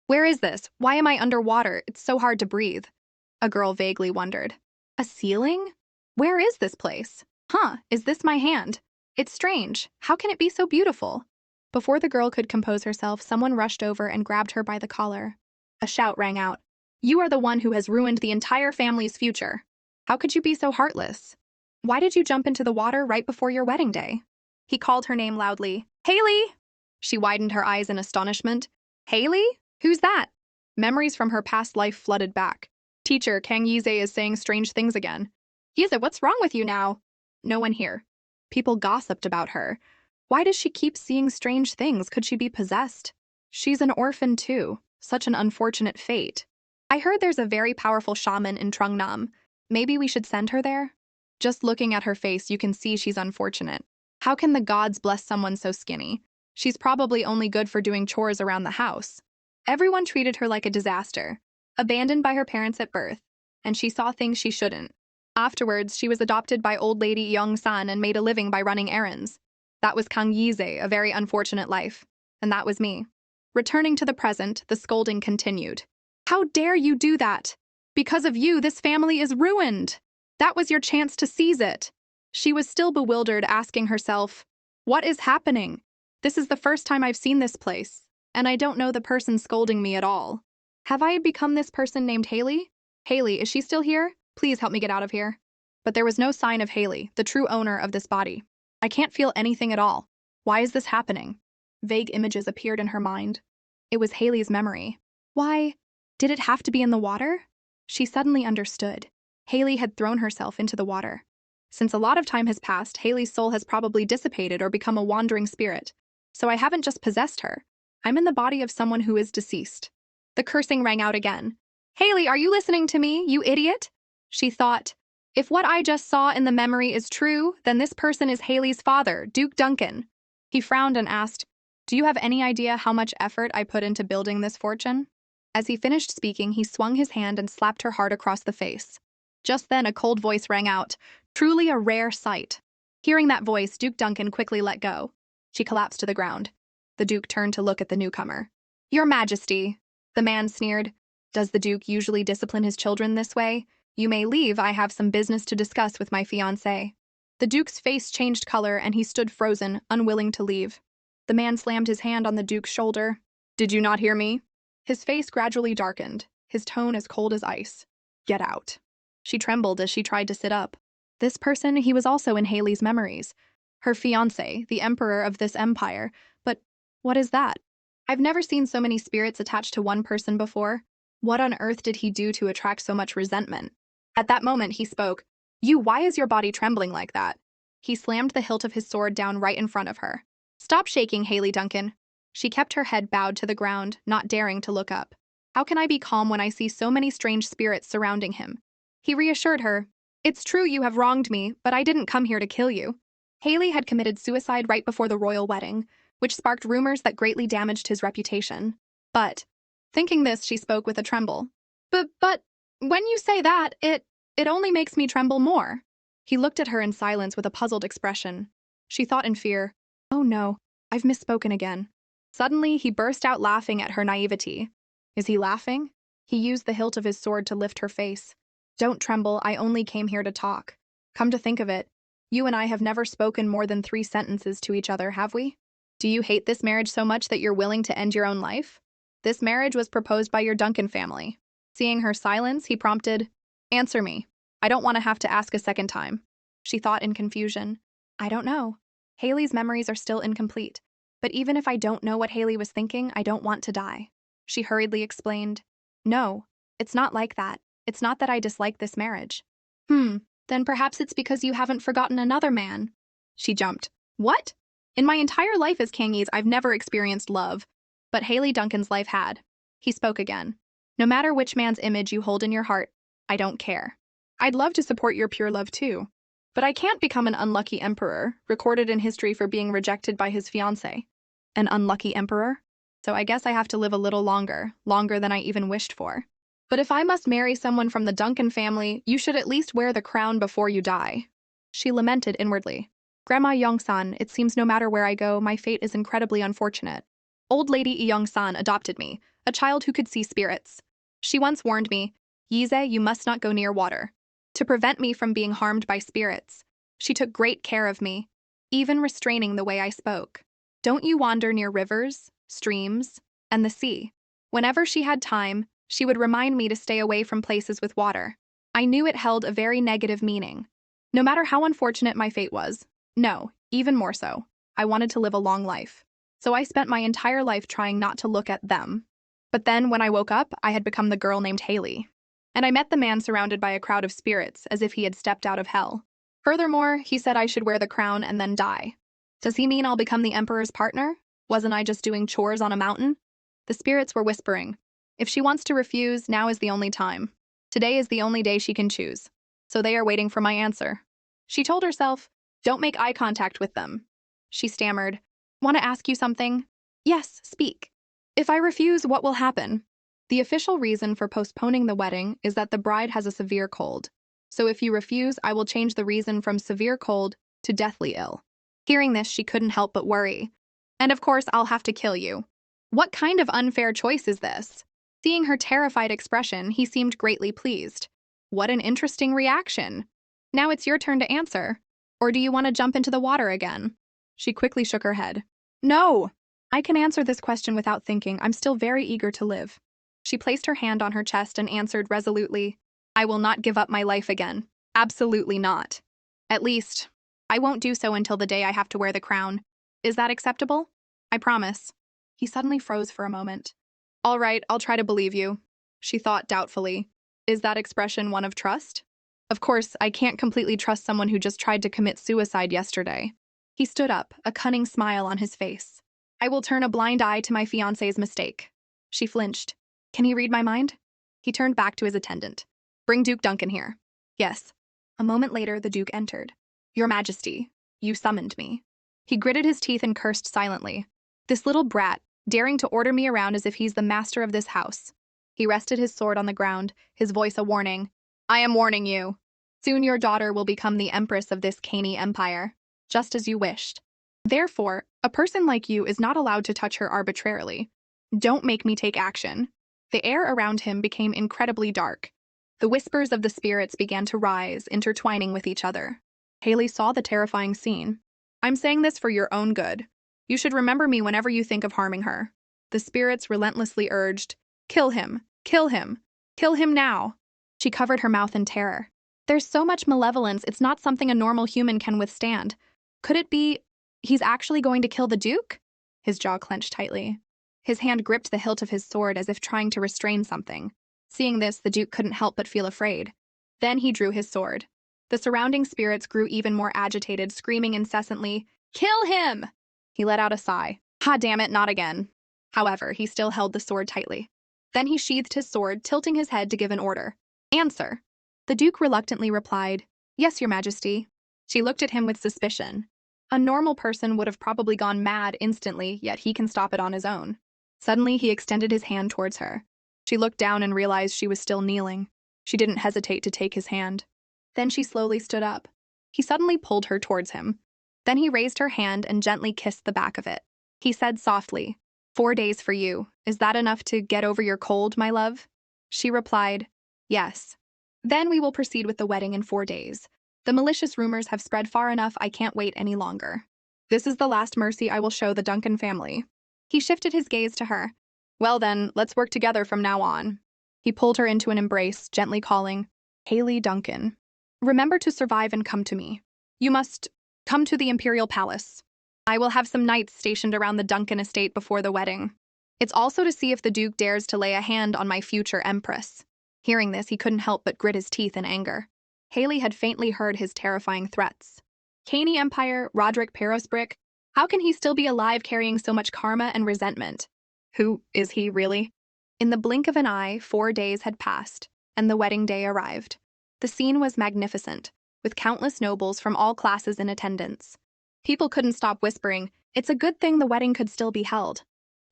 Where is this? Why am I underwater? It's so hard to breathe. A girl vaguely wondered. A ceiling? Where is this place? Huh, is this my hand? It's strange. How can it be so beautiful? Before the girl could compose herself, someone rushed over and grabbed her by the collar. A shout rang out. You are the one who has ruined the entire family's future. How could you be so heartless? Why did you jump into the water right before your wedding day? He called her name loudly. Haley! She widened her eyes in astonishment. Haley? Who's that? Memories from her past life flooded back. Teacher, Kang Yize is saying strange things again. Yize, what's wrong with you now? No one here. People gossiped about her. Why does she keep seeing strange things? Could she be possessed? She's an orphan too. Such an unfortunate fate. I heard there's a very powerful shaman in Trung-Nam. Maybe we should send her there? Just looking at her face, you can see she's unfortunate. How can the gods bless someone so skinny? She's probably only good for doing chores around the house. Everyone treated her like a disaster, abandoned by her parents at birth, and she saw things she shouldn't. Afterwards, she was adopted by old lady Young-san and made a living by running errands. That was Kang Yize, a very unfortunate life. And that was me. Returning to the present, the scolding continued. How dare you do that? Because of you, this family is ruined. That was your chance to seize it. She was still bewildered, asking herself, what is happening? This is the first time I've seen this place, and I don't know the person scolding me at all. Have I become this person named Haley? Haley, is she still here? Please help me get out of here. But there was no sign of Haley, the true owner of this body. I can't feel anything at all. Why is this happening? Vague images appeared in her mind. It was Haley's memory. Why? Did it have to be in the water? She suddenly understood. Haley had thrown herself into the water. Since a lot of time has passed, Haley's soul has probably dissipated or become a wandering spirit. So I haven't just possessed her. I'm in the body of someone who is deceased. The cursing rang out again. Haley, are you listening to me, you idiot? She thought, if what I just saw in the memory is true, then this person is Haley's father, Duke Duncan. He frowned and asked, do you have any idea how much effort I put into building this fortune? As he finished speaking, he swung his hand and slapped her hard across the face. Just then, a cold voice rang out, truly a rare sight. Hearing that voice, Duke Duncan quickly let go. She collapsed to the ground. The Duke turned to look at the newcomer. Your Majesty, the man sneered. Does the Duke usually discipline his children this way? You may leave, I have some business to discuss with my fiancée. The Duke's face changed color and he stood frozen, unwilling to leave. The man slammed his hand on the Duke's shoulder. Did you not hear me? His face gradually darkened, his tone as cold as ice. Get out. She trembled as she tried to sit up. This person, he was also in Haley's memories. Her fiancé, the emperor of this empire. But what is that? I've never seen so many spirits attached to one person before. What on earth did he do to attract so much resentment? At that moment, he spoke. Why is your body trembling like that? He slammed the hilt of his sword down right in front of her. Stop shaking, Haley Duncan. She kept her head bowed to the ground, not daring to look up. How can I be calm when I see so many strange spirits surrounding him? He reassured her. It's true you have wronged me, but I didn't come here to kill you. Haley had committed suicide right before the royal wedding, which sparked rumors that greatly damaged his reputation. But, thinking this, she spoke with a tremble. But, when you say that, it only makes me tremble more. He looked at her in silence with a puzzled expression. She thought in fear, oh no, I've misspoken again. Suddenly, he burst out laughing at her naivety. Is he laughing? He used the hilt of his sword to lift her face. Don't tremble, I only came here to talk. Come to think of it, you and I have never spoken more than 3 sentences to each other, have we? Do you hate this marriage so much that you're willing to end your own life? This marriage was proposed by your Duncan family. Seeing her silence, he prompted, answer me. I don't want to have to ask a second time. She thought in confusion. I don't know. Haley's memories are still incomplete. But even if I don't know what Haley was thinking, I don't want to die. She hurriedly explained. No, it's not like that. It's not that I dislike this marriage. Then perhaps it's because you haven't forgotten another man. She jumped. What? In my entire life as Kangi's, I've never experienced love. But Haley Duncan's life had. He spoke again. No matter which man's image you hold in your heart, I don't care. I'd love to support your pure love too. But I can't become an unlucky emperor, recorded in history for being rejected by his fiancée. An unlucky emperor? So I guess I have to live a little longer than I even wished for. But if I must marry someone from the Duncan family, you should at least wear the crown before you die. She lamented inwardly. Grandma Young-san, it seems no matter where I go, my fate is incredibly unfortunate. Old Lady Young-san adopted me, a child who could see spirits. She once warned me, Yize, you must not go near water. To prevent me from being harmed by spirits, she took great care of me, even restraining the way I spoke. Don't you wander near rivers, streams, and the sea. Whenever she had time, she would remind me to stay away from places with water. I knew it held a very negative meaning. No matter how unfortunate my fate was, no, even more so, I wanted to live a long life. So I spent my entire life trying not to look at them. But then, when I woke up, I had become the girl named Haley. And I met the man surrounded by a crowd of spirits, as if he had stepped out of hell. Furthermore, he said I should wear the crown and then die. Does he mean I'll become the Emperor's partner? Wasn't I just doing chores on a mountain? The spirits were whispering. If she wants to refuse, now is the only time. Today is the only day she can choose. So they are waiting for my answer. She told herself, don't make eye contact with them. She stammered, want to ask you something? Yes, speak. If I refuse, what will happen? The official reason for postponing the wedding is that the bride has a severe cold. So if you refuse, I will change the reason from severe cold to deathly ill. Hearing this, she couldn't help but worry. And of course, I'll have to kill you. What kind of unfair choice is this? Seeing her terrified expression, he seemed greatly pleased. What an interesting reaction. Now it's your turn to answer. Or do you want to jump into the water again? She quickly shook her head. No! I can answer this question without thinking. I'm still very eager to live. She placed her hand on her chest and answered resolutely, I will not give up my life again. Absolutely not. At least, I won't do so until the day I have to wear the crown. Is that acceptable? I promise. He suddenly froze for a moment. All right, I'll try to believe you. She thought doubtfully. Is that expression one of trust? Of course, I can't completely trust someone who just tried to commit suicide yesterday. He stood up, a cunning smile on his face. I will turn a blind eye to my fiancé's mistake. She flinched. Can he read my mind? He turned back to his attendant. Bring Duke Duncan here. Yes. A moment later, the Duke entered. Your Majesty, you summoned me. He gritted his teeth and cursed silently. This little brat, daring to order me around as if he's the master of this house. He rested his sword on the ground, his voice a warning. I am warning you. Soon your daughter will become the empress of this canny empire, just as you wished. Therefore, a person like you is not allowed to touch her arbitrarily. Don't make me take action. The air around him became incredibly dark. The whispers of the spirits began to rise, intertwining with each other. Haley saw the terrifying scene. I'm saying this for your own good. You should remember me whenever you think of harming her. The spirits relentlessly urged, kill him, kill him, kill him now. She covered her mouth in terror. There's so much malevolence, it's not something a normal human can withstand. Could it be he's actually going to kill the Duke? His jaw clenched tightly. His hand gripped the hilt of his sword as if trying to restrain something. Seeing this, the Duke couldn't help but feel afraid. Then he drew his sword. The surrounding spirits grew even more agitated, screaming incessantly, kill him! He let out a sigh. Ha, damn it, not again. However, he still held the sword tightly. Then he sheathed his sword, tilting his head to give an order. Answer. The Duke reluctantly replied, Yes, Your Majesty. She looked at him with suspicion. A normal person would have probably gone mad instantly, yet he can stop it on his own. Suddenly, he extended his hand towards her. She looked down and realized she was still kneeling. She didn't hesitate to take his hand. Then she slowly stood up. He suddenly pulled her towards him. Then he raised her hand and gently kissed the back of it. He said softly, 4 days for you. Is that enough to get over your cold, my love? She replied, Yes. Then we will proceed with the wedding in 4 days. The malicious rumors have spread far enough, I can't wait any longer. This is the last mercy I will show the Duncan family. He shifted his gaze to her. Well then, let's work together from now on. He pulled her into an embrace, gently calling, Haley Duncan. Remember to survive and come to me. You must come to the Imperial Palace. I will have some knights stationed around the Duncan estate before the wedding. It's also to see if the Duke dares to lay a hand on my future empress. Hearing this, he couldn't help but grit his teeth in anger. Haley had faintly heard his terrifying threats. Caney Empire, Roderick Perosbrick, how can he still be alive carrying so much karma and resentment? Who is he, really? In the blink of an eye, 4 days had passed, and the wedding day arrived. The scene was magnificent, with countless nobles from all classes in attendance. People couldn't stop whispering, it's a good thing the wedding could still be held.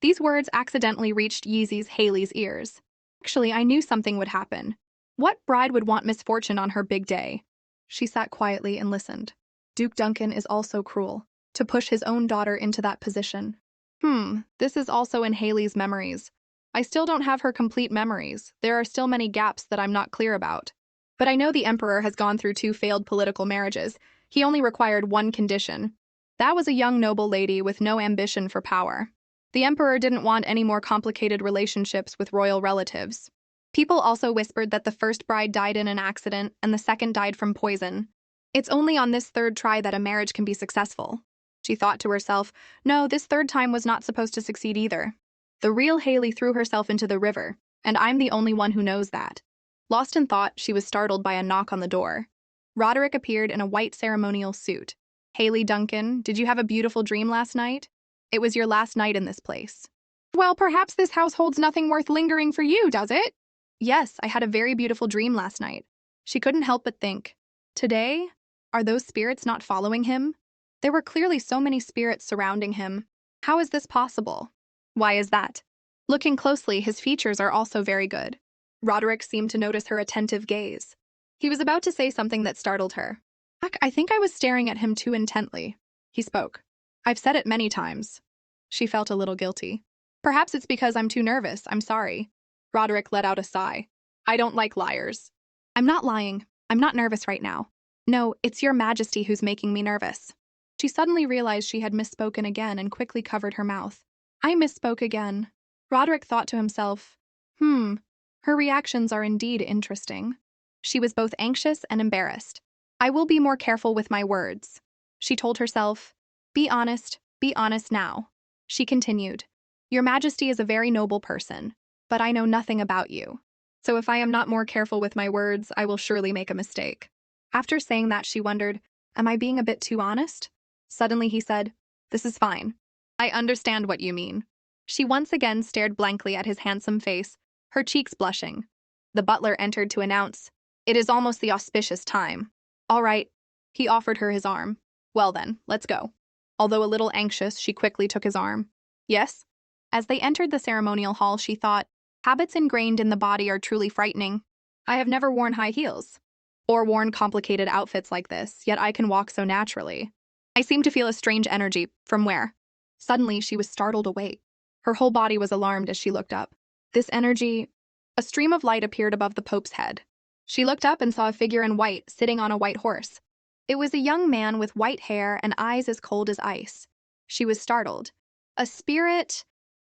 These words accidentally reached Yeezy's Haley's ears. Actually, I knew something would happen. What bride would want misfortune on her big day? She sat quietly and listened. Duke Duncan is also cruel, to push his own daughter into that position. This is also in Haley's memories. I still don't have her complete memories. There are still many gaps that I'm not clear about. But I know the emperor has gone through 2 failed political marriages. He only required one condition. That was a young noble lady with no ambition for power. The emperor didn't want any more complicated relationships with royal relatives. People also whispered that the first bride died in an accident and the second died from poison. It's only on this third try that a marriage can be successful. She thought to herself, no, this third time was not supposed to succeed either. The real Haley threw herself into the river, and I'm the only one who knows that. Lost in thought, she was startled by a knock on the door. Roderick appeared in a white ceremonial suit. Haley Duncan, did you have a beautiful dream last night? It was your last night in this place. Well, perhaps this house holds nothing worth lingering for you, does it? Yes, I had a very beautiful dream last night. She couldn't help but think, today? Are those spirits not following him? There were clearly so many spirits surrounding him. How is this possible? Why is that? Looking closely, his features are also very good. Roderick seemed to notice her attentive gaze. He was about to say something that startled her. I think I was staring at him too intently. He spoke. I've said it many times. She felt a little guilty. Perhaps it's because I'm too nervous, I'm sorry. Roderick let out a sigh. I don't like liars. I'm not lying. I'm not nervous right now. No, it's your majesty who's making me nervous. She suddenly realized she had misspoken again and quickly covered her mouth. I misspoke again. Roderick thought to himself, her reactions are indeed interesting. She was both anxious and embarrassed. I will be more careful with my words. She told herself, be honest now. She continued, Your Majesty is a very noble person, but I know nothing about you. So if I am not more careful with my words, I will surely make a mistake. After saying that, she wondered, am I being a bit too honest? Suddenly he said, this is fine. I understand what you mean. She once again stared blankly at his handsome face, her cheeks blushing. The butler entered to announce, it is almost the auspicious time. All right. He offered her his arm. Well then, let's go. Although a little anxious, she quickly took his arm. Yes? As they entered the ceremonial hall, she thought, habits ingrained in the body are truly frightening. I have never worn high heels or worn complicated outfits like this, yet I can walk so naturally. I seem to feel a strange energy. From where? Suddenly, she was startled awake. Her whole body was alarmed as she looked up. This energy... A stream of light appeared above the Pope's head. She looked up and saw a figure in white, sitting on a white horse. It was a young man with white hair and eyes as cold as ice. She was startled. A spirit?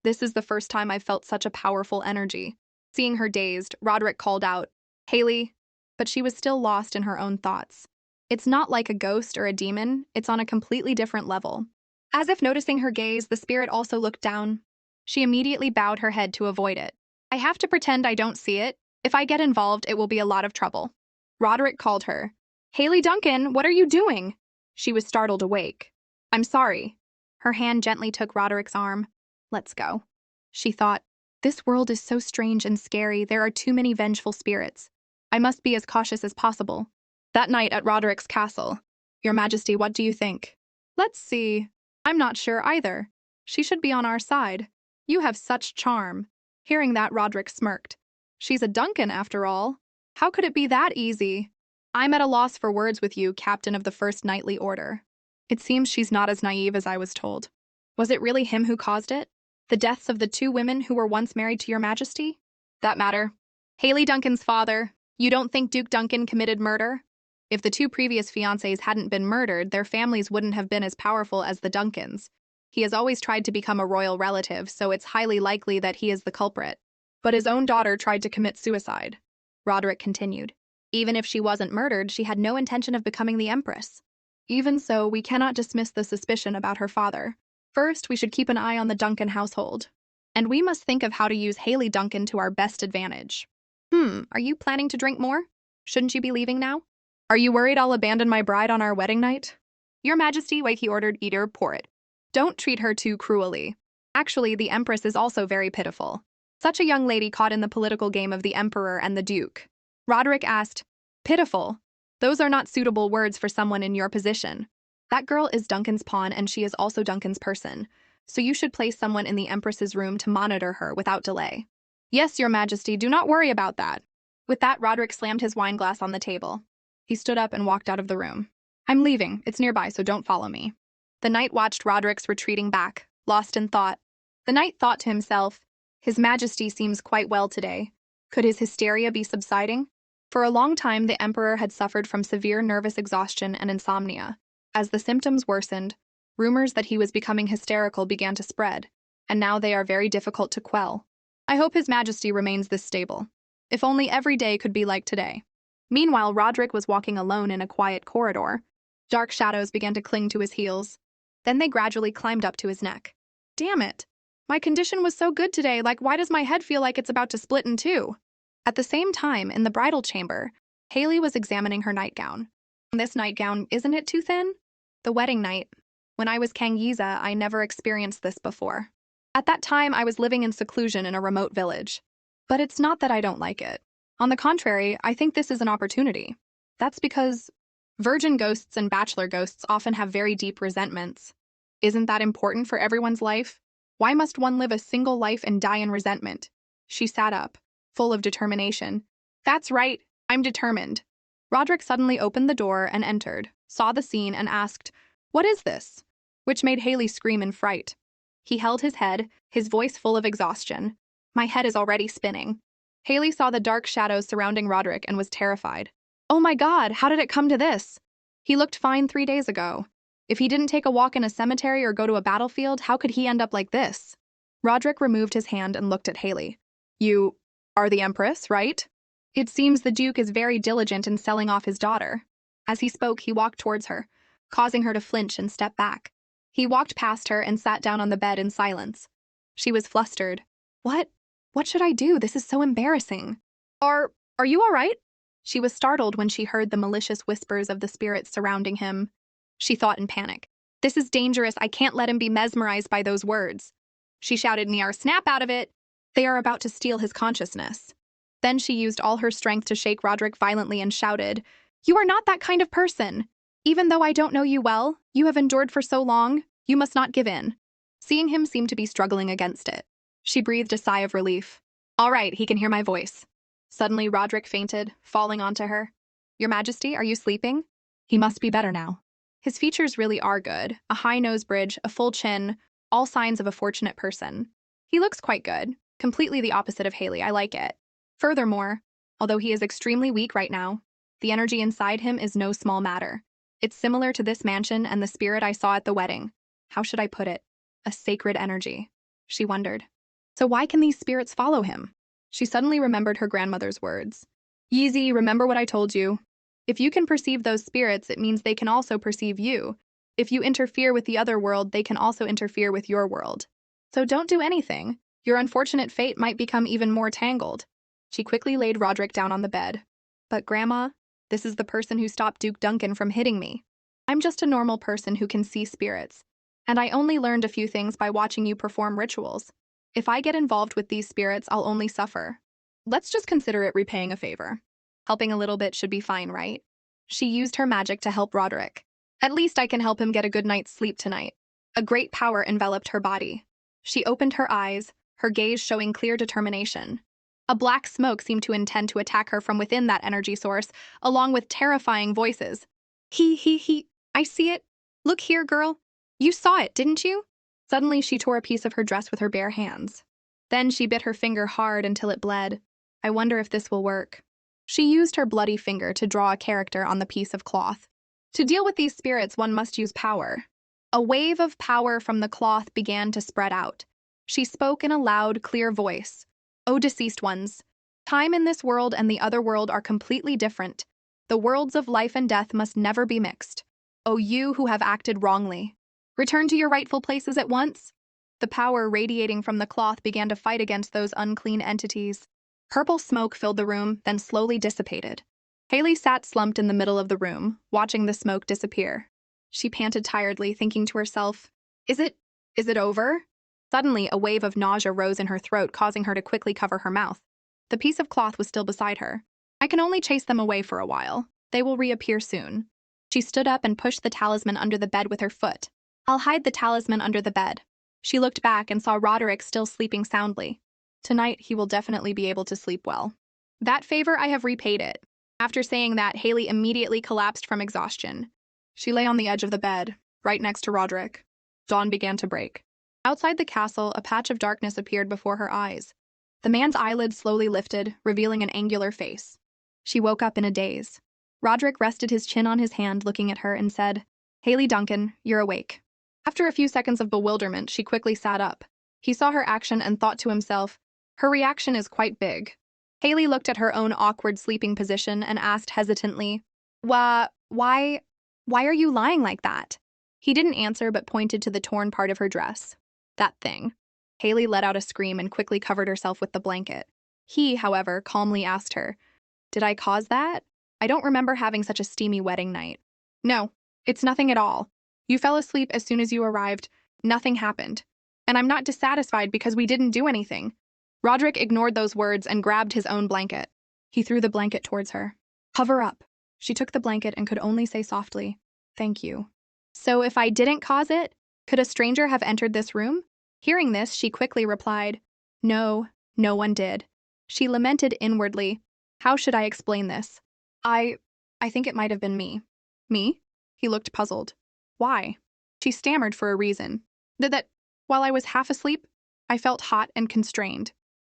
This is the first time I've felt such a powerful energy. Seeing her dazed, Roderick called out, Haley. But she was still lost in her own thoughts. It's not like a ghost or a demon, it's on a completely different level. As if noticing her gaze, the spirit also looked down. She immediately bowed her head to avoid it. I have to pretend I don't see it. If I get involved, it will be a lot of trouble. Roderick called her. Haley Duncan, what are you doing? She was startled awake. I'm sorry. Her hand gently took Roderick's arm. Let's go. She thought, this world is so strange and scary, there are too many vengeful spirits. I must be as cautious as possible. That night at Roderick's castle. Your Majesty, what do you think? Let's see. I'm not sure either. She should be on our side. You have such charm. Hearing that, Roderick smirked. She's a Duncan, after all. How could it be that easy? I'm at a loss for words with you, Captain of the First Knightly Order. It seems she's not as naive as I was told. Was it really him who caused it? The deaths of the 2 women who were once married to your Majesty? That matter. Haley Duncan's father. You don't think Duke Duncan committed murder? If the 2 previous fiancés hadn't been murdered, their families wouldn't have been as powerful as the Duncans. He has always tried to become a royal relative, so it's highly likely that he is the culprit. But his own daughter tried to commit suicide. Roderick continued. Even if she wasn't murdered, she had no intention of becoming the Empress. Even so, we cannot dismiss the suspicion about her father. First, we should keep an eye on the Duncan household. And we must think of how to use Haley Duncan to our best advantage. Are you planning to drink more? Shouldn't you be leaving now? Are you worried I'll abandon my bride on our wedding night? Your Majesty, he ordered, eater, pour it. Don't treat her too cruelly. Actually, the Empress is also very pitiful. Such a young lady caught in the political game of the Emperor and the Duke. Roderick asked, pitiful? Those are not suitable words for someone in your position. That girl is Duncan's pawn and she is also Duncan's person, so you should place someone in the Empress's room to monitor her without delay. Yes, Your Majesty, do not worry about that. With that, Roderick slammed his wine glass on the table. He stood up and walked out of the room. I'm leaving. It's nearby, so don't follow me. The knight watched Roderick's retreating back, lost in thought. The knight thought to himself, His Majesty seems quite well today. Could his hysteria be subsiding? For a long time, the Emperor had suffered from severe nervous exhaustion and insomnia. As the symptoms worsened, rumors that he was becoming hysterical began to spread, and now they are very difficult to quell. I hope His Majesty remains this stable. If only every day could be like today. Meanwhile, Roderick was walking alone in a quiet corridor. Dark shadows began to cling to his heels. Then they gradually climbed up to his neck. Damn it! My condition was so good today, like why does my head feel like it's about to split in two? At the same time, in the bridal chamber, Haley was examining her nightgown. This nightgown, isn't it too thin? The wedding night. When I was Kangiza, I never experienced this before. At that time, I was living in seclusion in a remote village. But it's not that I don't like it. On the contrary, I think this is an opportunity. That's because virgin ghosts and bachelor ghosts often have very deep resentments. Isn't that important for everyone's life? Why must one live a single life and die in resentment? She sat up, full of determination. That's right, I'm determined. Roderick suddenly opened the door and entered, saw the scene and asked, "What is this?" Which made Haley scream in fright. He held his head, his voice full of exhaustion. My head is already spinning. Haley saw the dark shadows surrounding Roderick and was terrified. Oh my God, how did it come to this? He looked fine 3 days ago. If he didn't take a walk in a cemetery or go to a battlefield, how could he end up like this? Roderick removed his hand and looked at Haley. You are the Empress, right? It seems the Duke is very diligent in selling off his daughter. As he spoke, he walked towards her, causing her to flinch and step back. He walked past her and sat down on the bed in silence. She was flustered. What? What should I do? This is so embarrassing. Are you all right? She was startled when she heard the malicious whispers of the spirits surrounding him. She thought in panic. This is dangerous. I can't let him be mesmerized by those words. She shouted, Niar, snap out of it. They are about to steal his consciousness. Then she used all her strength to shake Roderick violently and shouted, You are not that kind of person. Even though I don't know you well, you have endured for so long, you must not give in. Seeing him seem to be struggling against it, she breathed a sigh of relief. All right, he can hear my voice. Suddenly, Roderick fainted, falling onto her. Your Majesty, are you sleeping? He must be better now. His features really are good. A high nose bridge, a full chin, all signs of a fortunate person. He looks quite good. Completely the opposite of Haley. I like it. Furthermore, although he is extremely weak right now, the energy inside him is no small matter. It's similar to this mansion and the spirit I saw at the wedding. How should I put it? A sacred energy. She wondered. So why can these spirits follow him? She suddenly remembered her grandmother's words. Yeezy, remember what I told you. If you can perceive those spirits, it means they can also perceive you. If you interfere with the other world, they can also interfere with your world. So don't do anything. Your unfortunate fate might become even more tangled. She quickly laid Roderick down on the bed. But Grandma, this is the person who stopped Duke Duncan from hitting me. I'm just a normal person who can see spirits. And I only learned a few things by watching you perform rituals. If I get involved with these spirits, I'll only suffer. Let's just consider it repaying a favor. Helping a little bit should be fine, right? She used her magic to help Roderick. At least I can help him get a good night's sleep tonight. A great power enveloped her body. She opened her eyes, her gaze showing clear determination. A black smoke seemed to intend to attack her from within that energy source, along with terrifying voices. He, I see it. Look here, girl. You saw it, didn't you? Suddenly, she tore a piece of her dress with her bare hands. Then she bit her finger hard until it bled. I wonder if this will work. She used her bloody finger to draw a character on the piece of cloth. To deal with these spirits, one must use power. A wave of power from the cloth began to spread out. She spoke in a loud, clear voice. O deceased ones, time in this world and the other world are completely different. The worlds of life and death must never be mixed. O you who have acted wrongly, return to your rightful places at once. The power radiating from the cloth began to fight against those unclean entities. Purple smoke filled the room, then slowly dissipated. Haley sat slumped in the middle of the room, watching the smoke disappear. She panted tiredly, thinking to herself, Is it over? Suddenly, a wave of nausea rose in her throat, causing her to quickly cover her mouth. The piece of cloth was still beside her. I can only chase them away for a while. They will reappear soon. She stood up and pushed the talisman under the bed with her foot. I'll hide the talisman under the bed. She looked back and saw Roderick still sleeping soundly. Tonight, he will definitely be able to sleep well. That favor, I have repaid it. After saying that, Haley immediately collapsed from exhaustion. She lay on the edge of the bed, right next to Roderick. Dawn began to break. Outside the castle, a patch of darkness appeared before her eyes. The man's eyelids slowly lifted, revealing an angular face. She woke up in a daze. Roderick rested his chin on his hand, looking at her, and said, "Haley Duncan, you're awake." After a few seconds of bewilderment, she quickly sat up. He saw her action and thought to himself, her reaction is quite big. Haley looked at her own awkward sleeping position and asked hesitantly, Why are you lying like that?" He didn't answer but pointed to the torn part of her dress. That thing. Haley let out a scream and quickly covered herself with the blanket. He, however, calmly asked her, "Did I cause that? I don't remember having such a steamy wedding night." "No, it's nothing at all. You fell asleep as soon as you arrived. Nothing happened. And I'm not dissatisfied because we didn't do anything." Roderick ignored those words and grabbed his own blanket. He threw the blanket towards her. "Cover up." She took the blanket and could only say softly, "Thank you." "So if I didn't cause it, could a stranger have entered this room?" Hearing this, she quickly replied, "No, no one did." She lamented inwardly. "How should I explain this? I think it might have been me." "Me?" He looked puzzled. "Why?" She stammered for a reason. That while I was half asleep, I felt hot and constrained."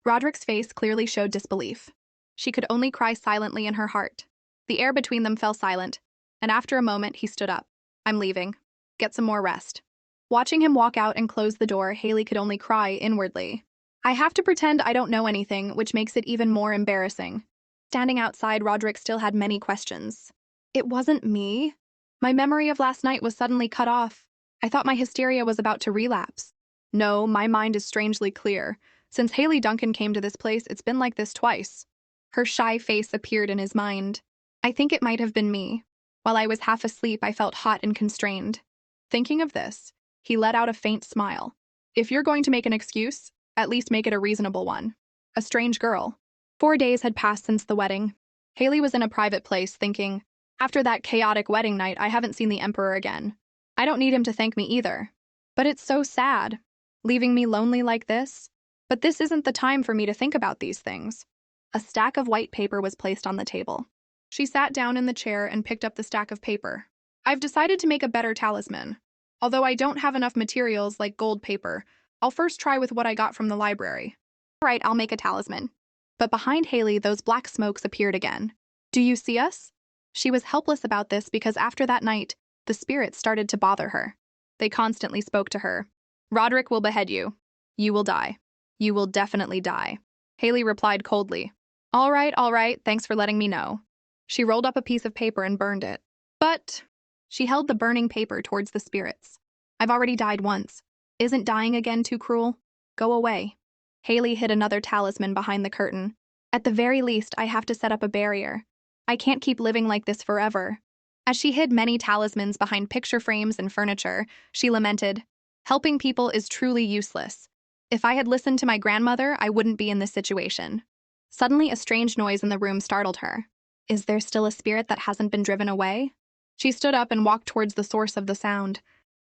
Roderick's face clearly showed disbelief. She could only cry silently in her heart. The air between them fell silent, and after a moment he stood up. "I'm leaving. Get some more rest." Watching him walk out and close the door, Haley could only cry inwardly. "I have to pretend I don't know anything, which makes it even more embarrassing." Standing outside, Roderick still had many questions. "It wasn't me. My memory of last night was suddenly cut off. I thought my hysteria was about to relapse. No, my mind is strangely clear. Since Haley Duncan came to this place, it's been like this twice." Her shy face appeared in his mind. "I think it might have been me. While I was half asleep, I felt hot and constrained." Thinking of this, he let out a faint smile. "If you're going to make an excuse, at least make it a reasonable one. A strange girl." 4 days had passed since the wedding. Haley was in a private place thinking, after that chaotic wedding night, I haven't seen the Emperor again. I don't need him to thank me either. But it's so sad, leaving me lonely like this. But this isn't the time for me to think about these things. A stack of white paper was placed on the table. She sat down in the chair and picked up the stack of paper. "I've decided to make a better talisman. Although I don't have enough materials like gold paper, I'll first try with what I got from the library." "All right, I'll make a talisman." But behind Haley, those black smokes appeared again. "Do you see us?" She was helpless about this because after that night, the spirits started to bother her. They constantly spoke to her. "Roderick will behead you. You will die. You will definitely die." Haley replied coldly, all right, thanks for letting me know." She rolled up a piece of paper and burned it. "But..." She held the burning paper towards the spirits. "I've already died once. Isn't dying again too cruel? Go away." Haley hid another talisman behind the curtain. "At the very least, I have to set up a barrier. I can't keep living like this forever." As she hid many talismans behind picture frames and furniture, she lamented, "Helping people is truly useless. If I had listened to my grandmother, I wouldn't be in this situation." Suddenly, a strange noise in the room startled her. Is there still a spirit that hasn't been driven away? She stood up and walked towards the source of the sound.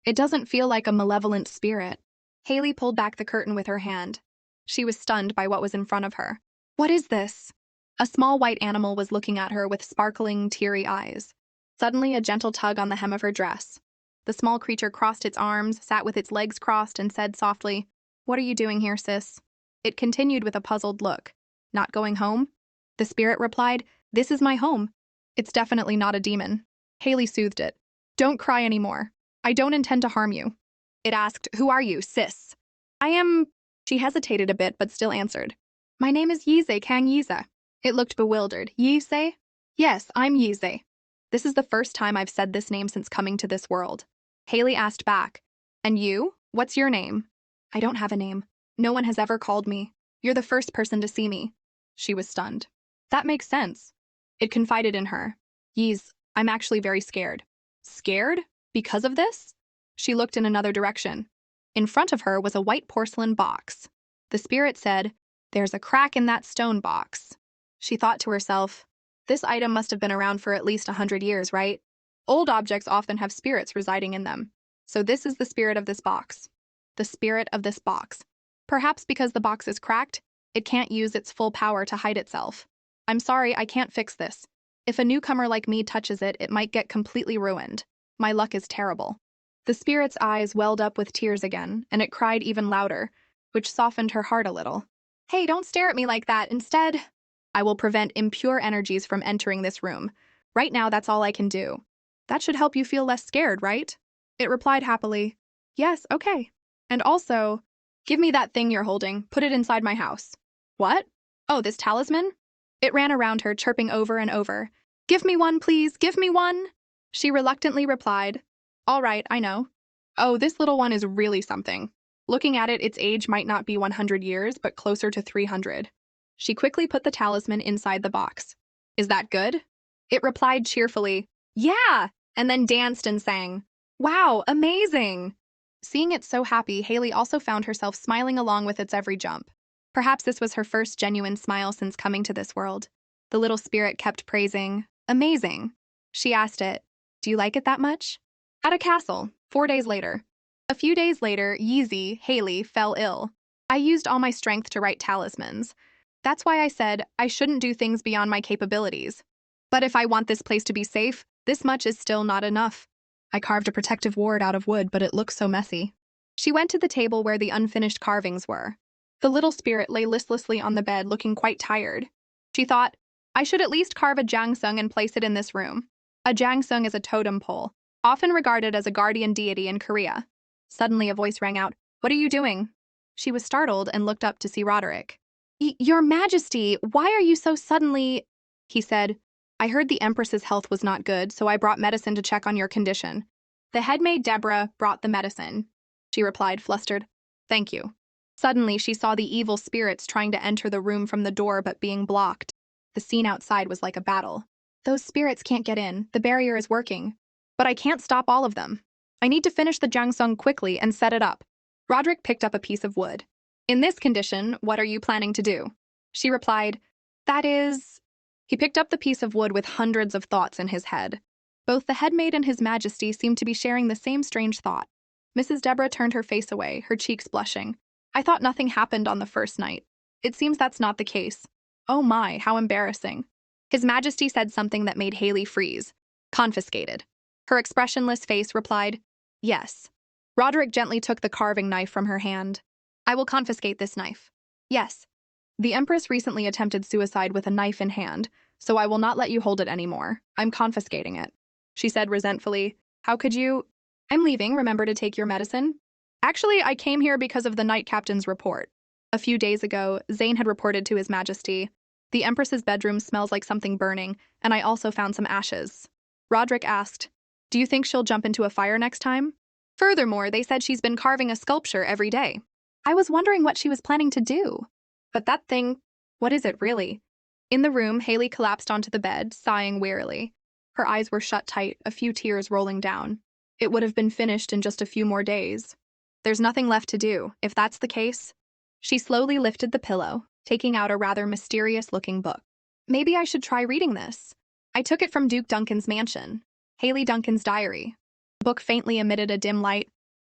It doesn't feel like a malevolent spirit. Haley pulled back the curtain with her hand. She was stunned by what was in front of her. "What is this?" A small white animal was looking at her with sparkling, teary eyes. Suddenly, a gentle tug on the hem of her dress. The small creature crossed its arms, sat with its legs crossed, and said softly, "What are you doing here, sis?" It continued with a puzzled look. "Not going home?" The spirit replied, "This is my home. It's definitely not a demon." Haley soothed it. "Don't cry anymore. I don't intend to harm you." It asked, "Who are you, sis?" "I am..." She hesitated a bit but still answered, "My name is Yize Kang Yize." It looked bewildered. "Yize?" "Yes, I'm Yize. This is the first time I've said this name since coming to this world." Haley asked back, "And you? What's your name?" "I don't have a name. No one has ever called me. You're the first person to see me." She was stunned. "That makes sense." It confided in her. "Yize, I'm actually very scared." "Scared? Because of this?" She looked in another direction. In front of her was a white porcelain box. The spirit said, "There's a crack in that stone box." She thought to herself, this item must have been around for at least 100 years, right? Old objects often have spirits residing in them. So this is the spirit of this box. The spirit of this box. Perhaps because the box is cracked, it can't use its full power to hide itself. "I'm sorry, I can't fix this. If a newcomer like me touches it, it might get completely ruined. My luck is terrible." The spirit's eyes welled up with tears again, and it cried even louder, which softened her heart a little. Hey, don't stare at me like that. Instead, I will prevent impure energies from entering this room. Right now, that's all I can do. That should help you feel less scared, right? It replied happily. Yes, okay. And also, give me that thing you're holding. Put it inside my house. What? Oh, this talisman? It ran around her, chirping over and over. Give me one, please. Give me one. She reluctantly replied. All right, I know. Oh, this little one is really something. Looking at it, its age might not be 100 years, but closer to 300. She quickly put the talisman inside the box. Is that good? It replied cheerfully, yeah, and then danced and sang. Wow, amazing! Seeing it so happy, Haley also found herself smiling along with its every jump. Perhaps this was her first genuine smile since coming to this world. The little spirit kept praising, amazing. She asked it, do you like it that much? At a castle, 4 days later. A few days later, Yeezy, Haley, fell ill. I used all my strength to write talismans. That's why I said I shouldn't do things beyond my capabilities. But if I want this place to be safe, this much is still not enough. I carved a protective ward out of wood, but it looks so messy. She went to the table where the unfinished carvings were. The little spirit lay listlessly on the bed, looking quite tired. She thought, I should at least carve a jangsung and place it in this room. A jangsung is a totem pole, often regarded as a guardian deity in Korea. Suddenly a voice rang out, what are you doing? She was startled and looked up to see Roderick. Your Majesty, why are you so suddenly... He said, I heard the Empress's health was not good, so I brought medicine to check on your condition. The headmaid Deborah brought the medicine. She replied, flustered. Thank you. Suddenly, she saw the evil spirits trying to enter the room from the door but being blocked. The scene outside was like a battle. Those spirits can't get in. The barrier is working. But I can't stop all of them. I need to finish the jangsung quickly and set it up. Roderick picked up a piece of wood. In this condition, what are you planning to do? She replied, that is... He picked up the piece of wood with hundreds of thoughts in his head. Both the headmaid and His Majesty seemed to be sharing the same strange thought. Mrs. Deborah turned her face away, her cheeks blushing. I thought nothing happened on the first night. It seems that's not the case. Oh my, how embarrassing. His Majesty said something that made Haley freeze. Confiscated. Her expressionless face replied, yes. Roderick gently took the carving knife from her hand. I will confiscate this knife. Yes. The Empress recently attempted suicide with a knife in hand, so I will not let you hold it anymore. I'm confiscating it. She said resentfully, how could you? I'm leaving, remember to take your medicine? Actually, I came here because of the Knight Captain's report. A few days ago, Zane had reported to His Majesty. The Empress's bedroom smells like something burning, and I also found some ashes. Roderick asked, do you think she'll jump into a fire next time? Furthermore, they said she's been carving a sculpture every day. I was wondering what she was planning to do. But that thing, what is it really? In the room, Haley collapsed onto the bed, sighing wearily. Her eyes were shut tight, a few tears rolling down. It would have been finished in just a few more days. There's nothing left to do, if that's the case. She slowly lifted the pillow, taking out a rather mysterious-looking book. Maybe I should try reading this. I took it from Duke Duncan's mansion. Haley Duncan's diary. The book faintly emitted a dim light.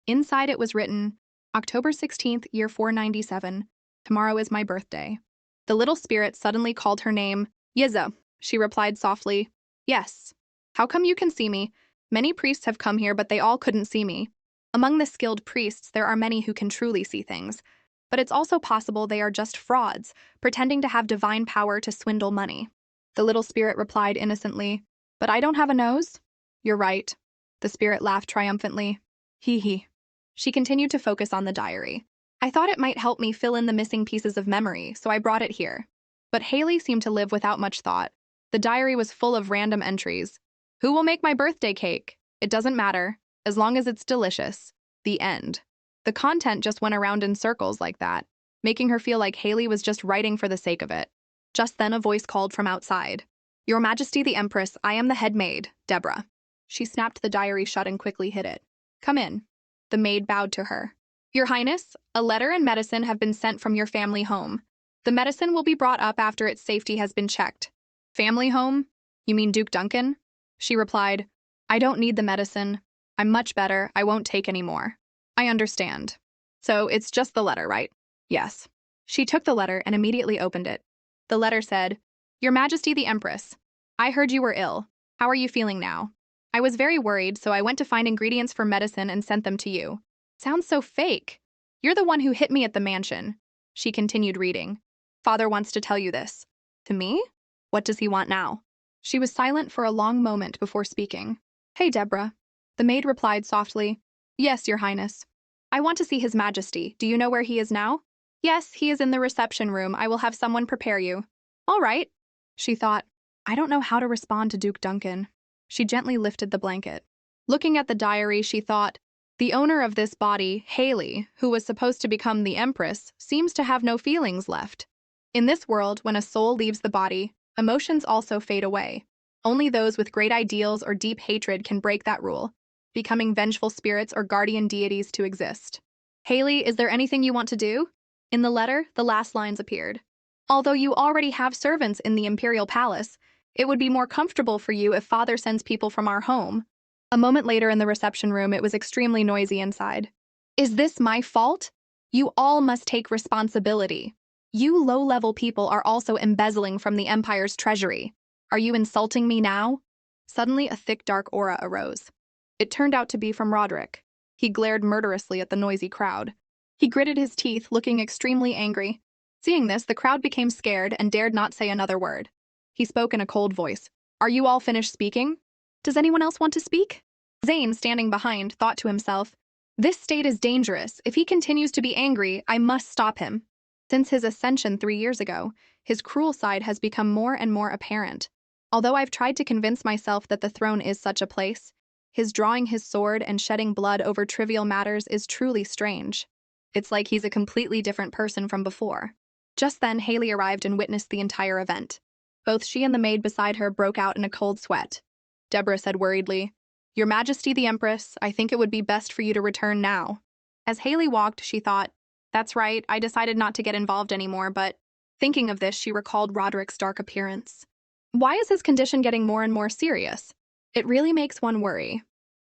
Inside it was written, October 16th, year 497. Tomorrow is my birthday. The little spirit suddenly called her name. Yiza. She replied softly, yes. How come you can see me? Many priests have come here, but they all couldn't see me. Among the skilled priests, there are many who can truly see things. But it's also possible they are just frauds, pretending to have divine power to swindle money. The little spirit replied innocently, but I don't have a nose? You're right. The spirit laughed triumphantly. Hee hee. She continued to focus on the diary. I thought it might help me fill in the missing pieces of memory, so I brought it here. But Haley seemed to live without much thought. The diary was full of random entries. Who will make my birthday cake? It doesn't matter, as long as it's delicious. The end. The content just went around in circles like that, making her feel like Haley was just writing for the sake of it. Just then a voice called from outside. Your Majesty the Empress, I am the head maid, Deborah. She snapped the diary shut and quickly hid it. Come in. The maid bowed to her. Your Highness, a letter and medicine have been sent from your family home. The medicine will be brought up after its safety has been checked. Family home? You mean Duke Duncan? She replied, I don't need the medicine. I'm much better. I won't take any more. I understand. So it's just the letter, right? Yes. She took the letter and immediately opened it. The letter said, Your Majesty the Empress, I heard you were ill. How are you feeling now? I was very worried, so I went to find ingredients for medicine and sent them to you. Sounds so fake. You're the one who hit me at the mansion. She continued reading. Father wants to tell you this. To me? What does he want now? She was silent for a long moment before speaking. Hey, Deborah. The maid replied softly. Yes, Your Highness. I want to see His Majesty. Do you know where he is now? Yes, he is in the reception room. I will have someone prepare you. All right. She thought, I don't know how to respond to Duke Duncan. She gently lifted the blanket. Looking at the diary, she thought, the owner of this body, Haley, who was supposed to become the Empress, seems to have no feelings left. In this world, when a soul leaves the body, emotions also fade away. Only those with great ideals or deep hatred can break that rule, becoming vengeful spirits or guardian deities to exist. Haley, is there anything you want to do? In the letter, the last lines appeared. Although you already have servants in the Imperial Palace, it would be more comfortable for you if Father sends people from our home. A moment later in the reception room, it was extremely noisy inside. Is this my fault? You all must take responsibility. You low-level people are also embezzling from the Empire's treasury. Are you insulting me now? Suddenly, a thick, dark aura arose. It turned out to be from Roderick. He glared murderously at the noisy crowd. He gritted his teeth, looking extremely angry. Seeing this, the crowd became scared and dared not say another word. He spoke in a cold voice. Are you all finished speaking? Does anyone else want to speak? Zane, standing behind, thought to himself, this state is dangerous. If he continues to be angry, I must stop him. Since his ascension 3 years ago, his cruel side has become more and more apparent. Although I've tried to convince myself that the throne is such a place, his drawing his sword and shedding blood over trivial matters is truly strange. It's like he's a completely different person from before. Just then, Haley arrived and witnessed the entire event. Both she and the maid beside her broke out in a cold sweat. Deborah said worriedly, Your Majesty the Empress, I think it would be best for you to return now. As Haley walked, she thought, that's right, I decided not to get involved anymore, but thinking of this, she recalled Roderick's dark appearance. Why is his condition getting more and more serious? It really makes one worry.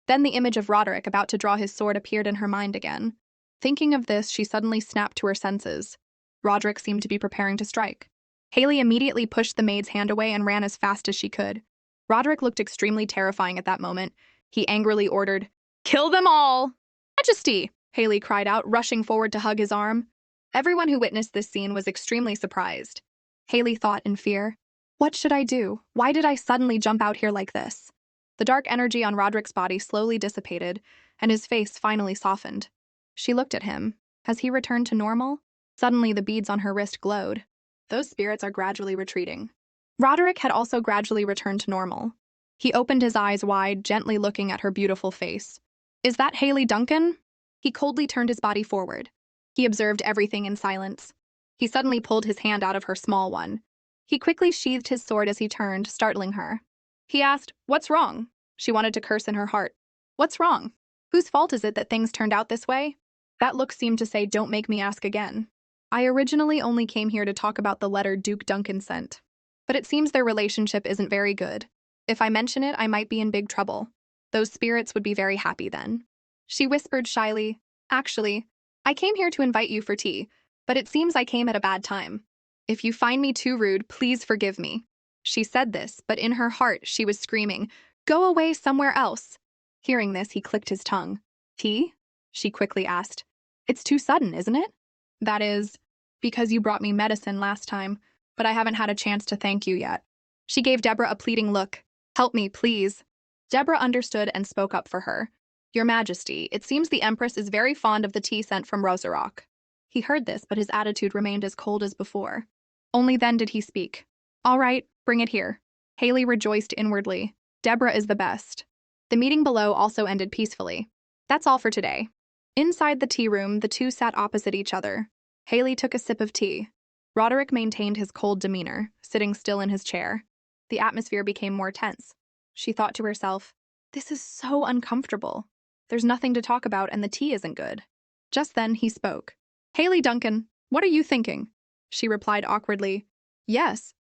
Then the image of Roderick about to draw his sword appeared in her mind again. Thinking of this, she suddenly snapped to her senses. Roderick seemed to be preparing to strike. Haley immediately pushed the maid's hand away and ran as fast as she could. Roderick looked extremely terrifying at that moment. He angrily ordered, Kill them all! Majesty! Haley cried out, rushing forward to hug his arm. Everyone who witnessed this scene was extremely surprised. Haley thought in fear, What should I do? Why did I suddenly jump out here like this? The dark energy on Roderick's body slowly dissipated, and his face finally softened. She looked at him. Has he returned to normal? Suddenly, the beads on her wrist glowed. Those spirits are gradually retreating. Roderick had also gradually returned to normal. He opened his eyes wide, gently looking at her beautiful face. Is that Haley Duncan? He coldly turned his body forward. He observed everything in silence. He suddenly pulled his hand out of her small one. He quickly sheathed his sword as he turned, startling her. He asked, What's wrong? She wanted to curse in her heart. What's wrong? Whose fault is it that things turned out this way? That look seemed to say, Don't make me ask again. I originally only came here to talk about the letter Duke Duncan sent. But it seems their relationship isn't very good. If I mention it, I might be in big trouble. Those spirits would be very happy then. She whispered shyly, Actually, I came here to invite you for tea, but it seems I came at a bad time. If you find me too rude, please forgive me. She said this, but in her heart she was screaming, Go away somewhere else. Hearing this, he clicked his tongue. Tea? She quickly asked. It's too sudden, isn't it? That is, because you brought me medicine last time, but I haven't had a chance to thank you yet. She gave Deborah a pleading look. Help me, please. Deborah understood and spoke up for her. Your Majesty, it seems the Empress is very fond of the tea sent from Roderick. He heard this, but his attitude remained as cold as before. Only then did he speak. All right, bring it here. Haley rejoiced inwardly. Deborah is the best. The meeting below also ended peacefully. That's all for today. Inside the tea room, the two sat opposite each other. Haley took a sip of tea. Roderick maintained his cold demeanor, sitting still in his chair. The atmosphere became more tense. She thought to herself, This is so uncomfortable. There's nothing to talk about and the tea isn't good. Just then he spoke. Haley Duncan, what are you thinking? She replied awkwardly. Yes.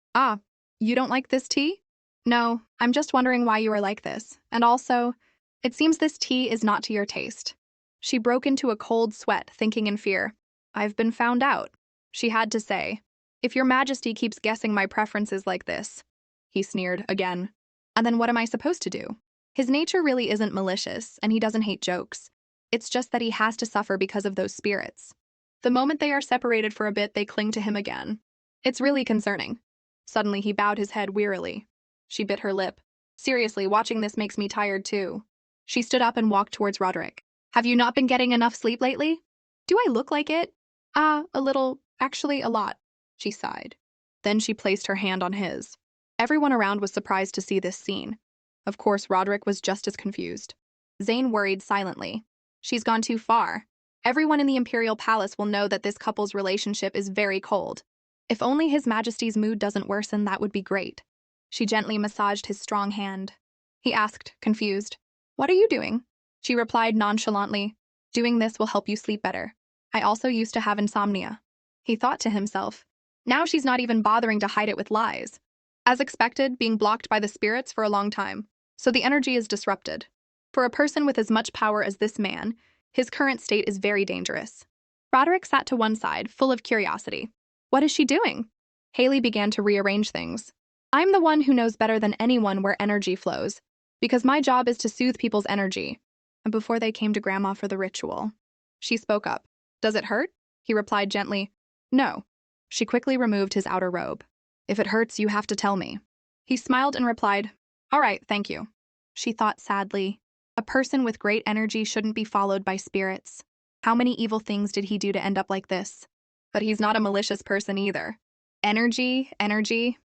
You don't like this tea? No, I'm just wondering why you are like this. And also, it seems this tea is not to your taste. She broke into a cold sweat, thinking in fear. I've been found out. She had to say. If your Majesty keeps guessing my preferences like this. He sneered again. And then what am I supposed to do? His nature really isn't malicious, and he doesn't hate jokes. It's just that he has to suffer because of those spirits. The moment they are separated for a bit, they cling to him again. It's really concerning. Suddenly, he bowed his head wearily. She bit her lip. Seriously, watching this makes me tired too. She stood up and walked towards Roderick. Have you not been getting enough sleep lately? Do I look like it? A little, actually a lot, she sighed. Then she placed her hand on his. Everyone around was surprised to see this scene. Of course, Roderick was just as confused. Zane worried silently. She's gone too far. Everyone in the Imperial Palace will know that this couple's relationship is very cold. If only His Majesty's mood doesn't worsen, that would be great. She gently massaged his strong hand. He asked, confused, "What are you doing?" She replied nonchalantly, "Doing this will help you sleep better. I also used to have insomnia." He thought to himself, now she's not even bothering to hide it with lies. As expected, being blocked by the spirits for a long time, so the energy is disrupted. For a person with as much power as this man, his current state is very dangerous. Roderick sat to one side, full of curiosity. What is she doing? Haley began to rearrange things. I'm the one who knows better than anyone where energy flows, because my job is to soothe people's energy. And before they came to Grandma for the ritual, she spoke up. Does it hurt? He replied gently, no. She quickly removed his outer robe. If it hurts, you have to tell me. He smiled and replied, all right, thank you. She thought sadly, a person with great energy shouldn't be followed by spirits. How many evil things did he do to end up like this? But he's not a malicious person either. Energy,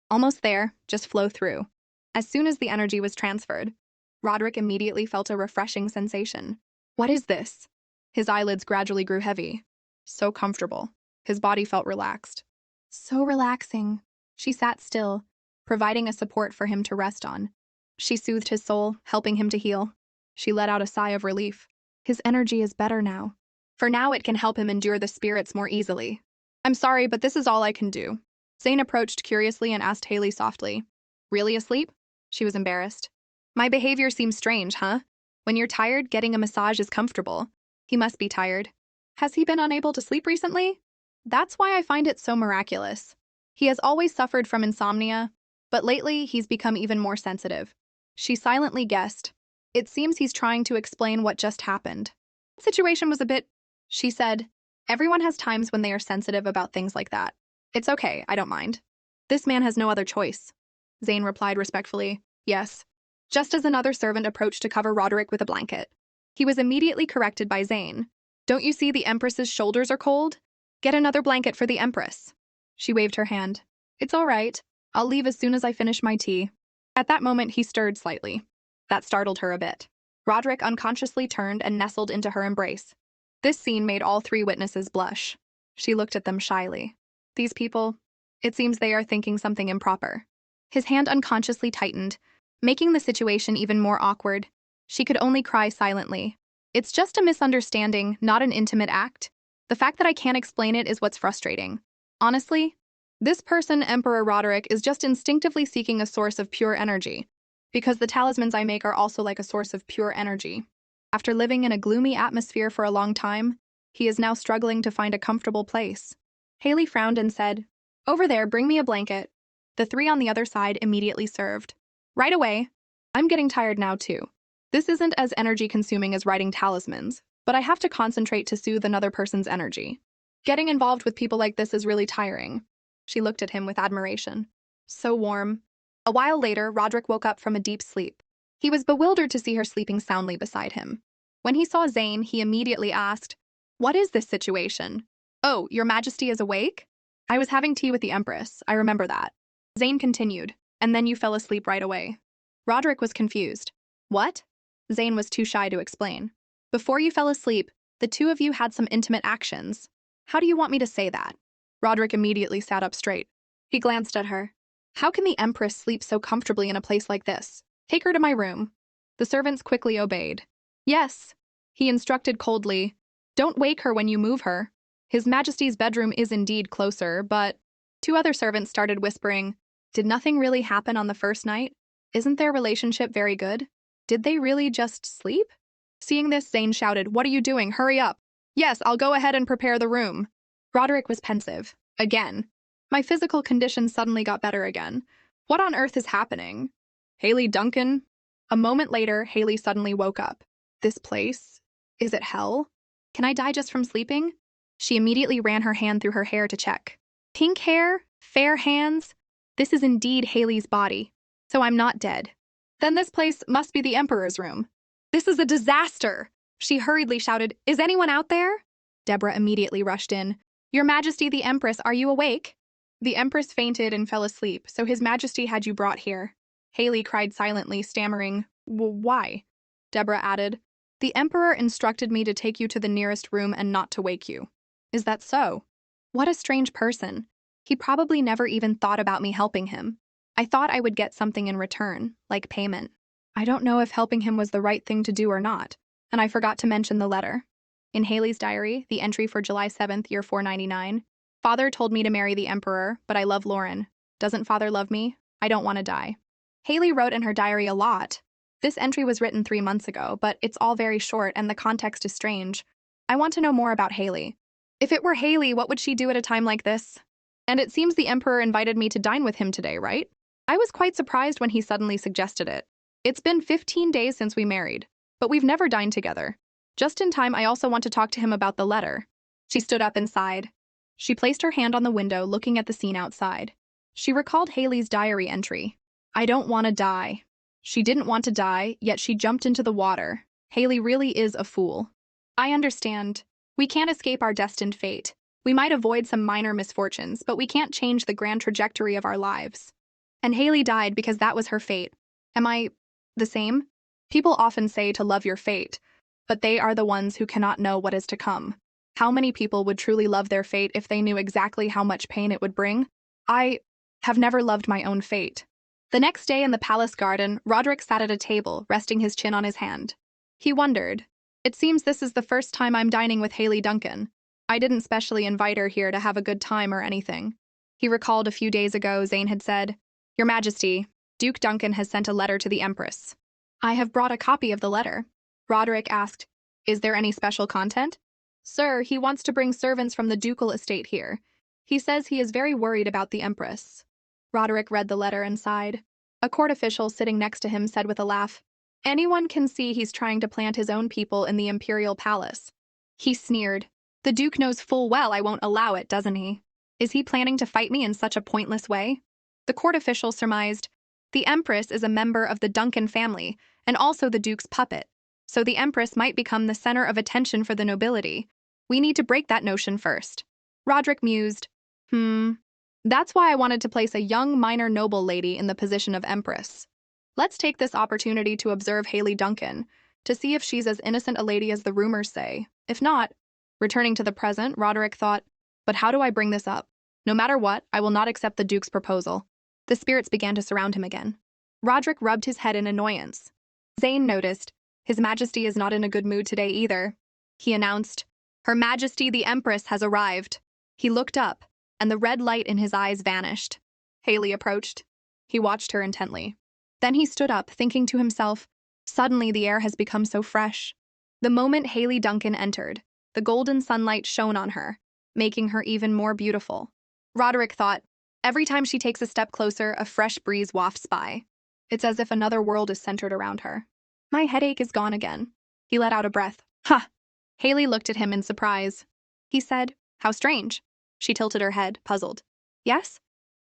almost there, just flow through. As soon as the energy was transferred, Roderick immediately felt a refreshing sensation. What is this? His eyelids gradually grew heavy. So comfortable. His body felt relaxed. So relaxing. She sat still, providing a support for him to rest on. She soothed his soul, helping him to heal. She let out a sigh of relief. His energy is better now. For now, it can help him endure the spirits more easily. I'm sorry, but this is all I can do. Zane approached curiously and asked Haley softly, really asleep? She was embarrassed. My behavior seems strange, huh? When you're tired, getting a massage is comfortable. He must be tired. Has he been unable to sleep recently? That's why I find it so miraculous. He has always suffered from insomnia, but lately he's become even more sensitive. She silently guessed. It seems he's trying to explain what just happened. The situation was a bit, she said. Everyone has times when they are sensitive about things like that. It's okay, I don't mind. This man has no other choice. Zane replied respectfully, yes. Just as another servant approached to cover Roderick with a blanket. He was immediately corrected by Zane. Don't you see the Empress's shoulders are cold? Get another blanket for the Empress. She waved her hand. It's all right. I'll leave as soon as I finish my tea. At that moment, he stirred slightly. That startled her a bit. Roderick unconsciously turned and nestled into her embrace. This scene made all three witnesses blush. She looked at them shyly. These people, it seems they are thinking something improper. His hand unconsciously tightened, making the situation even more awkward. She could only cry silently. It's just a misunderstanding, not an intimate act. The fact that I can't explain it is what's frustrating. Honestly, this person, Emperor Roderick, is just instinctively seeking a source of pure energy, because the talismans I make are also like a source of pure energy. After living in a gloomy atmosphere for a long time, he is now struggling to find a comfortable place. Haley frowned and said, over there, bring me a blanket. The three on the other side immediately served. Right away. I'm getting tired now too. This isn't as energy-consuming as writing talismans, but I have to concentrate to soothe another person's energy. Getting involved with people like this is really tiring. She looked at him with admiration. So warm. A while later, Roderick woke up from a deep sleep. He was bewildered to see her sleeping soundly beside him. When he saw Zane, he immediately asked, what is this situation? Oh, Your Majesty is awake? I was having tea with the Empress, I remember that. Zane continued, and then you fell asleep right away. Roderick was confused. What? Zane was too shy to explain. Before you fell asleep, the two of you had some intimate actions. How do you want me to say that? Roderick immediately sat up straight. He glanced at her. How can the Empress sleep so comfortably in a place like this? Take her to my room. The servants quickly obeyed. Yes, he instructed coldly. Don't wake her when you move her. His Majesty's bedroom is indeed closer, but... Two other servants started whispering, did nothing really happen on the first night? Isn't their relationship very good? Did they really just sleep? Seeing this, Zane shouted, what are you doing? Hurry up. Yes, I'll go ahead and prepare the room. Roderick was pensive. Again. My physical condition suddenly got better again. What on earth is happening? Haley, Duncan? A moment later, Haley suddenly woke up. This place? Is it hell? Can I die just from sleeping? She immediately ran her hand through her hair to check. Pink hair? Fair hands? This is indeed Haley's body. So I'm not dead. Then this place must be the Emperor's room. This is a disaster! She hurriedly shouted, "Is anyone out there?" Deborah immediately rushed in. "Your Majesty the Empress, are you awake?" "The Empress fainted and fell asleep, so His Majesty had you brought here." Haley cried silently, stammering, "Why?" Deborah added, "The Emperor instructed me to take you to the nearest room and not to wake you." "Is that so?" "What a strange person. He probably never even thought about me helping him. I thought I would get something in return, like payment. I don't know if helping him was the right thing to do or not, and I forgot to mention the letter." In Haley's diary, the entry for July 7th, year 499, "Father told me to marry the Emperor, but I love Lauren. Doesn't Father love me? I don't want to die." Haley wrote in her diary a lot. This entry was written 3 months ago, but it's all very short and the context is strange. I want to know more about Haley. If it were Haley, what would she do at a time like this? And it seems the Emperor invited me to dine with him today, right? I was quite surprised when he suddenly suggested it. It's been 15 days since we married, but we've never dined together. Just in time, I also want to talk to him about the letter. She stood up and sighed. She placed her hand on the window, looking at the scene outside. She recalled Haley's diary entry. "I don't want to die." She didn't want to die, yet she jumped into the water. Haley really is a fool. "I understand. We can't escape our destined fate. We might avoid some minor misfortunes, but we can't change the grand trajectory of our lives. And Haley died because that was her fate. Am I the same? People often say to love your fate, but they are the ones who cannot know what is to come. How many people would truly love their fate if they knew exactly how much pain it would bring? I have never loved my own fate." The next day in the palace garden, Roderick sat at a table, resting his chin on his hand. He wondered, "It seems this is the first time I'm dining with Haley Duncan. I didn't specially invite her here to have a good time or anything." He recalled a few days ago Zane had said, "Your Majesty, Duke Duncan has sent a letter to the Empress." "I have brought a copy of the letter." Roderick asked, "Is there any special content?" "Sir, he wants to bring servants from the ducal estate here. He says he is very worried about the Empress." Roderick read the letter and sighed. A court official sitting next to him said with a laugh, "Anyone can see he's trying to plant his own people in the imperial palace." He sneered. "The Duke knows full well I won't allow it, doesn't he? Is he planning to fight me in such a pointless way?" The court official surmised, "The Empress is a member of the Duncan family and also the Duke's puppet, so the Empress might become the center of attention for the nobility. We need to break that notion first." Roderick mused, "That's why I wanted to place a young minor noble lady in the position of Empress. Let's take this opportunity to observe Haley Duncan, to see if she's as innocent a lady as the rumors say. If not..." Returning to the present, Roderick thought, "But how do I bring this up? No matter what, I will not accept the Duke's proposal." The spirits began to surround him again. Roderick rubbed his head in annoyance. Zane noticed, "His Majesty is not in a good mood today either." He announced, "Her Majesty the Empress has arrived." He looked up, and the red light in his eyes vanished. Haley approached. He watched her intently. Then he stood up, thinking to himself, "Suddenly the air has become so fresh." The moment Haley Duncan entered, the golden sunlight shone on her, making her even more beautiful. Roderick thought, "Every time she takes a step closer, a fresh breeze wafts by. It's as if another world is centered around her. My headache is gone again." He let out a breath. "Ha!" Haley looked at him in surprise. He said, "How strange." She tilted her head, puzzled. "Yes?"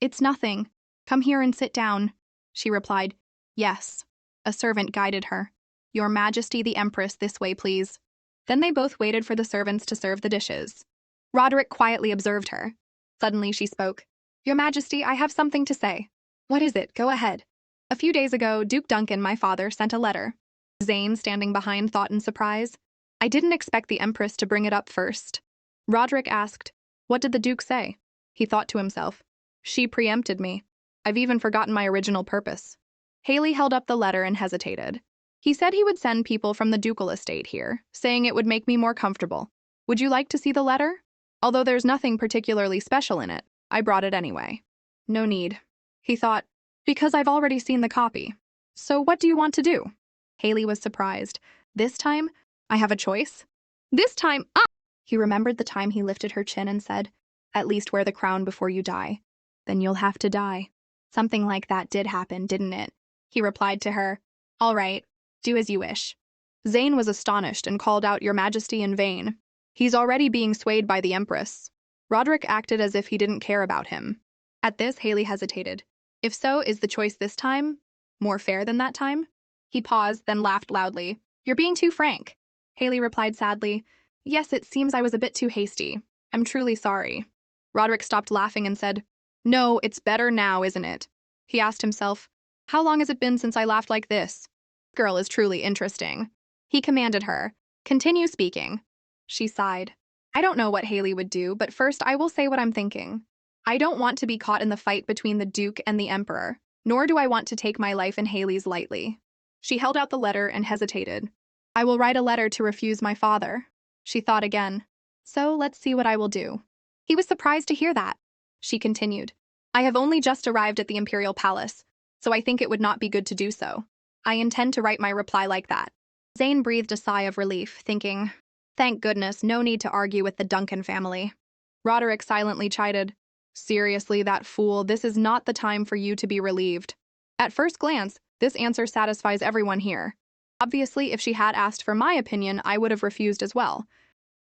"It's nothing. Come here and sit down." She replied, "Yes." A servant guided her. "Your Majesty the Empress, this way, please." Then they both waited for the servants to serve the dishes. Roderick quietly observed her. Suddenly she spoke. "Your Majesty, I have something to say." "What is it? Go ahead." "A few days ago, Duke Duncan, my father, sent a letter." Zane, standing behind, thought in surprise. "I didn't expect the Empress to bring it up first." Roderick asked, "What did the Duke say?" He thought to himself, "She preempted me. I've even forgotten my original purpose." Haley held up the letter and hesitated. "He said he would send people from the ducal estate here, saying it would make me more comfortable. Would you like to see the letter? Although there's nothing particularly special in it, I brought it anyway." "No need." He thought, "Because I've already seen the copy. So what do you want to do?" Haley was surprised. "This time, I have a choice?" "This time, ah!" He remembered the time he lifted her chin and said, "At least wear the crown before you die. Then you'll have to die." Something like that did happen, didn't it? He replied to her, All right, do as you wish. Zane was astonished and called out, Your Majesty, in vain. He's already being swayed by the Empress. Roderick acted as if he didn't care about him. At this, Haley hesitated. If so, is the choice this time more fair than that time? He paused, then laughed loudly. You're being too frank. Haley replied sadly, Yes, it seems I was a bit too hasty. I'm truly sorry. Roderick stopped laughing and said, No, it's better now, isn't it? He asked himself, How long has it been since I laughed like this? Girl is truly interesting. He commanded her, Continue speaking. She sighed. I don't know what Haley would do, but first I will say what I'm thinking. I don't want to be caught in the fight between the Duke and the Emperor, nor do I want to take my life in Haley's lightly. She held out the letter and hesitated. I will write a letter to refuse my father. She thought again. So let's see what I will do. He was surprised to hear that. She continued. I have only just arrived at the Imperial Palace, so I think it would not be good to do so. I intend to write my reply like that. Zane breathed a sigh of relief, thinking, Thank goodness, no need to argue with the Duncan family. Roderick silently chided, Seriously, that fool, this is not the time for you to be relieved. At first glance, this answer satisfies everyone here. Obviously, if she had asked for my opinion, I would have refused as well.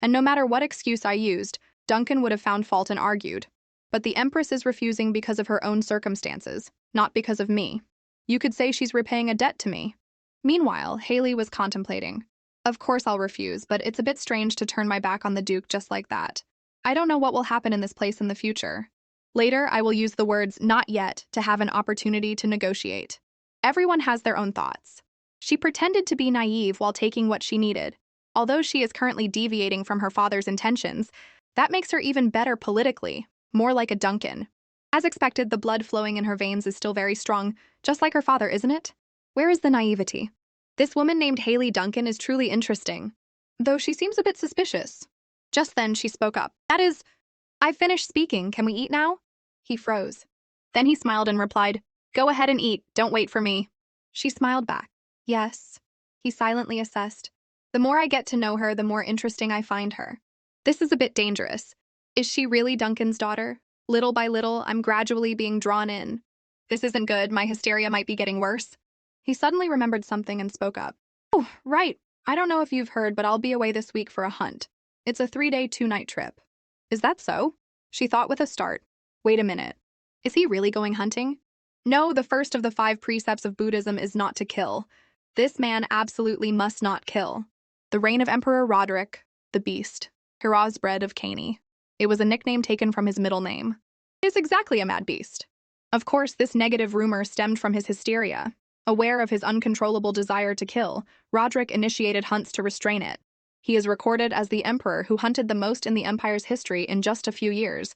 And no matter what excuse I used, Duncan would have found fault and argued. But the Empress is refusing because of her own circumstances, not because of me. You could say she's repaying a debt to me. Meanwhile, Haley was contemplating. Of course I'll refuse, but it's a bit strange to turn my back on the Duke just like that. I don't know what will happen in this place in the future. Later, I will use the words not yet to have an opportunity to negotiate. Everyone has their own thoughts. She pretended to be naive while taking what she needed. Although she is currently deviating from her father's intentions, that makes her even better politically, more like a Duncan. As expected, the blood flowing in her veins is still very strong, just like her father, isn't it? Where is the naivety? This woman named Haley Duncan is truly interesting, though she seems a bit suspicious. Just then, she spoke up. That is, I've finished speaking. Can we eat now? He froze. Then he smiled and replied, Go ahead and eat. Don't wait for me. She smiled back. Yes. He silently assessed. The more I get to know her, the more interesting I find her. This is a bit dangerous. Is she really Duncan's daughter? Little by little, I'm gradually being drawn in. This isn't good. My hysteria might be getting worse. He suddenly remembered something and spoke up. Oh, right. I don't know if you've heard, but I'll be away this week for a hunt. It's a 3-day, 2-night trip. Is that so? She thought with a start. Wait a minute. Is he really going hunting? No, the first of the 5 precepts of Buddhism is not to kill. This man absolutely must not kill. The reign of Emperor Roderick, the Beast, Hera's bred of Caney. It was a nickname taken from his middle name. He is exactly a mad beast. Of course, this negative rumor stemmed from his hysteria. Aware of his uncontrollable desire to kill, Roderick initiated hunts to restrain it. He is recorded as the emperor who hunted the most in the empire's history in just a few years,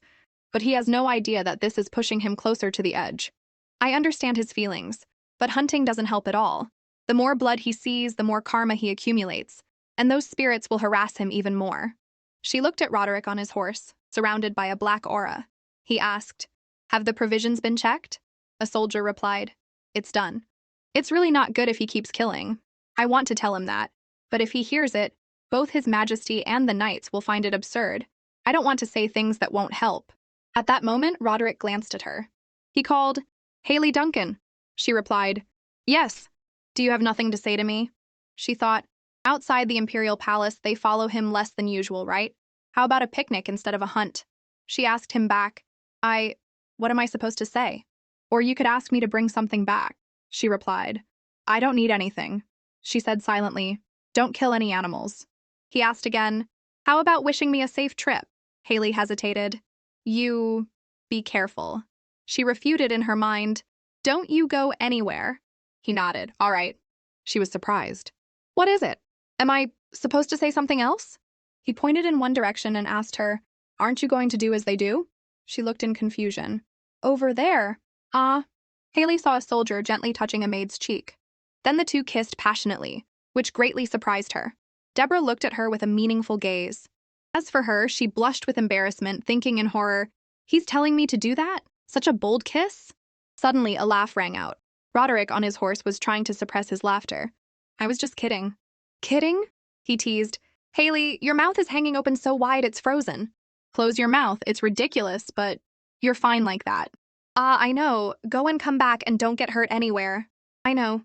but he has no idea that this is pushing him closer to the edge. I understand his feelings, but hunting doesn't help at all. The more blood he sees, the more karma he accumulates, and those spirits will harass him even more. She looked at Roderick on his horse, surrounded by a black aura. He asked, Have the provisions been checked? A soldier replied, It's done. It's really not good if he keeps killing. I want to tell him that, but if he hears it, both His Majesty and the knights will find it absurd. I don't want to say things that won't help. At that moment, Roderick glanced at her. He called, Haley Duncan. She replied, Yes. Do you have nothing to say to me? She thought, outside the Imperial Palace, they follow him less than usual, right? How about a picnic instead of a hunt? She asked him back, what am I supposed to say? Or you could ask me to bring something back. She replied, I don't need anything. She said silently, Don't kill any animals. He asked again, How about wishing me a safe trip? Haley hesitated. You be careful. She refuted in her mind, Don't you go anywhere. He nodded. All right. She was surprised. What is it? Am I supposed to say something else? He pointed in one direction and asked her, Aren't you going to do as they do? She looked in confusion. Over there? Haley saw a soldier gently touching a maid's cheek. Then the two kissed passionately, which greatly surprised her. Deborah looked at her with a meaningful gaze. As for her, she blushed with embarrassment, thinking in horror, He's telling me to do that? Such a bold kiss? Suddenly, a laugh rang out. Roderick on his horse was trying to suppress his laughter. I was just kidding. Kidding? He teased. Haley, your mouth is hanging open so wide it's frozen. Close your mouth, it's ridiculous, but you're fine like that. I know. Go and come back and don't get hurt anywhere. I know.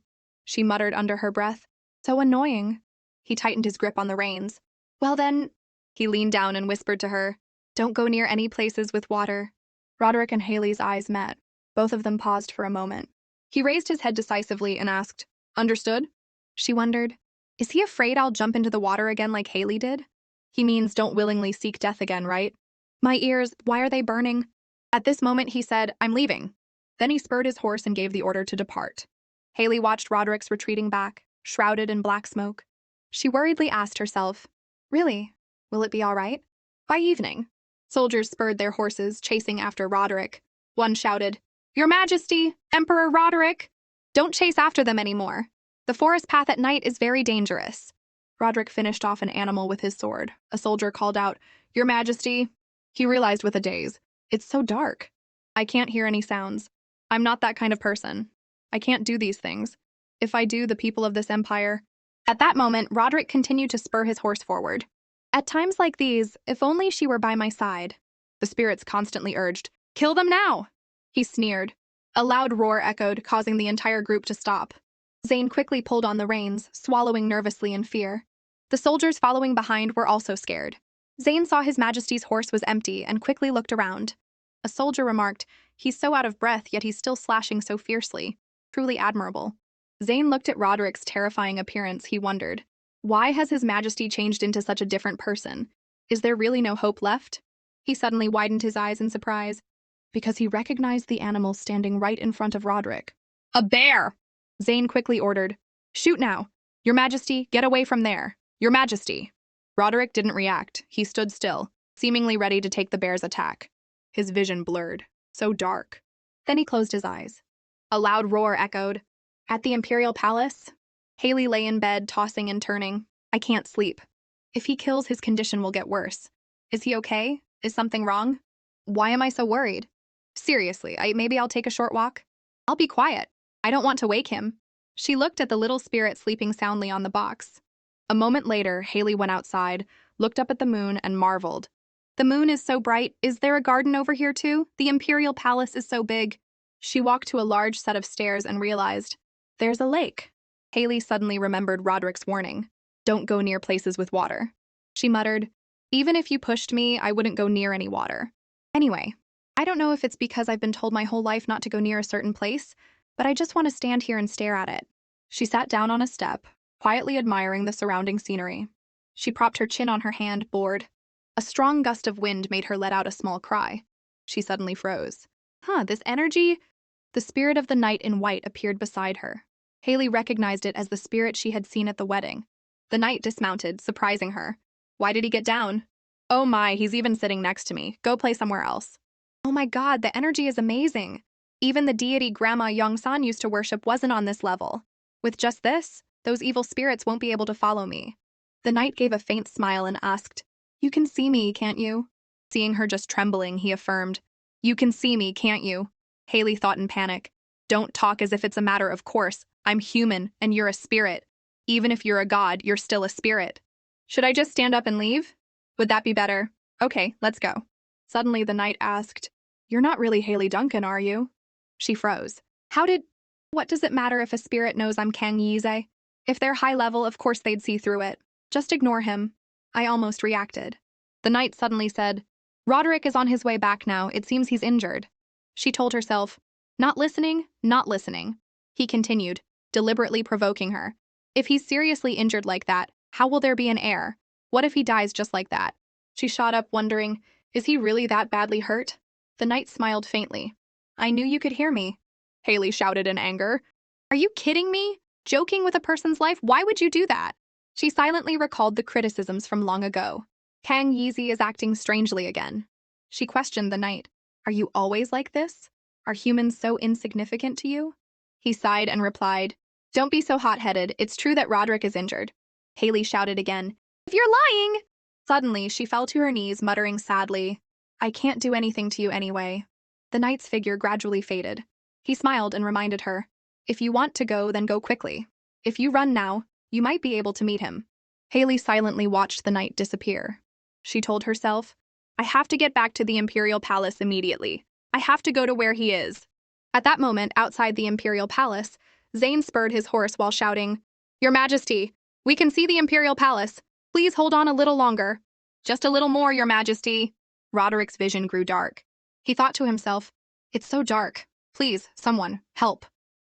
she muttered under her breath. So annoying. He tightened his grip on the reins. Well then, he leaned down and whispered to her, don't go near any places with water. Roderick and Haley's eyes met. Both of them paused for a moment. He raised his head decisively and asked, understood? She wondered, is he afraid I'll jump into the water again like Haley did? He means don't willingly seek death again, right? My ears, why are they burning? At this moment he said, I'm leaving. Then he spurred his horse and gave the order to depart. Haley watched Roderick's retreating back, shrouded in black smoke. She worriedly asked herself, really, will it be all right? By evening, soldiers spurred their horses, chasing after Roderick. One shouted, Your Majesty, Emperor Roderick! Don't chase after them anymore. The forest path at night is very dangerous. Roderick finished off an animal with his sword. A soldier called out, Your Majesty. He realized with a daze, it's so dark. I can't hear any sounds. I'm not that kind of person. I can't do these things. If I do, the people of this empire. At that moment, Roderick continued to spur his horse forward. At times like these, if only she were by my side. The spirits constantly urged, Kill them now! He sneered. A loud roar echoed, causing the entire group to stop. Zane quickly pulled on the reins, swallowing nervously in fear. The soldiers following behind were also scared. Zane saw His Majesty's horse was empty and quickly looked around. A soldier remarked, He's so out of breath, yet he's still slashing so fiercely. Truly admirable. Zane looked at Roderick's terrifying appearance. He wondered, why has His Majesty changed into such a different person? Is there really no hope left? He suddenly widened his eyes in surprise, because he recognized the animal standing right in front of Roderick. A bear! Zane quickly ordered, Shoot now! Your Majesty, get away from there! Your Majesty! Roderick didn't react. He stood still, seemingly ready to take the bear's attack. His vision blurred. So dark. Then he closed his eyes. A loud roar echoed. At the Imperial Palace, Haley lay in bed, tossing and turning. I can't sleep. If he kills, his condition will get worse. Is he okay? Is something wrong? Why am I so worried? Seriously, maybe I'll take a short walk? I'll be quiet. I don't want to wake him. She looked at the little spirit sleeping soundly on the box. A moment later, Haley went outside, looked up at the moon, and marveled. The moon is so bright. Is there a garden over here too? The Imperial Palace is so big. She walked to a large set of stairs and realized, there's a lake. Haley suddenly remembered Roderick's warning. Don't go near places with water. She muttered, even if you pushed me, I wouldn't go near any water. Anyway, I don't know if it's because I've been told my whole life not to go near a certain place, but I just want to stand here and stare at it. She sat down on a step, quietly admiring the surrounding scenery. She propped her chin on her hand, bored. A strong gust of wind made her let out a small cry. She suddenly froze. This energy? The spirit of the knight in white appeared beside her. Haley recognized it as the spirit she had seen at the wedding. The knight dismounted, surprising her. Why did he get down? Oh my, he's even sitting next to me. Go play somewhere else. Oh my god, the energy is amazing. Even the deity Grandma Yongsan used to worship wasn't on this level. With just this, those evil spirits won't be able to follow me. The knight gave a faint smile and asked, You can see me, can't you? Seeing her just trembling, he affirmed, You can see me, can't you? Haley thought in panic. Don't talk as if it's a matter of course. I'm human, and you're a spirit. Even if you're a god, you're still a spirit. Should I just stand up and leave? Would that be better? Okay, let's go. Suddenly the knight asked, You're not really Haley Duncan, are you? She froze. What does it matter if a spirit knows I'm Kang Yize? If they're high level, of course they'd see through it. Just ignore him. I almost reacted. The knight suddenly said, Roderick is on his way back now. It seems he's injured. She told herself, Not listening, not listening. He continued, deliberately provoking her. If he's seriously injured like that, how will there be an heir? What if he dies just like that? She shot up, wondering, is he really that badly hurt? The knight smiled faintly. I knew you could hear me. Haley shouted in anger. Are you kidding me? Joking with a person's life? Why would you do that? She silently recalled the criticisms from long ago. Kang Yize is acting strangely again. She questioned the knight. Are you always like this? Are humans so insignificant to you? He sighed and replied, Don't be so hot-headed. It's true that Roderick is injured. Haley shouted again, If you're lying! Suddenly, she fell to her knees, muttering sadly, I can't do anything to you anyway. The knight's figure gradually faded. He smiled and reminded her, If you want to go, then go quickly. If you run now, you might be able to meet him. Haley silently watched the knight disappear. She told herself, I have to get back to the Imperial Palace immediately. I have to go to where he is. At that moment, outside the Imperial Palace, Zane spurred his horse while shouting, "Your Majesty, we can see the Imperial Palace. Please hold on a little longer." "Just a little more, Your Majesty." Roderick's vision grew dark. He thought to himself, "It's so dark. Please, someone, help."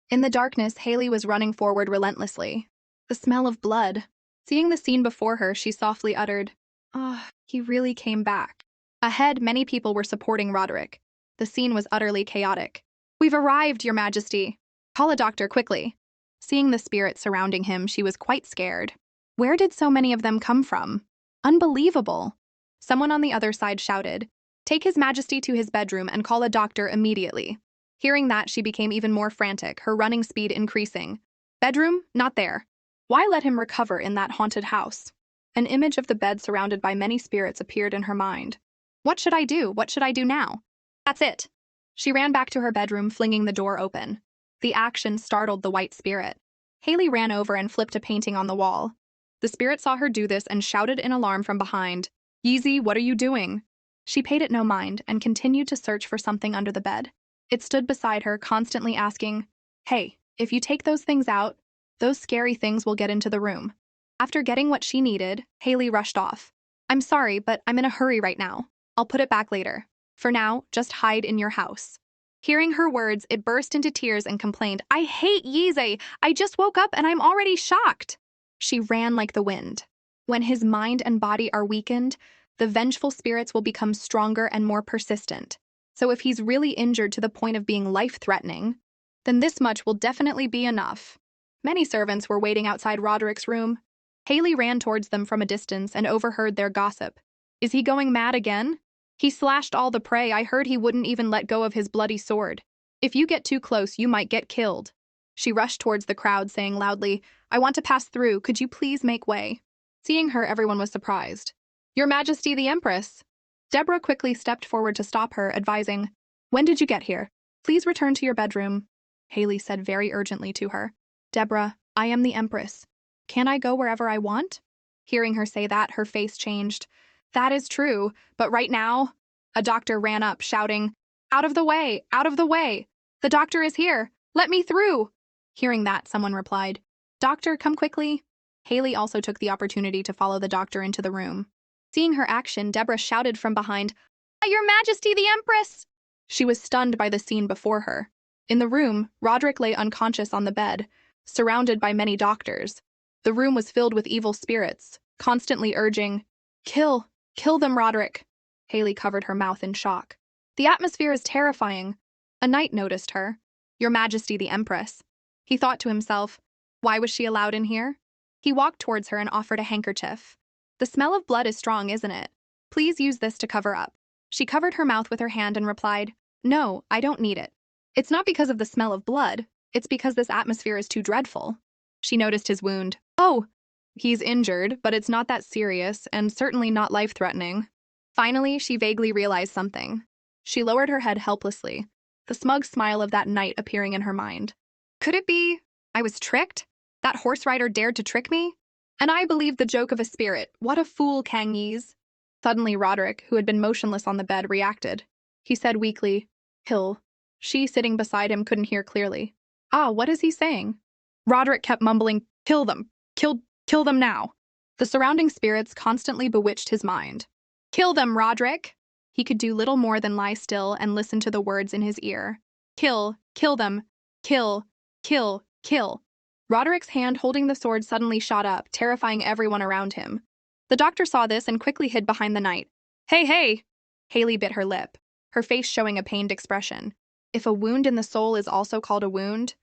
In the darkness, Haley was running forward relentlessly. The smell of blood. Seeing the scene before her, she softly uttered, "Ah, he really came back." Ahead, many people were supporting Roderick. The scene was utterly chaotic. "We've arrived, Your Majesty. Call a doctor quickly." Seeing the spirits surrounding him, she was quite scared. Where did so many of them come from? Unbelievable. Someone on the other side shouted, "Take His Majesty to his bedroom and call a doctor immediately." Hearing that, she became even more frantic, her running speed increasing. Bedroom? Not there. Why let him recover in that haunted house? An image of the bed surrounded by many spirits appeared in her mind. What should I do? What should I do now? That's it. She ran back to her bedroom, flinging the door open. The action startled the white spirit. Haley ran over and flipped a painting on the wall. The spirit saw her do this and shouted in alarm from behind, "Yeezy, what are you doing?" She paid it no mind and continued to search for something under the bed. It stood beside her, constantly asking, "Hey, if you take those things out, those scary things will get into the room." After getting what she needed, Haley rushed off. "I'm sorry, but I'm in a hurry right now. I'll put it back later. For now, just hide in your house." Hearing her words, it burst into tears and complained, "I hate Yeezy. I just woke up and I'm already shocked." She ran like the wind. When his mind and body are weakened, the vengeful spirits will become stronger and more persistent. So if he's really injured to the point of being life-threatening, then this much will definitely be enough. Many servants were waiting outside Roderick's room. Haley ran towards them from a distance and overheard their gossip. "Is he going mad again? He slashed all the prey. I heard he wouldn't even let go of his bloody sword. If you get too close, you might get killed." She rushed towards the crowd, saying loudly, "I want to pass through. Could you please make way?" Seeing her, everyone was surprised. "Your Majesty the Empress." Deborah quickly stepped forward to stop her, advising, "When did you get here? Please return to your bedroom." Haley said very urgently to her, "Deborah, I am the Empress. Can I go wherever I want?" Hearing her say that, her face changed. "That is true, but right now—" A doctor ran up, shouting, "Out of the way! Out of the way! The doctor is here! Let me through!" Hearing that, someone replied, "Doctor, come quickly." Haley also took the opportunity to follow the doctor into the room. Seeing her action, Deborah shouted from behind, "Your Majesty the Empress!" She was stunned by the scene before her. In the room, Roderick lay unconscious on the bed, surrounded by many doctors. The room was filled with evil spirits, constantly urging, "Kill them, Roderick." Haley covered her mouth in shock. "The atmosphere is terrifying." A knight noticed her. "Your Majesty the Empress." He thought to himself, why was she allowed in here? He walked towards her and offered a handkerchief. "The smell of blood is strong, isn't it? Please use this to cover up." She covered her mouth with her hand and replied, "No, I don't need it. It's not because of the smell of blood. It's because this atmosphere is too dreadful." She noticed his wound. "Oh, he's injured, but it's not that serious and certainly not life-threatening." Finally, she vaguely realized something. She lowered her head helplessly, the smug smile of that knight appearing in her mind. Could it be I was tricked? That horse rider dared to trick me? And I believed the joke of a spirit. What a fool Kang Yees. Suddenly, Roderick, who had been motionless on the bed, reacted. He said weakly, "Hill." She, sitting beside him, couldn't hear clearly. "Ah, what is he saying?" Roderick kept mumbling, "Kill them. Kill them now." The surrounding spirits constantly bewitched his mind. "Kill them, Roderick." He could do little more than lie still and listen to the words in his ear. Kill them. Kill. Roderick's hand holding the sword suddenly shot up, terrifying everyone around him. The doctor saw this and quickly hid behind the knight. Hey! Haley bit her lip, her face showing a pained expression. If a wound in the soul is also called a wound,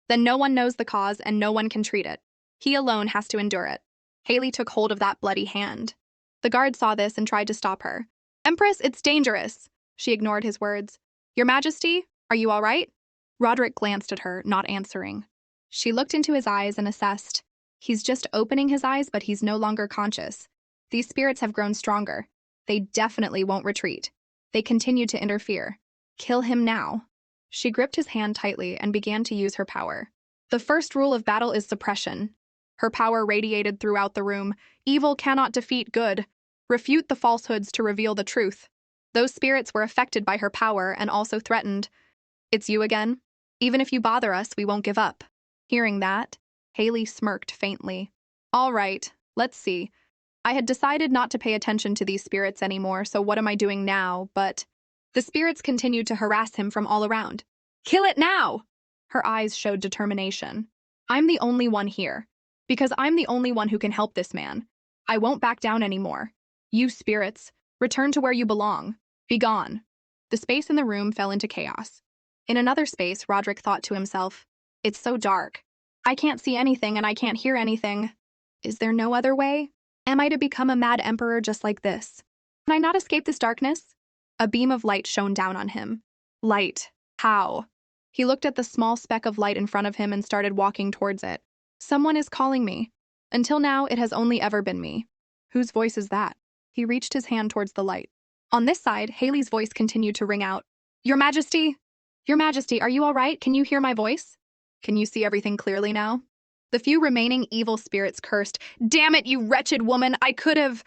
then no one knows the cause and no one can treat it. He alone has to endure it. Haley took hold of that bloody hand. The guard saw this and tried to stop her. "Empress, it's dangerous." She ignored his words. "Your Majesty, are you all right?" Roderick glanced at her, not answering. She looked into his eyes and assessed. He's just opening his eyes, but he's no longer conscious. These spirits have grown stronger. They definitely won't retreat. They continue to interfere. Kill him now. She gripped his hand tightly and began to use her power. The first rule of battle is suppression. Her power radiated throughout the room. Evil cannot defeat good. Refute the falsehoods to reveal the truth. Those spirits were affected by her power and also threatened. "It's you again? Even if you bother us, we won't give up." Hearing that, Haley smirked faintly. All right, let's see. I had decided not to pay attention to these spirits anymore, so what am I doing now? But the spirits continued to harass him from all around. Kill it now! Her eyes showed determination. I'm the only one here, because I'm the only one who can help this man. I won't back down anymore. You spirits, return to where you belong. Be gone. The space in the room fell into chaos. In another space, Roderick thought to himself, it's so dark. I can't see anything and I can't hear anything. Is there no other way? Am I to become a mad emperor just like this? Can I not escape this darkness? A beam of light shone down on him. Light. How? He looked at the small speck of light in front of him and started walking towards it. Someone is calling me. Until now, it has only ever been me. Whose voice is that? He reached his hand towards the light. On this side, Haley's voice continued to ring out. Your Majesty! Your Majesty, are you all right? Can you hear my voice? Can you see everything clearly now? The few remaining evil spirits cursed. Damn it, you wretched woman! I could have...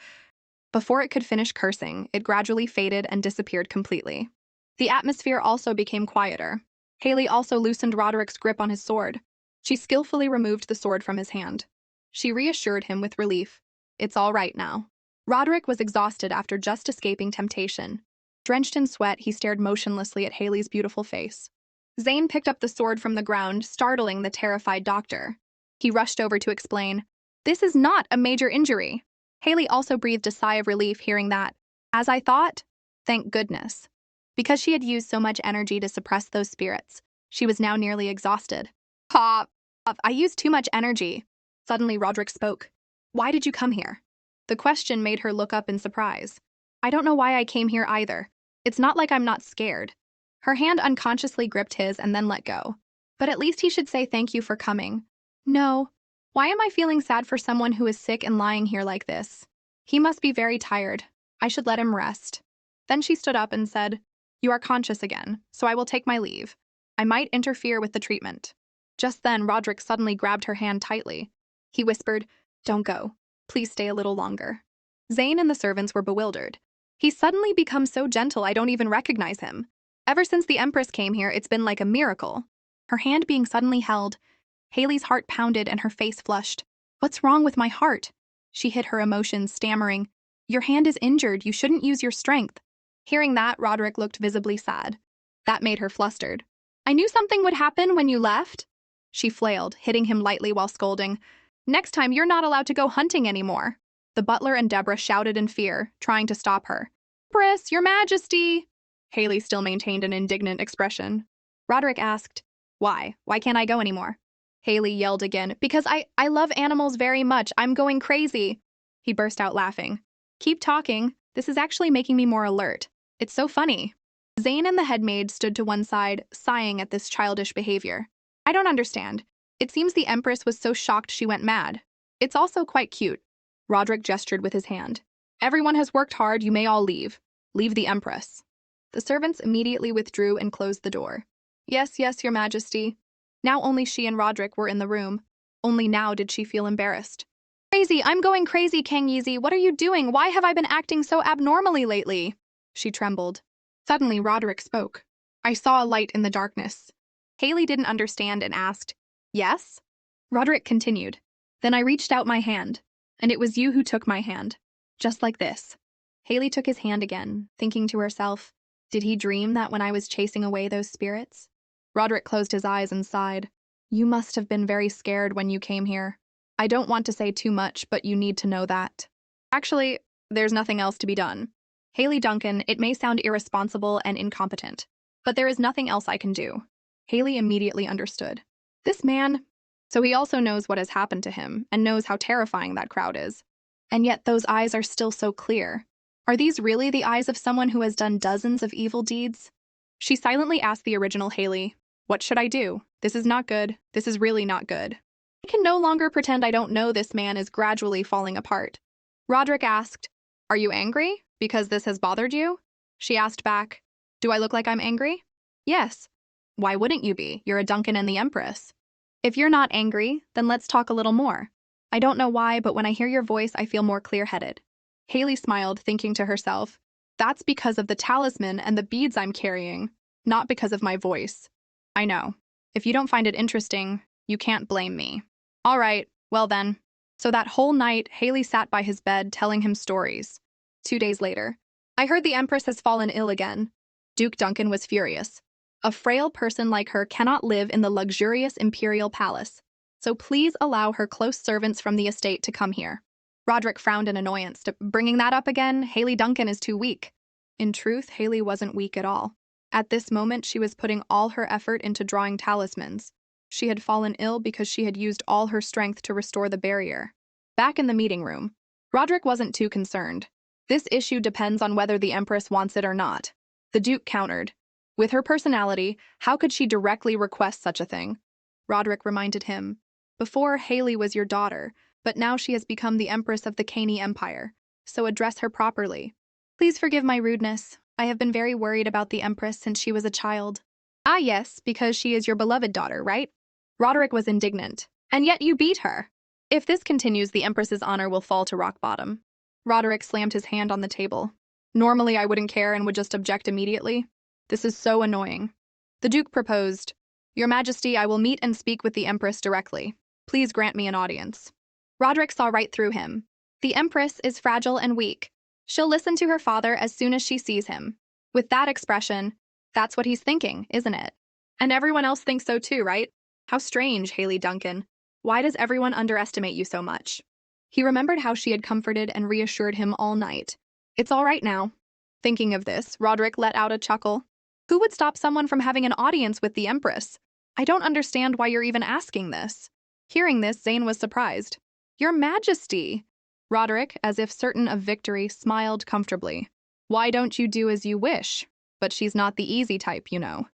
Before it could finish cursing, it gradually faded and disappeared completely. The atmosphere also became quieter. Haley also loosened Roderick's grip on his sword. She skillfully removed the sword from his hand. She reassured him with relief. It's all right now. Roderick was exhausted after just escaping temptation. Drenched in sweat, he stared motionlessly at Haley's beautiful face. Zane picked up the sword from the ground, startling the terrified doctor. He rushed over to explain, this is not a major injury. Haley also breathed a sigh of relief hearing that. As I thought, thank goodness. Because she had used so much energy to suppress those spirits, she was now nearly exhausted. Ha! I used too much energy. Suddenly Roderick spoke. Why did you come here? The question made her look up in surprise. I don't know why I came here either. It's not like I'm not scared. Her hand unconsciously gripped his and then let go. But at least he should say thank you for coming. No. Why am I feeling sad for someone who is sick and lying here like this? He must be very tired. I should let him rest. Then she stood up and said, you are conscious again, so I will take my leave. I might interfere with the treatment. Just then, Roderick suddenly grabbed her hand tightly. He whispered, don't go. Please stay a little longer. Zane and the servants were bewildered. He's suddenly become so gentle I don't even recognize him. Ever since the Empress came here, it's been like a miracle. Her hand being suddenly held, Haley's heart pounded and her face flushed. What's wrong with my heart? She hid her emotions, stammering, your hand is injured, you shouldn't use your strength. Hearing that, Roderick looked visibly sad. That made her flustered. I knew something would happen when you left. She flailed, hitting him lightly while scolding. Next time, you're not allowed to go hunting anymore. The butler and Deborah shouted in fear, trying to stop her. Empress, your Majesty! Haley still maintained an indignant expression. Roderick asked, why? Why can't I go anymore? Haley yelled again, because I love animals very much. I'm going crazy. He burst out laughing. Keep talking. This is actually making me more alert. It's so funny. Zane and the headmaid stood to one side, sighing at this childish behavior. I don't understand. It seems the Empress was so shocked she went mad. It's also quite cute. Roderick gestured with his hand. Everyone has worked hard, you may all leave. Leave the Empress. The servants immediately withdrew and closed the door. Yes, yes, your Majesty. Now only she and Roderick were in the room. Only now did she feel embarrassed. Crazy, I'm going crazy, Kang Yeezy. What are you doing? Why have I been acting so abnormally lately? She trembled. Suddenly, Roderick spoke. I saw a light in the darkness. Haley didn't understand and asked, yes? Roderick continued. Then I reached out my hand, and it was you who took my hand. Just like this. Haley took his hand again, thinking to herself, did he dream that when I was chasing away those spirits? Roderick closed his eyes and sighed. You must have been very scared when you came here. I don't want to say too much, but you need to know that. Actually, there's nothing else to be done. Haley Duncan, it may sound irresponsible and incompetent, but there is nothing else I can do. Haley immediately understood. This man... So he also knows what has happened to him and knows how terrifying that crowd is. And yet those eyes are still so clear. Are these really the eyes of someone who has done dozens of evil deeds? She silently asked the original Haley, what should I do? This is not good. This is really not good. I can no longer pretend I don't know this man is gradually falling apart. Roderick asked, are you angry because this has bothered you? She asked back, do I look like I'm angry? Yes. Why wouldn't you be? You're a Duncan and the Empress. If you're not angry, then let's talk a little more. I don't know why, but when I hear your voice, I feel more clear-headed. Haley smiled, thinking to herself, that's because of the talisman and the beads I'm carrying, not because of my voice. I know. If you don't find it interesting, You can't blame me. All right, well then. So that whole night, Haley sat by his bed telling him stories. 2 days later, I heard the Empress has fallen ill again. Duke Duncan was furious. A frail person like her cannot live in the luxurious imperial palace, so please allow her close servants from the estate to come here. Roderick frowned in annoyance. Bringing that up again, Haley Duncan is too weak. In truth, Haley wasn't weak at all. At this moment, she was putting all her effort into drawing talismans. She had fallen ill because she had used all her strength to restore the barrier. Back in the meeting room, Roderick wasn't too concerned. This issue depends on whether the Empress wants it or not. The Duke countered. With her personality, how could she directly request such a thing? Roderick reminded him. Before, Haley was your daughter, but now she has become the Empress of the Caney Empire, so address her properly. Please forgive my rudeness. I have been very worried about the Empress since she was a child. Ah yes, because she is your beloved daughter, right? Roderick was indignant. And yet you beat her. If this continues, the Empress's honor will fall to rock bottom. Roderick slammed his hand on the table. Normally I wouldn't care and would just object immediately. This is so annoying. The Duke proposed, Your Majesty, I will meet and speak with the Empress directly. Please grant me an audience. Roderick saw right through him. The Empress is fragile and weak. She'll listen to her father as soon as she sees him. With that expression, that's what he's thinking, isn't it? And everyone else thinks so too, right? How strange, Haley Duncan. Why does everyone underestimate you so much? He remembered how she had comforted and reassured him all night. It's all right now. Thinking of this, Roderick let out a chuckle. Who would stop someone from having an audience with the Empress? I don't understand why you're even asking this. Hearing this, Zane was surprised. Your Majesty! Roderick, as if certain of victory, smiled comfortably. Why don't you do as you wish? But she's not the easy type, you know.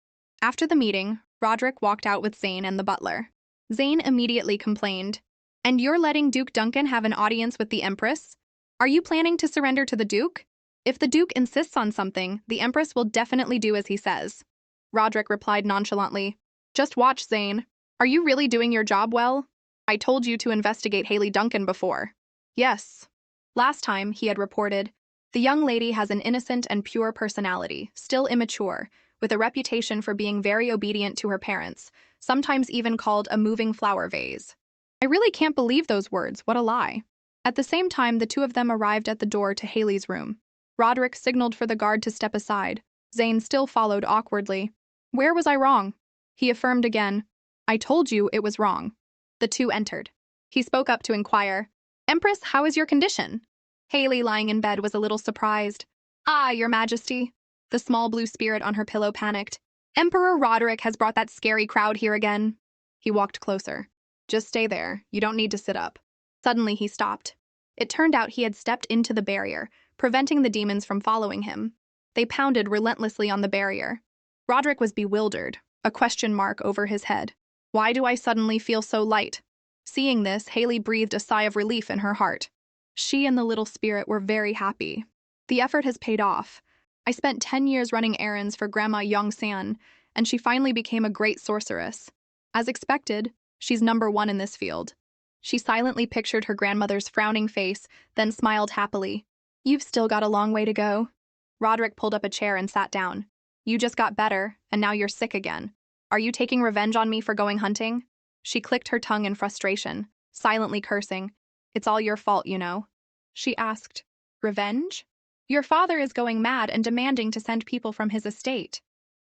After the meeting, Roderick walked out with Zane and the butler. Zane immediately complained. And you're letting Duke Duncan have an audience with the Empress? Are you planning to surrender to the Duke? If the Duke insists on something, the Empress will definitely do as he says. Roderick replied nonchalantly. Just watch, Zane. Are you really doing your job well? I told you to investigate Haley Duncan before. Yes. Last time, he had reported, the young lady has an innocent and pure personality, still immature, with a reputation for being very obedient to her parents, sometimes even called a moving flower vase. I really can't believe those words, what a lie. At the same time, the two of them arrived at the door to Haley's room. Roderick signaled for the guard to step aside. Zane still followed awkwardly. Where was I wrong? He affirmed again. I told you it was wrong. The two entered. He spoke up to inquire, Empress, how is your condition? Haley, lying in bed, was a little surprised. Ah, Your Majesty. The small blue spirit on her pillow panicked. Emperor Roderick has brought that scary crowd here again. He walked closer. Just stay there. You don't need to sit up. Suddenly he stopped. It turned out he had stepped into the barrier, preventing the demons from following him. They pounded relentlessly on the barrier. Roderick was bewildered, a question mark over his head. Why do I suddenly feel so light? Seeing this, Haley breathed a sigh of relief in her heart. She and the little spirit were very happy. The effort has paid off. I spent 10 years running errands for Grandma Yongsan, and she finally became a great sorceress. As expected, she's #1 in this field. She silently pictured her grandmother's frowning face, then smiled happily. You've still got a long way to go. Roderick pulled up a chair and sat down. You just got better, and now you're sick again. Are you taking revenge on me for going hunting? She clicked her tongue in frustration, silently cursing. It's all your fault, you know. She asked, Revenge? Your father is going mad and demanding to send people from his estate.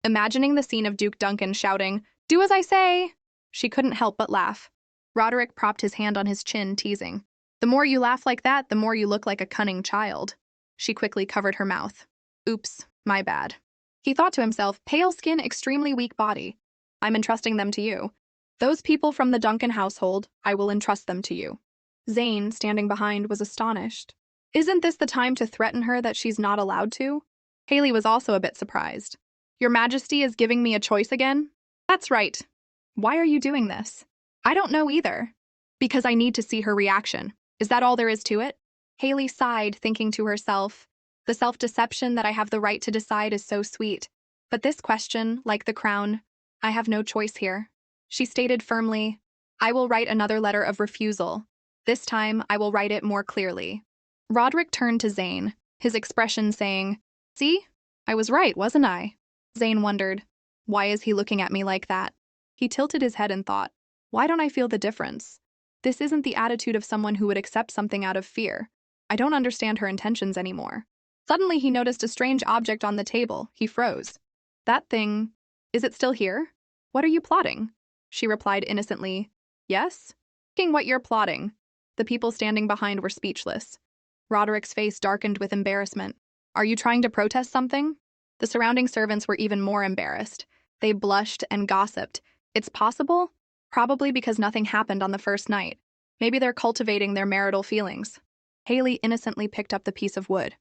Imagining the scene of Duke Duncan shouting, Do as I say! She couldn't help but laugh. Roderick propped his hand on his chin, teasing. The more you laugh like that, the more you look like a cunning child. She quickly covered her mouth. Oops, my bad. He thought to himself, pale skin, extremely weak body. I'm entrusting them to you. Those people from the Duncan household, I will entrust them to you. Zane, standing behind, was astonished. Isn't this the time to threaten her that she's not allowed to? Haley was also a bit surprised. Your Majesty is giving me a choice again? That's right. Why are you doing this? I don't know either. Because I need to see her reaction. Is that all there is to it? Haley sighed, thinking to herself, the self-deception that I have the right to decide is so sweet. But this question, like the crown, I have no choice here. She stated firmly, I will write another letter of refusal. This time, I will write it more clearly. Roderick turned to Zane, his expression saying, See? I was right, wasn't I? Zane wondered, why is he looking at me like that? He tilted his head and thought, Why don't I feel the difference? This isn't the attitude of someone who would accept something out of fear. I don't understand her intentions anymore. Suddenly he noticed a strange object on the table. He froze. That thing, is it still here? What are you plotting? She replied innocently. Yes? Asking what you're plotting. The people standing behind were speechless. Roderick's face darkened with embarrassment. Are you trying to protest something? The surrounding servants were even more embarrassed. They blushed and gossiped. It's possible? Probably because nothing happened on the first night. Maybe they're cultivating their marital feelings. Haley innocently picked up the piece of wood.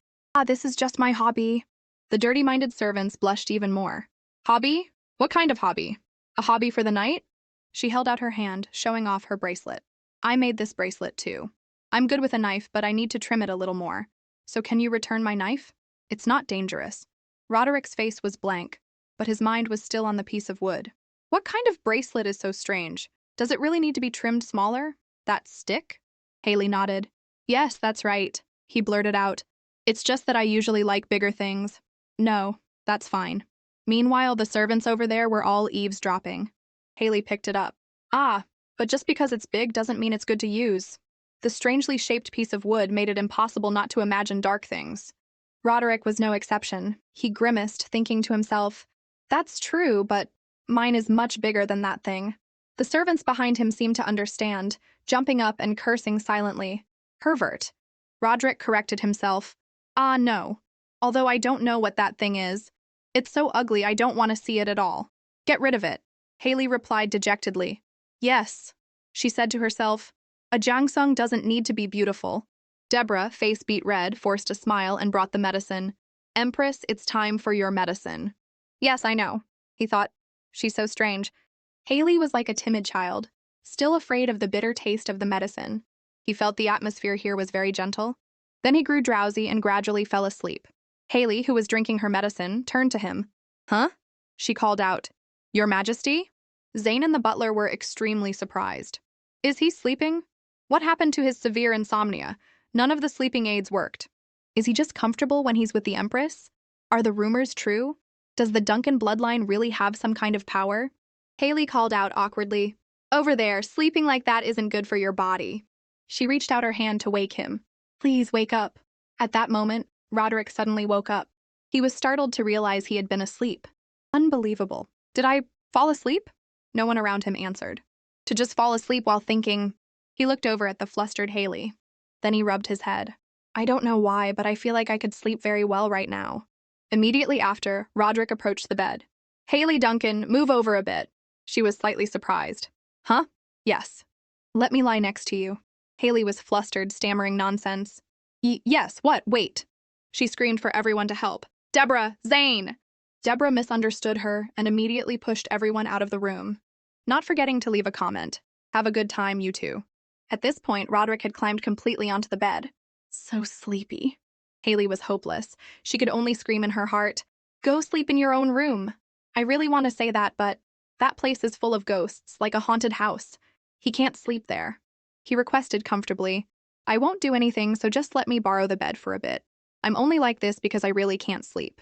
This is just my hobby. The dirty-minded servants blushed even more. Hobby? What kind of hobby? A hobby for the night? She held out her hand, showing off her bracelet. I made this bracelet too. I'm good with a knife, but I need to trim it a little more. So can you return my knife? It's not dangerous. Roderick's face was blank, but his mind was still on the piece of wood. What kind of bracelet is so strange? Does it really need to be trimmed smaller? That stick? Haley nodded. Yes, that's right. He blurted out. It's just that I usually like bigger things. No, that's fine. Meanwhile, the servants over there were all eavesdropping. Haley picked it up. But just because it's big doesn't mean it's good to use. The strangely shaped piece of wood made it impossible not to imagine dark things. Roderick was no exception. He grimaced, thinking to himself, that's true, but mine is much bigger than that thing. The servants behind him seemed to understand, jumping up and cursing silently. Pervert. Roderick corrected himself. No. Although I don't know what that thing is. It's so ugly I don't want to see it at all. Get rid of it. Haley replied dejectedly. Yes, she said to herself. A Jangsung doesn't need to be beautiful. Deborah, face beet red, forced a smile and brought the medicine. Empress, it's time for your medicine. Yes, I know, he thought. She's so strange. Haley was like a timid child, still afraid of the bitter taste of the medicine. He felt the atmosphere here was very gentle. Then he grew drowsy and gradually fell asleep. Haley, who was drinking her medicine, turned to him. Huh? She called out. Your Majesty? Zane and the butler were extremely surprised. Is he sleeping? What happened to his severe insomnia? None of the sleeping aids worked. Is he just comfortable when he's with the Empress? Are the rumors true? Does the Duncan bloodline really have some kind of power? Haley called out awkwardly. Over there, sleeping like that isn't good for your body. She reached out her hand to wake him. Please wake up. At that moment, Roderick suddenly woke up. He was startled to realize he had been asleep. Unbelievable. Did I fall asleep? No one around him answered. To just fall asleep while thinking. He looked over at the flustered Haley. Then he rubbed his head. I don't know why, but I feel like I could sleep very well right now. Immediately after, Roderick approached the bed. Haley, Duncan, move over a bit. She was slightly surprised. Huh? Yes. Let me lie next to you. Haley was flustered, stammering nonsense. Yes, what? Wait. She screamed for everyone to help. Deborah! Zane! Deborah misunderstood her and immediately pushed everyone out of the room, not forgetting to leave a comment. Have a good time, you two. At this point, Roderick had climbed completely onto the bed. So sleepy. Haley was hopeless. She could only scream in her heart, go sleep in your own room. I really want to say that, but that place is full of ghosts, like a haunted house. He can't sleep there. He requested comfortably, I won't do anything, so just let me borrow the bed for a bit. I'm only like this because I really can't sleep.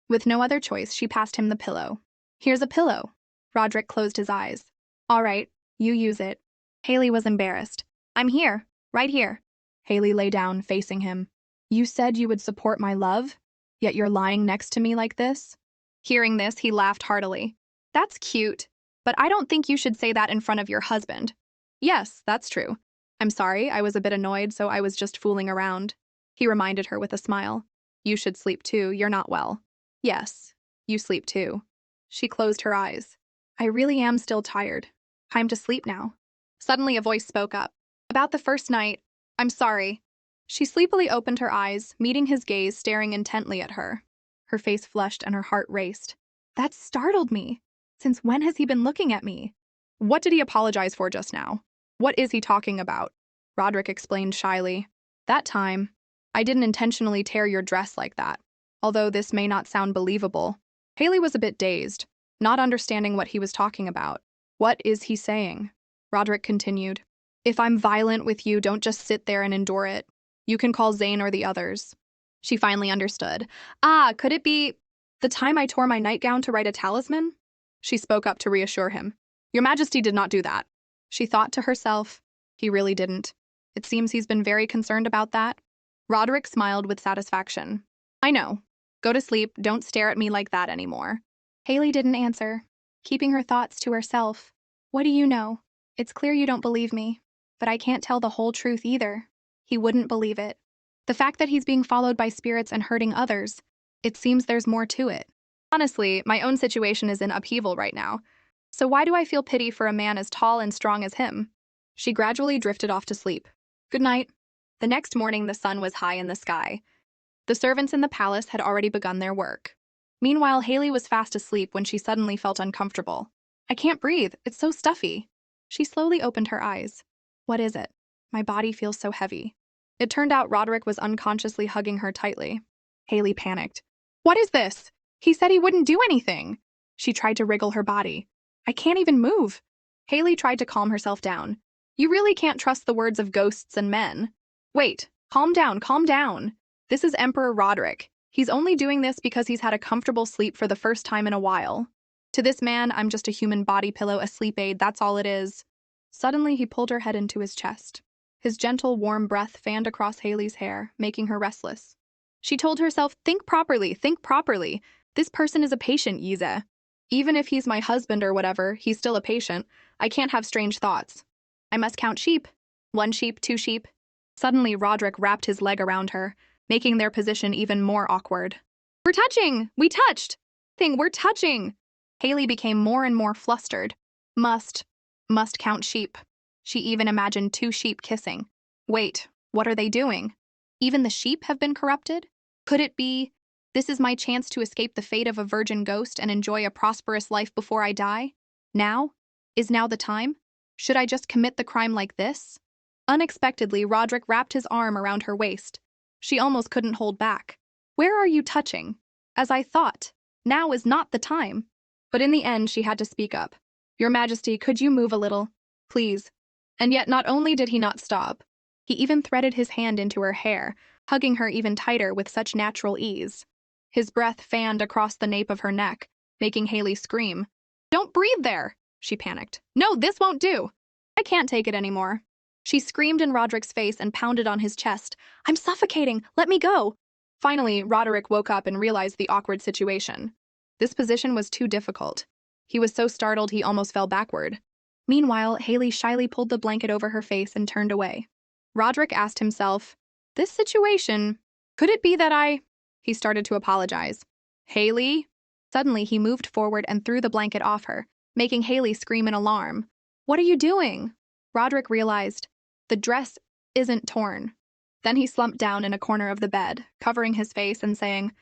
With no other choice, she passed him the pillow. Here's a pillow. Roderick closed his eyes. All right, you use it. Haley was embarrassed. I'm here, right here. Haley lay down, facing him. You said you would support my love, yet you're lying next to me like this? Hearing this, he laughed heartily. That's cute, but I don't think you should say that in front of your husband. Yes, that's true. I'm sorry, I was a bit annoyed, so I was just fooling around. He reminded her with a smile. You should sleep too, you're not well. Yes, you sleep too. She closed her eyes. I really am still tired. Time to sleep now. Suddenly a voice spoke up. About the first night. I'm sorry. She sleepily opened her eyes, meeting his gaze, staring intently at her. Her face flushed and her heart raced. That startled me. Since when has he been looking at me? What did he apologize for just now? What is he talking about? Roderick explained shyly. That time, I didn't intentionally tear your dress like that. Although this may not sound believable. Haley was a bit dazed, not understanding what he was talking about. What is he saying? Roderick continued. If I'm violent with you, don't just sit there and endure it. You can call Zane or the others. She finally understood. Could it be the time I tore my nightgown to write a talisman? She spoke up to reassure him. Your Majesty did not do that. She thought to herself. He really didn't. It seems he's been very concerned about that. Roderick smiled with satisfaction. I know. Go to sleep, don't stare at me like that anymore. Haley didn't answer, keeping her thoughts to herself. What do you know? It's clear you don't believe me, but I can't tell the whole truth either. He wouldn't believe it. The fact that he's being followed by spirits and hurting others, it seems there's more to it. Honestly, my own situation is in upheaval right now. So why do I feel pity for a man as tall and strong as him? She gradually drifted off to sleep. Good night. The next morning, the sun was high in the sky. The servants in the palace had already begun their work. Meanwhile, Haley was fast asleep when she suddenly felt uncomfortable. I can't breathe. It's so stuffy. She slowly opened her eyes. What is it? My body feels so heavy. It turned out Roderick was unconsciously hugging her tightly. Haley panicked. What is this? He said he wouldn't do anything. She tried to wriggle her body. I can't even move. Haley tried to calm herself down. You really can't trust the words of ghosts and men. Wait, calm down, calm down. This is Emperor Roderick. He's only doing this because he's had a comfortable sleep for the first time in a while. To this man, I'm just a human body pillow, a sleep aid, that's all it is. Suddenly, he pulled her head into his chest. His gentle, warm breath fanned across Haley's hair, making her restless. She told herself, think properly, think properly. This person is a patient, Yize. Even if he's my husband or whatever, he's still a patient. I can't have strange thoughts. I must count sheep. 1 sheep, 2 sheep. Suddenly, Roderick wrapped his leg around her, making their position even more awkward. We're touching! We touched! We're touching! Haley became more and more flustered. Must count sheep. She even imagined 2 sheep kissing. Wait, what are they doing? Even the sheep have been corrupted? Could it be, this is my chance to escape the fate of a virgin ghost and enjoy a prosperous life before I die? Now? Is now the time? Should I just commit the crime like this? Unexpectedly, Roderick wrapped his arm around her waist. She almost couldn't hold back. Where are you touching? As I thought, now is not the time. But in the end, she had to speak up. Your Majesty, could you move a little? Please. And yet not only did he not stop, he even threaded his hand into her hair, hugging her even tighter with such natural ease. His breath fanned across the nape of her neck, making Haley scream. Don't breathe there, she panicked. No, this won't do. I can't take it anymore. She screamed in Roderick's face and pounded on his chest. I'm suffocating. Let me go. Finally, Roderick woke up and realized the awkward situation. This position was too difficult. He was so startled he almost fell backward. Meanwhile, Haley shyly pulled the blanket over her face and turned away. Roderick asked himself, this situation, could it be that He started to apologize. Haley? Suddenly, he moved forward and threw the blanket off her, making Haley scream in alarm. What are you doing? Roderick realized, the dress isn't torn. Then he slumped down in a corner of the bed, covering his face and saying,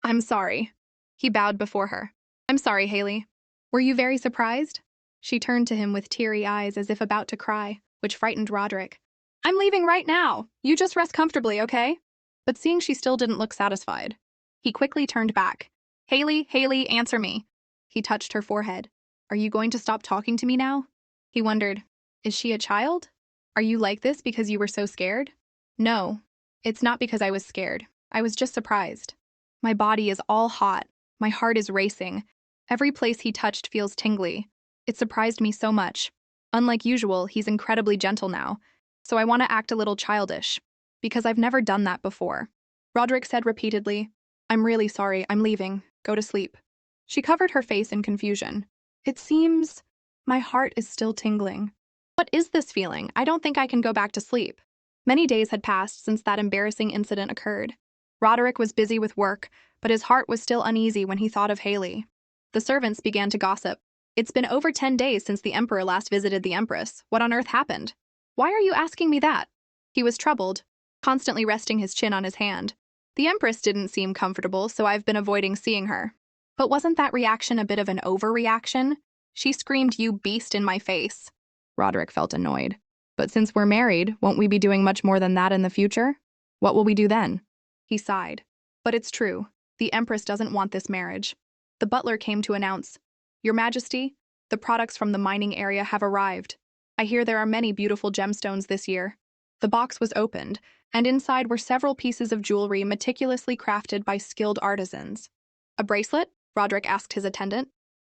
I'm sorry. He bowed before her. I'm sorry, Haley. Were you very surprised? She turned to him with teary eyes as if about to cry, which frightened Roderick. I'm leaving right now. You just rest comfortably, okay? But seeing she still didn't look satisfied, he quickly turned back. Haley, Haley, answer me. He touched her forehead. Are you going to stop talking to me now? He wondered, is she a child? Are you like this because you were so scared? No, it's not because I was scared. I was just surprised. My body is all hot. My heart is racing. Every place he touched feels tingly. It surprised me so much. Unlike usual, he's incredibly gentle now, so I want to act a little childish, because I've never done that before. Roderick said repeatedly, I'm really sorry, I'm leaving. Go to sleep. She covered her face in confusion. It seems my heart is still tingling. What is this feeling? I don't think I can go back to sleep. Many days had passed since that embarrassing incident occurred. Roderick was busy with work, but his heart was still uneasy when he thought of Haley. The servants began to gossip. It's been over 10 days since the Emperor last visited the Empress. What on earth happened? Why are you asking me that? He was troubled, constantly resting his chin on his hand. The Empress didn't seem comfortable, so I've been avoiding seeing her. But wasn't that reaction a bit of an overreaction? She screamed, you beast, in my face. Roderick felt annoyed. But since we're married, won't we be doing much more than that in the future? What will we do then? He sighed. But it's true. The Empress doesn't want this marriage. The butler came to announce, Your Majesty, the products from the mining area have arrived. I hear there are many beautiful gemstones this year. The box was opened, and inside were several pieces of jewelry meticulously crafted by skilled artisans. A bracelet? Roderick asked his attendant.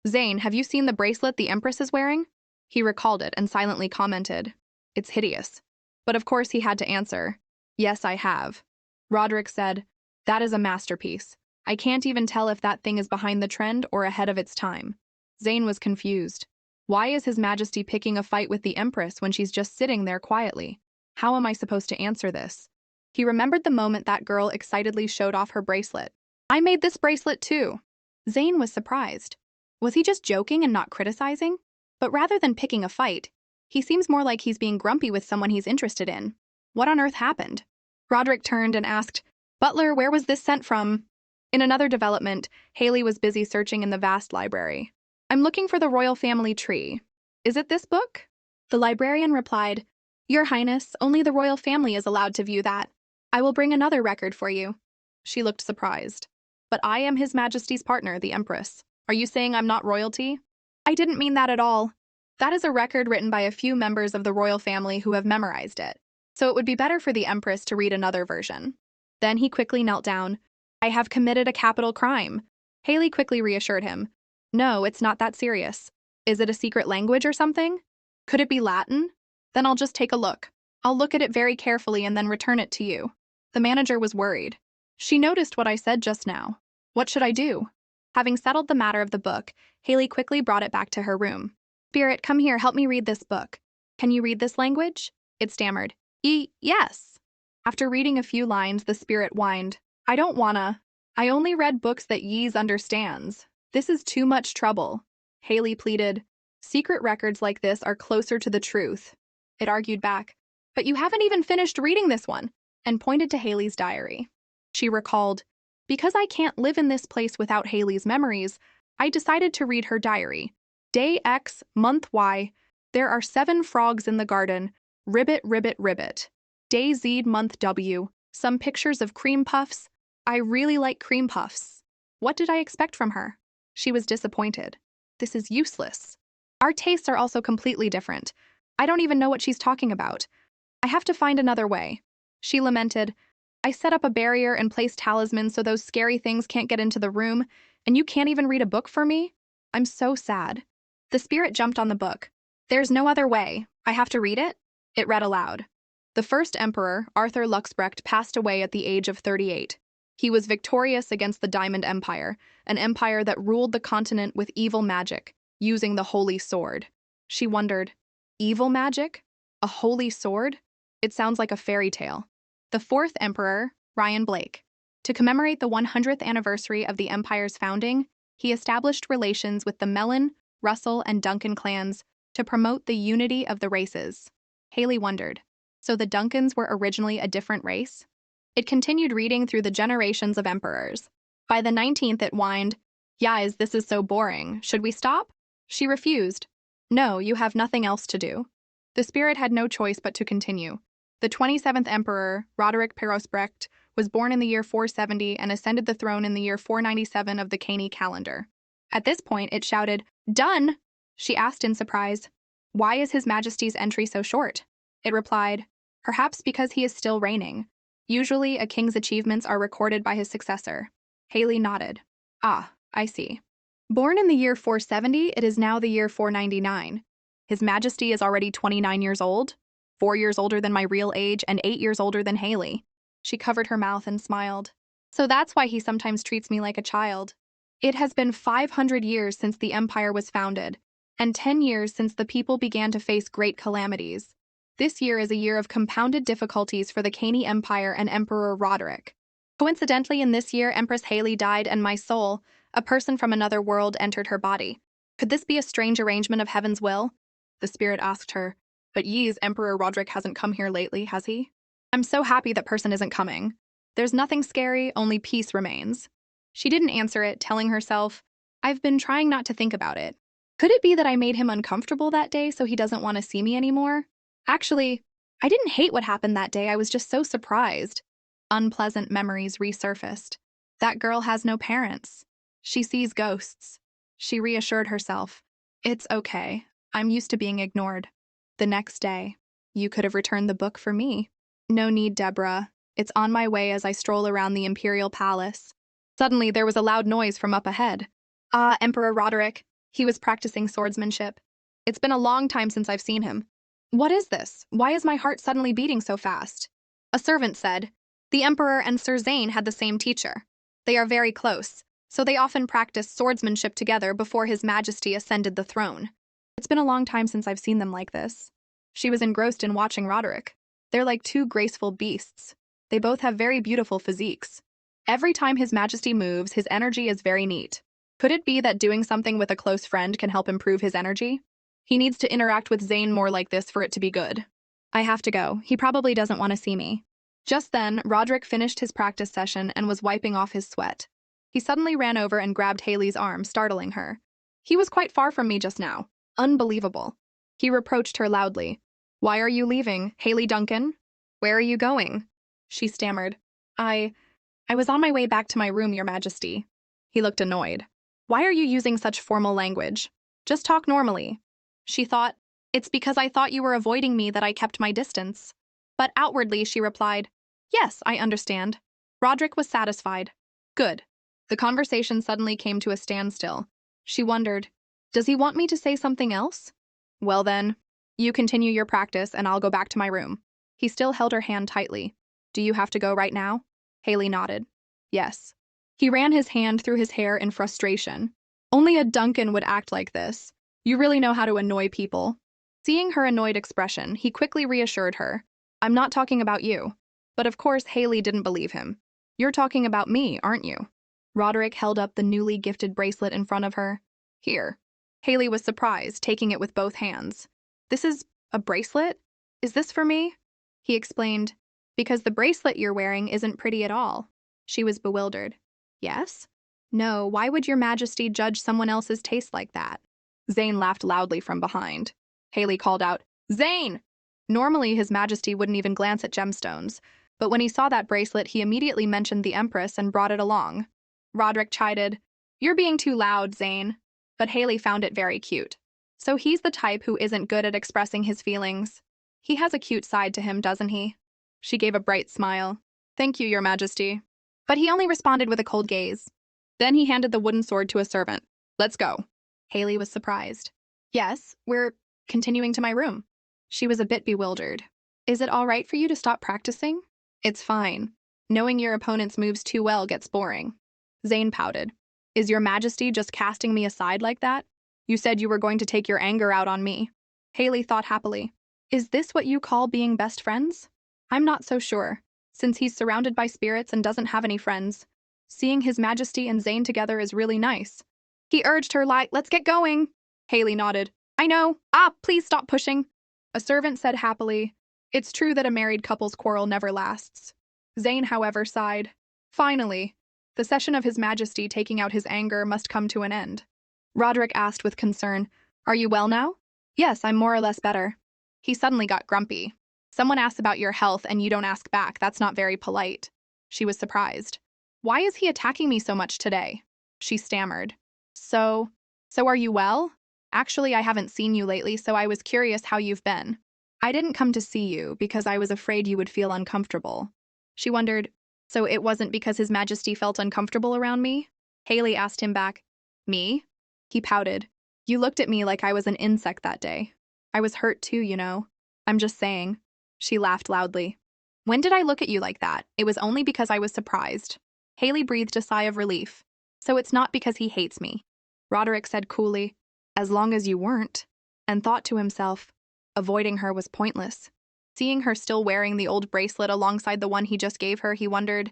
Zane, have you seen the bracelet the Empress is wearing? He recalled it and silently commented, "It's hideous." But of course he had to answer, "Yes, I have." Roderick said, "That is a masterpiece. I can't even tell if that thing is behind the trend or ahead of its time." Zane was confused. Why is His Majesty picking a fight with the Empress when she's just sitting there quietly? How am I supposed to answer this? He remembered the moment that girl excitedly showed off her bracelet. "I made this bracelet too." Zane was surprised. Was he just joking and not criticizing? But rather than picking a fight, he seems more like he's being grumpy with someone he's interested in. What on earth happened? Roderick turned and asked, "Butler, where was this sent from?" In another development, Haley was busy searching in the vast library. "I'm looking for the royal family tree. Is it this book?" The librarian replied, "Your Highness, only the royal family is allowed to view that. I will bring another record for you." She looked surprised. "But I am His Majesty's partner, the Empress. Are you saying I'm not royalty?" "I didn't mean that at all. That is a record written by a few members of the royal family who have memorized it. So it would be better for the Empress to read another version." Then he quickly knelt down. "I have committed a capital crime." Haley quickly reassured him. "No, it's not that serious. Is it a secret language or something? Could it be Latin? Then I'll just take a look. I'll look at it very carefully and then return it to you." The manager was worried. "She noticed what I said just now. What should I do?" Having settled the matter of the book, Haley quickly brought it back to her room. "Spirit, come here, help me read this book. Can you read this language?" It stammered. Yes." After reading a few lines, the spirit whined, "I don't wanna. I only read books that Yeez understands. This is too much trouble." Haley pleaded, "Secret records like this are closer to the truth." It argued back, "But you haven't even finished reading this one," and pointed to Haley's diary. She recalled, "Because I can't live in this place without Haley's memories, I decided to read her diary. Day X, month Y. There are 7 frogs in the garden. Ribbit, ribbit, ribbit. Day Z, month W. Some pictures of cream puffs. I really like cream puffs." What did I expect from her? She was disappointed. This is useless. Our tastes are also completely different. I don't even know what she's talking about. I have to find another way. She lamented, "I set up a barrier and placed talismans so those scary things can't get into the room, and you can't even read a book for me? I'm so sad." The spirit jumped on the book. "There's no other way. I have to read it?" It read aloud. "The first emperor, Arthur Luxbrecht, passed away at the age of 38. He was victorious against the Diamond Empire, an empire that ruled the continent with evil magic, using the holy sword." She wondered, evil magic? A holy sword? It sounds like a fairy tale. The fourth emperor, Ryan Blake. To commemorate the 100th anniversary of the empire's founding, he established relations with the Mellon, Russell, and Duncan clans to promote the unity of the races. Haley wondered, so the Duncans were originally a different race? It continued reading through the generations of emperors. By the 19th it whined, "Yais, this is so boring. Should we stop?" She refused. "No, you have nothing else to do." The spirit had no choice but to continue. The 27th emperor, Roderick Perosbrecht, was born in the year 470 and ascended the throne in the year 497 of the Caney calendar. At this point, it shouted, "Done!" She asked in surprise, "Why is His Majesty's entry so short?" It replied, "Perhaps because he is still reigning. Usually, a king's achievements are recorded by his successor." Haley nodded. "Ah, I see. Born in the year 470, it is now the year 499. His Majesty is already 29 years old, 4 years older than my real age and 8 years older than Haley." She covered her mouth and smiled. "So that's why he sometimes treats me like a child. It has been 500 years since the empire was founded, and 10 years since the people began to face great calamities. This year is a year of compounded difficulties for the Caney Empire and Emperor Roderick. Coincidentally, in this year, Empress Haley died and my soul, a person from another world, entered her body. Could this be a strange arrangement of heaven's will?" The spirit asked her, "But Yee's Emperor Roderick hasn't come here lately, has he?" "I'm so happy that person isn't coming. There's nothing scary, only peace remains." She didn't answer it, telling herself, "I've been trying not to think about it. Could it be that I made him uncomfortable that day so he doesn't want to see me anymore? Actually, I didn't hate what happened that day, I was just so surprised." Unpleasant memories resurfaced. That girl has no parents. She sees ghosts. She reassured herself, "It's okay. I'm used to being ignored." The next day, "You could have returned the book for me." "No need, Deborah. It's on my way as I stroll around the Imperial Palace." Suddenly, there was a loud noise from up ahead. Ah, Emperor Roderick. He was practicing swordsmanship. It's been a long time since I've seen him. What is this? Why is my heart suddenly beating so fast? A servant said. The Emperor and Sir Zane had the same teacher. They are very close, so they often practiced swordsmanship together before His Majesty ascended the throne. It's been a long time since I've seen them like this. She was engrossed in watching Roderick. They're like two graceful beasts. They both have very beautiful physiques. Every time His Majesty moves, his energy is very neat. Could it be that doing something with a close friend can help improve his energy? He needs to interact with Zane more like this for it to be good. I have to go. He probably doesn't want to see me. Just then, Roderick finished his practice session and was wiping off his sweat. He suddenly ran over and grabbed Haley's arm, startling her. He was quite far from me just now. Unbelievable. He reproached her loudly. Why are you leaving, Haley Duncan? Where are you going? She stammered. I was on my way back to my room, Your Majesty. He looked annoyed. Why are you using such formal language? Just talk normally. She thought, it's because I thought you were avoiding me that I kept my distance. But outwardly, she replied, yes, I understand. Roderick was satisfied. Good. The conversation suddenly came to a standstill. She wondered, does he want me to say something else? Well then, you continue your practice and I'll go back to my room. He still held her hand tightly. Do you have to go right now? Haley nodded. Yes. He ran his hand through his hair in frustration. Only a Duncan would act like this. You really know how to annoy people. Seeing her annoyed expression, he quickly reassured her. I'm not talking about you. But of course, Haley didn't believe him. You're talking about me, aren't you? Roderick held up the newly gifted bracelet in front of her. Here. Haley was surprised, taking it with both hands. This is a bracelet? Is this for me? He explained. Because the bracelet you're wearing isn't pretty at all. She was bewildered. Yes? No, why would Your Majesty judge someone else's taste like that? Zane laughed loudly from behind. Haley called out, Zane! Normally, His Majesty wouldn't even glance at gemstones, but when he saw that bracelet, he immediately mentioned the Empress and brought it along. Roderick chided, You're being too loud, Zane. But Haley found it very cute. So he's the type who isn't good at expressing his feelings. He has a cute side to him, doesn't he? She gave a bright smile. Thank you, Your Majesty. But he only responded with a cold gaze. Then he handed the wooden sword to a servant. Let's go. Haley was surprised. Yes, we're continuing to my room. She was a bit bewildered. Is it all right for you to stop practicing? It's fine. Knowing your opponent's moves too well gets boring. Zane pouted. Is Your Majesty just casting me aside like that? You said you were going to take your anger out on me. Haley thought happily. Is this what you call being best friends? I'm not so sure, since he's surrounded by spirits and doesn't have any friends. Seeing His Majesty and Zane together is really nice. He urged her let's get going. Haley nodded. I know. Please stop pushing. A servant said happily, It's true that a married couple's quarrel never lasts. Zane, however, sighed. Finally, the session of His Majesty taking out his anger must come to an end. Roderick asked with concern, Are you well now? Yes, I'm more or less better. He suddenly got grumpy. Someone asks about your health and you don't ask back. That's not very polite. She was surprised. Why is he attacking me so much today? She stammered. So are you well? Actually, I haven't seen you lately, so I was curious how you've been. I didn't come to see you because I was afraid you would feel uncomfortable. She wondered, so it wasn't because His Majesty felt uncomfortable around me? Haley asked him back. Me? He pouted. You looked at me like I was an insect that day. I was hurt too, you know. I'm just saying. She laughed loudly. When did I look at you like that? It was only because I was surprised. Haley breathed a sigh of relief. So it's not because he hates me. Roderick said coolly, As long as you weren't, and thought to himself, avoiding her was pointless. Seeing her still wearing the old bracelet alongside the one he just gave her, he wondered,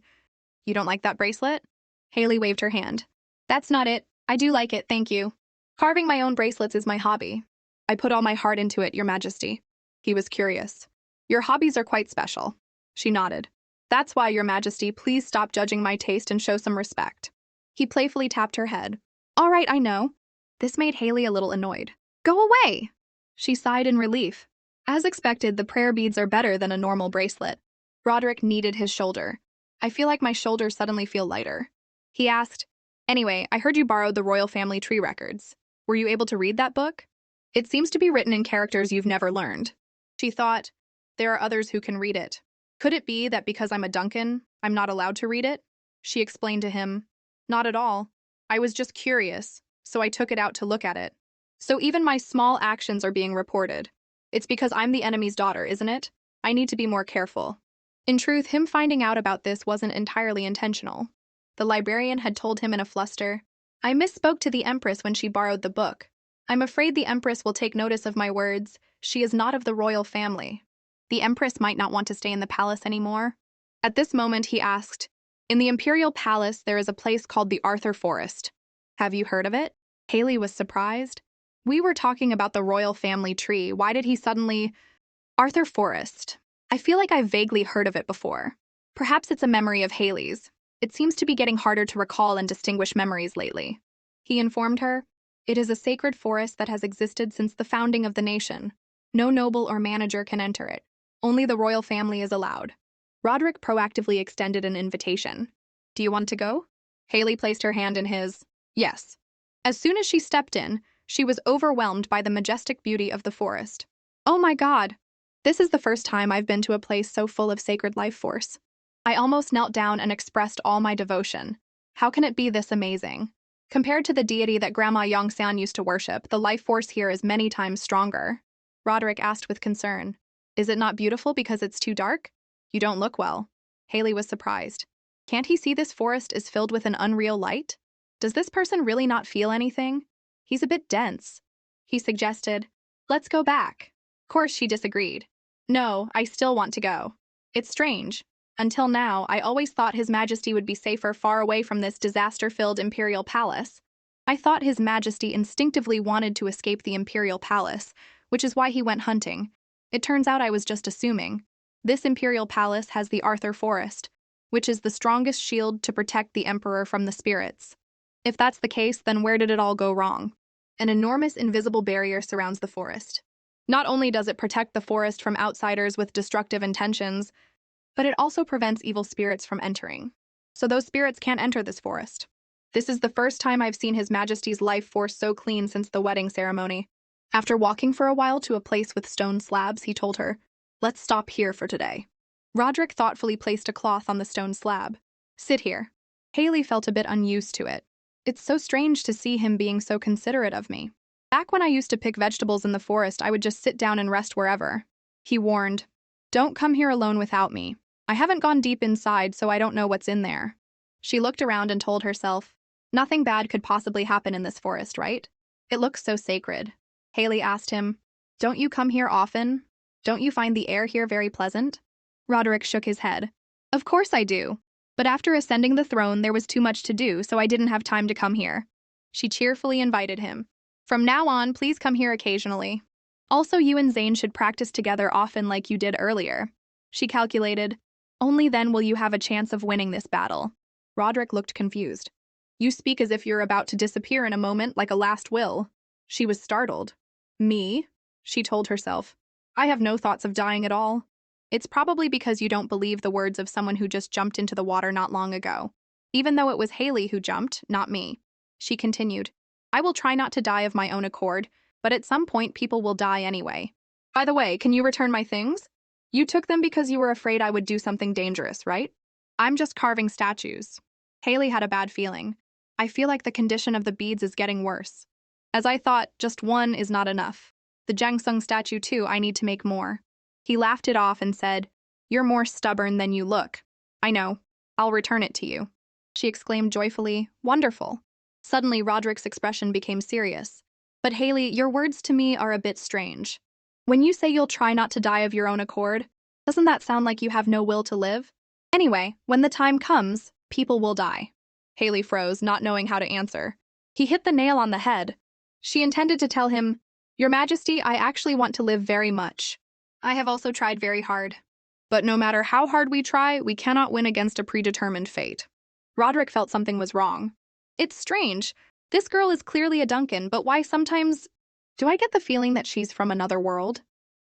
You don't like that bracelet? Haley waved her hand. That's not it. I do like it, thank you. Carving my own bracelets is my hobby. I put all my heart into it, Your Majesty. He was curious. Your hobbies are quite special. She nodded. That's why, Your Majesty, please stop judging my taste and show some respect. He playfully tapped her head. All right, I know. This made Haley a little annoyed. Go away! She sighed in relief. As expected, the prayer beads are better than a normal bracelet. Roderick kneaded his shoulder. I feel like my shoulders suddenly feel lighter. He asked, Anyway, I heard you borrowed the royal family tree records. Were you able to read that book? It seems to be written in characters you've never learned. She thought, there are others who can read it. Could it be that because I'm a Duncan, I'm not allowed to read it? She explained to him, Not at all. I was just curious, so I took it out to look at it. So even my small actions are being reported. It's because I'm the enemy's daughter, isn't it? I need to be more careful. In truth, him finding out about this wasn't entirely intentional. The librarian had told him in a fluster, I misspoke to the Empress when she borrowed the book. I'm afraid the Empress will take notice of my words. She is not of the royal family. The Empress might not want to stay in the palace anymore. At this moment, he asked, in the Imperial Palace, there is a place called the Arthur Forest. Have you heard of it? Haley was surprised. We were talking about the royal family tree. Why did he suddenly… Arthur Forest. I feel like I've vaguely heard of it before. Perhaps it's a memory of Haley's. It seems to be getting harder to recall and distinguish memories lately. He informed her, it is a sacred forest that has existed since the founding of the nation. No noble or manager can enter it. Only the royal family is allowed. Roderick proactively extended an invitation. Do you want to go? Haley placed her hand in his. Yes. As soon as she stepped in, she was overwhelmed by the majestic beauty of the forest. Oh my God! This is the first time I've been to a place so full of sacred life force. I almost knelt down and expressed all my devotion. How can it be this amazing? Compared to the deity that Grandma Yongsan used to worship, the life force here is many times stronger. Roderick asked with concern. Is it not beautiful because it's too dark? You don't look well. Haley was surprised. Can't he see this forest is filled with an unreal light? Does this person really not feel anything? He's a bit dense. He suggested, let's go back. Of course, she disagreed. No, I still want to go. It's strange. Until now, I always thought His Majesty would be safer far away from this disaster-filled imperial palace. I thought His Majesty instinctively wanted to escape the imperial palace, which is why he went hunting. It turns out I was just assuming. This imperial palace has the Arthur Forest, which is the strongest shield to protect the emperor from the spirits. If that's the case, then where did it all go wrong? An enormous invisible barrier surrounds the forest. Not only does it protect the forest from outsiders with destructive intentions, but it also prevents evil spirits from entering. So those spirits can't enter this forest. This is the first time I've seen His Majesty's life force so clean since the wedding ceremony. After walking for a while to a place with stone slabs, he told her, let's stop here for today. Roderick thoughtfully placed a cloth on the stone slab. Sit here. Haley felt a bit unused to it. It's so strange to see him being so considerate of me. Back when I used to pick vegetables in the forest, I would just sit down and rest wherever. He warned, don't come here alone without me. I haven't gone deep inside, so I don't know what's in there. She looked around and told herself, nothing bad could possibly happen in this forest, right? It looks so sacred. Haley asked him, don't you come here often? Don't you find the air here very pleasant? Roderick shook his head. Of course I do. But after ascending the throne, there was too much to do, so I didn't have time to come here. She cheerfully invited him. From now on, please come here occasionally. Also, you and Zane should practice together often like you did earlier. She calculated, only then will you have a chance of winning this battle. Roderick looked confused. You speak as if you're about to disappear in a moment like a last will. She was startled. Me? She told herself. I have no thoughts of dying at all. It's probably because you don't believe the words of someone who just jumped into the water not long ago. Even though it was Haley who jumped, not me. She continued. I will try not to die of my own accord, but at some point people will die anyway. By the way, can you return my things? You took them because you were afraid I would do something dangerous, right? I'm just carving statues. Haley had a bad feeling. I feel like the condition of the beads is getting worse. As I thought, just one is not enough. The Jangsung statue too, I need to make more. He laughed it off and said, you're more stubborn than you look. I know. I'll return it to you. She exclaimed joyfully, wonderful. Suddenly, Roderick's expression became serious. But Haley, your words to me are a bit strange. When you say you'll try not to die of your own accord, doesn't that sound like you have no will to live? Anyway, when the time comes, people will die. Haley froze, not knowing how to answer. He hit the nail on the head. She intended to tell him, Your Majesty, I actually want to live very much. I have also tried very hard. But no matter how hard we try, we cannot win against a predetermined fate. Roderick felt something was wrong. It's strange. This girl is clearly a Duncan, but why sometimes… Do I get the feeling that she's from another world?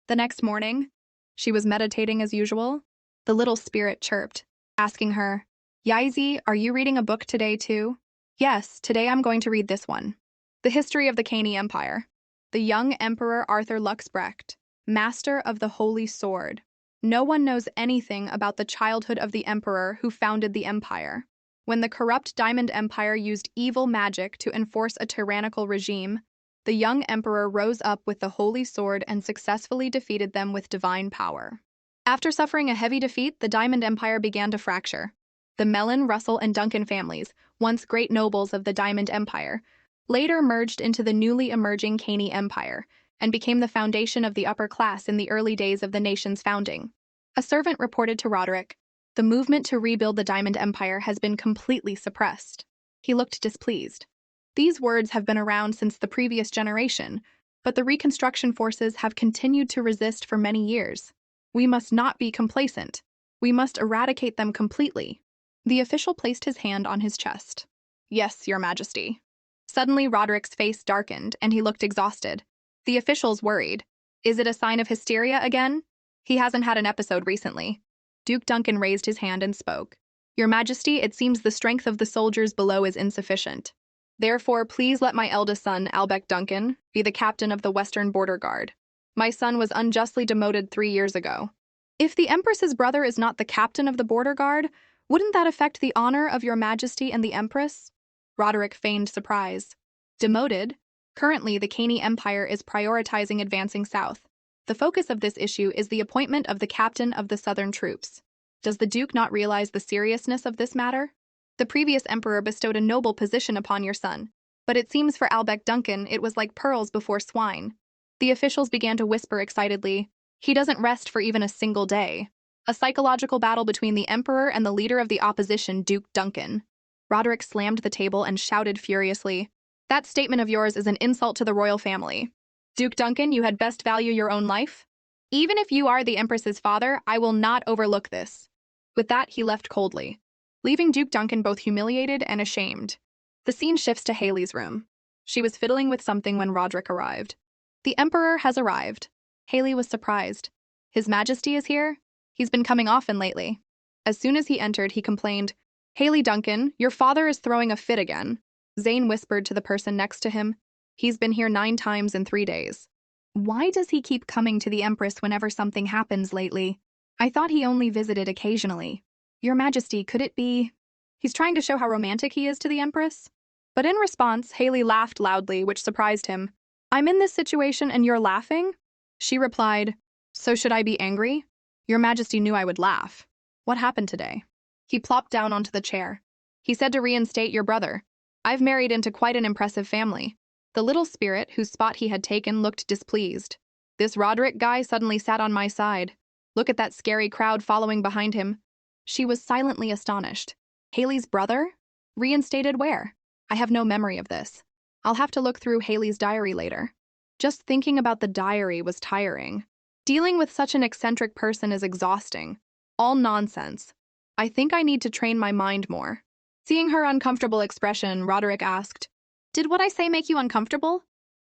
The next morning, she was meditating as usual. The little spirit chirped, asking her, Yaizi, are you reading a book today too? Yes, today I'm going to read this one. The History of the Caney Empire. The young Emperor Arthur Luxbrecht, master of the Holy Sword. No one knows anything about the childhood of the emperor who founded the empire. When the corrupt Diamond Empire used evil magic to enforce a tyrannical regime, The young emperor rose up with the holy sword and successfully defeated them with divine power. After suffering a heavy defeat, the Diamond Empire began to fracture. The Mellon, Russell, and Duncan families, once great nobles of the Diamond Empire, later merged into the newly emerging Caney Empire and became the foundation of the upper class in the early days of the nation's founding. A servant reported to Roderick, "The movement to rebuild the Diamond Empire has been completely suppressed." He looked displeased. These words have been around since the previous generation, but the Reconstruction forces have continued to resist for many years. We must not be complacent. We must eradicate them completely. The official placed his hand on his chest. "Yes, Your Majesty." Suddenly, Roderick's face darkened, and he looked exhausted. The official's worried. "Is it a sign of hysteria again?" "He hasn't had an episode recently." Duke Duncan raised his hand and spoke. "Your Majesty, it seems the strength of the soldiers below is insufficient. Therefore, please let my eldest son, Albert Duncan, be the captain of the Western Border Guard. My son was unjustly demoted 3 years ago." "If the Empress's brother is not the captain of the Border Guard, wouldn't that affect the honor of Your Majesty and the Empress?" Roderick feigned surprise. "Demoted? Currently, the Caney Empire is prioritizing advancing south. The focus of this issue is the appointment of the captain of the southern troops. Does the Duke not realize the seriousness of this matter? The previous emperor bestowed a noble position upon your son, but it seems for Albert Duncan it was like pearls before swine." The officials began to whisper excitedly, "He doesn't rest for even a single day." A psychological battle between the emperor and the leader of the opposition, Duke Duncan. Roderick slammed the table and shouted furiously, "That statement of yours is an insult to the royal family. Duke Duncan, you had best value your own life. Even if you are the Empress's father, I will not overlook this." With that, he left coldly, leaving Duke Duncan both humiliated and ashamed. The scene shifts to Haley's room. She was fiddling with something when Roderick arrived. "The Emperor has arrived." Haley was surprised. "His Majesty is here? He's been coming often lately." As soon as he entered, he complained, "Haley Duncan, your father is throwing a fit again." Zane whispered to the person next to him, "He's been here 9 times in 3 days. Why does he keep coming to the Empress whenever something happens lately? I thought he only visited occasionally. Your Majesty, could it be he's trying to show how romantic he is to the Empress?" But in response, Haley laughed loudly, which surprised him. "I'm in this situation and you're laughing?" She replied, "So should I be angry? Your Majesty knew I would laugh. What happened today?" He plopped down onto the chair. "He said to reinstate your brother. I've married into quite an impressive family." The little spirit, whose spot he had taken, looked displeased. "This Roderick guy suddenly sat on my side. Look at that scary crowd following behind him." She was silently astonished. "Haley's brother? Reinstated where? I have no memory of this. I'll have to look through Haley's diary later." Just thinking about the diary was tiring. Dealing with such an eccentric person is exhausting. All nonsense. "I think I need to train my mind more." Seeing her uncomfortable expression, Roderick asked, "Did what I say make you uncomfortable?"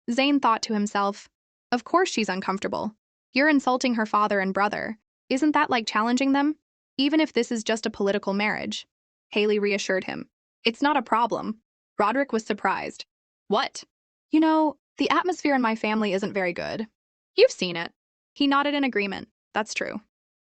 Zane thought to himself, "Of course she's uncomfortable. You're insulting her father and brother. Isn't that like challenging them? Even if this is just a political marriage." Haley reassured him, "It's not a problem." Roderick was surprised. "What?" "You know, the atmosphere in my family isn't very good. You've seen it." He nodded in agreement. "That's true."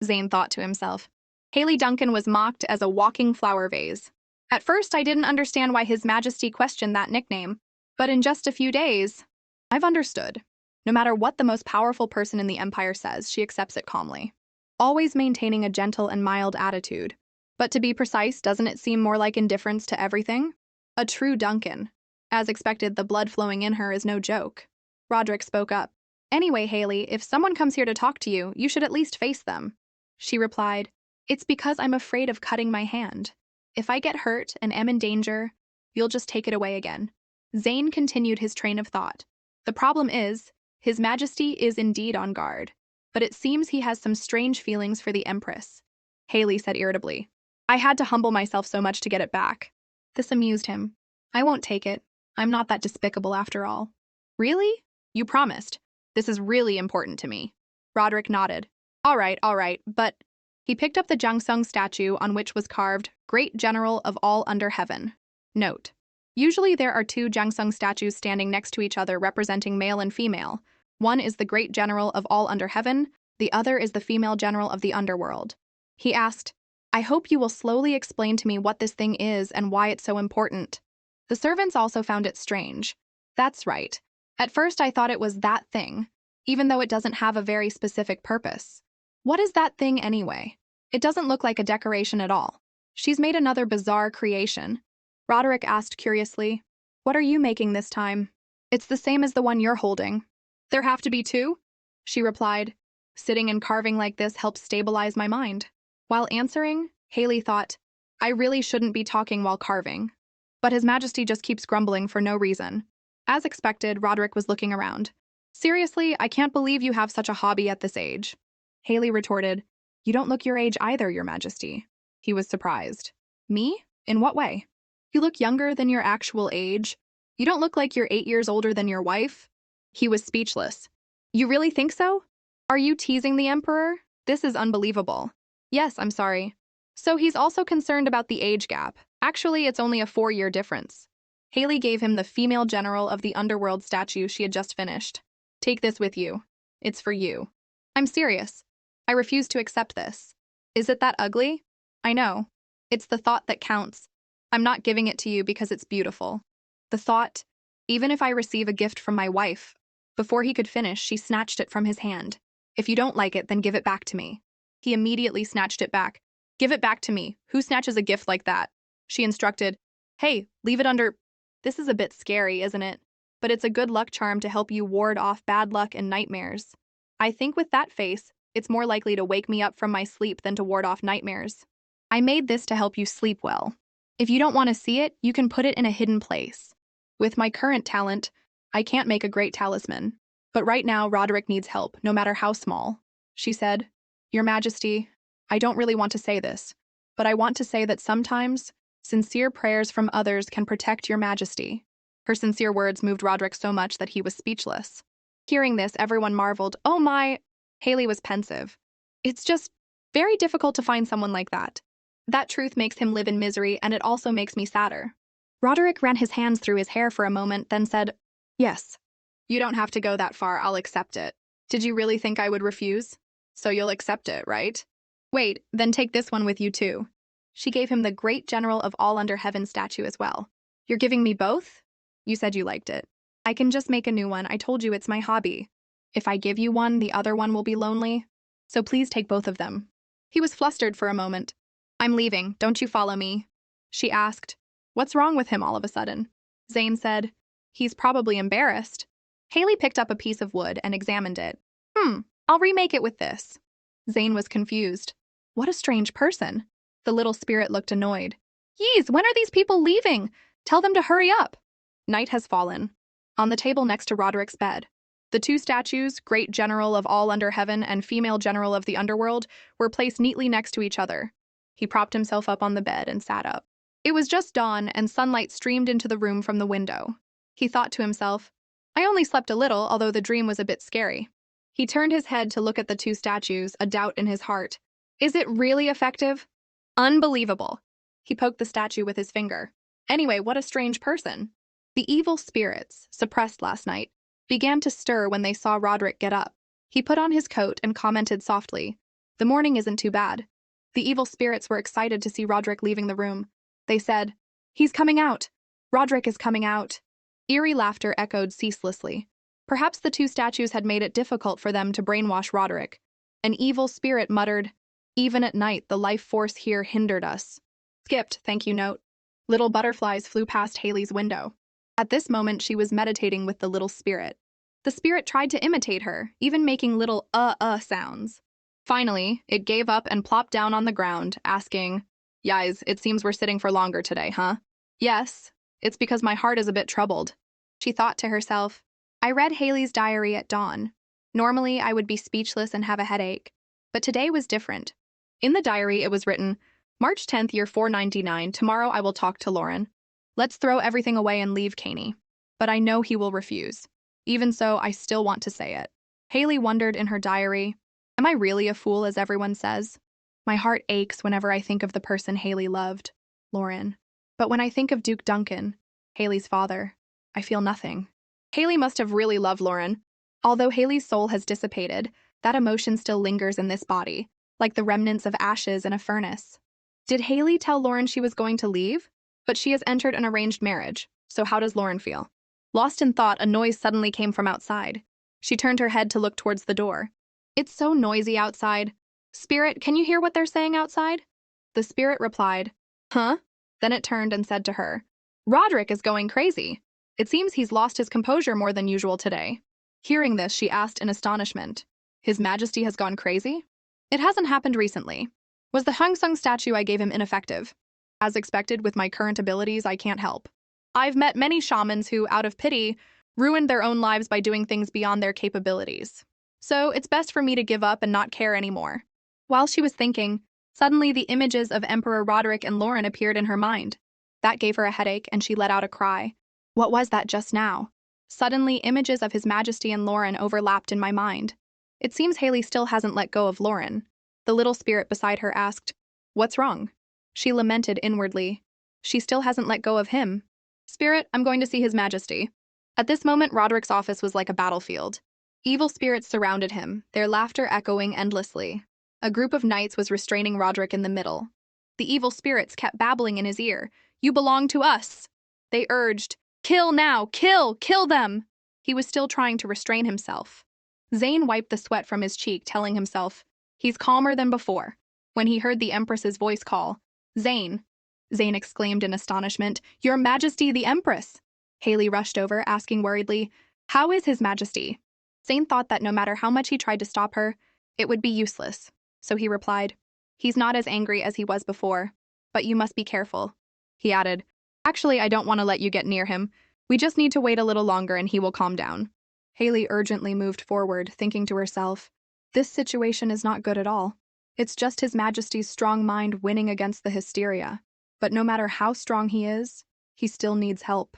Zane thought to himself. Haley Duncan was mocked as a walking flower vase. At first, I didn't understand why His Majesty questioned that nickname, but in just a few days, I've understood. No matter what the most powerful person in the Empire says, she accepts it calmly, always maintaining a gentle and mild attitude. But to be precise, doesn't it seem more like indifference to everything? A true Duncan. As expected, the blood flowing in her is no joke. Roderick spoke up. "Anyway, Haley, if someone comes here to talk to you, you should at least face them." She replied, "It's because I'm afraid of cutting my hand. If I get hurt and am in danger, you'll just take it away again." Zane continued his train of thought. "The problem is, His Majesty is indeed on guard, but it seems he has some strange feelings for the Empress." Haley said irritably, "I had to humble myself so much to get it back." This amused him. "I won't take it. I'm not that despicable after all." "Really? You promised. This is really important to me." Roderick nodded. All right, but..." He picked up the Jungsung statue on which was carved, "Great General of all under heaven." Note: usually there are 2 Jungsung statues standing next to each other representing male and female. One is the Great General of all under heaven, the other is the female general of the underworld. He asked, "I hope you will slowly explain to me what this thing is and why it's so important." The servants also found it strange. That's right. At first, I thought it was that thing, even though it doesn't have a very specific purpose. What is that thing anyway? It doesn't look like a decoration at all. She's made another bizarre creation. Roderick asked curiously, "What are you making this time?" "It's the same as the one you're holding." "There have to be two?" she replied. Sitting and carving like this helps stabilize my mind. While answering, Haley thought, I really shouldn't be talking while carving. But His Majesty just keeps grumbling for no reason. As expected, Roderick was looking around. "Seriously, I can't believe you have such a hobby at this age." Haley retorted, "You don't look your age either, Your Majesty." He was surprised. "Me? In what way?" "You look younger than your actual age. You don't look like you're 8 years older than your wife." He was speechless. "You really think so? Are you teasing the Emperor? This is unbelievable." "Yes, I'm sorry." So he's also concerned about the age gap. Actually, it's only a 4-year difference. Haley gave him the female general of the underworld statue she had just finished. "Take this with you. It's for you." "I'm serious. I refuse to accept this." "Is it that ugly?" "I know. It's the thought that counts. I'm not giving it to you because it's beautiful. The thought, even if I receive a gift from my wife." Before he could finish, she snatched it from his hand. "If you don't like it, then give it back to me." He immediately snatched it back. "Give it back to me. Who snatches a gift like that?" She instructed. "Hey, leave it under." This is a bit scary, isn't it? But it's a good luck charm to help you ward off bad luck and nightmares. I think with that face, it's more likely to wake me up from my sleep than to ward off nightmares. I made this to help you sleep well. If you don't want to see it, you can put it in a hidden place. With my current talent, I can't make a great talisman. But right now, Roderick needs help, no matter how small. She said, "Your Majesty, I don't really want to say this, but I want to say that sometimes sincere prayers from others can protect Your Majesty." Her sincere words moved Roderick so much that he was speechless. Hearing this, everyone marveled. "Oh my..." Haley was pensive. "It's just very difficult to find someone like that. That truth makes him live in misery, and it also makes me sadder." Roderick ran his hands through his hair for a moment, then said, "Yes. You don't have to go that far, I'll accept it. Did you really think I would refuse? So you'll accept it, right? Wait, then take this one with you too." She gave him the great general of all under heaven statue as well. "You're giving me both? You said you liked it. I can just make a new one. I told you it's my hobby. If I give you one, the other one will be lonely. So please take both of them." He was flustered for a moment. "I'm leaving. Don't you follow me?" She asked, "What's wrong with him all of a sudden?" Zane said, "He's probably embarrassed." Haley picked up a piece of wood and examined it. I'll remake it with this." Zane was confused. What a strange person. The little spirit looked annoyed. "Yeez, when are these people leaving? Tell them to hurry up." Night has fallen. On the table next to Roderick's bed, the two statues, Great General of all under heaven and Female General of the underworld, were placed neatly next to each other. He propped himself up on the bed and sat up. It was just dawn, and sunlight streamed into the room from the window. He thought to himself, I only slept a little, although the dream was a bit scary. He turned his head to look at the two statues, a doubt in his heart. Is it really effective? Unbelievable. He poked the statue with his finger. Anyway, what a strange person. The evil spirits, suppressed last night, began to stir when they saw Roderick get up. He put on his coat and commented softly, "The morning isn't too bad." The evil spirits were excited to see Roderick leaving the room. They said, "He's coming out. Roderick is coming out." Eerie laughter echoed ceaselessly. Perhaps the two statues had made it difficult for them to brainwash Roderick. An evil spirit muttered, "Even at night, the life force here hindered us." Skipped, thank you note. Little butterflies flew past Haley's window. At this moment, she was meditating with the little spirit. The spirit tried to imitate her, even making little sounds. Finally, it gave up and plopped down on the ground, asking, "Guys, it seems we're sitting for longer today, huh?" "Yes, it's because my heart is a bit troubled." She thought to herself, I read Haley's diary at dawn. Normally, I would be speechless and have a headache, but today was different. In the diary, it was written, March 10th, year 499, tomorrow I will talk to Lauren. Let's throw everything away and leave Caney. But I know he will refuse. Even so, I still want to say it. Haley wondered in her diary, am I really a fool as everyone says? My heart aches whenever I think of the person Haley loved, Lauren. But when I think of Duke Duncan, Haley's father, I feel nothing. Haley must have really loved Lauren. Although Haley's soul has dissipated, that emotion still lingers in this body, like the remnants of ashes in a furnace. Did Haley tell Lauren she was going to leave? But she has entered an arranged marriage, so how does Lauren feel? Lost in thought, a noise suddenly came from outside. She turned her head to look towards the door. It's so noisy outside. Spirit, can you hear what they're saying outside? The spirit replied, huh? Then it turned and said to her, Roderick is going crazy. It seems he's lost his composure more than usual today. Hearing this, she asked in astonishment, His Majesty has gone crazy? It hasn't happened recently. Was the Hung Sung statue I gave him ineffective? As expected, with my current abilities, I can't help. I've met many shamans who, out of pity, ruined their own lives by doing things beyond their capabilities. So it's best for me to give up and not care anymore. While she was thinking, suddenly the images of Emperor Roderick and Lauren appeared in her mind. That gave her a headache and she let out a cry. What was that just now? Suddenly, images of His Majesty and Lauren overlapped in my mind. It seems Haley still hasn't let go of Lauren. The little spirit beside her asked, What's wrong? She lamented inwardly. She still hasn't let go of him. Spirit, I'm going to see His Majesty. At this moment, Roderick's office was like a battlefield. Evil spirits surrounded him, their laughter echoing endlessly. A group of knights was restraining Roderick in the middle. The evil spirits kept babbling in his ear. You belong to us. They urged, Kill now, kill them. He was still trying to restrain himself. Zane wiped the sweat from his cheek, telling himself, he's calmer than before. When he heard the Empress's voice call, Zane exclaimed in astonishment, Your Majesty the Empress! Haley rushed over, asking worriedly, How is His Majesty? Zane thought that no matter how much he tried to stop her, it would be useless. So he replied, He's not as angry as he was before, but you must be careful. He added, Actually, I don't want to let you get near him. We just need to wait a little longer and he will calm down. Haley urgently moved forward, thinking to herself, This situation is not good at all. It's just His Majesty's strong mind winning against the hysteria. But no matter how strong he is, he still needs help.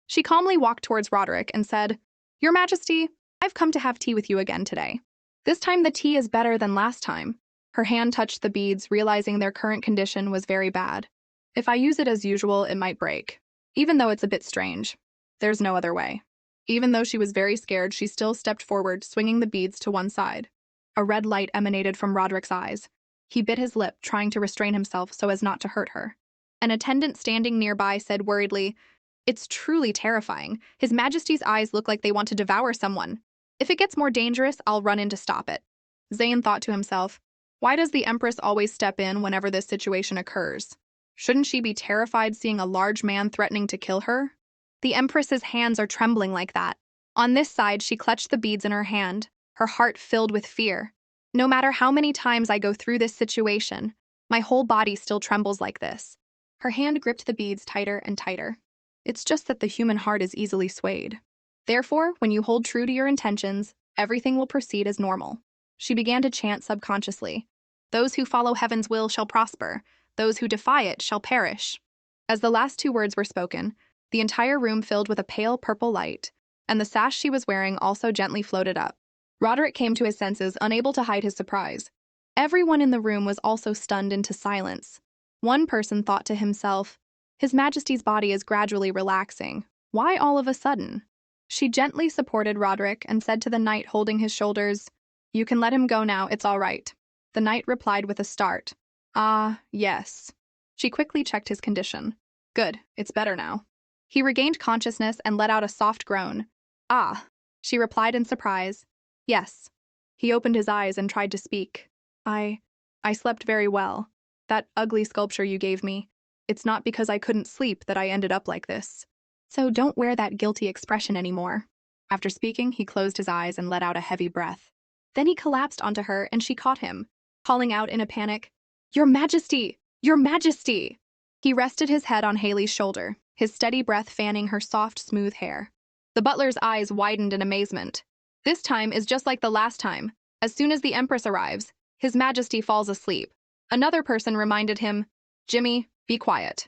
She calmly walked towards Roderick and said, Your Majesty, I've come to have tea with you again today. This time the tea is better than last time. Her hand touched the beads, realizing their current condition was very bad. If I use it as usual, it might break. Even though it's a bit strange. There's no other way. Even though she was very scared, she still stepped forward, swinging the beads to one side. A red light emanated from Roderick's eyes. He bit his lip, trying to restrain himself so as not to hurt her. An attendant standing nearby said worriedly, It's truly terrifying. His Majesty's eyes look like they want to devour someone. If it gets more dangerous, I'll run in to stop it. Zane thought to himself, Why does the Empress always step in whenever this situation occurs? Shouldn't she be terrified seeing a large man threatening to kill her? The Empress's hands are trembling like that. On this side, she clutched the beads in her hand, her heart filled with fear. No matter how many times I go through this situation, my whole body still trembles like this. Her hand gripped the beads tighter and tighter. It's just that the human heart is easily swayed. Therefore, when you hold true to your intentions, everything will proceed as normal. She began to chant subconsciously. Those who follow heaven's will shall prosper. Those who defy it shall perish. As the last two words were spoken, the entire room filled with a pale purple light, and the sash she was wearing also gently floated up. Roderick came to his senses, unable to hide his surprise. Everyone in the room was also stunned into silence. One person thought to himself, His Majesty's body is gradually relaxing. Why all of a sudden? She gently supported Roderick and said to the knight holding his shoulders, You can let him go now, it's all right. The knight replied with a start. Ah, yes. She quickly checked his condition. Good, it's better now. He regained consciousness and let out a soft groan. Ah, she replied in surprise. Yes. He opened his eyes and tried to speak. I slept very well. That ugly sculpture you gave me. It's not because I couldn't sleep that I ended up like this. So don't wear that guilty expression anymore. After speaking, he closed his eyes and let out a heavy breath. Then he collapsed onto her and she caught him, calling out in a panic, Your Majesty! Your Majesty! He rested his head on Haley's shoulder, his steady breath fanning her soft, smooth hair. The butler's eyes widened in amazement. This time is just like the last time. As soon as the Empress arrives, His Majesty falls asleep. Another person reminded him, Jimmy, be quiet.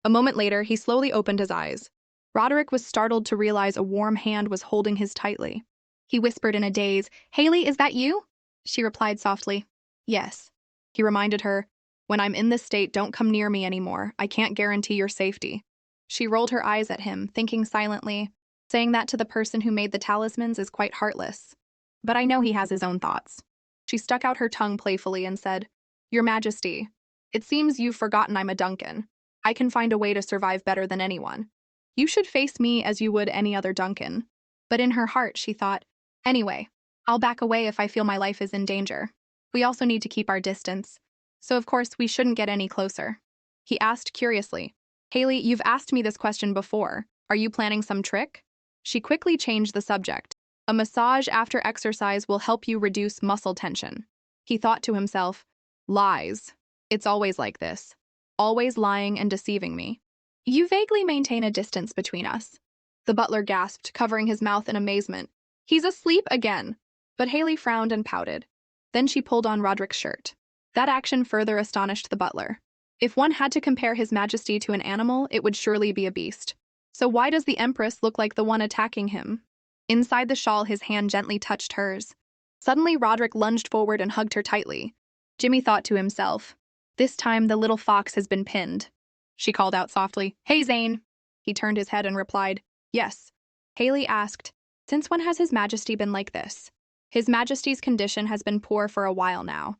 A moment later, he slowly opened his eyes. Roderick was startled to realize a warm hand was holding his tightly. He whispered in a daze, Haley, is that you? She replied softly, Yes. He reminded her, When I'm in this state, don't come near me anymore. I can't guarantee your safety. She rolled her eyes at him, thinking silently, Saying that to the person who made the talismans is quite heartless. But I know he has his own thoughts. She stuck out her tongue playfully and said, Your Majesty, it seems you've forgotten I'm a Duncan. I can find a way to survive better than anyone. You should face me as you would any other Duncan. But in her heart, she thought, anyway, I'll back away if I feel my life is in danger. We also need to keep our distance. So of course, we shouldn't get any closer. He asked curiously, Haley, you've asked me this question before. Are you planning some trick? She quickly changed the subject. A massage after exercise will help you reduce muscle tension. He thought to himself, lies. It's always like this. Always lying and deceiving me. You vaguely maintain a distance between us. The butler gasped, covering his mouth in amazement. He's asleep again. But Haley frowned and pouted. Then she pulled on Roderick's shirt. That action further astonished the butler. If one had to compare His Majesty to an animal, it would surely be a beast. So why does the Empress look like the one attacking him? Inside the shawl, his hand gently touched hers. Suddenly, Roderick lunged forward and hugged her tightly. Jimmy thought to himself, this time the little fox has been pinned. She called out softly, Hey, Zane. He turned his head and replied, Yes. Haley asked, Since when has His Majesty been like this? His Majesty's condition has been poor for a while now.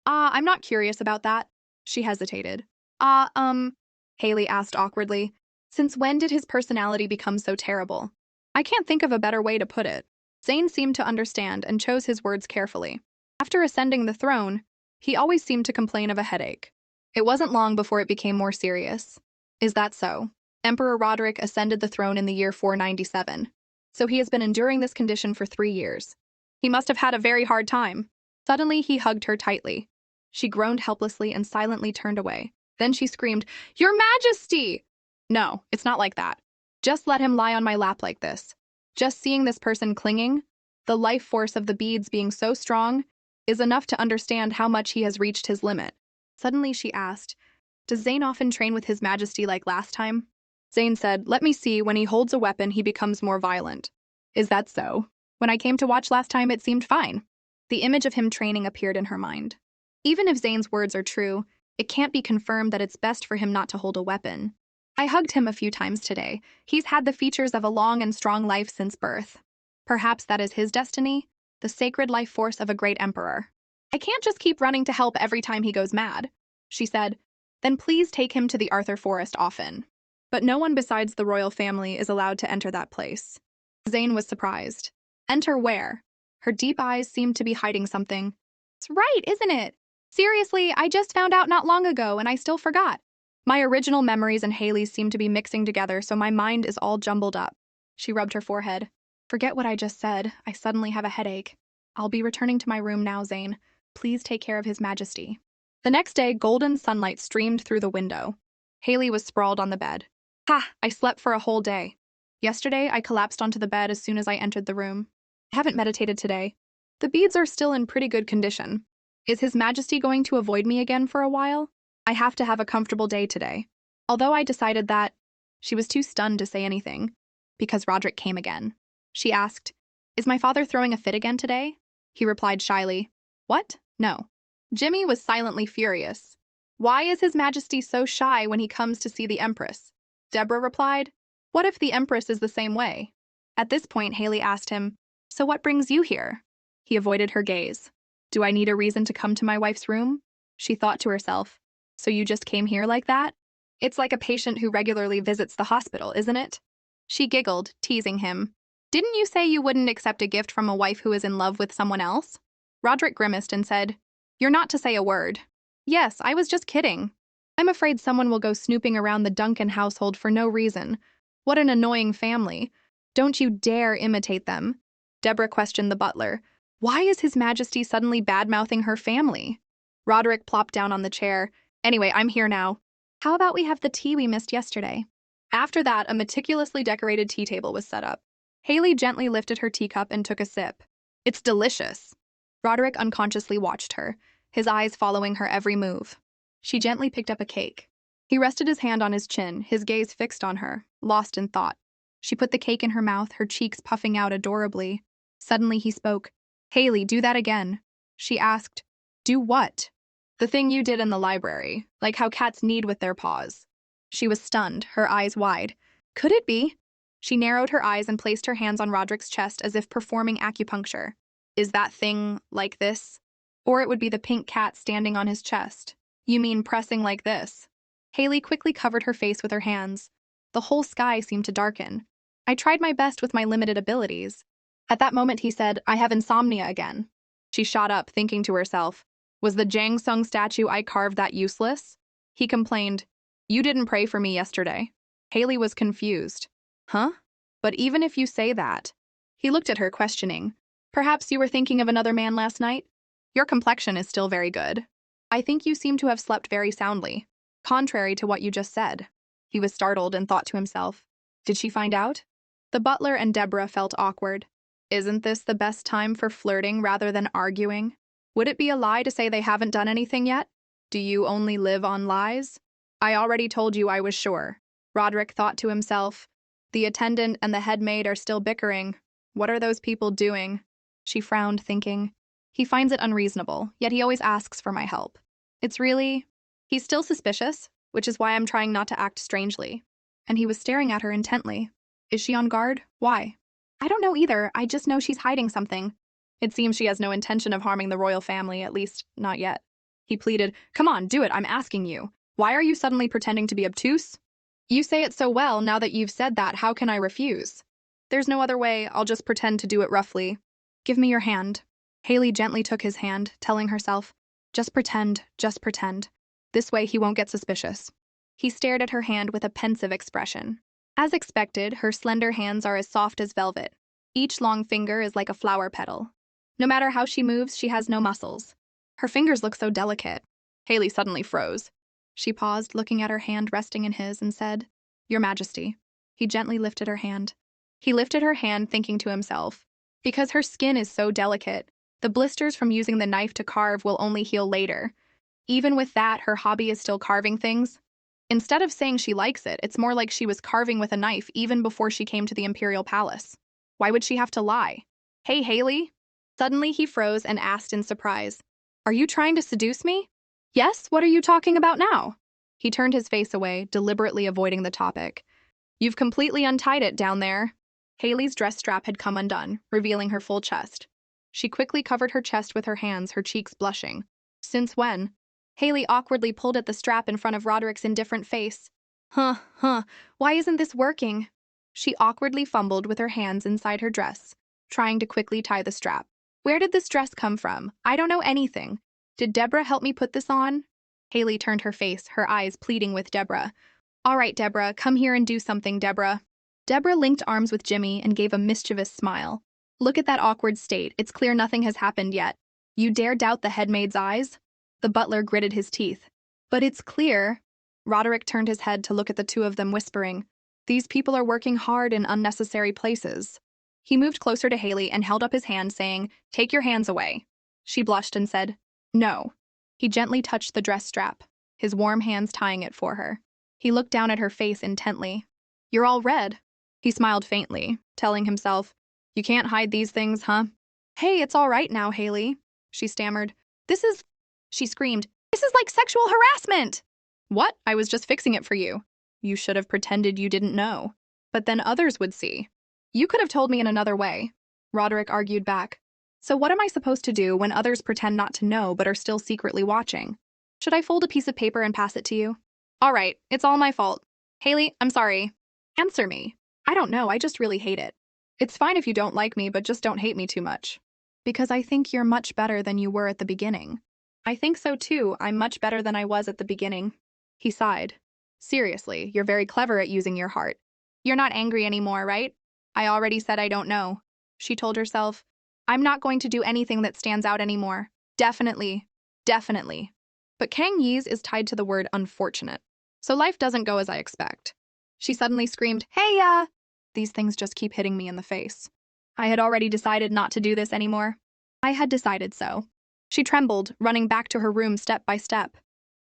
I'm not curious about that. She hesitated. Haley asked awkwardly, Since when did his personality become so terrible? I can't think of a better way to put it. Zane seemed to understand and chose his words carefully. After ascending the throne, he always seemed to complain of a headache. It wasn't long before it became more serious. Is that so? Emperor Roderick ascended the throne in the year 497. So he has been enduring this condition for 3 years. He must have had a very hard time. Suddenly, he hugged her tightly. She groaned helplessly and silently turned away. Then she screamed, Your Majesty! No, it's not like that. Just let him lie on my lap like this. Just seeing this person clinging, the life force of the beads being so strong, is enough to understand how much he has reached his limit. Suddenly she asked, Does Zane often train with His Majesty like last time? Zane said, Let me see, when he holds a weapon, he becomes more violent. Is that so? When I came to watch last time, it seemed fine. The image of him training appeared in her mind. Even if Zane's words are true, it can't be confirmed that it's best for him not to hold a weapon. I hugged him a few times today. He's had the features of a long and strong life since birth. Perhaps that is his destiny, the sacred life force of a great emperor. I can't just keep running to help every time he goes mad, she said. Then please take him to the Arthur Forest often. But no one besides the royal family is allowed to enter that place. Zane was surprised. Enter where? Her deep eyes seemed to be hiding something. It's right, isn't it? Seriously, I just found out not long ago and I still forgot. My original memories and Haley's seem to be mixing together, so my mind is all jumbled up. She rubbed her forehead. Forget what I just said. I suddenly have a headache. I'll be returning to my room now, Zane. Please take care of His Majesty. The next day, golden sunlight streamed through the window. Haley was sprawled on the bed. Ha! I slept for a whole day. Yesterday, I collapsed onto the bed as soon as I entered the room. I haven't meditated today. The beads are still in pretty good condition. Is His Majesty going to avoid me again for a while? I have to have a comfortable day today. Although I decided that, she was too stunned to say anything, because Roderick came again. She asked, Is my father throwing a fit again today? He replied shyly, What? No. Jimmy was silently furious. Why is His Majesty so shy when he comes to see the Empress? Deborah replied, What if the Empress is the same way? At this point, Haley asked him, So what brings you here? He avoided her gaze. Do I need a reason to come to my wife's room? She thought to herself, So you just came here like that? It's like a patient who regularly visits the hospital, isn't it? She giggled, teasing him. Didn't you say you wouldn't accept a gift from a wife who is in love with someone else? Roderick grimaced and said, You're not to say a word. Yes, I was just kidding. I'm afraid someone will go snooping around the Duncan household for no reason. What an annoying family. Don't you dare imitate them. Deborah questioned the butler. Why is His Majesty suddenly bad-mouthing her family? Roderick plopped down on the chair. Anyway, I'm here now. How about we have the tea we missed yesterday? After that, a meticulously decorated tea table was set up. Haley gently lifted her teacup and took a sip. It's delicious. Roderick unconsciously watched her, his eyes following her every move. She gently picked up a cake. He rested his hand on his chin, his gaze fixed on her, lost in thought. She put the cake in her mouth, her cheeks puffing out adorably. Suddenly he spoke. Haley, do that again. She asked. Do what? The thing you did in the library, like how cats knead with their paws. She was stunned, her eyes wide. Could it be? She narrowed her eyes and placed her hands on Roderick's chest as if performing acupuncture. Is that thing like this? Or it would be the pink cat standing on his chest. You mean pressing like this? Haley quickly covered her face with her hands. The whole sky seemed to darken. I tried my best with my limited abilities. At that moment, he said, I have insomnia again. She shot up, thinking to herself, was the Jang Sung statue I carved that useless? He complained, you didn't pray for me yesterday. Haley was confused. Huh? But even if you say that. He looked at her, questioning. Perhaps you were thinking of another man last night? Your complexion is still very good. I think you seem to have slept very soundly, contrary to what you just said. He was startled and thought to himself, did she find out? The butler and Deborah felt awkward. Isn't this the best time for flirting rather than arguing? Would it be a lie to say they haven't done anything yet? Do you only live on lies? I already told you I was sure. Roderick thought to himself. The attendant and the head maid are still bickering. What are those people doing? She frowned, thinking. He finds it unreasonable, yet he always asks for my help. It's really... He's still suspicious, which is why I'm trying not to act strangely. And he was staring at her intently. Is she on guard? Why? I don't know either. I just know she's hiding something. It seems she has no intention of harming the royal family, at least not yet. He pleaded, come on, do it, I'm asking you. Why are you suddenly pretending to be obtuse? You say it so well, now that you've said that, how can I refuse? There's no other way, I'll just pretend to do it roughly. Give me your hand. Haley gently took his hand, telling herself, just pretend, just pretend. This way he won't get suspicious. He stared at her hand with a pensive expression. As expected, her slender hands are as soft as velvet. Each long finger is like a flower petal. No matter how she moves, she has no muscles. Her fingers look so delicate. Haley suddenly froze. She paused, looking at her hand resting in his, and said, Your Majesty. He gently lifted her hand. He lifted her hand, thinking to himself, because her skin is so delicate, the blisters from using the knife to carve will only heal later. Even with that, her hobby is still carving things. Instead of saying she likes it, it's more like she was carving with a knife even before she came to the Imperial Palace. Why would she have to lie? Hey, Haley? Suddenly he froze and asked in surprise, Are you trying to seduce me? Yes, what are you talking about now? He turned his face away, deliberately avoiding the topic. You've completely untied it down there. Haley's dress strap had come undone, revealing her full chest. She quickly covered her chest with her hands, her cheeks blushing. Since when? Haley awkwardly pulled at the strap in front of Roderick's indifferent face. Why isn't this working? She awkwardly fumbled with her hands inside her dress, trying to quickly tie the strap. Where did this dress come from? I don't know anything. Did Deborah help me put this on? Haley turned her face, her eyes pleading with Deborah. All right, Deborah, come here and do something, Deborah. Deborah linked arms with Jimmy and gave a mischievous smile. Look at that awkward state. It's clear nothing has happened yet. You dare doubt the headmaid's eyes? The butler gritted his teeth. But it's clear. Roderick turned his head to look at the two of them, whispering, These people are working hard in unnecessary places. He moved closer to Haley and held up his hand, saying, Take your hands away. She blushed and said, No. He gently touched the dress strap, his warm hands tying it for her. He looked down at her face intently. You're all red. He smiled faintly, telling himself, You can't hide these things, huh? Hey, it's all right now, Haley, she stammered. She screamed, This is like sexual harassment! What? I was just fixing it for you. You should have pretended you didn't know. But then others would see. You could have told me in another way, Roderick argued back. So what am I supposed to do when others pretend not to know but are still secretly watching? Should I fold a piece of paper and pass it to you? All right, it's all my fault. Haley, I'm sorry. Answer me. I don't know, I just really hate it. It's fine if you don't like me, but just don't hate me too much. Because I think you're much better than you were at the beginning. I think so too, I'm much better than I was at the beginning. He sighed. Seriously, you're very clever at using your heart. You're not angry anymore, right? I already said I don't know. She told herself, I'm not going to do anything that stands out anymore. Definitely. Definitely. But Kang Yi's is tied to the word unfortunate. So life doesn't go as I expect. She suddenly screamed, Hey, These things just keep hitting me in the face. I had already decided not to do this anymore. I had decided so. She trembled, running back to her room step by step.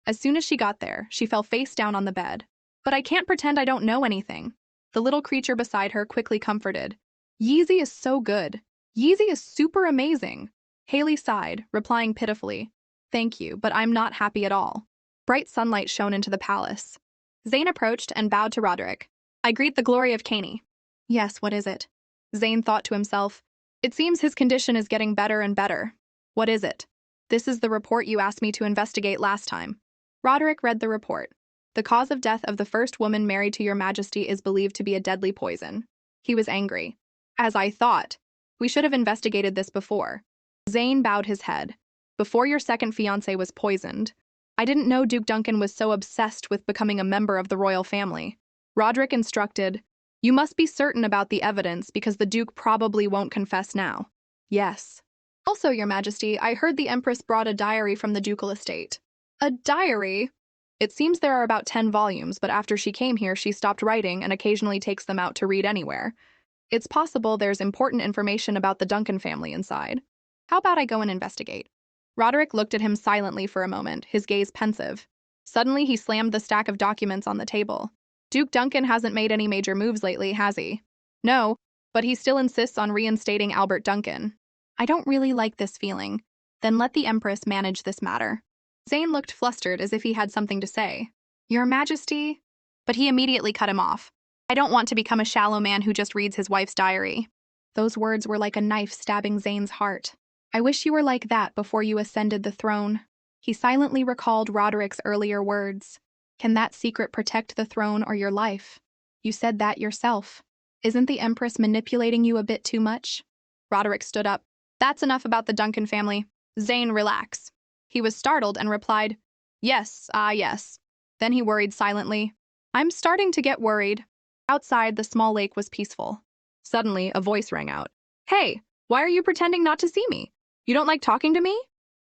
As soon as she got there, she fell face down on the bed. But I can't pretend I don't know anything. The little creature beside her quickly comforted. Yeezy is so good. Yeezy is super amazing. Haley sighed, replying pitifully, Thank you, but I'm not happy at all. Bright sunlight shone into the palace. Zane approached and bowed to Roderick. I greet the glory of Caney. Yes, what is it? Zane thought to himself. It seems his condition is getting better and better. What is it? This is the report you asked me to investigate last time. Roderick read the report. The cause of death of the first woman married to your majesty is believed to be a deadly poison. He was angry. As I thought. We should have investigated this before. Zane bowed his head. Before your second fiancé was poisoned. I didn't know Duke Duncan was so obsessed with becoming a member of the royal family. Roderick instructed, you must be certain about the evidence because the Duke probably won't confess now. Yes. Also, your majesty, I heard the Empress brought a diary from the ducal estate. A diary? It seems there are about 10 volumes, but after she came here, she stopped writing and occasionally takes them out to read anywhere. It's possible there's important information about the Duncan family inside. How about I go and investigate? Roderick looked at him silently for a moment, his gaze pensive. Suddenly, he slammed the stack of documents on the table. Duke Duncan hasn't made any major moves lately, has he? No, but he still insists on reinstating Albert Duncan. I don't really like this feeling. Then let the Empress manage this matter. Zane looked flustered as if he had something to say. Your Majesty? But he immediately cut him off. I don't want to become a shallow man who just reads his wife's diary. Those words were like a knife stabbing Zane's heart. I wish you were like that before you ascended the throne. He silently recalled Roderick's earlier words. Can that secret protect the throne or your life? You said that yourself. Isn't the Empress manipulating you a bit too much? Roderick stood up. That's enough about the Duncan family. Zane, relax. He was startled and replied, yes, yes. Then he worried silently. I'm starting to get worried. Outside, the small lake was peaceful. Suddenly, a voice rang out. Hey, why are you pretending not to see me? You don't like talking to me?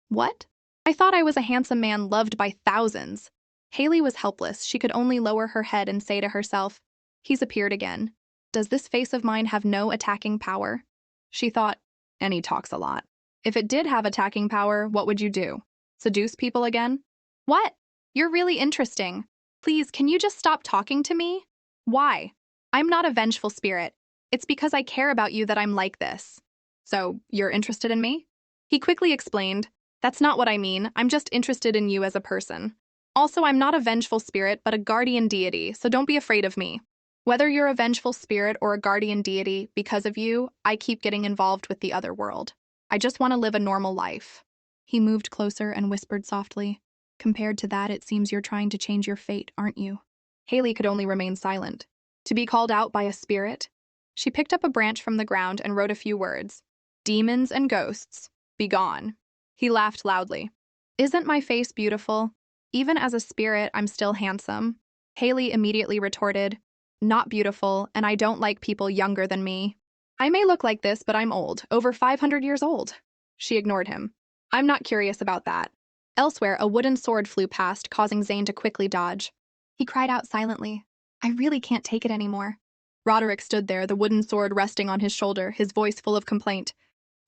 What? I thought I was a handsome man loved by thousands. Haley was helpless. She could only lower her head and say to herself, he's appeared again. Does this face of mine have no attacking power? She thought, and he talks a lot. If it did have attacking power, what would you do? Seduce people again? What? You're really interesting. Please, can you just stop talking to me? Why? I'm not a vengeful spirit. It's because I care about you that I'm like this. So, you're interested in me? He quickly explained, that's not what I mean. I'm just interested in you as a person. Also, I'm not a vengeful spirit, but a guardian deity, so don't be afraid of me. Whether you're a vengeful spirit or a guardian deity, because of you, I keep getting involved with the other world. I just want to live a normal life. He moved closer and whispered softly, compared to that, it seems you're trying to change your fate, aren't you? Haley could only remain silent. To be called out by a spirit? She picked up a branch from the ground and wrote a few words. Demons and ghosts, be gone. He laughed loudly. Isn't my face beautiful? Even as a spirit, I'm still handsome. Haley immediately retorted, not beautiful, and I don't like people younger than me. I may look like this, but I'm old, over 500 years old. She ignored him. I'm not curious about that. Elsewhere, a wooden sword flew past, causing Zane to quickly dodge. He cried out silently, I really can't take it anymore. Roderick stood there, the wooden sword resting on his shoulder, his voice full of complaint.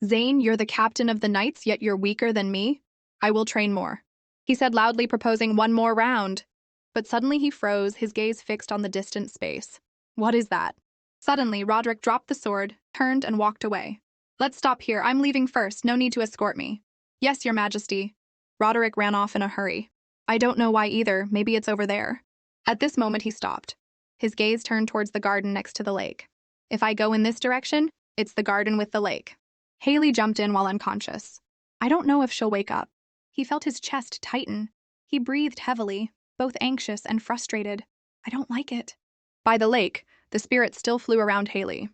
Zane, you're the captain of the knights, yet you're weaker than me? I will train more. He said loudly, proposing one more round. But suddenly he froze, his gaze fixed on the distant space. What is that? Suddenly, Roderick dropped the sword, turned, and walked away. Let's stop here. I'm leaving first. No need to escort me. Yes, your majesty. Roderick ran off in a hurry. I don't know why either. Maybe it's over there. At this moment, he stopped. His gaze turned towards the garden next to the lake. If I go in this direction, it's the garden with the lake. Haley jumped in while unconscious. I don't know if she'll wake up. He felt his chest tighten. He breathed heavily, both anxious and frustrated. I don't like it. By the lake, the spirit still flew around Haley.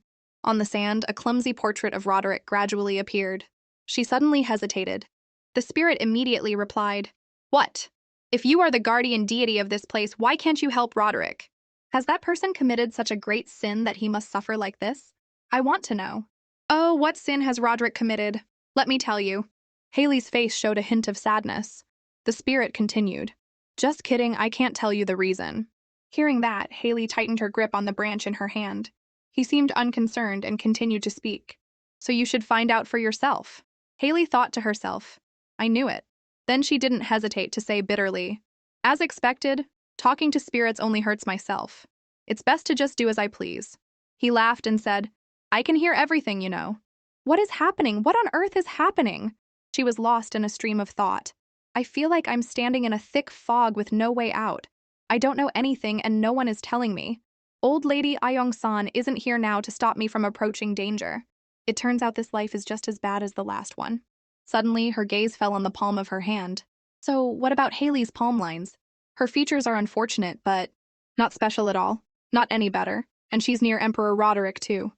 On the sand, a clumsy portrait of Roderick gradually appeared. She suddenly hesitated. The spirit immediately replied, What? If you are the guardian deity of this place, why can't you help Roderick? Has that person committed such a great sin that he must suffer like this? I want to know. Oh, what sin has Roderick committed? Let me tell you. Haley's face showed a hint of sadness. The spirit continued. Just kidding, I can't tell you the reason. Hearing that, Haley tightened her grip on the branch in her hand. He seemed unconcerned and continued to speak. So you should find out for yourself. Haley thought to herself. I knew it. Then she didn't hesitate to say bitterly, as expected, talking to spirits only hurts myself. It's best to just do as I please. He laughed and said, I can hear everything, you know. What is happening? What on earth is happening? She was lost in a stream of thought. I feel like I'm standing in a thick fog with no way out. I don't know anything and no one is telling me. Old Lady Ayong-san isn't here now to stop me from approaching danger. It turns out this life is just as bad as the last one. Suddenly, her gaze fell on the palm of her hand. So, what about Haley's palm lines? Her features are unfortunate, but not special at all. Not any better. And she's near Emperor Roderick, too.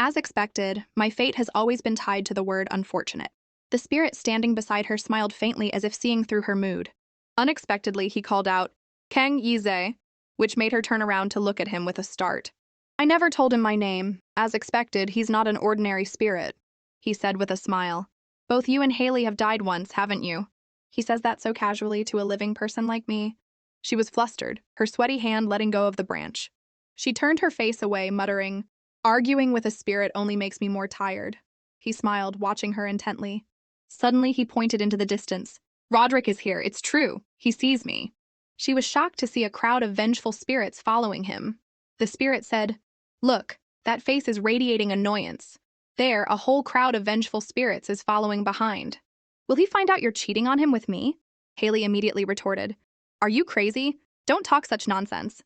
As expected, my fate has always been tied to the word unfortunate. The spirit standing beside her smiled faintly as if seeing through her mood. Unexpectedly, he called out, Kang Yize, which made her turn around to look at him with a start. I never told him my name. As expected, he's not an ordinary spirit, he said with a smile. Both you and Haley have died once, haven't you? He says that so casually to a living person like me. She was flustered, her sweaty hand letting go of the branch. She turned her face away, muttering, Arguing with a spirit only makes me more tired. He smiled, watching her intently. Suddenly, he pointed into the distance. Roderick is here, it's true. He sees me. She was shocked to see a crowd of vengeful spirits following him. The spirit said, Look, that face is radiating annoyance. There, a whole crowd of vengeful spirits is following behind. Will he find out you're cheating on him with me? Haley immediately retorted. Are you crazy? Don't talk such nonsense.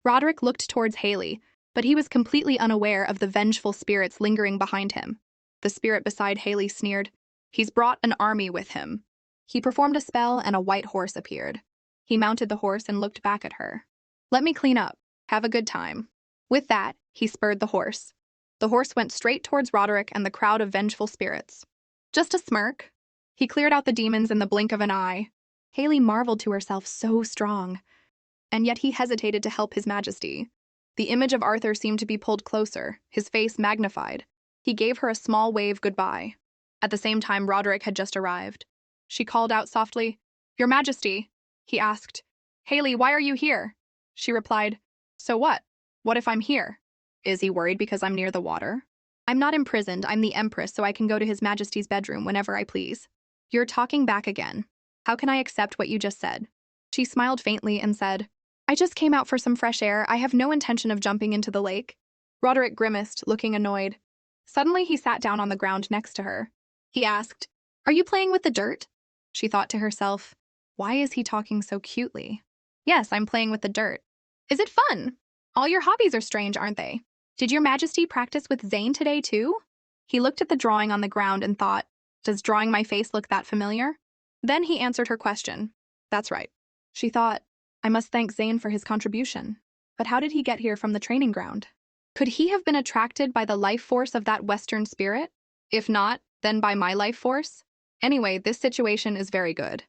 Roderick looked towards Haley, but he was completely unaware of the vengeful spirits lingering behind him. The spirit beside Haley sneered, He's brought an army with him. He performed a spell and a white horse appeared. He mounted the horse and looked back at her. Let me clean up. Have a good time. With that, he spurred the horse. The horse went straight towards Roderick and the crowd of vengeful spirits. Just a smirk. He cleared out the demons in the blink of an eye. Haley marveled to herself, so strong. And yet he hesitated to help His Majesty. The image of Arthur seemed to be pulled closer, his face magnified. He gave her a small wave goodbye. At the same time, Roderick had just arrived. She called out softly, Your Majesty. He asked, Haley, why are you here? She replied, So what? What if I'm here? Is he worried because I'm near the water? I'm not imprisoned, I'm the Empress, so I can go to His Majesty's bedroom whenever I please. You're talking back again. How can I accept what you just said? She smiled faintly and said, I just came out for some fresh air. I have no intention of jumping into the lake. Roderick grimaced, looking annoyed. Suddenly he sat down on the ground next to her. He asked, Are you playing with the dirt? She thought to herself, Why is he talking so cutely? Yes, I'm playing with the dirt. Is it fun? All your hobbies are strange, aren't they? Did your Majesty practice with Zane today too? He looked at the drawing on the ground and thought, Does drawing my face look that familiar? Then he answered her question. That's right. She thought, I must thank Zane for his contribution. But how did he get here from the training ground? Could he have been attracted by the life force of that Western spirit? If not, then by my life force? Anyway, this situation is very good.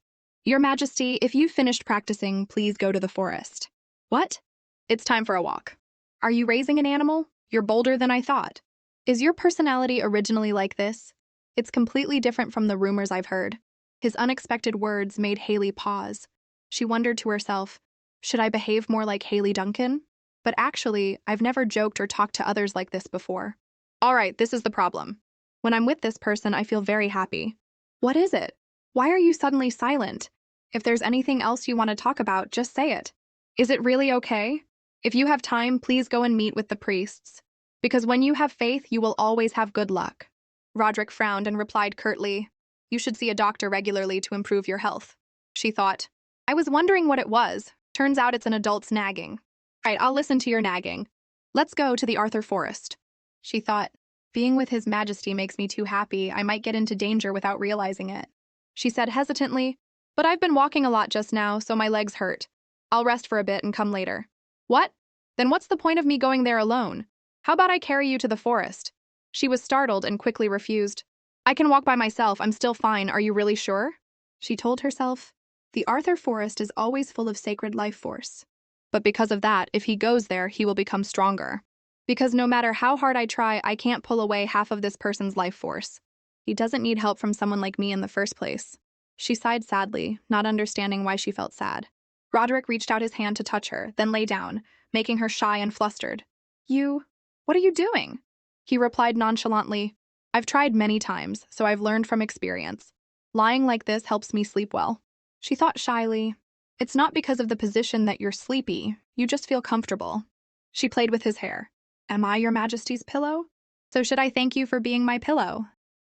Your Majesty, if you've finished practicing, please go to the forest. What? It's time for a walk. Are you raising an animal? You're bolder than I thought. Is your personality originally like this? It's completely different from the rumors I've heard. His unexpected words made Haley pause. She wondered to herself, should I behave more like Haley Duncan? But actually, I've never joked or talked to others like this before. All right, this is the problem. When I'm with this person, I feel very happy. What is it? Why are you suddenly silent? If there's anything else you want to talk about, just say it. Is it really okay? If you have time, please go and meet with the priests. Because when you have faith, you will always have good luck. Roderick frowned and replied curtly, You should see a doctor regularly to improve your health. She thought, I was wondering what it was. Turns out it's an adult's nagging. Right, I'll listen to your nagging. Let's go to the Arthur Forest. She thought, being with His Majesty makes me too happy. I might get into danger without realizing it. She said hesitantly, But I've been walking a lot just now, so my legs hurt. I'll rest for a bit and come later. What? Then what's the point of me going there alone? How about I carry you to the forest? She was startled and quickly refused. I can walk by myself. I'm still fine. Are you really sure? She told herself, the Arthur Forest is always full of sacred life force. But because of that, if he goes there, he will become stronger. Because no matter how hard I try, I can't pull away half of this person's life force. He doesn't need help from someone like me in the first place. She sighed sadly, not understanding why she felt sad. Roderick reached out his hand to touch her, then lay down, making her shy and flustered. What are you doing? He replied nonchalantly, I've tried many times, so I've learned from experience. Lying like this helps me sleep well. She thought shyly, It's not because of the position that you're sleepy, you just feel comfortable. She played with his hair. Am I your Majesty's pillow? So should I thank you for being my pillow?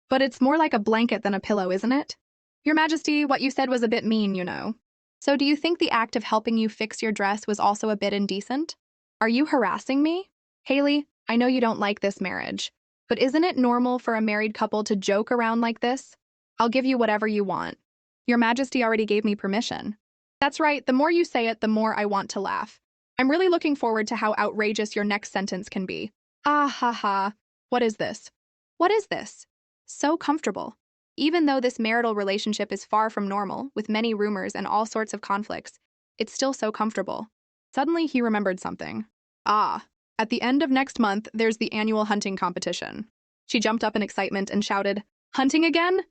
But it's more like a blanket than a pillow, isn't it? Your Majesty, what you said was a bit mean, you know. So do you think the act of helping you fix your dress was also a bit indecent? Are you harassing me? Haley, I know you don't like this marriage, but isn't it normal for a married couple to joke around like this? I'll give you whatever you want. Your Majesty already gave me permission. That's right, the more you say it, the more I want to laugh. I'm really looking forward to how outrageous your next sentence can be. Ah ha ha. What is this? What is this? So comfortable. Even though this marital relationship is far from normal, with many rumors and all sorts of conflicts, it's still so comfortable. Suddenly, he remembered something. Ah, at the end of next month, there's the annual hunting competition. She jumped up in excitement and shouted, "Hunting again?"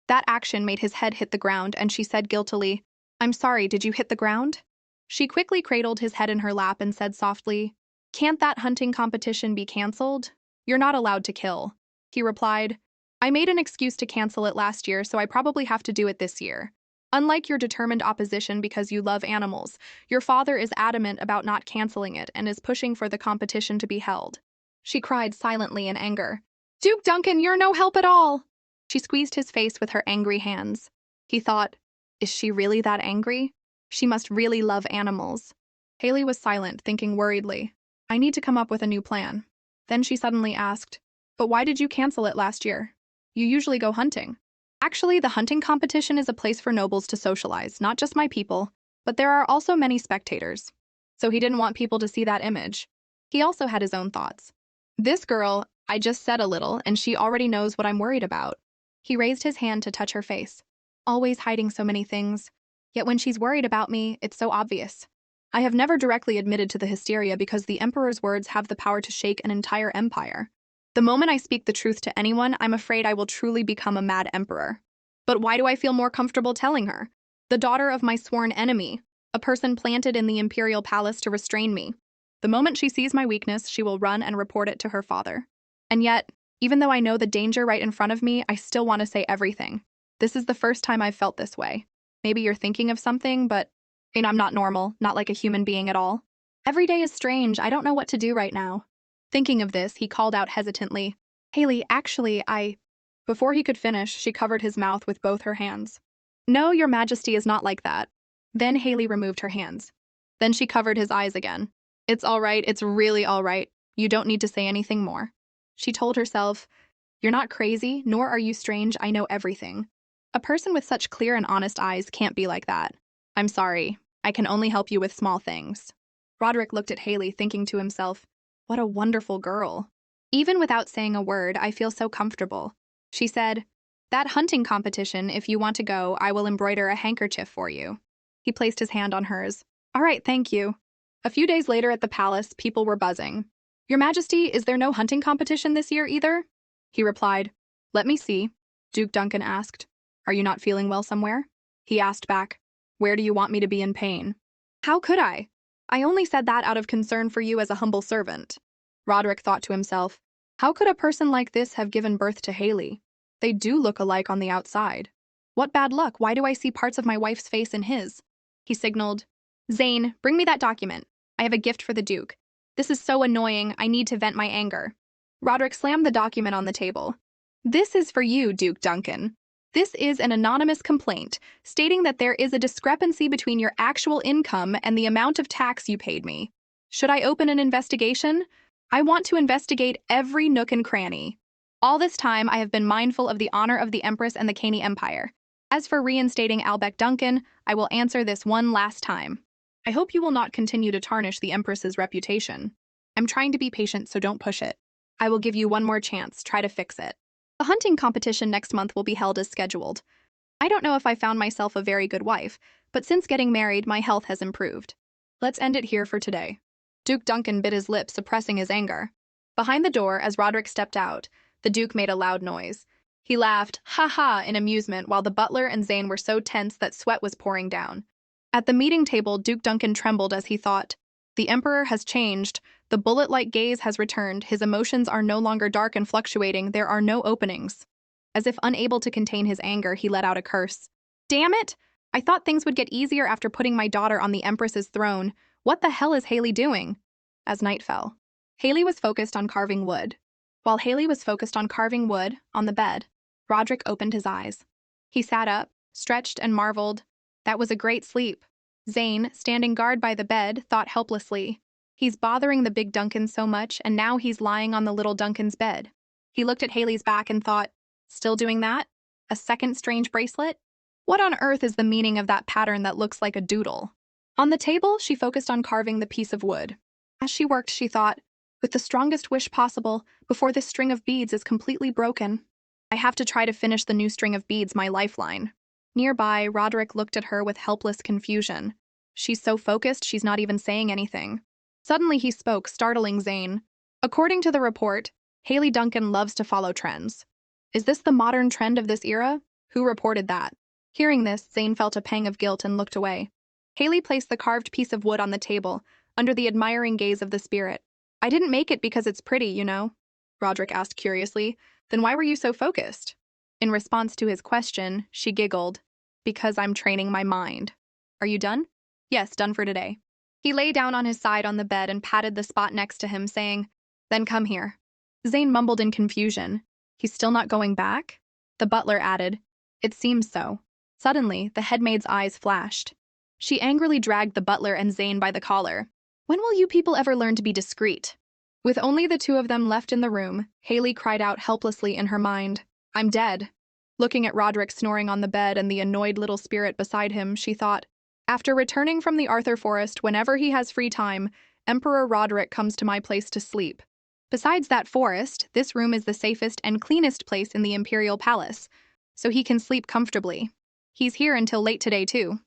That action made his head hit the ground, and she said guiltily, "I'm sorry, did you hit the ground?" She quickly cradled his head in her lap and said softly, "Can't that hunting competition be cancelled? You're not allowed to kill." He replied, "I made an excuse to cancel it last year, so I probably have to do it this year. Unlike your determined opposition because you love animals, your father is adamant about not canceling it and is pushing for the competition to be held." She cried silently in anger. "Duke Duncan, you're no help at all!" She squeezed his face with her angry hands. He thought, is she really that angry? She must really love animals. Haley was silent, thinking worriedly, I need to come up with a new plan. Then she suddenly asked, "But why did you cancel it last year? You usually go hunting." "Actually, the hunting competition is a place for nobles to socialize, not just my people, but there are also many spectators." So he didn't want people to see that image. He also had his own thoughts. "This girl, I just said a little, and she already knows what I'm worried about." He raised his hand to touch her face. "Always hiding so many things. Yet when she's worried about me, it's so obvious. I have never directly admitted to the hysteria because the Emperor's words have the power to shake an entire empire. The moment I speak the truth to anyone, I'm afraid I will truly become a mad emperor. But why do I feel more comfortable telling her? The daughter of my sworn enemy, a person planted in the imperial palace to restrain me. The moment she sees my weakness, she will run and report it to her father. And yet, even though I know the danger right in front of me, I still want to say everything. This is the first time I've felt this way. Maybe you're thinking of something, but I'm not normal, not like a human being at all. Every day is strange, I don't know what to do right now." Thinking of this, he called out hesitantly, "Haley, actually, I—" Before he could finish, she covered his mouth with both her hands. "No, your majesty is not like that." Then Haley removed her hands. Then she covered his eyes again. "It's all right, it's really all right. You don't need to say anything more." She told herself, "You're not crazy, nor are you strange, I know everything. A person with such clear and honest eyes can't be like that. I'm sorry, I can only help you with small things." Roderick looked at Haley, thinking to himself, what a wonderful girl. Even without saying a word, I feel so comfortable. She said, "That hunting competition, if you want to go, I will embroider a handkerchief for you." He placed his hand on hers. "All right, thank you." A few days later at the palace, people were buzzing. "Your Majesty, is there no hunting competition this year either?" He replied, "Let me see." Duke Duncan asked, "Are you not feeling well somewhere?" He asked back, "Where do you want me to be in pain?" "How could I? I only said that out of concern for you as a humble servant." Roderick thought to himself, how could a person like this have given birth to Haley? They do look alike on the outside. What bad luck, why do I see parts of my wife's face in his? He signaled, "Zane, bring me that document. I have a gift for the Duke. This is so annoying, I need to vent my anger." Roderick slammed the document on the table. "This is for you, Duke Duncan. This is an anonymous complaint stating that there is a discrepancy between your actual income and the amount of tax you paid me. Should I open an investigation? I want to investigate every nook and cranny. All this time, I have been mindful of the honor of the Empress and the Caney Empire. As for reinstating Albec Duncan, I will answer this one last time. I hope you will not continue to tarnish the Empress's reputation. I'm trying to be patient, so don't push it. I will give you one more chance, try to fix it. The hunting competition next month will be held as scheduled. I don't know if I found myself a very good wife, but since getting married, my health has improved. Let's end it here for today." Duke Duncan bit his lip, suppressing his anger. Behind the door, as Roderick stepped out, the Duke made a loud noise. He laughed, ha ha, in amusement, while the butler and Zane were so tense that sweat was pouring down. At the meeting table, Duke Duncan trembled as he thought, the Emperor has changed. The bullet-like gaze has returned. His emotions are no longer dark and fluctuating. There are no openings. As if unable to contain his anger, he let out a curse. "Damn it! I thought things would get easier after putting my daughter on the Empress's throne. What the hell is Haley doing?" As night fell, Haley was focused on carving wood. While Haley was focused on carving wood on the bed, Roderick opened his eyes. He sat up, stretched, and marveled. That was a great sleep. Zane, standing guard by the bed, thought helplessly, he's bothering the big Duncan so much, and now he's lying on the little Duncan's bed. He looked at Haley's back and thought, still doing that? A second strange bracelet? What on earth is the meaning of that pattern that looks like a doodle? On the table, she focused on carving the piece of wood. As she worked, she thought, with the strongest wish possible, before this string of beads is completely broken, I have to try to finish the new string of beads, my lifeline. Nearby, Roderick looked at her with helpless confusion. She's so focused, she's not even saying anything. Suddenly he spoke, startling Zane. According to the report, Haley Duncan loves to follow trends. Is this the modern trend of this era? Who reported that? Hearing this, Zane felt a pang of guilt and looked away. Haley placed the carved piece of wood on the table, under the admiring gaze of the spirit. I didn't make it because it's pretty, you know? Roderick asked curiously. Then why were you so focused? In response to his question, she giggled. Because I'm training my mind. Are you done? Yes, done for today. He lay down on his side on the bed and patted the spot next to him, saying, Then come here. Zane mumbled in confusion. He's still not going back? The butler added, It seems so. Suddenly, the headmaid's eyes flashed. She angrily dragged the butler and Zane by the collar. When will you people ever learn to be discreet? With only the two of them left in the room, Haley cried out helplessly in her mind, I'm dead. Looking at Roderick snoring on the bed and the annoyed little spirit beside him, she thought, After returning from the Arthur Forest, whenever he has free time, Emperor Roderick comes to my place to sleep. Besides that forest, this room is the safest and cleanest place in the Imperial Palace, so he can sleep comfortably. He's here until late today, too.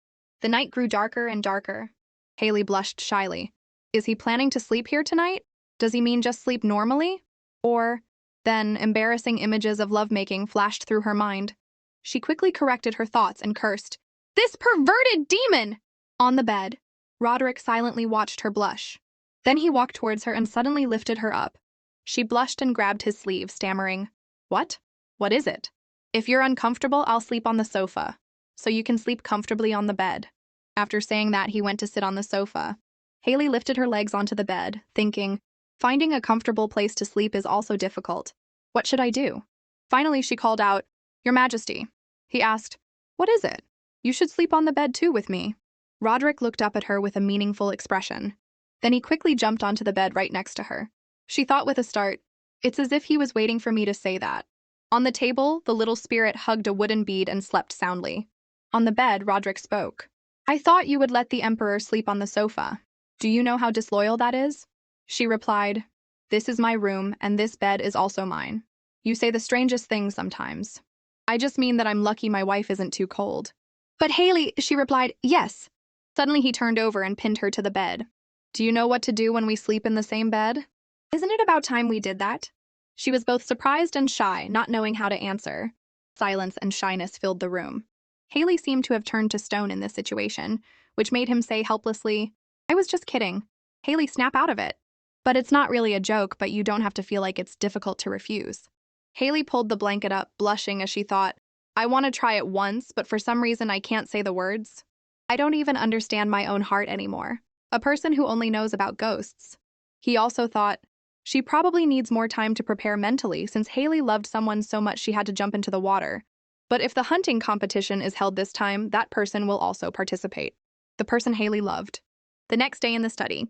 The night grew darker and darker. Haley blushed shyly. Is he planning to sleep here tonight? Does he mean just sleep normally? Or, then, embarrassing images of lovemaking flashed through her mind. She quickly corrected her thoughts and cursed, This perverted demon! On the bed, Roderick silently watched her blush. Then he walked towards her and suddenly lifted her up. She blushed and grabbed his sleeve, stammering, What? What is it? If you're uncomfortable, I'll sleep on the sofa, so you can sleep comfortably on the bed. After saying that, he went to sit on the sofa. Haley lifted her legs onto the bed, thinking, Finding a comfortable place to sleep is also difficult. What should I do? Finally, she called out, Your Majesty. He asked, What is it? You should sleep on the bed too with me. Roderick looked up at her with a meaningful expression. Then he quickly jumped onto the bed right next to her. She thought with a start, It's as if he was waiting for me to say that. On the table, the little spirit hugged a wooden bead and slept soundly. On the bed, Roderick spoke. I thought you would let the Emperor sleep on the sofa. Do you know how disloyal that is? She replied, This is my room, and this bed is also mine. You say the strangest things sometimes. I just mean that I'm lucky my wife isn't too cold. But Haley, she replied, Yes. Suddenly he turned over and pinned her to the bed. Do you know what to do when we sleep in the same bed? Isn't it about time we did that? She was both surprised and shy, not knowing how to answer. Silence and shyness filled the room. Haley seemed to have turned to stone in this situation, which made him say helplessly, I was just kidding. Haley, snap out of it. But it's not really a joke, but you don't have to feel like it's difficult to refuse. Haley pulled the blanket up, blushing as she thought, I want to try it once, but for some reason I can't say the words. I don't even understand my own heart anymore. A person who only knows about ghosts. He also thought, she probably needs more time to prepare mentally since Haley loved someone so much she had to jump into the water. But if the hunting competition is held this time, that person will also participate. The person Haley loved. The next day in the study,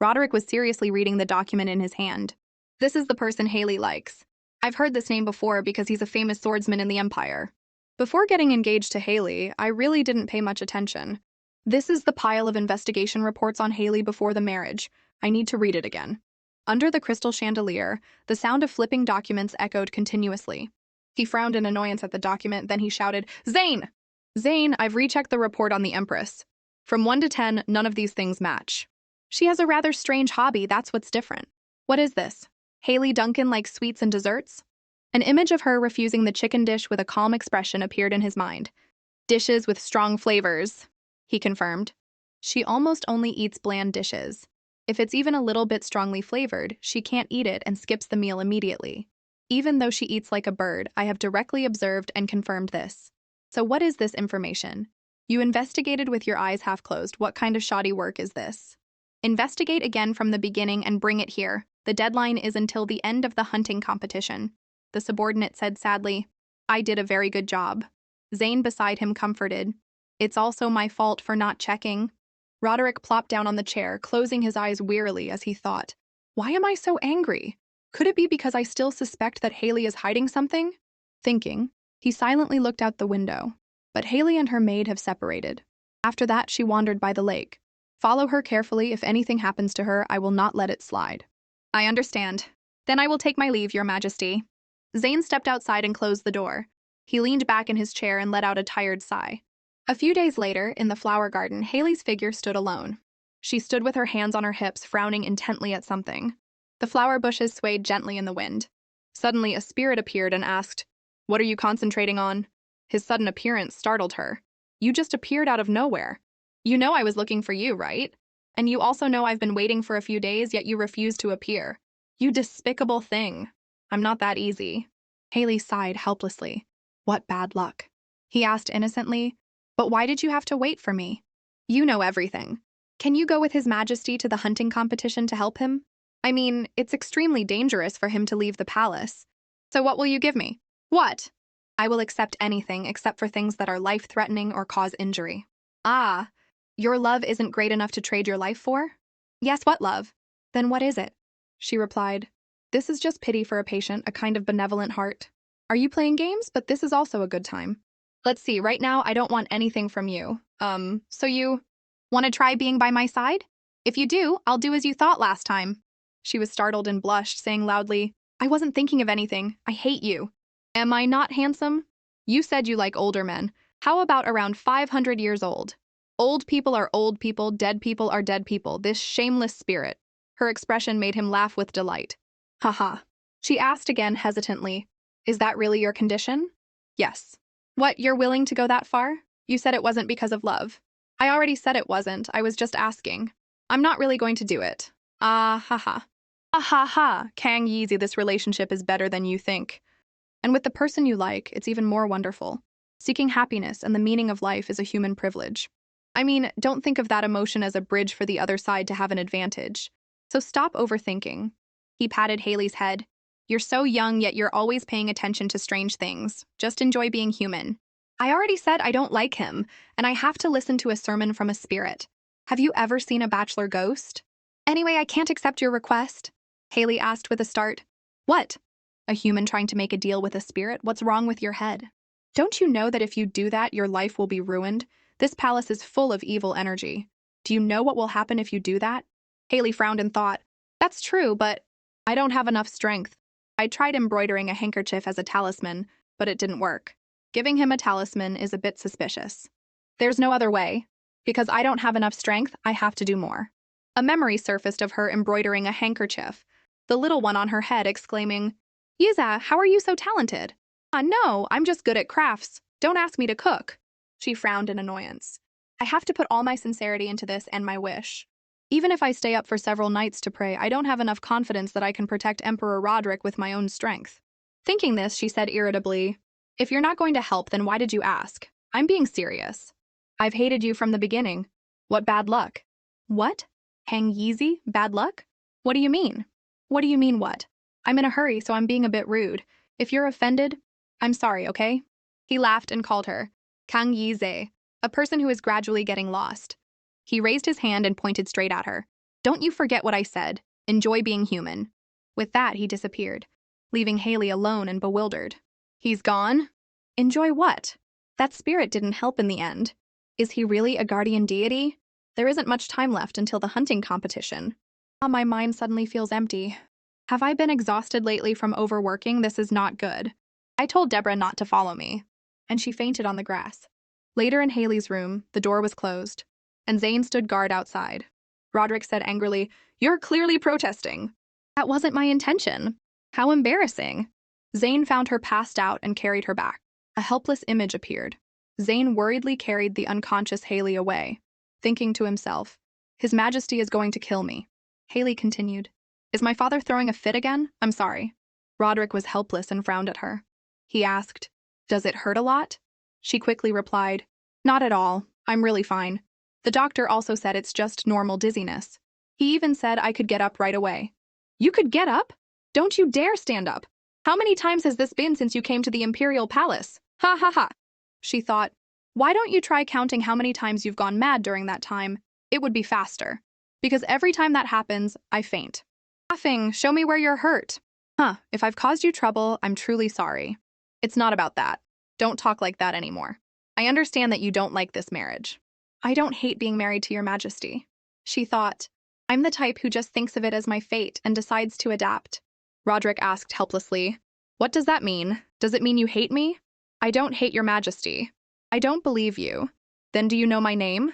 Roderick was seriously reading the document in his hand. This is the person Haley likes. I've heard this name before because he's a famous swordsman in the Empire. Before getting engaged to Haley, I really didn't pay much attention. This is the pile of investigation reports on Haley before the marriage. I need to read it again. Under the crystal chandelier, the sound of flipping documents echoed continuously. He frowned in annoyance at the document, then he shouted, Zane! Zane, I've rechecked the report on the Empress. From 1 to 10, none of these things match. She has a rather strange hobby, that's what's different. What is this? Haley Duncan likes sweets and desserts? An image of her refusing the chicken dish with a calm expression appeared in his mind. Dishes with strong flavors, he confirmed. She almost only eats bland dishes. If it's even a little bit strongly flavored, she can't eat it and skips the meal immediately. Even though she eats like a bird, I have directly observed and confirmed this. So what is this information? You investigated with your eyes half closed. What kind of shoddy work is this? Investigate again from the beginning and bring it here. The deadline is until the end of the hunting competition. The subordinate said sadly, I did a very good job. Zane beside him comforted. It's also my fault for not checking. Roderick plopped down on the chair, closing his eyes wearily as he thought, why am I so angry? Could it be because I still suspect that Haley is hiding something? Thinking, he silently looked out the window. But Haley and her maid have separated. After that, she wandered by the lake. Follow her carefully. If anything happens to her, I will not let it slide. I understand. Then I will take my leave, Your Majesty. Zane stepped outside and closed the door. He leaned back in his chair and let out a tired sigh. A few days later, in the flower garden, Haley's figure stood alone. She stood with her hands on her hips, frowning intently at something. The flower bushes swayed gently in the wind. Suddenly, a spirit appeared and asked, "What are you concentrating on?" His sudden appearance startled her. "You just appeared out of nowhere. You know I was looking for you, right? And you also know I've been waiting for a few days, yet you refuse to appear. You despicable thing. I'm not that easy." Haley sighed helplessly. "What bad luck?" He asked innocently. "But why did you have to wait for me? You know everything. Can you go with His Majesty to the hunting competition to help him? I mean, it's extremely dangerous for him to leave the palace. So what will you give me?" "What?" "I will accept anything except for things that are life-threatening or cause injury." "Ah, your love isn't great enough to trade your life for?" "Yes, what love?" "Then what is it?" She replied, "This is just pity for a patient, a kind of benevolent heart. Are you playing games? But this is also a good time. Let's see, right now I don't want anything from you. So you want to try being by my side? If you do, I'll do as you thought last time." She was startled and blushed, saying loudly, "I wasn't thinking of anything. I hate you." "Am I not handsome? You said you like older men. How about around 500 years old? Old people are old people, dead people are dead people, this shameless spirit." Her expression made him laugh with delight. "Haha." She asked again hesitantly, "Is that really your condition?" "Yes." "What, you're willing to go that far? You said it wasn't because of love." "I already said it wasn't, I was just asking. I'm not really going to do it." "Ah, haha." "Ah, ha, ha, Kang Yeezy, this relationship is better than you think. And with the person you like, it's even more wonderful. Seeking happiness and the meaning of life is a human privilege. I mean, don't think of that emotion as a bridge for the other side to have an advantage. So stop overthinking." He patted Haley's head. "You're so young, yet you're always paying attention to strange things. Just enjoy being human." "I already said I don't like him, and I have to listen to a sermon from a spirit. Have you ever seen a bachelor ghost?" "Anyway, I can't accept your request," Haley asked with a start. "What? A human trying to make a deal with a spirit? What's wrong with your head? Don't you know that if you do that, your life will be ruined? This palace is full of evil energy. Do you know what will happen if you do that?" Haley frowned and thought, "That's true, but I don't have enough strength. I tried embroidering a handkerchief as a talisman, but it didn't work. Giving him a talisman is a bit suspicious. There's no other way. Because I don't have enough strength, I have to do more." A memory surfaced of her embroidering a handkerchief, the little one on her head exclaiming, "Yiza, how are you so talented?" No, I'm just good at crafts. Don't ask me to cook." She frowned in annoyance. "I have to put all my sincerity into this and my wish. Even if I stay up for several nights to pray, I don't have enough confidence that I can protect Emperor Roderick with my own strength." Thinking this, she said irritably, "If you're not going to help, then why did you ask? I'm being serious. I've hated you from the beginning. What bad luck?" "What? Hang Yeezy? Bad luck? What do you mean?" "What do you mean what? I'm in a hurry, so I'm being a bit rude. If you're offended, I'm sorry, okay?" He laughed and called her Kang Yeezy, a person who is gradually getting lost. He raised his hand and pointed straight at her. "Don't you forget what I said. Enjoy being human." With that, he disappeared, leaving Haley alone and bewildered. "He's gone? Enjoy what? That spirit didn't help in the end. Is he really a guardian deity? There isn't much time left until the hunting competition. My mind suddenly feels empty. Have I been exhausted lately from overworking? This is not good. I told Deborah not to follow me." And she fainted on the grass. Later in Haley's room, the door was closed, and Zane stood guard outside. Roderick said angrily, "You're clearly protesting." "That wasn't my intention. How embarrassing." Zane found her passed out and carried her back. A helpless image appeared. Zane worriedly carried the unconscious Haley away, thinking to himself, "His Majesty is going to kill me." Haley continued, "Is my father throwing a fit again? I'm sorry." Roderick was helpless and frowned at her. He asked, "Does it hurt a lot?" She quickly replied, "Not at all. I'm really fine. The doctor also said it's just normal dizziness. He even said I could get up right away." "You could get up? Don't you dare stand up. How many times has this been since you came to the Imperial Palace? Ha ha ha." She thought, "Why don't you try counting how many times you've gone mad during that time? It would be faster. Because every time that happens, I faint." "Laughing, show me where you're hurt." If I've caused you trouble, I'm truly sorry. It's not about that. Don't talk like that anymore. I understand that you don't like this marriage. I don't hate being married to your majesty. She thought, I'm the type who just thinks of it as my fate and decides to adapt. Roderick asked helplessly, What does that mean? Does it mean you hate me? I don't hate your majesty. I don't believe you. Then do you know my name?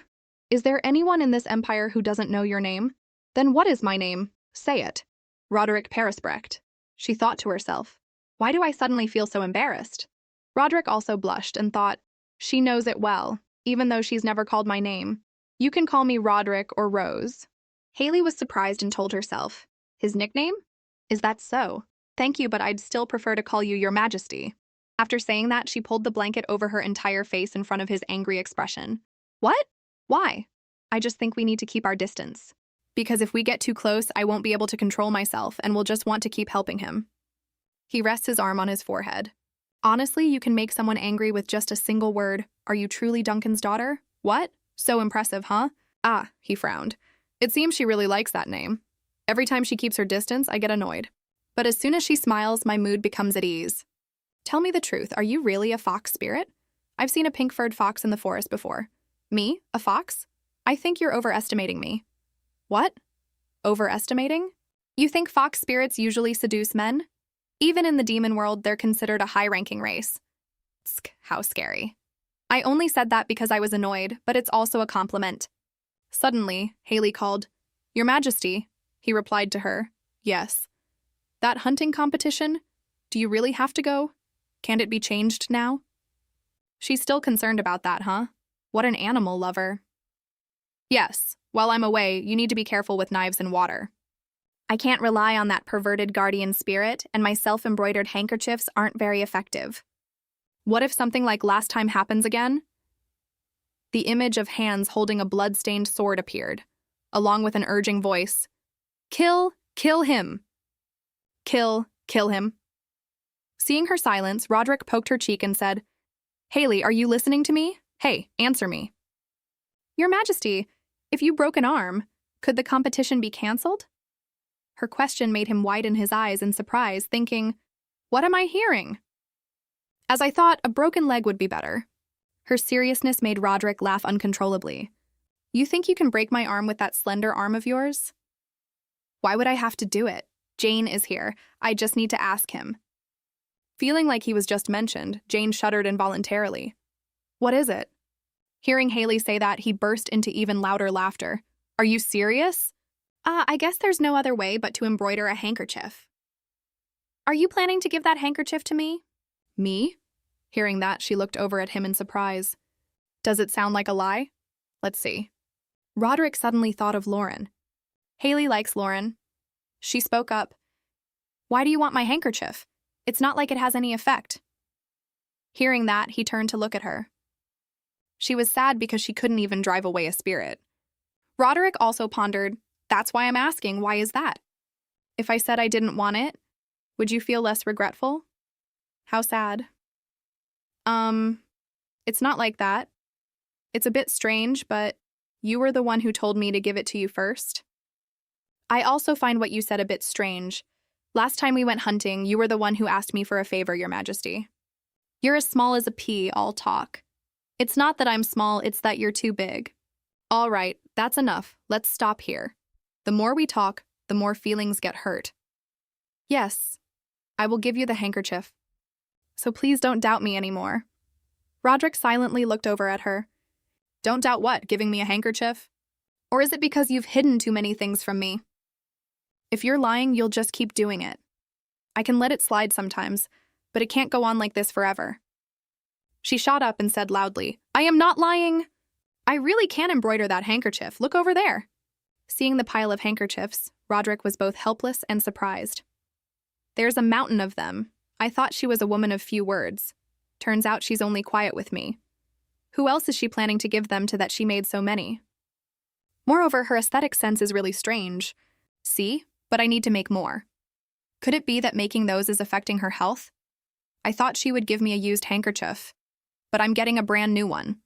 Is there anyone in this empire who doesn't know your name? Then what is my name? Say it. Roderick Peresbrecht. She thought to herself, Why do I suddenly feel so embarrassed? Roderick also blushed and thought, She knows it well, even though she's never called my name. You can call me Roderick or Rose. Haley was surprised and told herself, His nickname? Is that so? Thank you, but I'd still prefer to call you Your Majesty. After saying that, she pulled the blanket over her entire face in front of his angry expression. What? Why? I just think we need to keep our distance. Because if we get too close, I won't be able to control myself and will just want to keep helping him. He rests his arm on his forehead. Honestly, you can make someone angry with just a single word. Are you truly Duncan's daughter? What? So impressive, huh? Ah, he frowned. It seems she really likes that name. Every time she keeps her distance, I get annoyed. But as soon as she smiles, my mood becomes at ease. Tell me the truth, are you really a fox spirit? I've seen a pink-furred fox in the forest before. Me? A fox? I think you're overestimating me. What? Overestimating? You think fox spirits usually seduce men? Even in the demon world, they're considered a high-ranking race. Tsk, how scary. I only said that because I was annoyed, but it's also a compliment. Suddenly, Haley called, Your Majesty. He replied to her, Yes. That hunting competition? Do you really have to go? Can't it be changed now? She's still concerned about that, huh? What an animal lover. Yes, while I'm away, you need to be careful with knives and water. I can't rely on that perverted guardian spirit, and my self-embroidered handkerchiefs aren't very effective. What if something like last time happens again? The image of hands holding a blood-stained sword appeared, along with an urging voice. Kill him. Kill him. Seeing her silence, Roderick poked her cheek and said, Haley, are you listening to me? Hey, answer me. Your Majesty, if you broke an arm, could the competition be cancelled? Her question made him widen his eyes in surprise, thinking, What am I hearing? As I thought, a broken leg would be better. Her seriousness made Roderick laugh uncontrollably. You think you can break my arm with that slender arm of yours? Why would I have to do it? Jane is here. I just need to ask him. Feeling like he was just mentioned, Jane shuddered involuntarily. What is it? Hearing Haley say that, he burst into even louder laughter. Are you serious? I guess there's no other way but to embroider a handkerchief. Are you planning to give that handkerchief to me? Me? Hearing that, she looked over at him in surprise. Does it sound like a lie? Let's see. Roderick suddenly thought of Lauren. Haley likes Lauren. She spoke up. Why do you want my handkerchief? It's not like it has any effect. Hearing that, he turned to look at her. She was sad because she couldn't even drive away a spirit. Roderick also pondered, That's why I'm asking, why is that? If I said I didn't want it, would you feel less regretful? How sad. It's not like that. It's a bit strange, but you were the one who told me to give it to you first. I also find what you said a bit strange. Last time we went hunting, you were the one who asked me for a favor, Your Majesty. You're as small as a pea, all talk. It's not that I'm small, it's that you're too big. All right, that's enough. Let's stop here. The more we talk, the more feelings get hurt. Yes, I will give you the handkerchief. So please don't doubt me anymore. Roderick silently looked over at her. Don't doubt what, giving me a handkerchief? Or is it because you've hidden too many things from me? If you're lying, you'll just keep doing it. I can let it slide sometimes, but it can't go on like this forever. She shot up and said loudly, I am not lying. I really can embroider that handkerchief. Look over there. Seeing the pile of handkerchiefs, Roderick was both helpless and surprised. There's a mountain of them. I thought she was a woman of few words. Turns out she's only quiet with me. Who else is she planning to give them to that she made so many? Moreover, her aesthetic sense is really strange. See? But I need to make more. Could it be that making those is affecting her health? I thought she would give me a used handkerchief, but I'm getting a brand new one.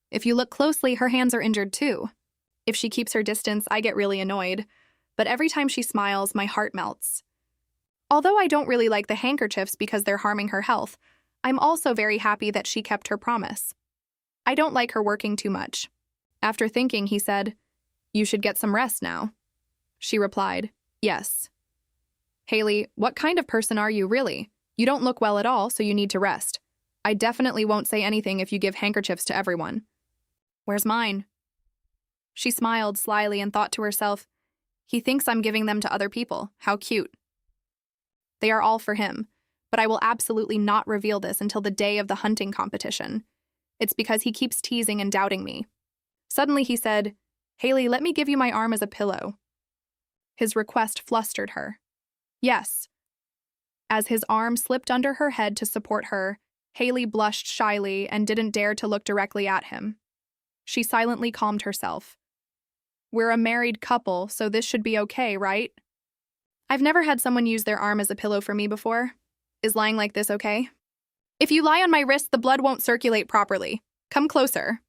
If you look closely, her hands are injured too. If she keeps her distance, I get really annoyed, but every time she smiles, my heart melts. Although I don't really like the handkerchiefs because they're harming her health, I'm also very happy that she kept her promise. I don't like her working too much. After thinking, he said, "You should get some rest now." She replied, "Yes." "Haley, what kind of person are you, really? You don't look well at all, so you need to rest. I definitely won't say anything if you give handkerchiefs to everyone." "Where's mine?" She smiled slyly and thought to herself, "He thinks I'm giving them to other people. How cute." They are all for him, but I will absolutely not reveal this until the day of the hunting competition. It's because he keeps teasing and doubting me. Suddenly he said, "Haley, let me give you my arm as a pillow." His request flustered her. "Yes." As his arm slipped under her head to support her, Haley blushed shyly and didn't dare to look directly at him. She silently calmed herself. "We're a married couple, so this should be okay, right? I've never had someone use their arm as a pillow for me before. Is lying like this okay? If you lie on my wrist, the blood won't circulate properly. Come closer."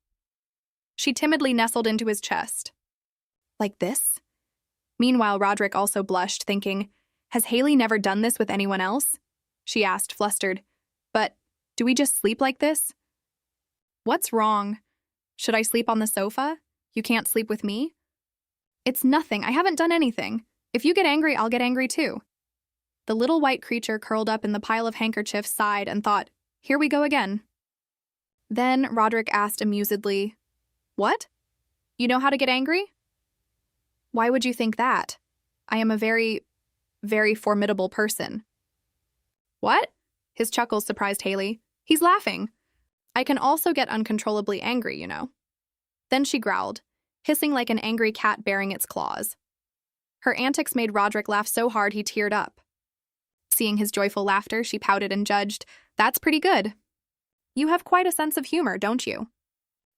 She timidly nestled into his chest. "Like this?" Meanwhile, Roderick also blushed, thinking, "Has Haley never done this with anyone else?" She asked, flustered, "But do we just sleep like this?" "What's wrong? Should I sleep on the sofa? You can't sleep with me?" "It's nothing. I haven't done anything. If you get angry, I'll get angry too." The little white creature curled up in the pile of handkerchiefs sighed and thought, "Here we go again." Then Roderick asked amusedly, "What? You know how to get angry?" "Why would you think that? I am a very, very formidable person." "What?" His chuckles surprised Haley. "He's laughing. I can also get uncontrollably angry, you know." Then she growled, hissing like an angry cat baring its claws. Her antics made Roderick laugh so hard he teared up. Seeing his joyful laughter, she pouted and judged, "That's pretty good. You have quite a sense of humor, don't you?"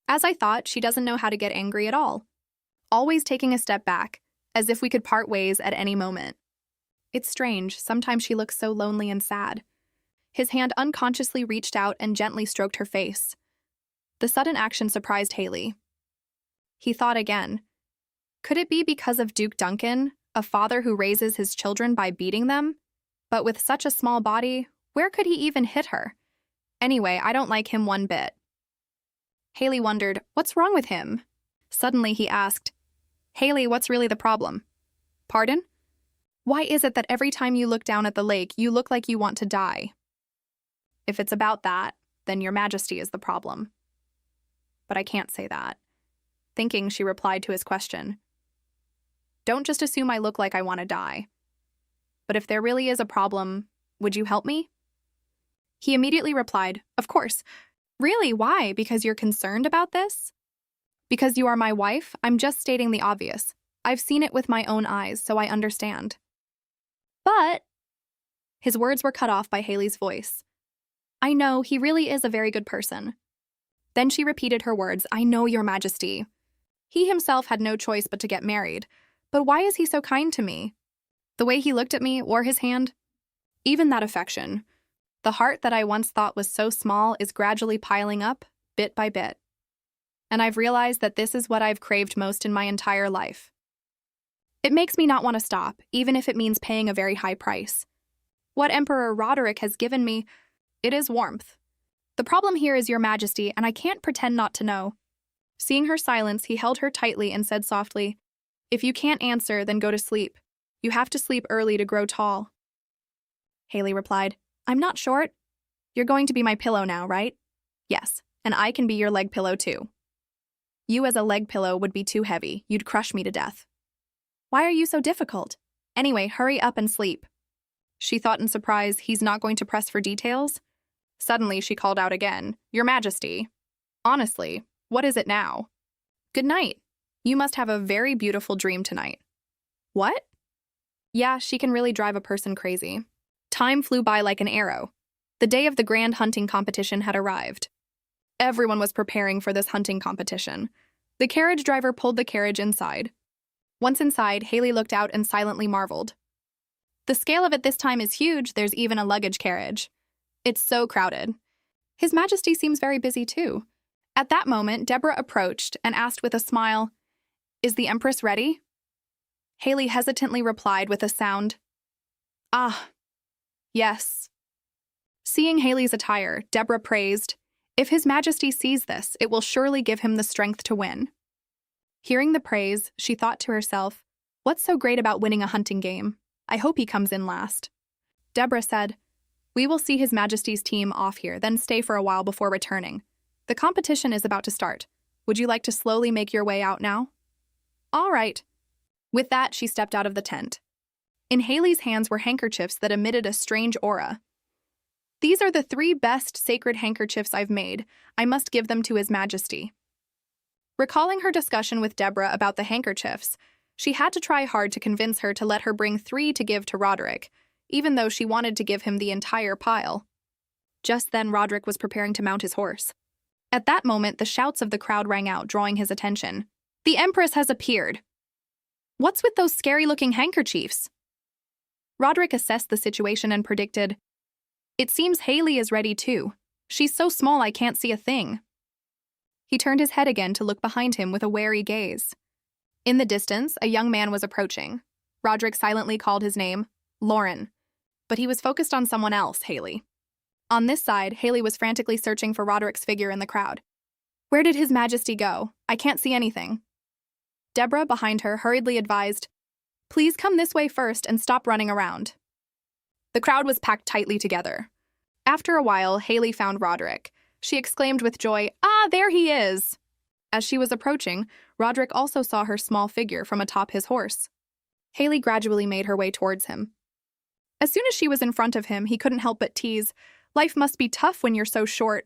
As I thought, she doesn't know how to get angry at all. Always taking a step back, as if we could part ways at any moment. It's strange, sometimes she looks so lonely and sad. His hand unconsciously reached out and gently stroked her face. The sudden action surprised Haley. He thought again. Could it be because of Duke Duncan, a father who raises his children by beating them? But with such a small body, where could he even hit her? Anyway, I don't like him one bit. Haley wondered, what's wrong with him? Suddenly he asked, "Haley, what's really the problem?" "Pardon? Why is it that every time you look down at the lake, you look like you want to die?" "If it's about that, then your majesty is the problem." "But I can't say that." Thinking, she replied to his question. "Don't just assume I look like I want to die. But if there really is a problem, would you help me?" He immediately replied, "Of course." "Really? Why? Because you're concerned about this?" "Because you are my wife? I'm just stating the obvious. I've seen it with my own eyes, so I understand." "But..." His words were cut off by Haley's voice. "I know, he really is a very good person." Then she repeated her words, "I know, your majesty." He himself had no choice but to get married. But why is he so kind to me? The way he looked at me, or his hand? Even that affection. The heart that I once thought was so small is gradually piling up, bit by bit. And I've realized that this is what I've craved most in my entire life. It makes me not want to stop, even if it means paying a very high price. What Emperor Roderick has given me, it is warmth. The problem here is your majesty, and I can't pretend not to know. Seeing her silence, he held her tightly and said softly, "If you can't answer, then go to sleep. You have to sleep early to grow tall." Haley replied, "I'm not short. You're going to be my pillow now, right?" "Yes, and I can be your leg pillow too." "You as a leg pillow would be too heavy. You'd crush me to death." "Why are you so difficult? Anyway, hurry up and sleep." She thought in surprise, he's not going to press for details? Suddenly, she called out again, "Your Majesty. Honestly, what is it now?" "Good night. You must have a very beautiful dream tonight." "What?" Yeah, she can really drive a person crazy. Time flew by like an arrow. The day of the grand hunting competition had arrived. Everyone was preparing for this hunting competition. The carriage driver pulled the carriage inside. Once inside, Haley looked out and silently marveled. The scale of it this time is huge. There's even a luggage carriage. It's so crowded. His Majesty seems very busy too. At that moment, Deborah approached and asked with a smile, "Is the Empress ready?" Haley hesitantly replied with a sound, "Ah, yes." Seeing Haley's attire, Deborah praised, If His Majesty sees this, it will surely give him the strength to win. Hearing the praise, she thought to herself, what's so great about winning a hunting game? I hope he comes in last. Deborah said, we will see His Majesty's team off here, then stay for a while before returning. The competition is about to start. Would you like to slowly make your way out now? All right. With that, she stepped out of the tent. In Haley's hands were handkerchiefs that emitted a strange aura. These are the 3 best sacred handkerchiefs I've made. I must give them to His Majesty. Recalling her discussion with Deborah about the handkerchiefs, she had to try hard to convince her to let her bring 3 to give to Roderick, even though she wanted to give him the entire pile. Just then, Roderick was preparing to mount his horse. At that moment, the shouts of the crowd rang out, drawing his attention. The Empress has appeared! What's with those scary-looking handkerchiefs? Roderick assessed the situation and predicted, it seems Haley is ready too. She's so small I can't see a thing. He turned his head again to look behind him with a wary gaze. In the distance, a young man was approaching. Roderick silently called his name, Lauren. But he was focused on someone else, Haley. On this side, Haley was frantically searching for Roderick's figure in the crowd. Where did His Majesty go? I can't see anything. Deborah, behind her, hurriedly advised, please come this way first and stop running around. The crowd was packed tightly together. After a while, Haley found Roderick. She exclaimed with joy, ah, there he is! As she was approaching, Roderick also saw her small figure from atop his horse. Haley gradually made her way towards him. As soon as she was in front of him, he couldn't help but tease, life must be tough when you're so short.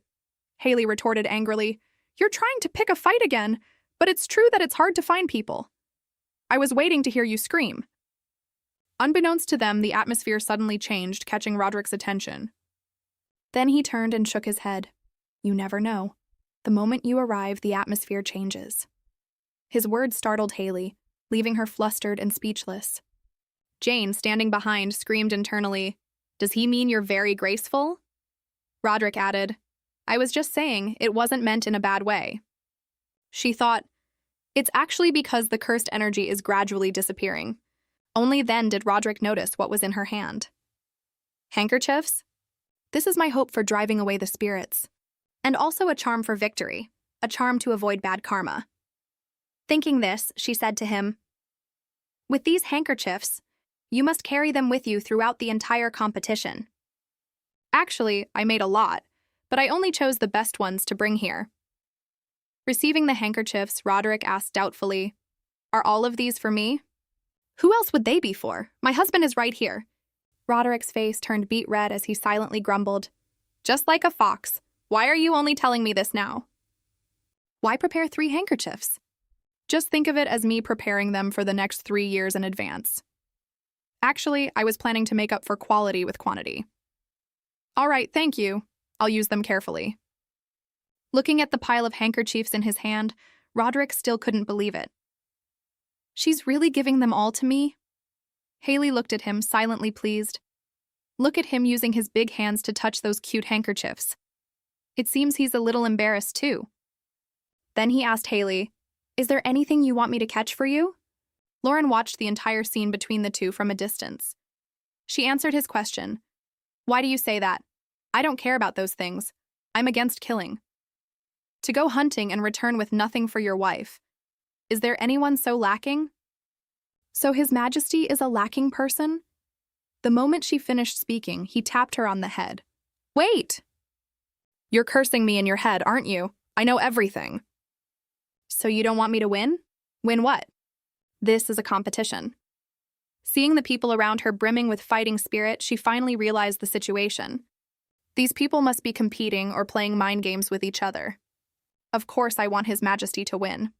Haley retorted angrily, you're trying to pick a fight again, but it's true that it's hard to find people. I was waiting to hear you scream. Unbeknownst to them, the atmosphere suddenly changed, catching Roderick's attention. Then he turned and shook his head. You never know. The moment you arrive, the atmosphere changes. His words startled Haley, leaving her flustered and speechless. Jane, standing behind, screamed internally, does he mean you're very graceful? Roderick added, I was just saying, it wasn't meant in a bad way. She thought, it's actually because the cursed energy is gradually disappearing. Only then did Roderick notice what was in her hand. Handkerchiefs? This is my hope for driving away the spirits. And also a charm for victory, a charm to avoid bad karma. Thinking this, she said to him, with these handkerchiefs, you must carry them with you throughout the entire competition. Actually, I made a lot, but I only chose the best ones to bring here. Receiving the handkerchiefs, Roderick asked doubtfully, are all of these for me? Who else would they be for? My husband is right here. Roderick's face turned beet red as he silently grumbled, just like a fox. Why are you only telling me this now? Why prepare 3 handkerchiefs? Just think of it as me preparing them for the next 3 years in advance. Actually, I was planning to make up for quality with quantity. All right, thank you. I'll use them carefully. Looking at the pile of handkerchiefs in his hand, Roderick still couldn't believe it. She's really giving them all to me? Haley looked at him, silently pleased. Look at him using his big hands to touch those cute handkerchiefs. It seems he's a little embarrassed, too. Then he asked Haley, is there anything you want me to catch for you? Lauren watched the entire scene between the two from a distance. She answered his question. Why do you say that? I don't care about those things. I'm against killing. To go hunting and return with nothing for your wife. Is there anyone so lacking? So His Majesty is a lacking person? The moment she finished speaking, he tapped her on the head. Wait! You're cursing me in your head, aren't you? I know everything. So you don't want me to win? Win what? This is a competition. Seeing the people around her brimming with fighting spirit, she finally realized the situation. These people must be competing or playing mind games with each other. Of course I want His Majesty to win.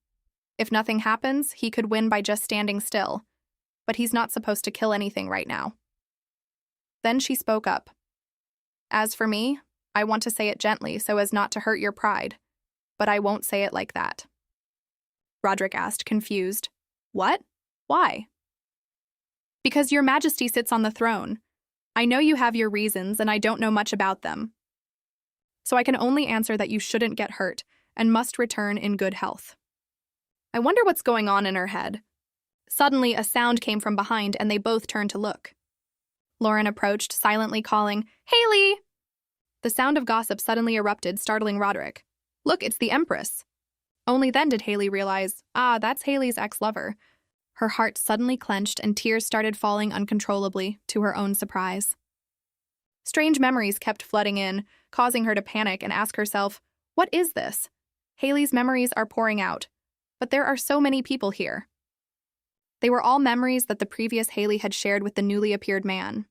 If nothing happens, he could win by just standing still. But he's not supposed to kill anything right now. Then she spoke up. As for me, I want to say it gently so as not to hurt your pride. But I won't say it like that. Roderick asked, confused. What? Why? Because your Majesty sits on the throne. I know you have your reasons, and I don't know much about them. So I can only answer that you shouldn't get hurt and must return in good health. I wonder what's going on in her head. Suddenly, a sound came from behind, and they both turned to look. Lauren approached, silently calling, Haley! The sound of gossip suddenly erupted, startling Roderick. Look, it's the Empress. Only then did Haley realize, that's Haley's ex-lover. Her heart suddenly clenched and tears started falling uncontrollably, to her own surprise. Strange memories kept flooding in, causing her to panic and ask herself, what is this? Haley's memories are pouring out, but there are so many people here. They were all memories that the previous Haley had shared with the newly appeared man.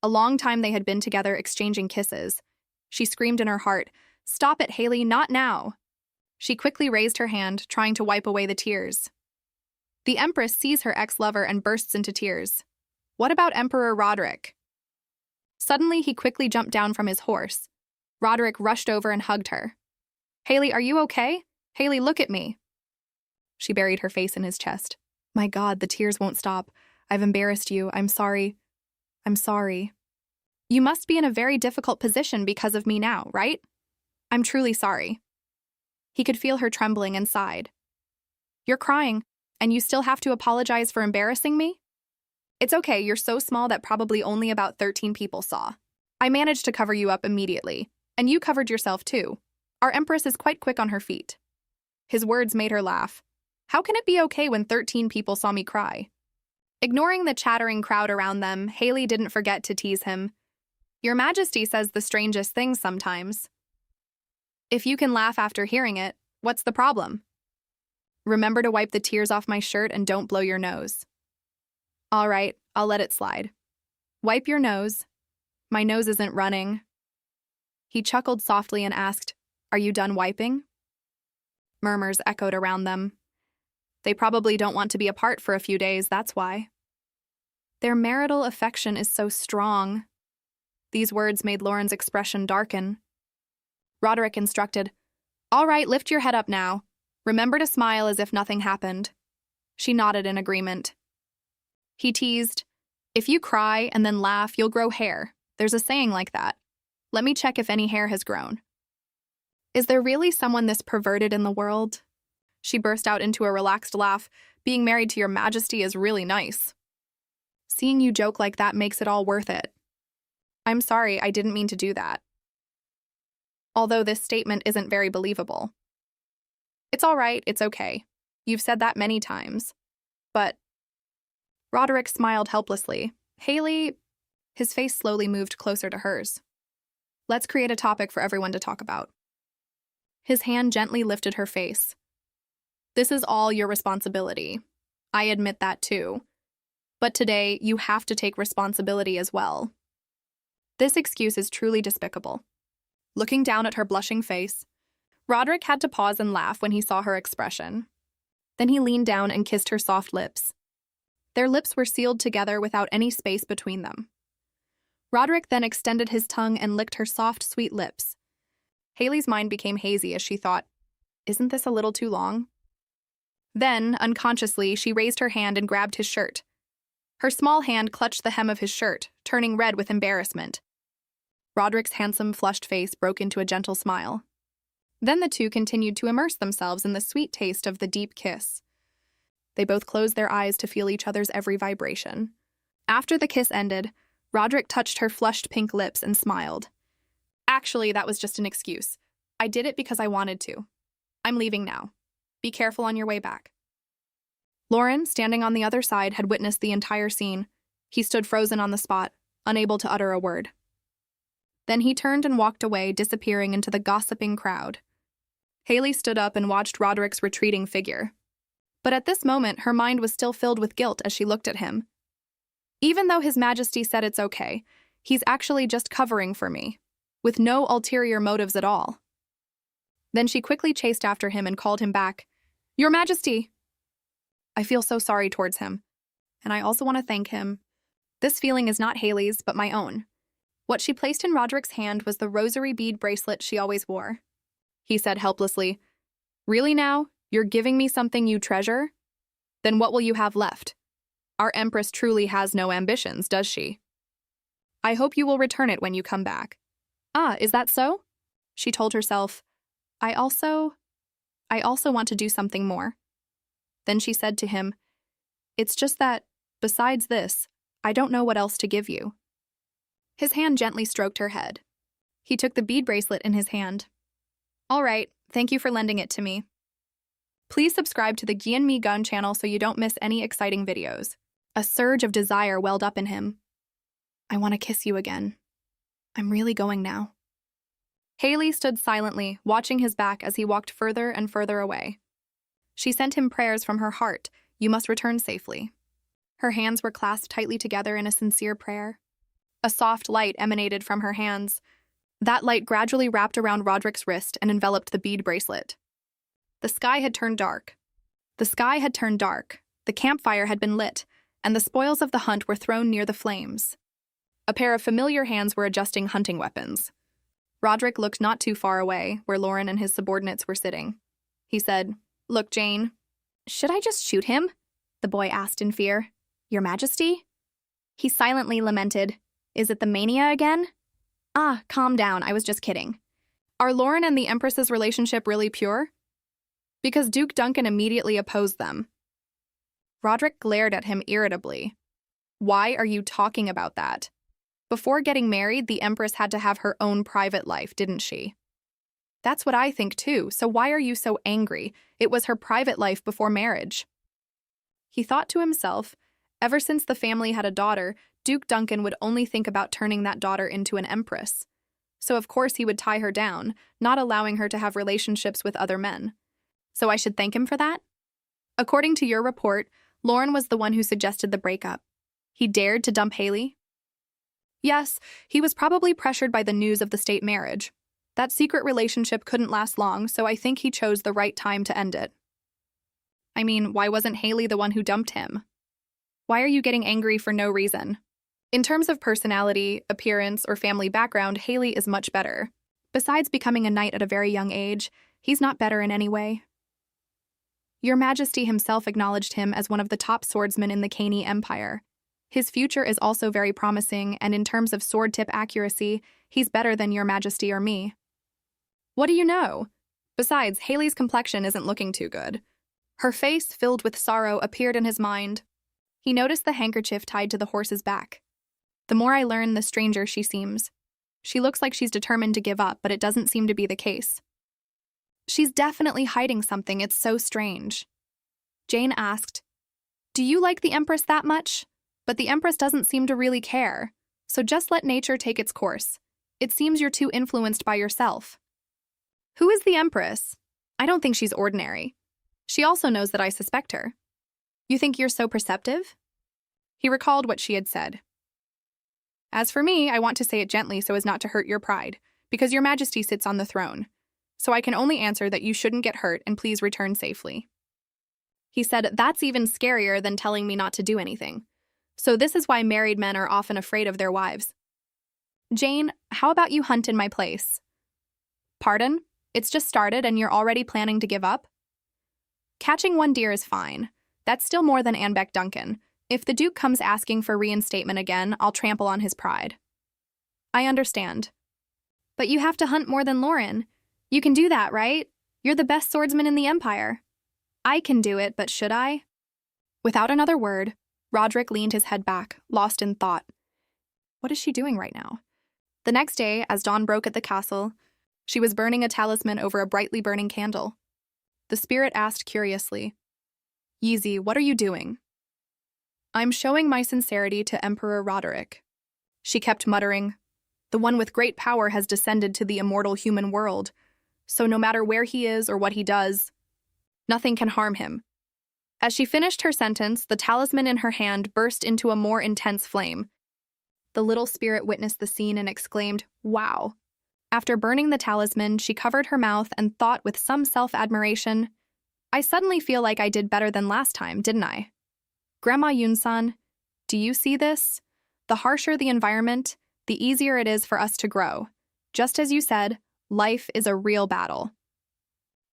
A long time they had been together exchanging kisses. She screamed in her heart, "Stop it, Haley, not now!" She quickly raised her hand, trying to wipe away the tears. The Empress sees her ex-lover and bursts into tears. What about Emperor Roderick? Suddenly, he quickly jumped down from his horse. Roderick rushed over and hugged her. Haley, are you okay? Haley, look at me. She buried her face in his chest. My God, the tears won't stop. I've embarrassed you. I'm sorry. I'm sorry. You must be in a very difficult position because of me now, right? I'm truly sorry. He could feel her trembling and sighed. You're crying, and you still have to apologize for embarrassing me? It's okay, you're so small that probably only about 13 people saw. I managed to cover you up immediately, and you covered yourself too. Our Empress is quite quick on her feet. His words made her laugh. How can it be okay when 13 people saw me cry? Ignoring the chattering crowd around them, Haley didn't forget to tease him. Your Majesty says the strangest things sometimes. If you can laugh after hearing it, what's the problem? Remember to wipe the tears off my shirt and don't blow your nose. All right, I'll let it slide. Wipe your nose. My nose isn't running. He chuckled softly and asked, Are you done wiping? Murmurs echoed around them. They probably don't want to be apart for a few days, that's why. Their marital affection is so strong. These words made Lauren's expression darken. Roderick instructed, All right, lift your head up now. Remember to smile as if nothing happened. She nodded in agreement. He teased, If you cry and then laugh, you'll grow hair. There's a saying like that. Let me check if any hair has grown. Is there really someone this perverted in the world? She burst out into a relaxed laugh. Being married to your Majesty is really nice. Seeing you joke like that makes it all worth it. I'm sorry, I didn't mean to do that. Although this statement isn't very believable. It's all right, it's okay. You've said that many times. But... Roderick smiled helplessly. Haley... His face slowly moved closer to hers. Let's create a topic for everyone to talk about. His hand gently lifted her face. This is all your responsibility. I admit that too. But today, you have to take responsibility as well. This excuse is truly despicable. Looking down at her blushing face, Roderick had to pause and laugh when he saw her expression. Then he leaned down and kissed her soft lips. Their lips were sealed together without any space between them. Roderick then extended his tongue and licked her soft, sweet lips. Haley's mind became hazy as she thought, Isn't this a little too long? Then, unconsciously, she raised her hand and grabbed his shirt. Her small hand clutched the hem of his shirt, turning red with embarrassment. Roderick's handsome, flushed face broke into a gentle smile. Then the two continued to immerse themselves in the sweet taste of the deep kiss. They both closed their eyes to feel each other's every vibration. After the kiss ended, Roderick touched her flushed pink lips and smiled. Actually, that was just an excuse. I did it because I wanted to. I'm leaving now. Be careful on your way back. Lauren, standing on the other side, had witnessed the entire scene. He stood frozen on the spot, unable to utter a word. Then he turned and walked away, disappearing into the gossiping crowd. Haley stood up and watched Roderick's retreating figure. But at this moment, her mind was still filled with guilt as she looked at him. Even though His Majesty said it's okay, he's actually just covering for me, with no ulterior motives at all. Then she quickly chased after him and called him back. Your Majesty! I feel so sorry towards him, and I also want to thank him. This feeling is not Haley's, but my own. What she placed in Roderick's hand was the rosary bead bracelet she always wore. He said helplessly, Really now? You're giving me something you treasure? Then what will you have left? Our Empress truly has no ambitions, does she? I hope you will return it when you come back. Ah, is that so? She told herself, I also want to do something more. Then she said to him, It's just that, besides this, I don't know what else to give you. His hand gently stroked her head. He took the bead bracelet in his hand. All right, thank you for lending it to me. Please subscribe to the Gian Gun channel so you don't miss any exciting videos. A surge of desire welled up in him. I want to kiss you again. I'm really going now. Haley stood silently, watching his back as he walked further and further away. She sent him prayers from her heart. You must return safely. Her hands were clasped tightly together in a sincere prayer. A soft light emanated from her hands. That light gradually wrapped around Roderick's wrist and enveloped the bead bracelet. The sky had turned dark. The campfire had been lit, and the spoils of the hunt were thrown near the flames. A pair of familiar hands were adjusting hunting weapons. Roderick looked not too far away, where Lauren and his subordinates were sitting. He said, "Look, Jane." "Should I just shoot him?" the boy asked in fear. "Your Majesty?" He silently lamented. "Is it the mania again?" "Ah, calm down, I was just kidding." Are Lauren and the Empress's relationship really pure? Because Duke Duncan immediately opposed them. Roderick glared at him irritably. Why are you talking about that? Before getting married, the Empress had to have her own private life, didn't she? That's what I think too, so why are you so angry? It was her private life before marriage. He thought to himself, ever since the family had a daughter, Duke Duncan would only think about turning that daughter into an empress. So of course he would tie her down, not allowing her to have relationships with other men. So I should thank him for that? According to your report, Lauren was the one who suggested the breakup. He dared to dump Haley? Yes, he was probably pressured by the news of the state marriage. That secret relationship couldn't last long, so I think he chose the right time to end it. I mean, why wasn't Haley the one who dumped him? Why are you getting angry for no reason? In terms of personality, appearance, or family background, Haley is much better. Besides becoming a knight at a very young age, he's not better in any way. Your Majesty himself acknowledged him as one of the top swordsmen in the Caney Empire. His future is also very promising, and in terms of sword tip accuracy, he's better than Your Majesty or me. What do you know? Besides, Haley's complexion isn't looking too good. Her face, filled with sorrow, appeared in his mind. He noticed the handkerchief tied to the horse's back. The more I learn, the stranger she seems. She looks like she's determined to give up, but it doesn't seem to be the case. She's definitely hiding something, it's so strange. Jane asked, "Do you like the Empress that much?" But the Empress doesn't seem to really care, so just let nature take its course. It seems you're too influenced by yourself. Who is the Empress? I don't think she's ordinary. She also knows that I suspect her. You think you're so perceptive? He recalled what she had said. As for me, I want to say it gently so as not to hurt your pride, because Your Majesty sits on the throne. So I can only answer that you shouldn't get hurt and please return safely. He said, that's even scarier than telling me not to do anything. So this is why married men are often afraid of their wives. Jane, how about you hunt in my place? Pardon? It's just started and you're already planning to give up? Catching one deer is fine. That's still more than Anbeck Duncan. If the Duke comes asking for reinstatement again, I'll trample on his pride. I understand. But you have to hunt more than Lauren. You can do that, right? You're the best swordsman in the Empire. I can do it, but should I? Without another word, Roderick leaned his head back, lost in thought. What is she doing right now? The next day, as dawn broke at the castle, she was burning a talisman over a brightly burning candle. The spirit asked curiously, Yeezy, what are you doing? I'm showing my sincerity to Emperor Roderick. She kept muttering, the one with great power has descended to the immortal human world, so no matter where he is or what he does, nothing can harm him. As she finished her sentence, the talisman in her hand burst into a more intense flame. The little spirit witnessed the scene and exclaimed, wow. After burning the talisman, she covered her mouth and thought with some self-admiration, I suddenly feel like I did better than last time, didn't I? Grandma Yunsan, do you see this? The harsher the environment, the easier it is for us to grow. Just as you said, life is a real battle.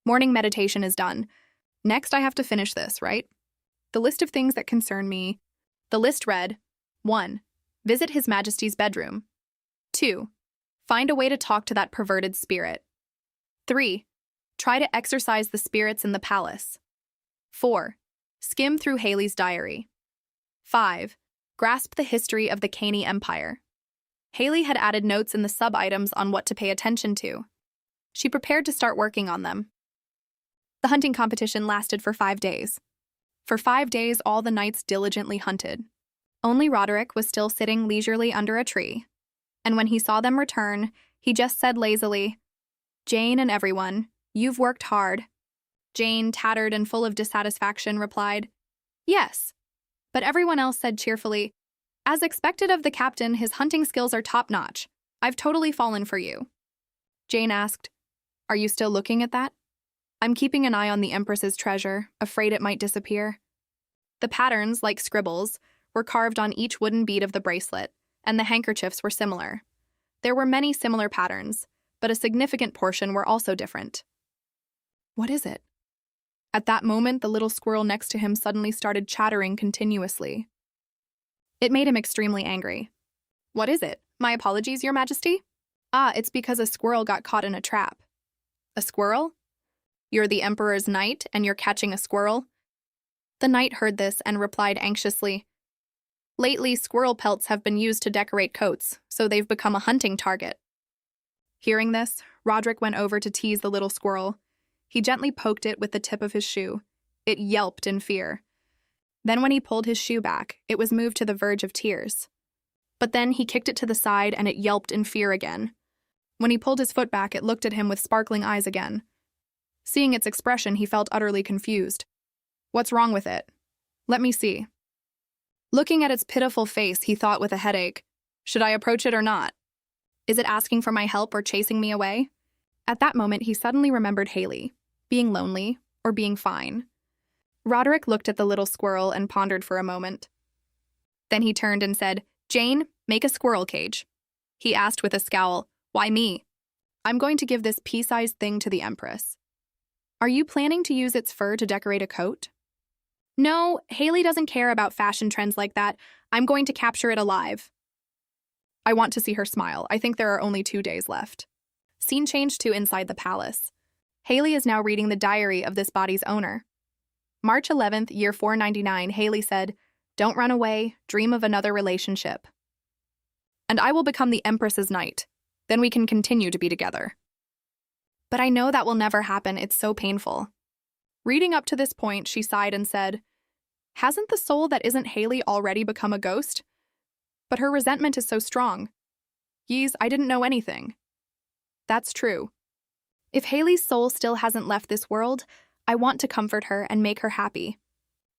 Morning meditation is done. Next, I have to finish this, right? The list of things that concern me. The list read, 1. Visit His Majesty's bedroom. 2. Find a way to talk to that perverted spirit. 3. Try to exorcise the spirits in the palace. 4. Skim through Haley's diary. 5. Grasp the history of the Caney Empire. Haley had added notes in the sub-items on what to pay attention to. She prepared to start working on them. The hunting competition lasted for 5 days. For 5 days, all the knights diligently hunted. Only Roderick was still sitting leisurely under a tree. And when he saw them return, he just said lazily, "Jane and everyone, you've worked hard." Jane, tattered and full of dissatisfaction, replied, "Yes." But everyone else said cheerfully, "As expected of the captain, his hunting skills are top-notch. I've totally fallen for you." Jane asked, "Are you still looking at that?" "I'm keeping an eye on the Empress's treasure, afraid it might disappear." The patterns, like scribbles, were carved on each wooden bead of the bracelet, and the handkerchiefs were similar. There were many similar patterns, but a significant portion were also different. "What is it?" At that moment, the little squirrel next to him suddenly started chattering continuously. It made him extremely angry. "What is it? My apologies, Your Majesty." "Ah, it's because a squirrel got caught in a trap." "A squirrel? You're the Emperor's knight, and you're catching a squirrel?" The knight heard this and replied anxiously, "Lately, squirrel pelts have been used to decorate coats, so they've become a hunting target." Hearing this, Roderick went over to tease the little squirrel. He gently poked it with the tip of his shoe. It yelped in fear. Then when he pulled his shoe back, it was moved to the verge of tears. But then he kicked it to the side and it yelped in fear again. When he pulled his foot back, it looked at him with sparkling eyes again. Seeing its expression, he felt utterly confused. "What's wrong with it? Let me see." Looking at its pitiful face, he thought with a headache, "Should I approach it or not? Is it asking for my help or chasing me away?" At that moment, he suddenly remembered Haley, being lonely or being fine. Roderick looked at the little squirrel and pondered for a moment. Then he turned and said, "Jane, make a squirrel cage." He asked with a scowl, "Why me?" "I'm going to give this pea-sized thing to the Empress." "Are you planning to use its fur to decorate a coat?" "No, Haley doesn't care about fashion trends like that. I'm going to capture it alive." "I want to see her smile. I think there are only 2 days left." Scene changed to inside the palace. Haley is now reading the diary of this body's owner. March 11th, year 499, Haley said, "Don't run away, dream of another relationship. And I will become the Empress's knight. Then we can continue to be together." "But I know that will never happen. It's so painful." Reading up to this point, she sighed and said, "Hasn't the soul that isn't Haley already become a ghost? But her resentment is so strong. Yees, I didn't know anything." "That's true. If Haley's soul still hasn't left this world, I want to comfort her and make her happy.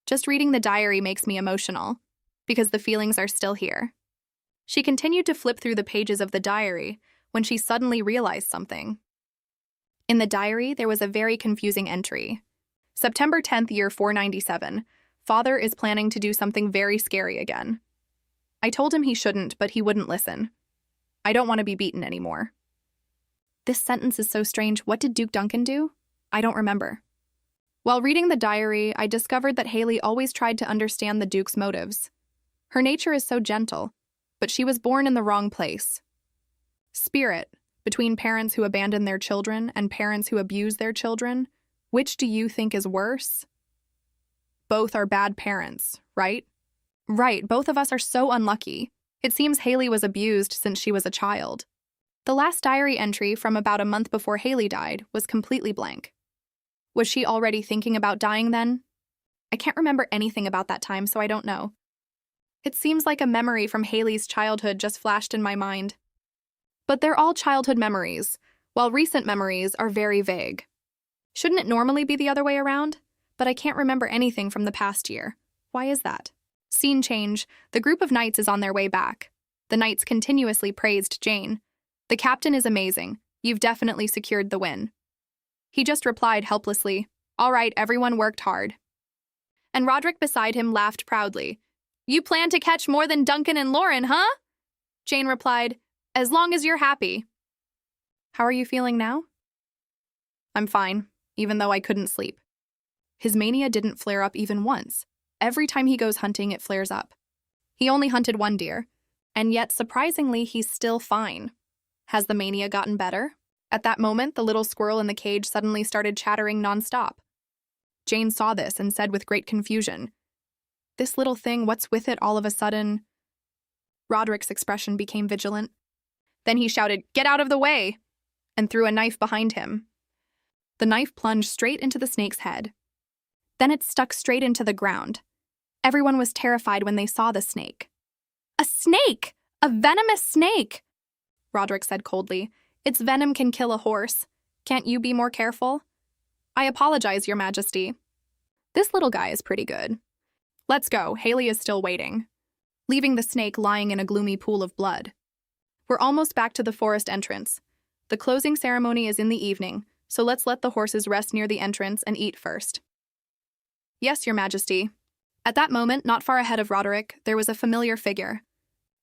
Just reading the diary makes me emotional, because the feelings are still here." She continued to flip through the pages of the diary when she suddenly realized something. In the diary, there was a very confusing entry. September 10th, year 497. Father is planning to do something very scary again. I told him he shouldn't, but he wouldn't listen. I don't want to be beaten anymore. This sentence is so strange. What did Duke Duncan do? I don't remember. While reading the diary, I discovered that Haley always tried to understand the Duke's motives. Her nature is so gentle, but she was born in the wrong place. Spirit, between parents who abandon their children and parents who abuse their children, which do you think is worse? Both are bad parents, right? Right, both of us are so unlucky. It seems Haley was abused since she was a child. The last diary entry from about a month before Haley died was completely blank. Was she already thinking about dying then? I can't remember anything about that time, so I don't know. It seems like a memory from Haley's childhood just flashed in my mind. But they're all childhood memories, while recent memories are very vague. Shouldn't it normally be the other way around? But I can't remember anything from the past year. Why is that? Scene change. The group of knights is on their way back. The knights continuously praised Jane. "The captain is amazing. You've definitely secured the win." He just replied helplessly, "All right, everyone worked hard." And Roderick beside him laughed proudly. "You plan to catch more than Duncan and Lauren, huh?" Jane replied, "As long as you're happy." "How are you feeling now?" "I'm fine, even though I couldn't sleep." His mania didn't flare up even once. Every time he goes hunting, it flares up. He only hunted 1 deer, and yet, surprisingly, he's still fine. Has the mania gotten better? At that moment, the little squirrel in the cage suddenly started chattering nonstop. Jane saw this and said with great confusion, "This little thing, what's with it all of a sudden?" Roderick's expression became vigilant. Then he shouted, "Get out of the way!" and threw a knife behind him. The knife plunged straight into the snake's head. Then it stuck straight into the ground. Everyone was terrified when they saw the snake. "A snake! A venomous snake!" Roderick said coldly. "Its venom can kill a horse. Can't you be more careful?" "I apologize, Your Majesty." This little guy is pretty good. Let's go, Haley is still waiting. Leaving the snake lying in a gloomy pool of blood. We're almost back to the forest entrance. The closing ceremony is in the evening, so let's let the horses rest near the entrance and eat first. Yes, Your Majesty. At that moment, not far ahead of Roderick, there was a familiar figure.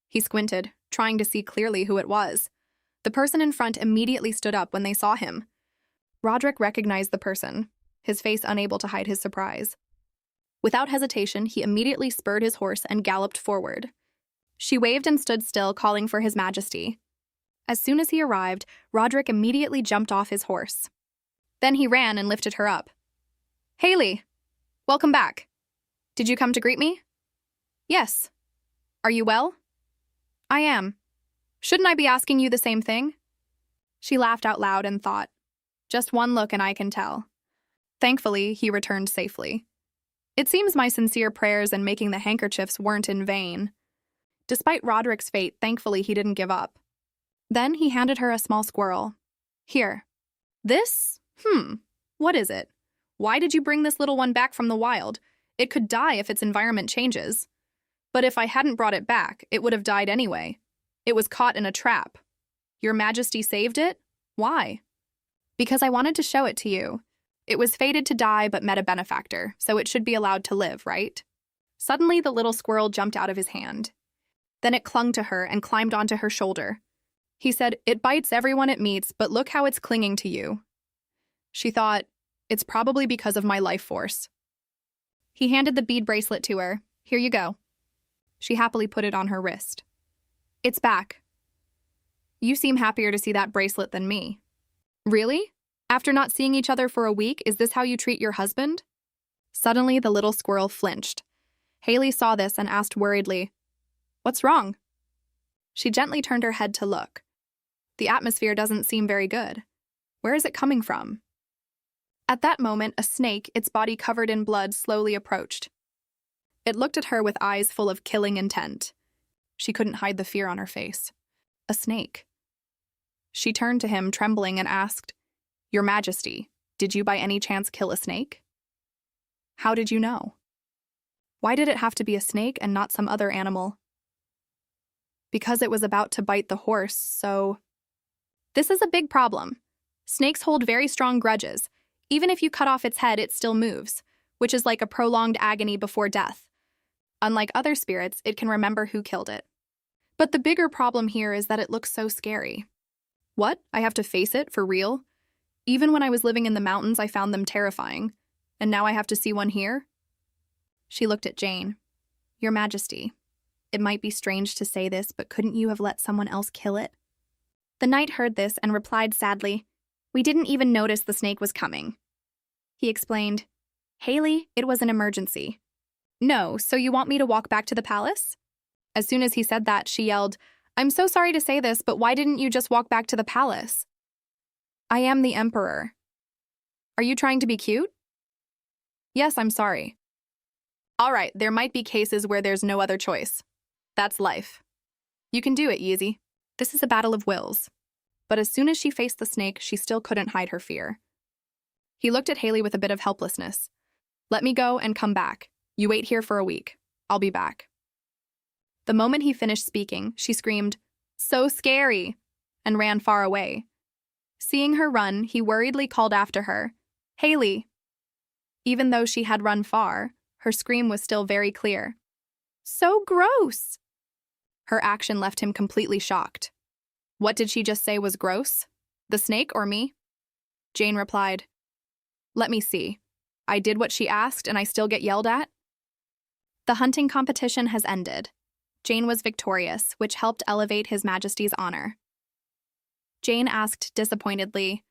He squinted, trying to see clearly who it was. The person in front immediately stood up when they saw him. Roderick recognized the person, his face unable to hide his surprise. Without hesitation, he immediately spurred his horse and galloped forward. She waved and stood still, calling for His Majesty. As soon as he arrived, Roderick immediately jumped off his horse. Then he ran and lifted her up. "Haley, welcome back. Did you come to greet me?" "Yes. Are you well?" "I am. Shouldn't I be asking you the same thing?" She laughed out loud and thought, "Just one look and I can tell." Thankfully, he returned safely. It seems my sincere prayers and making the handkerchiefs weren't in vain. Despite Roderick's fate, thankfully he didn't give up. Then he handed her a small squirrel. "Here. This? What is it? Why did you bring this little one back from the wild? It could die if its environment changes. But if I hadn't brought it back, it would have died anyway. It was caught in a trap. Your Majesty saved it? Why?" "Because I wanted to show it to you. It was fated to die but met a benefactor, so it should be allowed to live, right?" Suddenly, the little squirrel jumped out of his hand. Then it clung to her and climbed onto her shoulder. He said, "It bites everyone it meets, but look how it's clinging to you." She thought, "It's probably because of my life force." He handed the bead bracelet to her. "Here you go." She happily put it on her wrist. "It's back. You seem happier to see that bracelet than me." "Really? After not seeing each other for a week, is this how you treat your husband?" Suddenly, the little squirrel flinched. Haley saw this and asked worriedly, "What's wrong?" She gently turned her head to look. The atmosphere doesn't seem very good. Where is it coming from? At that moment, a snake, its body covered in blood, slowly approached. It looked at her with eyes full of killing intent. She couldn't hide the fear on her face. A snake. She turned to him, trembling, and asked, "Your Majesty, did you by any chance kill a snake?" "How did you know?" "Why did it have to be a snake and not some other animal?" "Because it was about to bite the horse, so..." This is a big problem. Snakes hold very strong grudges. Even if you cut off its head, it still moves, which is like a prolonged agony before death. Unlike other spirits, it can remember who killed it. But the bigger problem here is that it looks so scary. What? I have to face it, for real? Even when I was living in the mountains, I found them terrifying. And now I have to see one here? She looked at Jane. "Your Majesty, it might be strange to say this, but couldn't you have let someone else kill it?" The knight heard this and replied sadly, "We didn't even notice the snake was coming." He explained, "Haley, it was an emergency." "No, so you want me to walk back to the palace?" As soon as he said that, she yelled, "I'm so sorry to say this, but why didn't you just walk back to the palace?" "I am the emperor." "Are you trying to be cute?" "Yes, I'm sorry." "All right, there might be cases where there's no other choice. That's life. You can do it, Yeezy. This is a battle of wills." But as soon as she faced the snake, she still couldn't hide her fear. He looked at Haley with a bit of helplessness. "Let me go and come back. You wait here for a week. I'll be back." The moment he finished speaking, she screamed, "So scary!" and ran far away. Seeing her run, he worriedly called after her, "Haley." Even though she had run far, her scream was still very clear. "So gross!" Her action left him completely shocked. What did she just say was gross? The snake or me? Jane replied, "Let me see. I did what she asked and I still get yelled at?" The hunting competition has ended. Jane was victorious, which helped elevate His Majesty's honor. Jane asked disappointedly,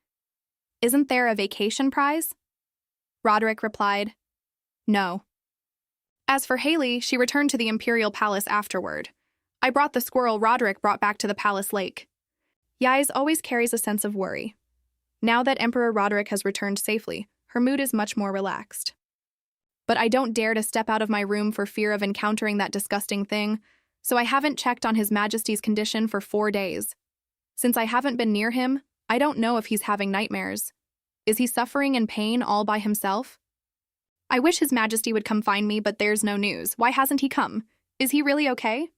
"Isn't there a vacation prize?" Roderick replied, "No." As for Haley, she returned to the Imperial Palace afterward. "I brought the squirrel Roderick brought back to the palace lake." Yais always carries a sense of worry. Now that Emperor Roderick has returned safely, her mood is much more relaxed. But I don't dare to step out of my room for fear of encountering that disgusting thing, so I haven't checked on His Majesty's condition for 4 days. Since I haven't been near him, I don't know if he's having nightmares. Is he suffering in pain all by himself? I wish His Majesty would come find me, but there's no news. Why hasn't he come? Is he really okay?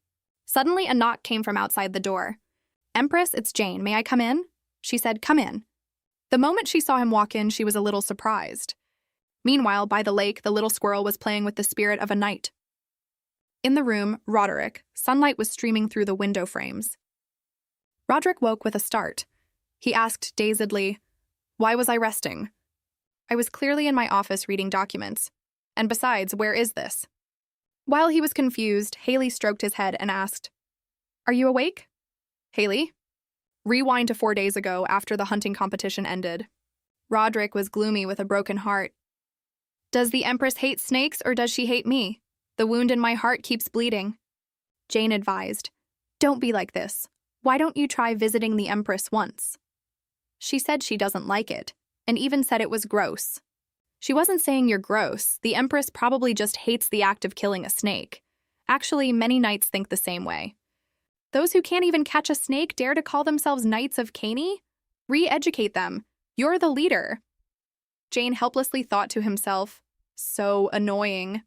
Suddenly, a knock came from outside the door. Empress, it's Jane. May I come in? She said, come in. The moment she saw him walk in, she was a little surprised. Meanwhile, by the lake, the little squirrel was playing with the spirit of a knight. In the room, Roderick, sunlight was streaming through the window frames. Roderick woke with a start. He asked dazedly, why was I resting? I was clearly in my office reading documents. And besides, where is this? While he was confused, Haley stroked his head and asked, are you awake? Haley? Rewind to 4 days ago after the hunting competition ended. Roderick was gloomy with a broken heart. Does the Empress hate snakes or does she hate me? The wound in my heart keeps bleeding. Jane advised, don't be like this. Why don't you try visiting the Empress once? She said she doesn't like it, and even said it was gross. She wasn't saying you're gross. The Empress probably just hates the act of killing a snake. Actually, many knights think the same way. Those who can't even catch a snake dare to call themselves Knights of Caney? Re-educate them. You're the leader. Jane helplessly thought to himself, so annoying.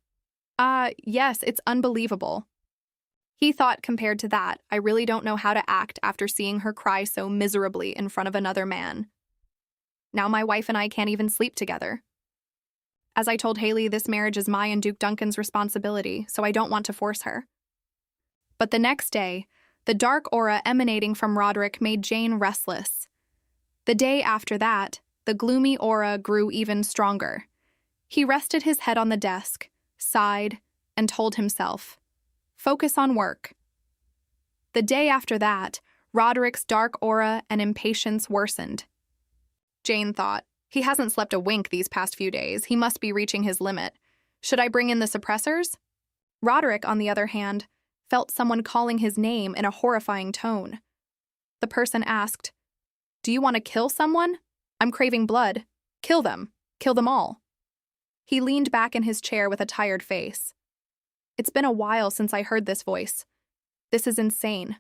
Yes, it's unbelievable. He thought, compared to that, I really don't know how to act after seeing her cry so miserably in front of another man. Now my wife and I can't even sleep together. As I told Haley, this marriage is my and Duke Duncan's responsibility, so I don't want to force her. But the next day, the dark aura emanating from Roderick made Jane restless. The day after that, the gloomy aura grew even stronger. He rested his head on the desk, sighed, and told himself, focus on work. The day after that, Roderick's dark aura and impatience worsened. Jane thought, he hasn't slept a wink these past few days. He must be reaching his limit. Should I bring in the suppressors? Roderick, on the other hand, felt someone calling his name in a horrifying tone. The person asked, do you want to kill someone? I'm craving blood. Kill them. Kill them all. He leaned back in his chair with a tired face. It's been a while since I heard this voice. This is insane.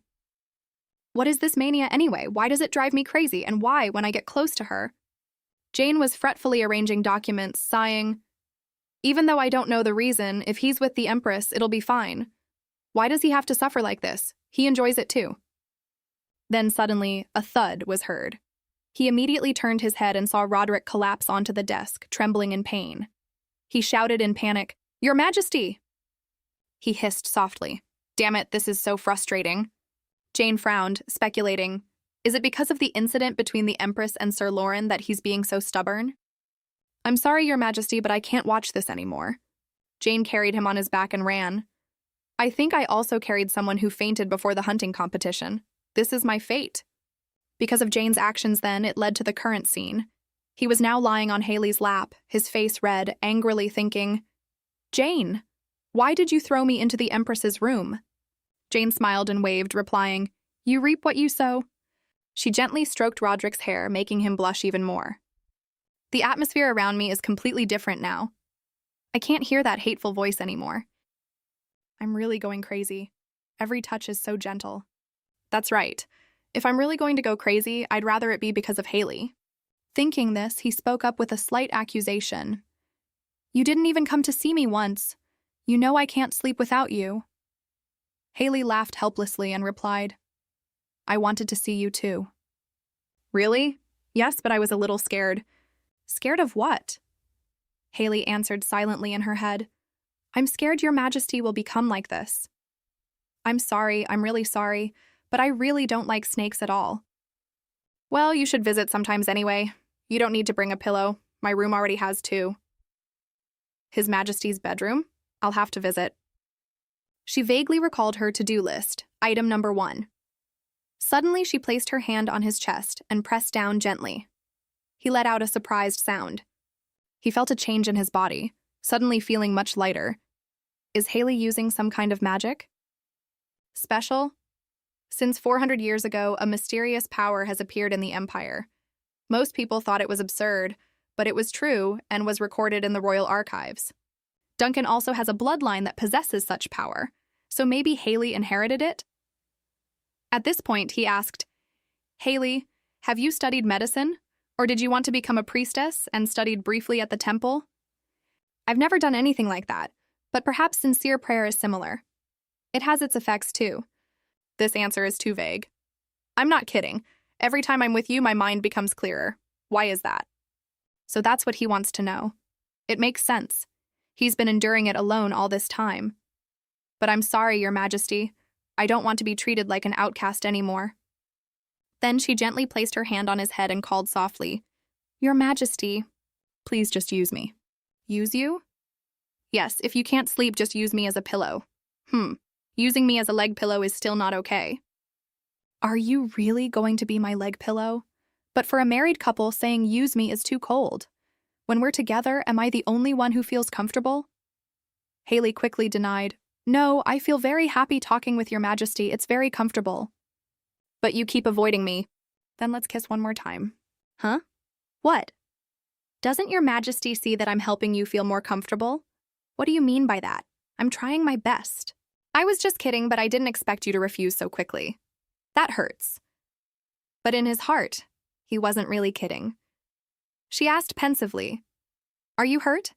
What is this mania anyway? Why does it drive me crazy? And why, when I get close to her? Jane was fretfully arranging documents, sighing, even though I don't know the reason, if he's with the Empress, it'll be fine. Why does he have to suffer like this? He enjoys it too. Then suddenly, a thud was heard. He immediately turned his head and saw Roderick collapse onto the desk, trembling in pain. He shouted in panic, Your Majesty! He hissed softly. Damn it, this is so frustrating. Jane frowned, speculating, is it because of the incident between the Empress and Sir Lauren that he's being so stubborn? I'm sorry, Your Majesty, but I can't watch this anymore. Jane carried him on his back and ran. I think I also carried someone who fainted before the hunting competition. This is my fate. Because of Jane's actions then, it led to the current scene. He was now lying on Haley's lap, his face red, angrily thinking, Jane, why did you throw me into the Empress's room? Jane smiled and waved, replying, You reap what you sow. She gently stroked Roderick's hair, making him blush even more. The atmosphere around me is completely different now. I can't hear that hateful voice anymore. I'm really going crazy. Every touch is so gentle. That's right. If I'm really going to go crazy, I'd rather it be because of Haley. Thinking this, he spoke up with a slight accusation. You didn't even come to see me once. You know I can't sleep without you. Haley laughed helplessly and replied, I wanted to see you too. Really? Yes, but I was a little scared. Scared of what? Haley answered silently in her head. I'm scared Your Majesty will become like this. I'm sorry, I'm really sorry, but I really don't like snakes at all. Well, you should visit sometimes anyway. You don't need to bring a pillow. My room already has 2. His Majesty's bedroom? I'll have to visit. She vaguely recalled her to-do list, item number 1. Suddenly, she placed her hand on his chest and pressed down gently. He let out a surprised sound. He felt a change in his body, suddenly feeling much lighter. Is Haley using some kind of magic? Special? Since 400 years ago, a mysterious power has appeared in the Empire. Most people thought it was absurd, but it was true and was recorded in the royal archives. Duncan also has a bloodline that possesses such power, so maybe Haley inherited it? At this point, he asked, "Haley, have you studied medicine? Or did you want to become a priestess and studied briefly at the temple?" "I've never done anything like that, but perhaps sincere prayer is similar. It has its effects too." This answer is too vague. "I'm not kidding. Every time I'm with you, my mind becomes clearer. Why is that?" So that's what he wants to know. It makes sense. He's been enduring it alone all this time. "But I'm sorry, Your Majesty. I don't want to be treated like an outcast anymore." Then she gently placed her hand on his head and called softly, "Your Majesty, please just use me." "Use you?" "Yes, if you can't sleep, just use me as a pillow." Using me as a leg pillow is still not okay." "Are you really going to be my leg pillow? But for a married couple, saying use me is too cold. When we're together, am I the only one who feels comfortable?" Haley quickly denied, "No, I feel very happy talking with Your Majesty. It's very comfortable." "But you keep avoiding me." "Then let's kiss one more time." "Huh? What? Doesn't Your Majesty see that I'm helping you feel more comfortable? What do you mean by that? I'm trying my best." "I was just kidding, but I didn't expect you to refuse so quickly. That hurts." But in his heart, he wasn't really kidding. She asked pensively, "Are you hurt?"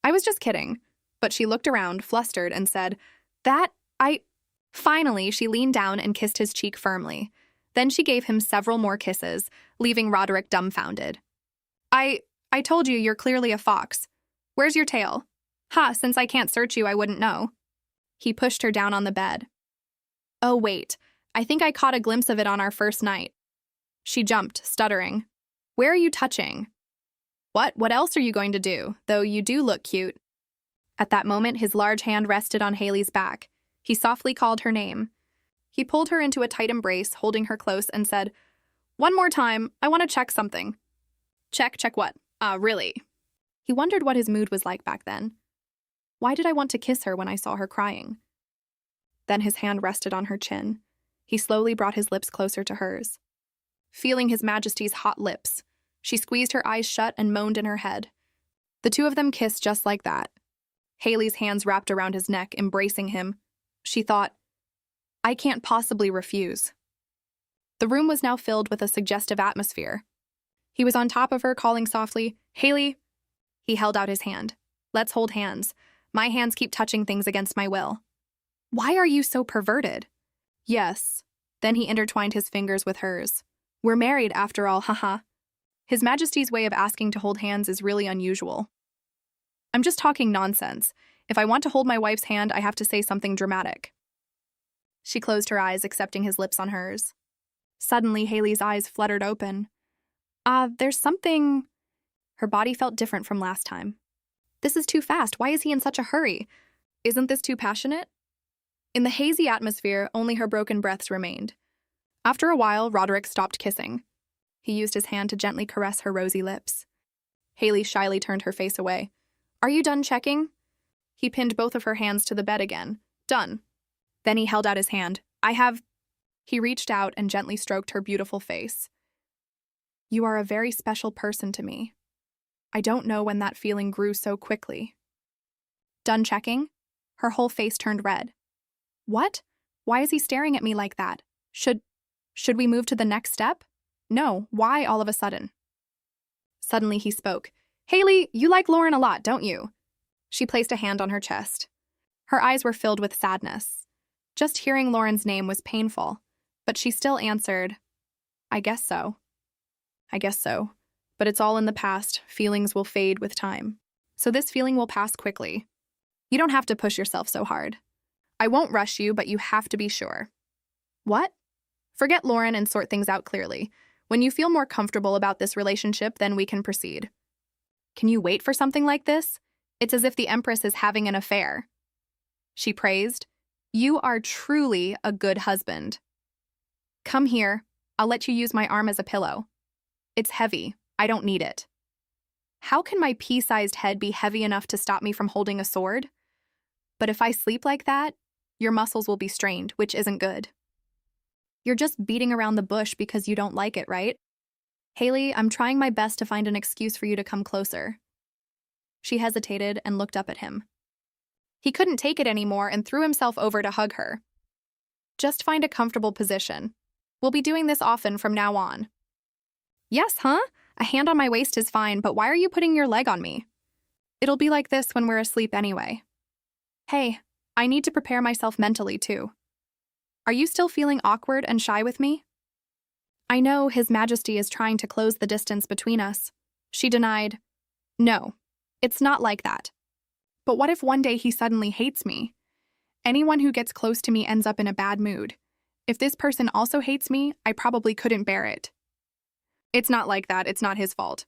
"I was just kidding." But she looked around, flustered, and said, Finally, she leaned down and kissed his cheek firmly. Then she gave him several more kisses, leaving Roderick dumbfounded. I told you you're clearly a fox. Where's your tail?" "Ha, since I can't search you, I wouldn't know." He pushed her down on the bed. "Oh, wait. I think I caught a glimpse of it on our first night." She jumped, stuttering. "Where are you touching?" What else are you going to do? Though you do look cute." At that moment, his large hand rested on Haley's back. He softly called her name. He pulled her into a tight embrace, holding her close, and said, "One more time, I want to check something." Check what? Really?" He wondered what his mood was like back then. Why did I want to kiss her when I saw her crying? Then his hand rested on her chin. He slowly brought his lips closer to hers. Feeling His Majesty's hot lips, she squeezed her eyes shut and moaned in her head. The two of them kissed just like that. Haley's hands wrapped around his neck, embracing him. She thought, "I can't possibly refuse." The room was now filled with a suggestive atmosphere. He was on top of her, calling softly, "Haley." He held out his hand. "Let's hold hands. My hands keep touching things against my will." "Why are you so perverted?" "Yes." Then he intertwined his fingers with hers. "We're married after all, haha." His Majesty's way of asking to hold hands is really unusual. "I'm just talking nonsense. If I want to hold my wife's hand, I have to say something dramatic." She closed her eyes, accepting his lips on hers. Suddenly, Haley's eyes fluttered open. There's something..." Her body felt different from last time. "This is too fast. Why is he in such a hurry? Isn't this too passionate?" In the hazy atmosphere, only her broken breaths remained. After a while, Roderick stopped kissing. He used his hand to gently caress her rosy lips. Haley shyly turned her face away. "Are you done checking?" He pinned both of her hands to the bed again. "Done." Then he held out his hand. He reached out and gently stroked her beautiful face. "You are a very special person to me. I don't know when that feeling grew so quickly." "Done checking?" Her whole face turned red. "What? Why is he staring at me like that? Should we move to the next step? No, why all of a sudden?" Suddenly he spoke. "Haley, you like Lauren a lot, don't you?" She placed a hand on her chest. Her eyes were filled with sadness. Just hearing Lauren's name was painful, but she still answered, "I guess so. I guess so. But it's all in the past. Feelings will fade with time. So this feeling will pass quickly. You don't have to push yourself so hard. I won't rush you, but you have to be sure." "What?" "Forget Lauren and sort things out clearly. When you feel more comfortable about this relationship, then we can proceed." "Can you wait for something like this? It's as if the Empress is having an affair." She praised, "You are truly a good husband." "Come here. I'll let you use my arm as a pillow." "It's heavy. I don't need it." How can my pea-sized head be heavy enough to stop me from holding a sword? But if I sleep like that, your muscles will be strained, which isn't good. You're just beating around the bush because you don't like it, right? Haley, I'm trying my best to find an excuse for you to come closer. She hesitated and looked up at him. He couldn't take it anymore and threw himself over to hug her. Just find a comfortable position. We'll be doing this often from now on. Yes, huh? A hand on my waist is fine, but why are you putting your leg on me? It'll be like this when we're asleep anyway. Hey, I need to prepare myself mentally too. Are you still feeling awkward and shy with me? I know His Majesty is trying to close the distance between us. She denied. No, it's not like that. But what if one day he suddenly hates me? Anyone who gets close to me ends up in a bad mood. If this person also hates me, I probably couldn't bear it. It's not like that, it's not his fault.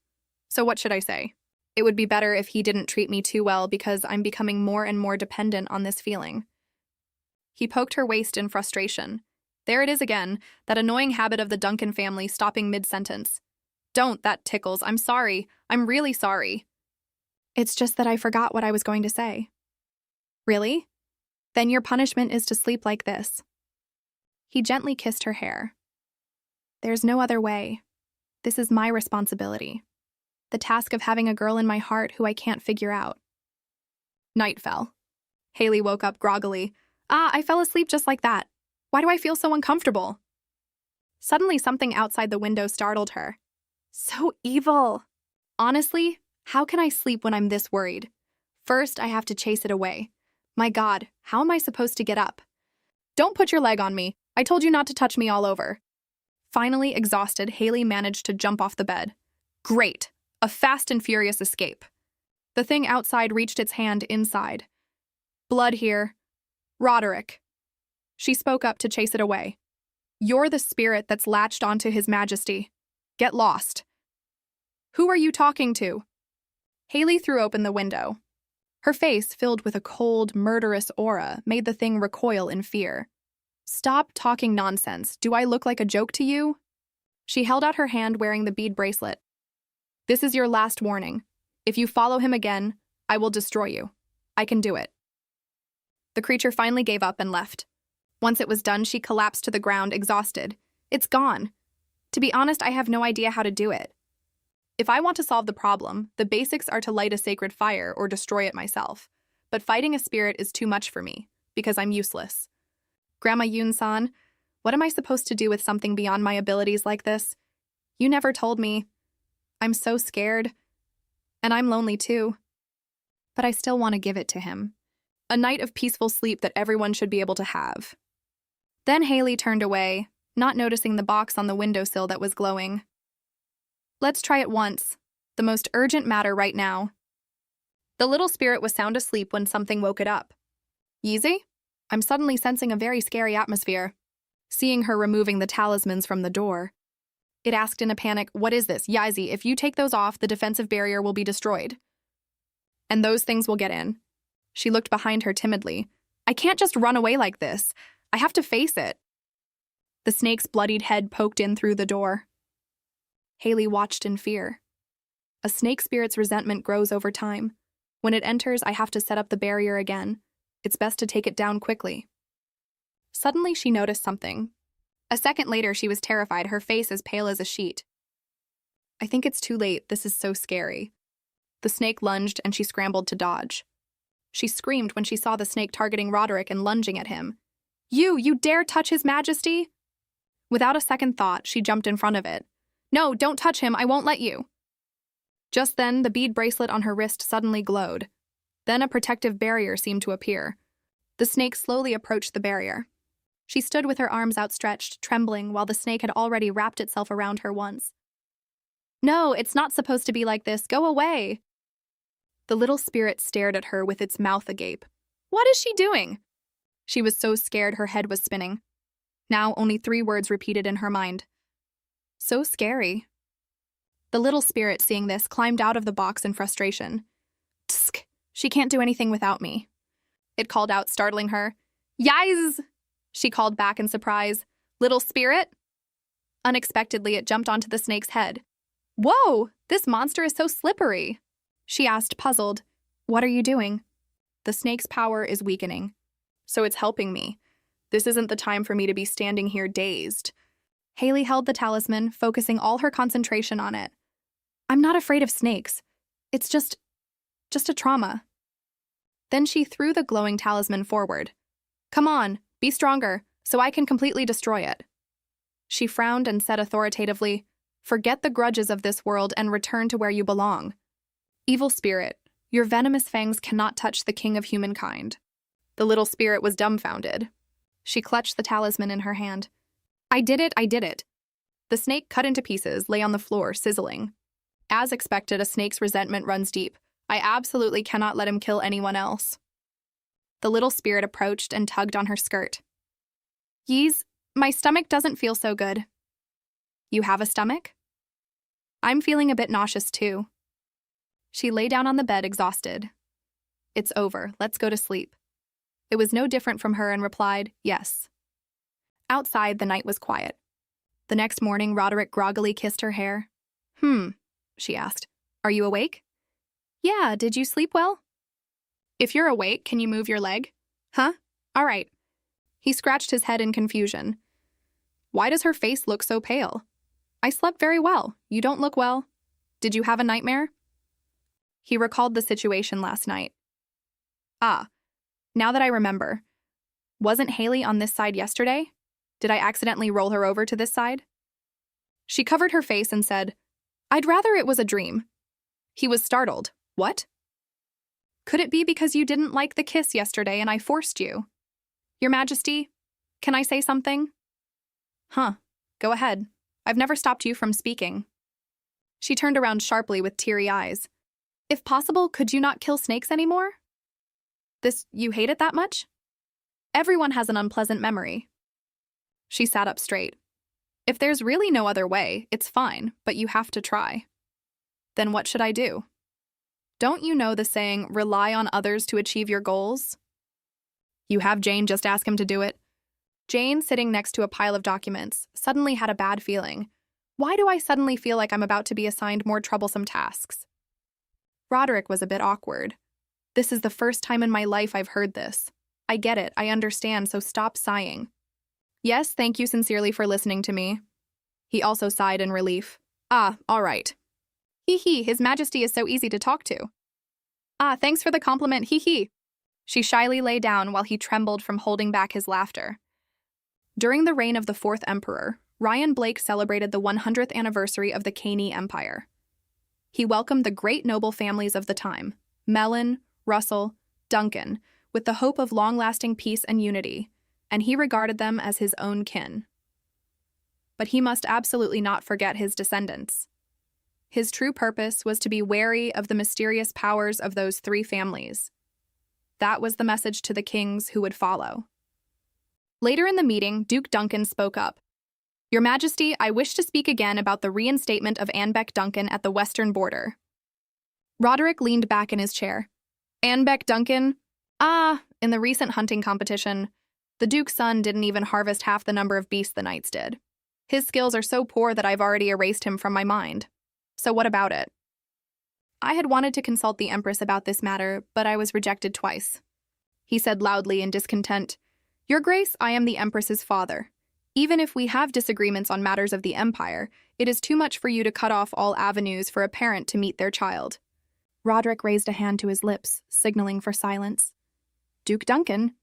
So what should I say? It would be better if he didn't treat me too well because I'm becoming more and more dependent on this feeling. He poked her waist in frustration. There it is again, that annoying habit of the Duncan family stopping mid-sentence. Don't, that tickles. I'm sorry. I'm really sorry. It's just that I forgot what I was going to say. Really? Then your punishment is to sleep like this. He gently kissed her hair. There's no other way. This is my responsibility. The task of having a girl in my heart who I can't figure out. Night fell. Haley woke up groggily. I fell asleep just like that. Why do I feel so uncomfortable? Suddenly, something outside the window startled her. So evil. Honestly, how can I sleep when I'm this worried? First, I have to chase it away. My God, how am I supposed to get up? Don't put your leg on me. I told you not to touch me all over. Finally, exhausted, Haley managed to jump off the bed. Great. A fast and furious escape. The thing outside reached its hand inside. Blood here. Roderick. She spoke up to chase it away. You're the spirit that's latched onto His Majesty. Get lost. Who are you talking to? Haley threw open the window. Her face, filled with a cold, murderous aura, made the thing recoil in fear. Stop talking nonsense. Do I look like a joke to you? She held out her hand wearing the bead bracelet. This is your last warning. If you follow him again, I will destroy you. I can do it. The creature finally gave up and left. Once it was done, she collapsed to the ground, exhausted. It's gone. To be honest, I have no idea how to do it. If I want to solve the problem, the basics are to light a sacred fire or destroy it myself. But fighting a spirit is too much for me, because I'm useless. Grandma Yoon-san, what am I supposed to do with something beyond my abilities like this? You never told me. I'm so scared. And I'm lonely too. But I still want to give it to him. A night of peaceful sleep that everyone should be able to have. Then Haley turned away, not noticing the box on the windowsill that was glowing. Let's try it once. The most urgent matter right now. The little spirit was sound asleep when something woke it up. Yeezy? I'm suddenly sensing a very scary atmosphere. Seeing her removing the talismans from the door. It asked in a panic, what is this? Yeezy, if you take those off, the defensive barrier will be destroyed. And those things will get in. She looked behind her timidly. I can't just run away like this. I have to face it. The snake's bloodied head poked in through the door. Haley watched in fear. A snake spirit's resentment grows over time. When it enters, I have to set up the barrier again. It's best to take it down quickly. Suddenly, she noticed something. A second later, she was terrified, her face as pale as a sheet. I think it's too late. This is so scary. The snake lunged, and she scrambled to dodge. She screamed when she saw the snake targeting Roderick and lunging at him. You dare touch His Majesty? Without a second thought, she jumped in front of it. No, don't touch him, I won't let you. Just then, the bead bracelet on her wrist suddenly glowed. Then a protective barrier seemed to appear. The snake slowly approached the barrier. She stood with her arms outstretched, trembling, while the snake had already wrapped itself around her once. No, it's not supposed to be like this. Go away. The little spirit stared at her with its mouth agape. What is she doing? She was so scared her head was spinning. Now only 3 words repeated in her mind. So scary. The little spirit, seeing this, climbed out of the box in frustration. Tsk! She can't do anything without me. It called out, startling her. Yais! She called back in surprise. Little spirit? Unexpectedly, it jumped onto the snake's head. Whoa! This monster is so slippery! She asked, puzzled. What are you doing? The snake's power is weakening. So it's helping me. This isn't the time for me to be standing here dazed. Haley held the talisman, focusing all her concentration on it. I'm not afraid of snakes. It's just a trauma. Then she threw the glowing talisman forward. Come on, be stronger, so I can completely destroy it. She frowned and said authoritatively, forget the grudges of this world and return to where you belong. Evil spirit, your venomous fangs cannot touch the king of humankind. The little spirit was dumbfounded. She clutched the talisman in her hand. I did it. The snake, cut into pieces, lay on the floor, sizzling. As expected, a snake's resentment runs deep. I absolutely cannot let him kill anyone else. The little spirit approached and tugged on her skirt. Yeez, my stomach doesn't feel so good. You have a stomach? I'm feeling a bit nauseous too. She lay down on the bed, exhausted. It's over, let's go to sleep. It was no different from her and replied, yes. Outside, the night was quiet. The next morning, Roderick groggily kissed her hair. She asked. Are you awake? Yeah, did you sleep well? If you're awake, can you move your leg? Huh? All right. He scratched his head in confusion. Why does her face look so pale? I slept very well. You don't look well. Did you have a nightmare? He recalled the situation last night. Ah, now that I remember. Wasn't Haley on this side yesterday? Did I accidentally roll her over to this side? She covered her face and said, I'd rather it was a dream. He was startled. What? Could it be because you didn't like the kiss yesterday and I forced you? Your Majesty, can I say something? Huh, go ahead. I've never stopped you from speaking. She turned around sharply with teary eyes. If possible, could you not kill snakes anymore? You hate it that much? Everyone has an unpleasant memory. She sat up straight. If there's really no other way, it's fine, but you have to try. Then what should I do? Don't you know the saying, rely on others to achieve your goals? You have Jane just ask him to do it. Jane, sitting next to a pile of documents, suddenly had a bad feeling. Why do I suddenly feel like I'm about to be assigned more troublesome tasks? Roderick was a bit awkward. This is the first time in my life I've heard this. I get it, I understand, so stop sighing. Yes, thank you sincerely for listening to me. He also sighed in relief. Ah, all right. Hee, His Majesty is so easy to talk to. Ah, thanks for the compliment, hee. She shyly lay down while he trembled from holding back his laughter. During the reign of the 4th Emperor, Ryan Blake celebrated the 100th anniversary of the Caney Empire. He welcomed the great noble families of the time, Mellon, Russell, Duncan, with the hope of long-lasting peace and unity, and he regarded them as his own kin. But he must absolutely not forget his descendants. His true purpose was to be wary of the mysterious powers of those 3 families. That was the message to the kings who would follow. Later in the meeting, Duke Duncan spoke up. Your Majesty, I wish to speak again about the reinstatement of Anbeck Duncan at the western border. Roderick leaned back in his chair. Anbeck Duncan? In the recent hunting competition, the Duke's son didn't even harvest half the number of beasts the knights did. His skills are so poor that I've already erased him from my mind. So what about it? I had wanted to consult the Empress about this matter, but I was rejected twice. He said loudly in discontent, Your Grace, I am the Empress's father. Even if we have disagreements on matters of the Empire, it is too much for you to cut off all avenues for a parent to meet their child. Roderick raised a hand to his lips, signaling for silence. Duke Duncan?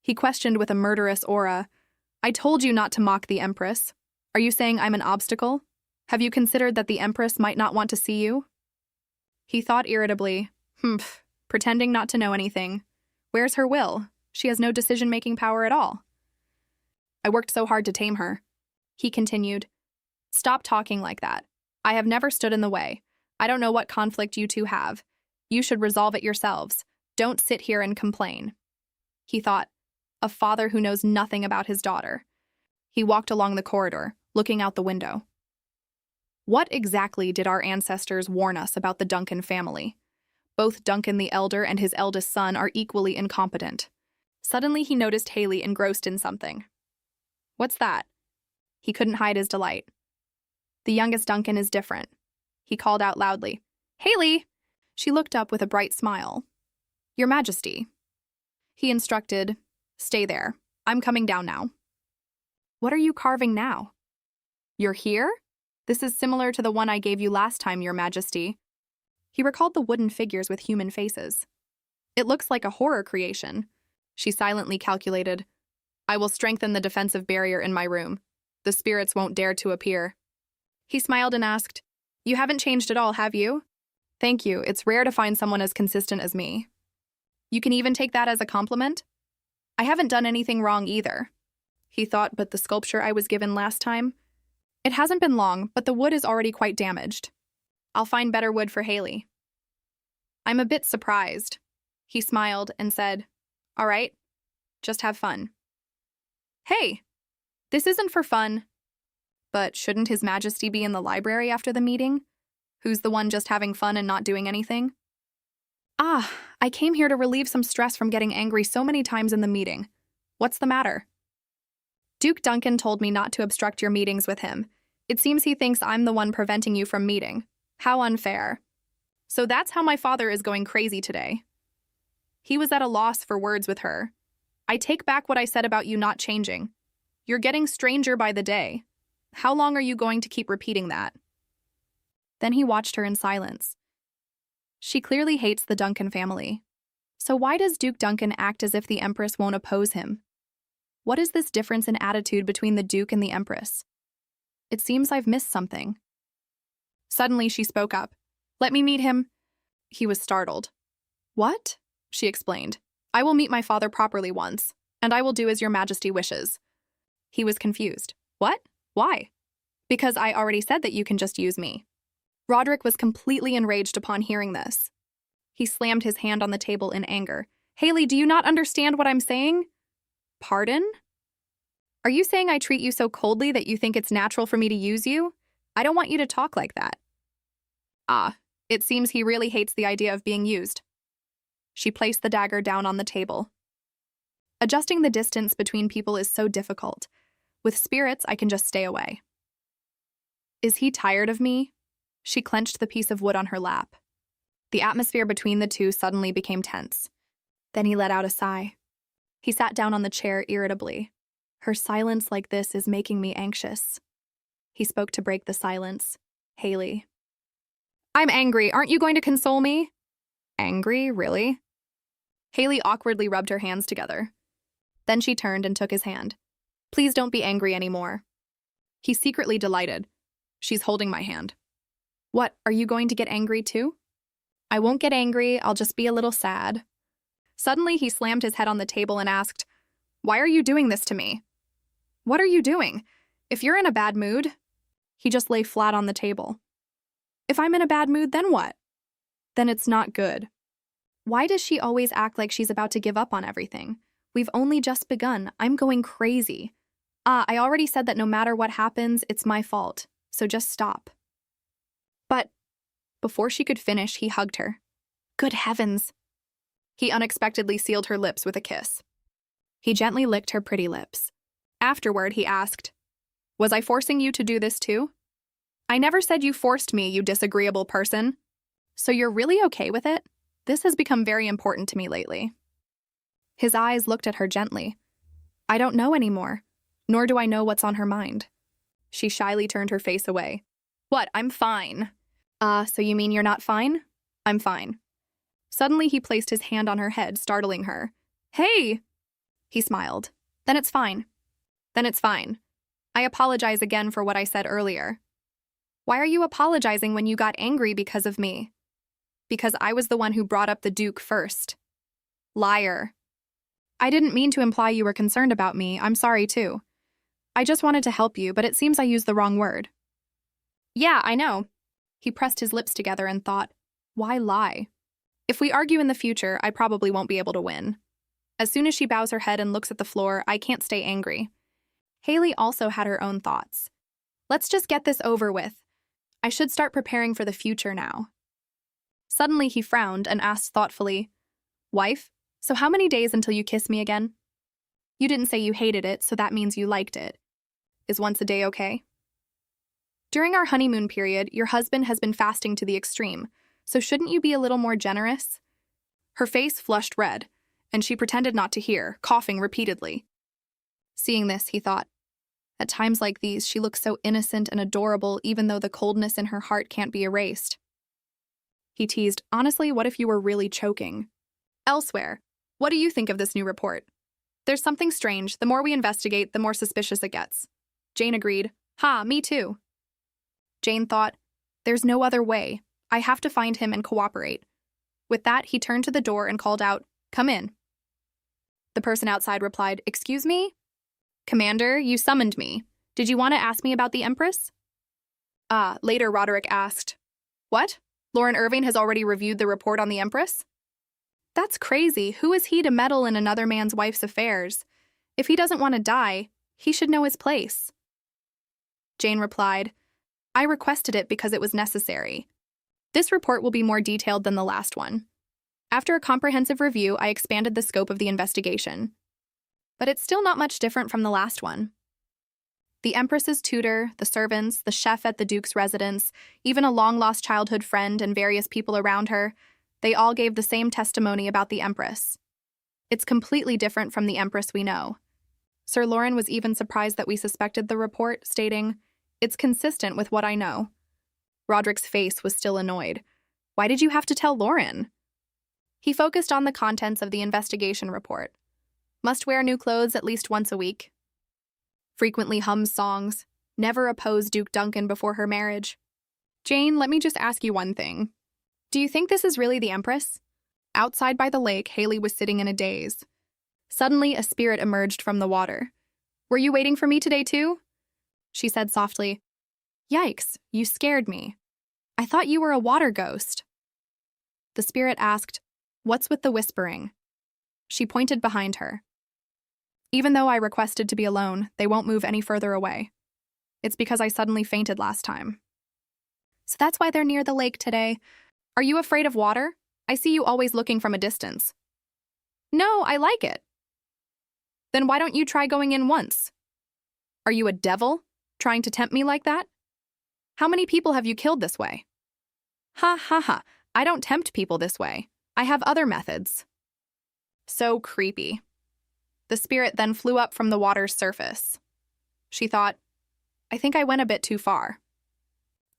He questioned with a murderous aura. I told you not to mock the Empress. Are you saying I'm an obstacle? Have you considered that the Empress might not want to see you? He thought irritably, pretending not to know anything. Where's her will? She has no decision-making power at all. I worked so hard to tame her. He continued, Stop talking like that. I have never stood in the way. I don't know what conflict you two have. You should resolve it yourselves. Don't sit here and complain. He thought, a father who knows nothing about his daughter. He walked along the corridor, looking out the window. What exactly did our ancestors warn us about the Duncan family? Both Duncan the elder and his eldest son are equally incompetent. Suddenly he noticed Haley engrossed in something. What's that? He couldn't hide his delight. The youngest Duncan is different. He called out loudly, Haley! She looked up with a bright smile. Your Majesty. He instructed, Stay there. I'm coming down now. What are you carving now? You're here? This is similar to the one I gave you last time, Your Majesty. He recalled the wooden figures with human faces. It looks like a horror creation. She silently calculated. I will strengthen the defensive barrier in my room. The spirits won't dare to appear. He smiled and asked, You haven't changed at all, have you? Thank you. It's rare to find someone as consistent as me. You can even take that as a compliment? I haven't done anything wrong either. He thought, but the sculpture I was given last time? It hasn't been long, but the wood is already quite damaged. I'll find better wood for Haley. I'm a bit surprised. He smiled and said, All right, just have fun. Hey, this isn't for fun. But shouldn't His Majesty be in the library after the meeting? Who's the one just having fun and not doing anything? Ah, I came here to relieve some stress from getting angry so many times in the meeting. What's the matter? Duke Duncan told me not to obstruct your meetings with him. It seems he thinks I'm the one preventing you from meeting. How unfair. So that's how my father is going crazy today. He was at a loss for words with her. I take back what I said about you not changing. You're getting stranger by the day. How long are you going to keep repeating that? Then he watched her in silence. She clearly hates the Duncan family. So why does Duke Duncan act as if the Empress won't oppose him? What is this difference in attitude between the Duke and the Empress? It seems I've missed something. Suddenly she spoke up. Let me meet him. He was startled. What? She explained. I will meet my father properly once, and I will do as Your Majesty wishes. He was confused. What? Why? Because I already said that you can just use me. Roderick was completely enraged upon hearing this. He slammed his hand on the table in anger. Haley, do you not understand what I'm saying? Pardon? Are you saying I treat you so coldly that you think it's natural for me to use you? I don't want you to talk like that. Ah, it seems he really hates the idea of being used. She placed the dagger down on the table. Adjusting the distance between people is so difficult. With spirits, I can just stay away. Is he tired of me? She clenched the piece of wood on her lap. The atmosphere between the two suddenly became tense. Then he let out a sigh. He sat down on the chair irritably. Her silence like this is making me anxious. He spoke to break the silence. Haley. I'm angry. Aren't you going to console me? Angry? Really? Haley awkwardly rubbed her hands together. Then she turned and took his hand. Please don't be angry anymore. He's secretly delighted. She's holding my hand. What, are you going to get angry too? I won't get angry, I'll just be a little sad. Suddenly he slammed his head on the table and asked, Why are you doing this to me? What are you doing? If you're in a bad mood... He just lay flat on the table. If I'm in a bad mood, then what? Then it's not good. Why does she always act like she's about to give up on everything? We've only just begun. I'm going crazy. I already said that no matter what happens, it's my fault. So just stop. But before she could finish, he hugged her. Good heavens. He unexpectedly sealed her lips with a kiss. He gently licked her pretty lips. Afterward, he asked, Was I forcing you to do this too? I never said you forced me, you disagreeable person. So you're really okay with it? This has become very important to me lately. His eyes looked at her gently. I don't know anymore, nor do I know what's on her mind. She shyly turned her face away. What? I'm fine. So you mean you're not fine? I'm fine. Suddenly he placed his hand on her head, startling her. Hey! He smiled. Then it's fine. Then it's fine. I apologize again for what I said earlier. Why are you apologizing when you got angry because of me? Because I was the one who brought up the Duke first. Liar. I didn't mean to imply you were concerned about me. I'm sorry too. I just wanted to help you, but it seems I used the wrong word. Yeah, I know. He pressed his lips together and thought, why lie? If we argue in the future, I probably won't be able to win. As soon as she bows her head and looks at the floor, I can't stay angry. Haley also had her own thoughts. Let's just get this over with. I should start preparing for the future now. Suddenly he frowned and asked thoughtfully, Wife, so how many days until you kiss me again? You didn't say you hated it, so that means you liked it. Is once a day okay? During our honeymoon period, your husband has been fasting to the extreme, so shouldn't you be a little more generous? Her face flushed red, and she pretended not to hear, coughing repeatedly. Seeing this, he thought, at times like these, she looks so innocent and adorable even though the coldness in her heart can't be erased. He teased, honestly, what if you were really choking? Elsewhere, what do you think of this new report? There's something strange. The more we investigate, the more suspicious it gets. Jane agreed. Ha, me too. Jane thought, there's no other way. I have to find him and cooperate. With that, he turned to the door and called out, come in. The person outside replied, excuse me? Commander, you summoned me. Did you want to ask me about the Empress? Later Roderick asked, what? Lauren Irving has already reviewed the report on the Empress? That's crazy. Who is he to meddle in another man's wife's affairs? If he doesn't want to die, he should know his place. Jane replied, I requested it because it was necessary. This report will be more detailed than the last one. After a comprehensive review, I expanded the scope of the investigation. But it's still not much different from the last one. The Empress's tutor, the servants, the chef at the Duke's residence, even a long-lost childhood friend and various people around her, they all gave the same testimony about the Empress. It's completely different from the Empress we know. Sir Lauren was even surprised that we suspected the report, stating, it's consistent with what I know. Roderick's face was still annoyed. Why did you have to tell Lauren? He focused on the contents of the investigation report. Must wear new clothes at least once a week. Frequently hums songs. Never oppose Duke Duncan before her marriage. Jane, let me just ask you one thing. Do you think this is really the Empress? Outside by the lake, Haley was sitting in a daze. Suddenly, a spirit emerged from the water. Were you waiting for me today too? She said softly, yikes, you scared me. I thought you were a water ghost. The spirit asked, what's with the whispering? She pointed behind her. Even though I requested to be alone, they won't move any further away. It's because I suddenly fainted last time. So that's why they're near the lake today. Are you afraid of water? I see you always looking from a distance. No, I like it. Then why don't you try going in once? Are you a devil, trying to tempt me like that? How many people have you killed this way? Ha ha ha, I don't tempt people this way. I have other methods. So creepy. The spirit then flew up from the water's surface. She thought, I think I went a bit too far.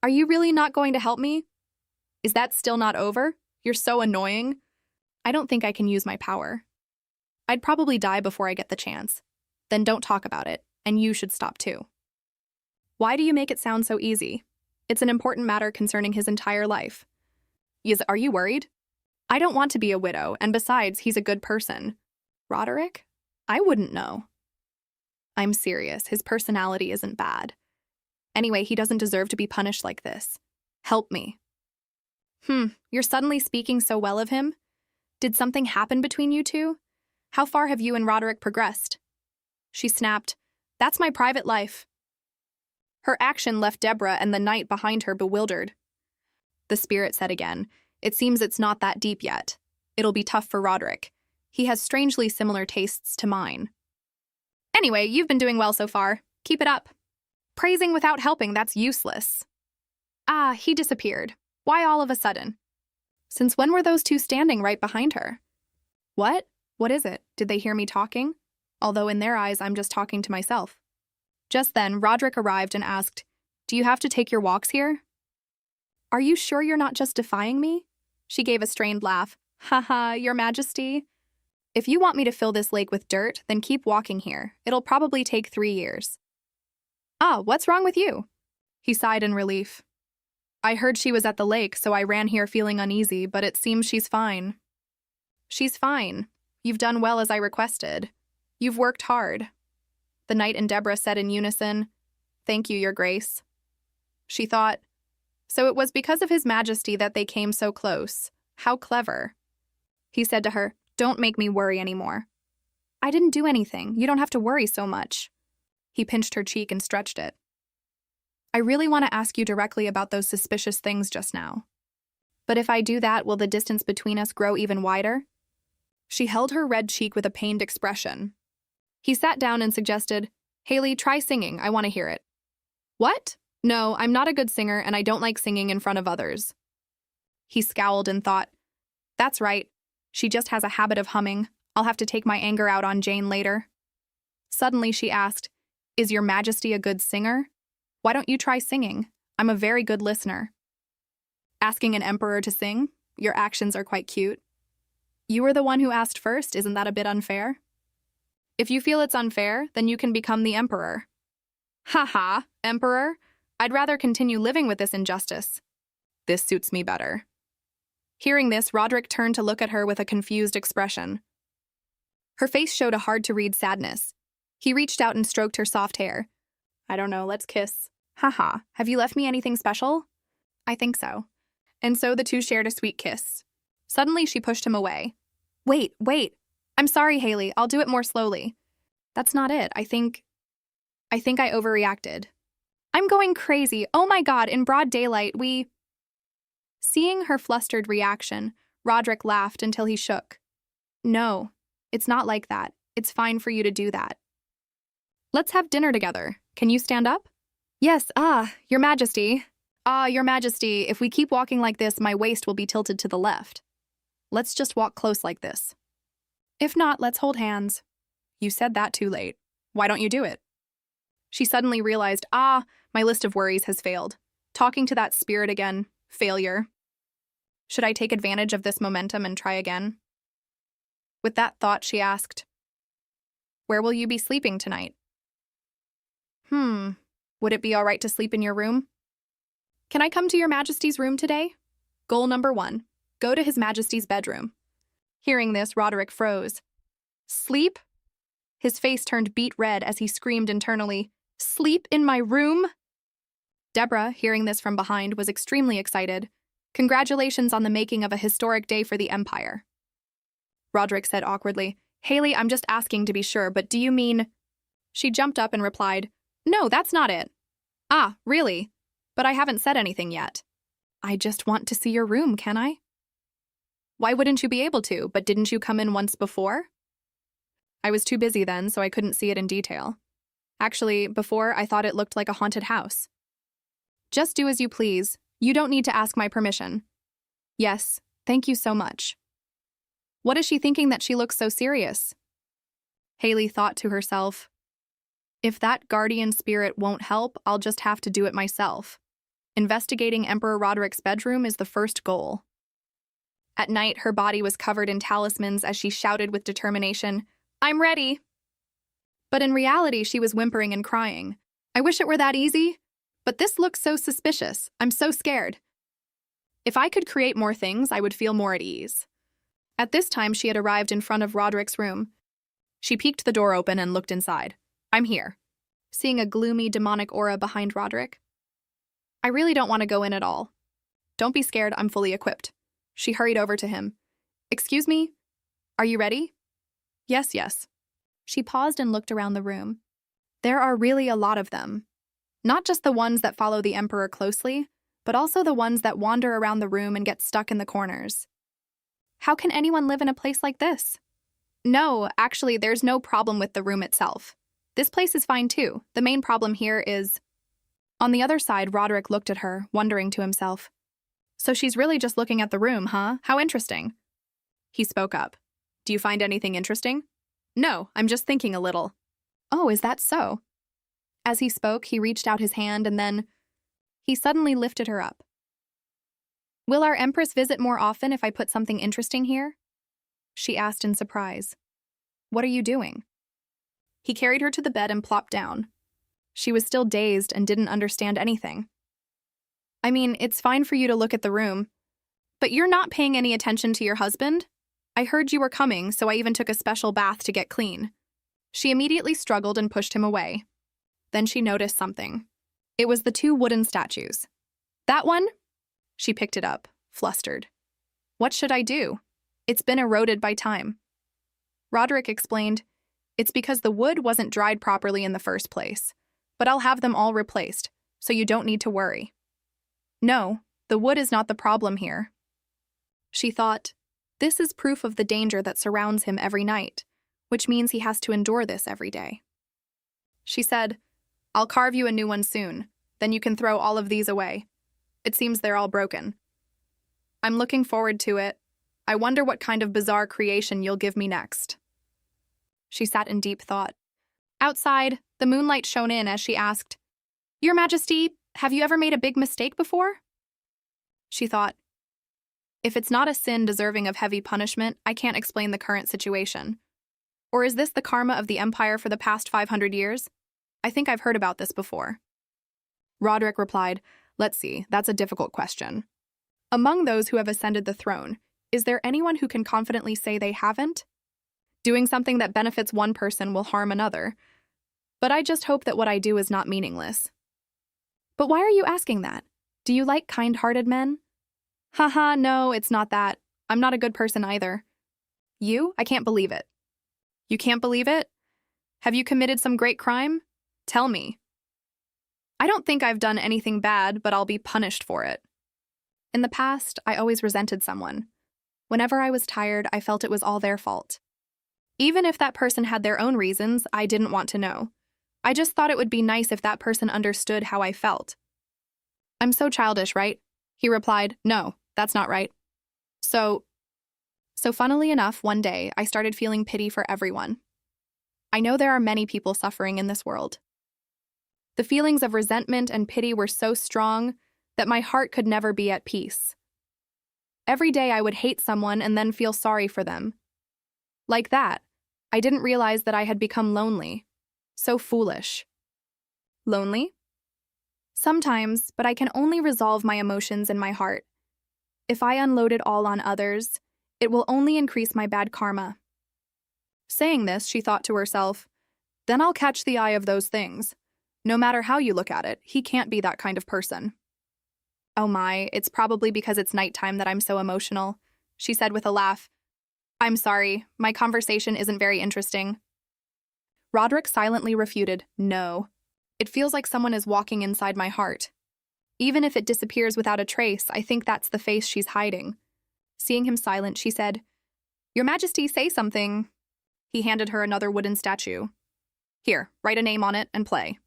Are you really not going to help me? Is that still not over? You're so annoying. I don't think I can use my power. I'd probably die before I get the chance. Then don't talk about it, and you should stop too. Why do you make it sound so easy? It's an important matter concerning his entire life. Are you worried? I don't want to be a widow, and besides, he's a good person. Roderick? I wouldn't know. I'm serious. His personality isn't bad. Anyway, he doesn't deserve to be punished like this. Help me. You're suddenly speaking so well of him? Did something happen between you two? How far have you and Roderick progressed? She snapped, that's my private life. Her action left Deborah and the knight behind her bewildered. The spirit said again, it seems it's not that deep yet. It'll be tough for Roderick. He has strangely similar tastes to mine. Anyway, you've been doing well so far. Keep it up. Praising without helping, that's useless. He disappeared. Why all of a sudden? Since when were those two standing right behind her? What? What is it? Did they hear me talking? Although in their eyes, I'm just talking to myself. Just then, Roderick arrived and asked, do you have to take your walks here? Are you sure you're not just defying me? She gave a strained laugh. Haha, your majesty. If you want me to fill this lake with dirt, then keep walking here. It'll probably take 3 years. What's wrong with you? He sighed in relief. I heard she was at the lake, so I ran here feeling uneasy, but it seems she's fine. She's fine. You've done well as I requested. You've worked hard. The knight and Deborah said in unison, thank you, your grace. She thought, so it was because of his majesty that they came so close. How clever. He said to her, don't make me worry anymore. I didn't do anything. You don't have to worry so much. He pinched her cheek and stretched it. I really want to ask you directly about those suspicious things just now. But if I do that, will the distance between us grow even wider? She held her red cheek with a pained expression. He sat down and suggested, Haley, try singing. I want to hear it. What? No, I'm not a good singer and I don't like singing in front of others. He scowled and thought, that's right. She just has a habit of humming. I'll have to take my anger out on Jane later. Suddenly she asked, "Is your majesty a good singer? Why don't you try singing? I'm a very good listener." Asking an emperor to sing? Your actions are quite cute. You were the one who asked first, isn't that a bit unfair? If you feel it's unfair, then you can become the emperor. Haha, emperor. I'd rather continue living with this injustice. This suits me better. Hearing this, Roderick turned to look at her with a confused expression. Her face showed a hard-to-read sadness. He reached out and stroked her soft hair. I don't know, let's kiss. Haha, have you left me anything special? I think so. And so the two shared a sweet kiss. Suddenly she pushed him away. Wait. I'm sorry, Haley, I'll do it more slowly. That's not it, I think I overreacted. I'm going crazy, oh my god, in broad daylight, we… Seeing her flustered reaction, Roderick laughed until he shook. No, it's not like that. It's fine for you to do that. Let's have dinner together. Can you stand up? Yes, Your Majesty. Your Majesty, if we keep walking like this, my waist will be tilted to the left. Let's just walk close like this. If not, let's hold hands. You said that too late. Why don't you do it? She suddenly realized, my list of worries has failed. Talking to that spirit again. Failure. Should I take advantage of this momentum and try again? With that thought, she asked, "Where will you be sleeping tonight?" Would it be all right to sleep in your room? Can I come to your Majesty's room today? Goal number 1. Go to His Majesty's bedroom. Hearing this, Roderick froze. Sleep? His face turned beet red as he screamed internally, "Sleep in my room?" Deborah, hearing this from behind, was extremely excited. Congratulations on the making of a historic day for the Empire. Roderick said awkwardly, Haley, I'm just asking to be sure, but do you mean… She jumped up and replied, No, that's not it. Really? But I haven't said anything yet. I just want to see your room, can I? Why wouldn't you be able to, but didn't you come in once before? I was too busy then, so I couldn't see it in detail. Actually, before, I thought it looked like a haunted house. Just do as you please. You don't need to ask my permission. Yes, thank you so much. What is she thinking that she looks so serious? Haley thought to herself, if that guardian spirit won't help, I'll just have to do it myself. Investigating Emperor Roderick's bedroom is the first goal. At night, her body was covered in talismans as she shouted with determination, I'm ready! But in reality, she was whimpering and crying. I wish it were that easy. But this looks so suspicious. I'm so scared. If I could create more things, I would feel more at ease. At this time, she had arrived in front of Roderick's room. She peeked the door open and looked inside. I'm here. Seeing a gloomy, demonic aura behind Roderick. I really don't want to go in at all. Don't be scared, I'm fully equipped. She hurried over to him. Excuse me? Are you ready? Yes. She paused and looked around the room. There are really a lot of them. Not just the ones that follow the Emperor closely, but also the ones that wander around the room and get stuck in the corners. How can anyone live in a place like this? No, actually, there's no problem with the room itself. This place is fine too. The main problem here is… On the other side, Roderick looked at her, wondering to himself. So she's really just looking at the room, huh? How interesting. He spoke up. Do you find anything interesting? No, I'm just thinking a little. Oh, is that so? As he spoke, he reached out his hand and then… He suddenly lifted her up. Will our Empress visit more often if I put something interesting here? She asked in surprise. What are you doing? He carried her to the bed and plopped down. She was still dazed and didn't understand anything. I mean, it's fine for you to look at the room, but you're not paying any attention to your husband? I heard you were coming, so I even took a special bath to get clean. She immediately struggled and pushed him away. Then she noticed something. It was the 2 wooden statues. That one? She picked it up, flustered. What should I do? It's been eroded by time. Roderick explained, it's because the wood wasn't dried properly in the first place, but I'll have them all replaced, so you don't need to worry. No, the wood is not the problem here. She thought, this is proof of the danger that surrounds him every night, which means he has to endure this every day. She said, I'll carve you a new one soon, then you can throw all of these away. It seems they're all broken. I'm looking forward to it. I wonder what kind of bizarre creation you'll give me next. She sat in deep thought. Outside, the moonlight shone in as she asked, "Your Majesty, have you ever made a big mistake before?" She thought, if it's not a sin deserving of heavy punishment, I can't explain the current situation. Or is this the karma of the Empire for the past 500 years? I think I've heard about this before. Roderick replied, "Let's see, that's a difficult question. Among those who have ascended the throne, is there anyone who can confidently say they haven't? Doing something that benefits one person will harm another. But I just hope that what I do is not meaningless." "But why are you asking that? Do you like kind-hearted men?" "Haha, no, it's not that. I'm not a good person either." "You? I can't believe it." "You can't believe it? Have you committed some great crime? Tell me." "I don't think I've done anything bad, but I'll be punished for it. In the past, I always resented someone. Whenever I was tired, I felt it was all their fault. Even if that person had their own reasons, I didn't want to know. I just thought it would be nice if that person understood how I felt." "I'm so childish, right?" He replied, "No, that's not right." So funnily enough, one day, I started feeling pity for everyone. I know there are many people suffering in this world. The feelings of resentment and pity were so strong that my heart could never be at peace. Every day I would hate someone and then feel sorry for them. Like that, I didn't realize that I had become lonely. So foolish. Lonely? Sometimes, but I can only resolve my emotions in my heart. If I unload it all on others, it will only increase my bad karma. Saying this, she thought to herself, then I'll catch the eye of those things. No matter how you look at it, he can't be that kind of person. "Oh my, it's probably because it's nighttime that I'm so emotional," she said with a laugh. "I'm sorry, my conversation isn't very interesting." Roderick silently refuted, "No. It feels like someone is walking inside my heart. Even if it disappears without a trace, I think that's the face she's hiding." Seeing him silent, she said, "Your Majesty, say something." He handed her another wooden statue. "Here, write a name on it and play."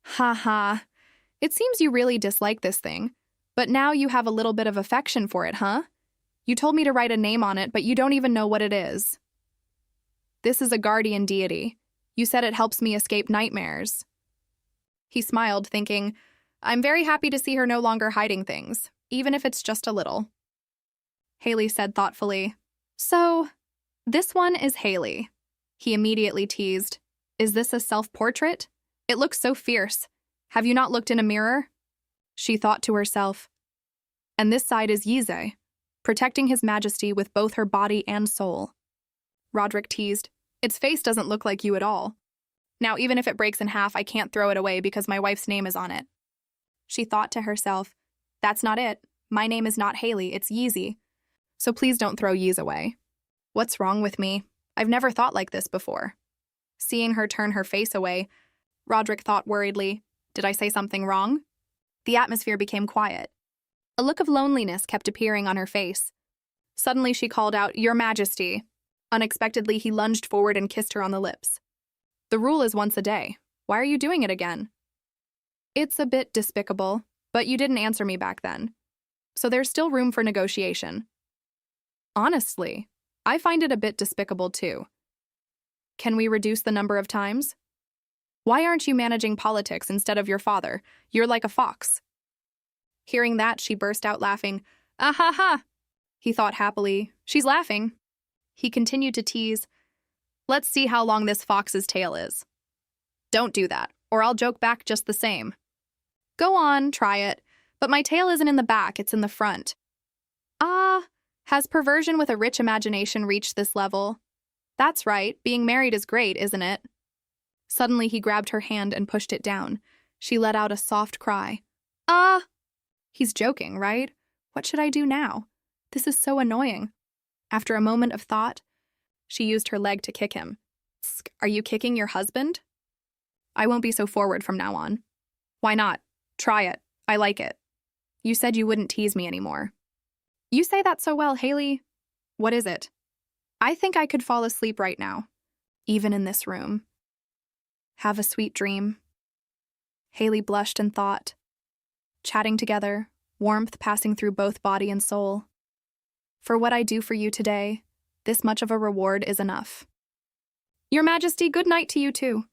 "Ha ha. It seems you really dislike this thing, but now you have a little bit of affection for it, huh? You told me to write a name on it, but you don't even know what it is." "This is a guardian deity. You said it helps me escape nightmares." He smiled, thinking, I'm very happy to see her no longer hiding things, even if it's just a little. Haley said thoughtfully, "So, this one is Haley." He immediately teased, "Is this a self-portrait? It looks so fierce. Have you not looked in a mirror?" She thought to herself, "And this side is Yize, protecting his majesty with both her body and soul." Roderick teased, "Its face doesn't look like you at all. Now, even if it breaks in half, I can't throw it away because my wife's name is on it." She thought to herself, "That's not it. My name is not Haley, it's Yeezy. So please don't throw Yeez away." What's wrong with me? I've never thought like this before. Seeing her turn her face away, Roderick thought worriedly, "Did I say something wrong?" The atmosphere became quiet. A look of loneliness kept appearing on her face. Suddenly she called out, "Your Majesty." Unexpectedly, he lunged forward and kissed her on the lips. "The rule is once a day. Why are you doing it again?" "It's a bit despicable, but you didn't answer me back then. So there's still room for negotiation." "Honestly, I find it a bit despicable too. Can we reduce the number of times? Why aren't you managing politics instead of your father? You're like a fox." Hearing that, she burst out laughing. "Ah ha ha." He thought happily, "She's laughing." He continued to tease, "Let's see how long this fox's tail is." "Don't do that, or I'll joke back just the same." "Go on, try it, but my tail isn't in the back, it's in the front." "Ah, has perversion with a rich imagination reached this level?" "That's right, being married is great, isn't it?" Suddenly he grabbed her hand and pushed it down. She let out a soft cry. "Ah!" He's joking, right? What should I do now? This is so annoying. After a moment of thought, she used her leg to kick him. "Are you kicking your husband?" "I won't be so forward from now on." "Why not? Try it. I like it." "You said you wouldn't tease me anymore." "You say that so well, Haley." "What is it?" "I think I could fall asleep right now, even in this room." "Have a sweet dream." Haley blushed and thought. Chatting together, warmth passing through both body and soul. "For what I do for you today, this much of a reward is enough." "Your Majesty, good night to you too."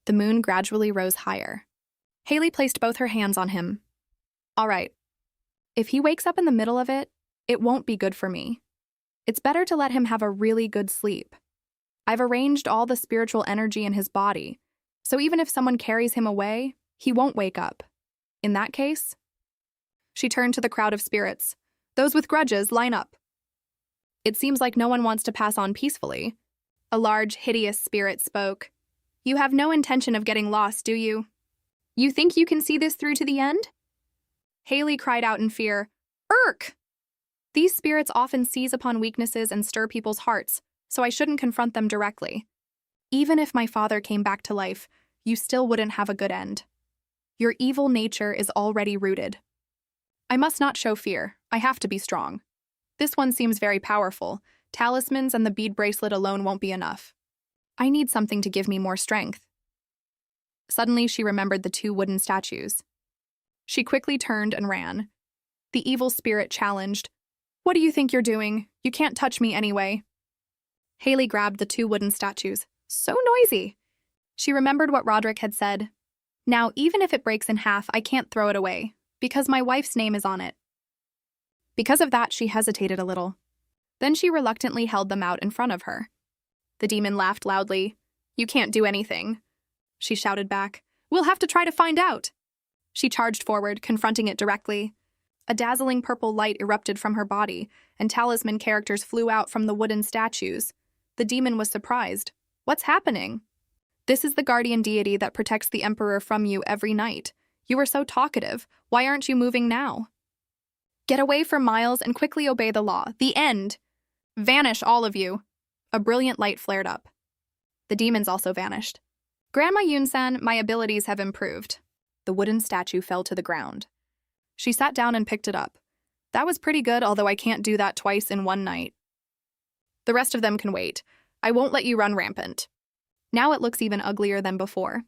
The moon gradually rose higher. Haley placed both her hands on him. All right. If he wakes up in the middle of it, it won't be good for me. It's better to let him have a really good sleep. I've arranged all the spiritual energy in his body, so even if someone carries him away, he won't wake up. In that case, she turned to the crowd of spirits. Those with grudges, line up. It seems like no one wants to pass on peacefully. A large, hideous spirit spoke. You have no intention of getting lost, do you? You think you can see this through to the end? Haley cried out in fear. Irk! These spirits often seize upon weaknesses and stir people's hearts, so I shouldn't confront them directly. Even if my father came back to life, you still wouldn't have a good end. Your evil nature is already rooted. I must not show fear. I have to be strong. This one seems very powerful. Talismans and the bead bracelet alone won't be enough. I need something to give me more strength. Suddenly, she remembered the 2 wooden statues. She quickly turned and ran. The evil spirit challenged. What do you think you're doing? You can't touch me anyway. Haley grabbed the 2 wooden statues. So noisy. She remembered what Roderick had said. Now, even if it breaks in half, I can't throw it away, because my wife's name is on it. Because of that, she hesitated a little. Then she reluctantly held them out in front of her. The demon laughed loudly. You can't do anything. She shouted back. We'll have to try to find out. She charged forward, confronting it directly. A dazzling purple light erupted from her body, and talisman characters flew out from the wooden statues. The demon was surprised. What's happening? This is the guardian deity that protects the emperor from you every night. You are so talkative. Why aren't you moving now? Get away for miles and quickly obey the law. The end. Vanish, all of you. A brilliant light flared up. The demons also vanished. Grandma Yun-san, my abilities have improved. The wooden statue fell to the ground. She sat down and picked it up. That was pretty good, although I can't do that twice in one night. The rest of them can wait. I won't let you run rampant. Now it looks even uglier than before.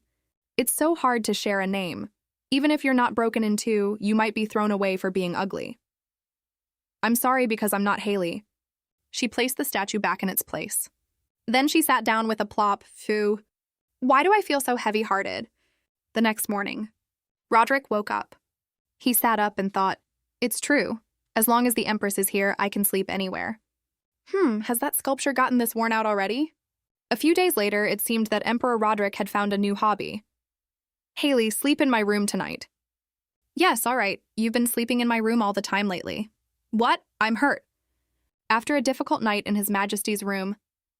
It's so hard to share a name. Even if you're not broken in 2, you might be thrown away for being ugly. I'm sorry because I'm not Haley. She placed the statue back in its place. Then she sat down with a plop. Phew. Why do I feel so heavy-hearted? The next morning, Roderick woke up. He sat up and thought, it's true. As long as the Empress is here, I can sleep anywhere. Has that sculpture gotten this worn out already? A few days later, it seemed that Emperor Roderick had found a new hobby. Haley, sleep in my room tonight. Yes, all right. You've been sleeping in my room all the time lately. What? I'm hurt. After a difficult night in His Majesty's room,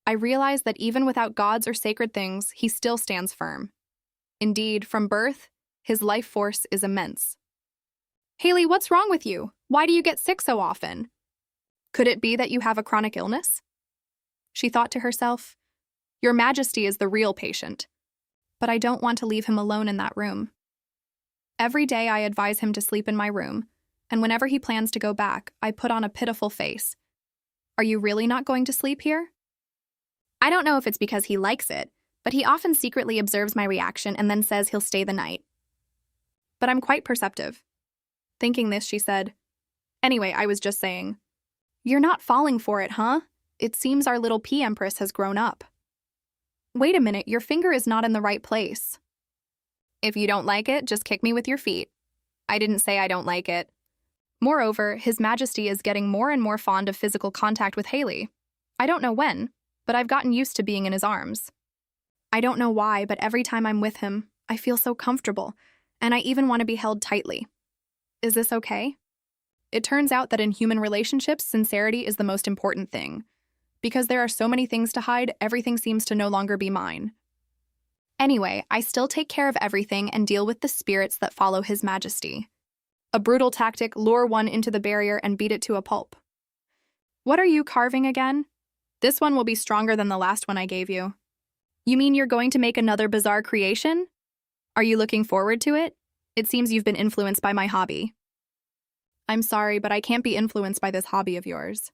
I realized that even without gods or sacred things, he still stands firm. Indeed, from birth, his life force is immense. Haley, what's wrong with you? Why do you get sick so often? Could it be that you have a chronic illness? She thought to herself, Your Majesty is the real patient, but I don't want to leave him alone in that room. Every day I advise him to sleep in my room, and whenever he plans to go back, I put on a pitiful face. Are you really not going to sleep here? I don't know if it's because he likes it, but he often secretly observes my reaction and then says he'll stay the night. But I'm quite perceptive. Thinking this, she said, Anyway, I was just saying, You're not falling for it, huh? It seems our little P-Empress has grown up. Wait a minute, your finger is not in the right place. If you don't like it, just kick me with your feet. I didn't say I don't like it. Moreover, His Majesty is getting more and more fond of physical contact with Haley. I don't know when, but I've gotten used to being in his arms. I don't know why, but every time I'm with him, I feel so comfortable, and I even want to be held tightly. Is this okay? It turns out that in human relationships, sincerity is the most important thing. Because there are so many things to hide, everything seems to no longer be mine. Anyway, I still take care of everything and deal with the spirits that follow His Majesty. A brutal tactic, lure one into the barrier and beat it to a pulp. What are you carving again? This one will be stronger than the last one I gave you. You mean you're going to make another bizarre creation? Are you looking forward to it? It seems you've been influenced by my hobby. I'm sorry, but I can't be influenced by this hobby of yours.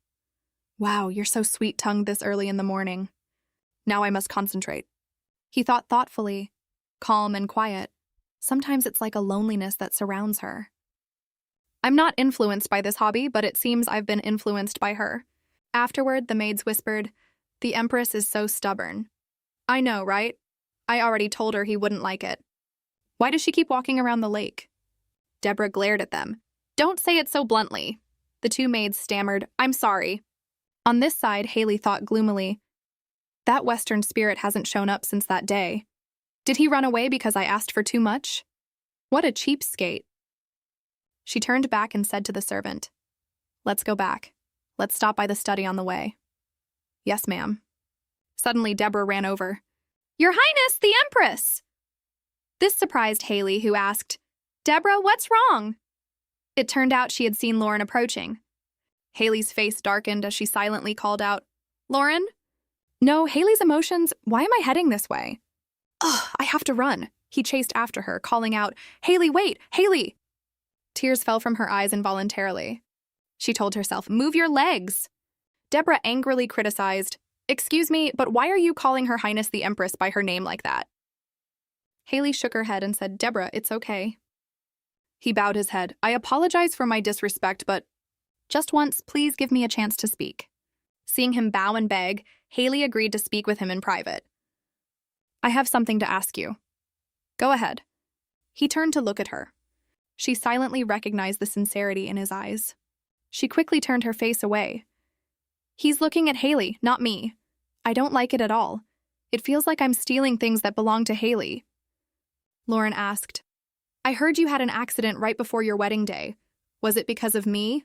Wow, you're so sweet-tongued this early in the morning. Now I must concentrate. He thought thoughtfully, calm and quiet. Sometimes it's like a loneliness that surrounds her. I'm not influenced by this hobby, but it seems I've been influenced by her. Afterward, the maids whispered, The Empress is so stubborn. I know, right? I already told her he wouldn't like it. Why does she keep walking around the lake? Deborah glared at them. Don't say it so bluntly. The two maids stammered, I'm sorry. On this side, Haley thought gloomily, that Western spirit hasn't shown up since that day. Did he run away because I asked for too much? What a cheapskate. She turned back and said to the servant, Let's go back. Let's stop by the study on the way. Yes, ma'am. Suddenly, Deborah ran over. Your Highness, the Empress! This surprised Haley, who asked, Deborah, what's wrong? It turned out she had seen Lauren approaching. Haley's face darkened as she silently called out, Lauren? No, Haley's emotions. Why am I heading this way? Ugh, I have to run. He chased after her, calling out, Haley, wait, Haley! Tears fell from her eyes involuntarily. She told herself, move your legs. Deborah angrily criticized, excuse me, but why are you calling Her Highness the Empress by her name like that? Haley shook her head and said, Deborah, it's okay. He bowed his head. I apologize for my disrespect, but just once, please give me a chance to speak. Seeing him bow and beg, Haley agreed to speak with him in private. I have something to ask you. Go ahead. He turned to look at her. She silently recognized the sincerity in his eyes. She quickly turned her face away. He's looking at Haley, not me. I don't like it at all. It feels like I'm stealing things that belong to Haley. Lauren asked, I heard you had an accident right before your wedding day. Was it because of me?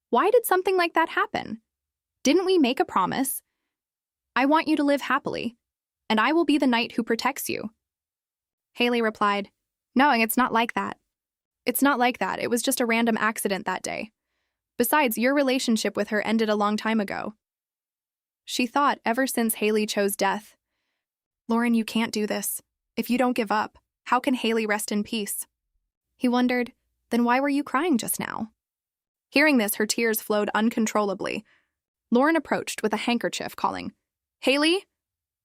Why did something like that happen? Didn't we make a promise? I want you to live happily, and I will be the knight who protects you. Haley replied, No, it's not like that. It's not like that. It was just a random accident that day. Besides, your relationship with her ended a long time ago. She thought ever since Haley chose death. Lauren, you can't do this. If you don't give up, how can Haley rest in peace? He wondered, then why were you crying just now? Hearing this, her tears flowed uncontrollably. Lauren approached with a handkerchief, calling, Haley?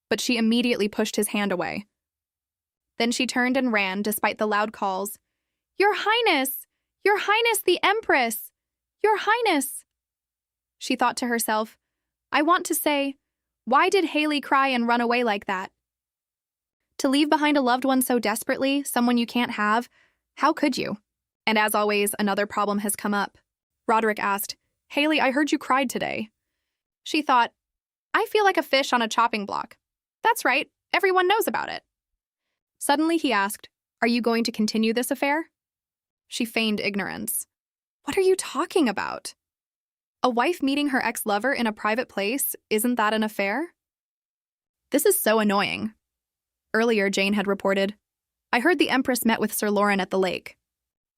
But she immediately pushed his hand away. Then she turned and ran, despite the loud calls. Your Highness! Your Highness the Empress! Your Highness! She thought to herself, I want to say, why did Haley cry and run away like that? To leave behind a loved one so desperately, someone you can't have, how could you? And as always, another problem has come up. Roderick asked, Haley, I heard you cried today. She thought, I feel like a fish on a chopping block. That's right, everyone knows about it. Suddenly he asked, Are you going to continue this affair? She feigned ignorance. What are you talking about? A wife meeting her ex-lover in a private place, isn't that an affair? This is so annoying. Earlier, Jane had reported, I heard the Empress met with Sir Lauren at the lake.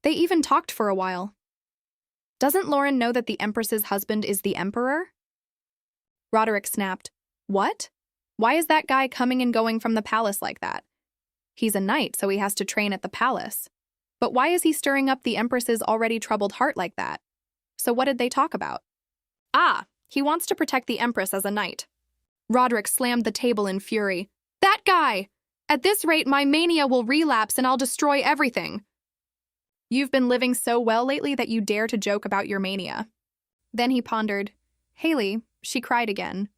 They even talked for a while. Doesn't Lauren know that the Empress's husband is the Emperor? Roderick snapped, What? Why is that guy coming and going from the palace like that? He's a knight, so he has to train at the palace. But why is he stirring up the Empress's already troubled heart like that? So what did they talk about? Ah, he wants to protect the Empress as a knight. Roderick slammed the table in fury. That guy! At this rate, my mania will relapse and I'll destroy everything. You've been living so well lately that you dare to joke about your mania. Then he pondered. Haley, she cried again.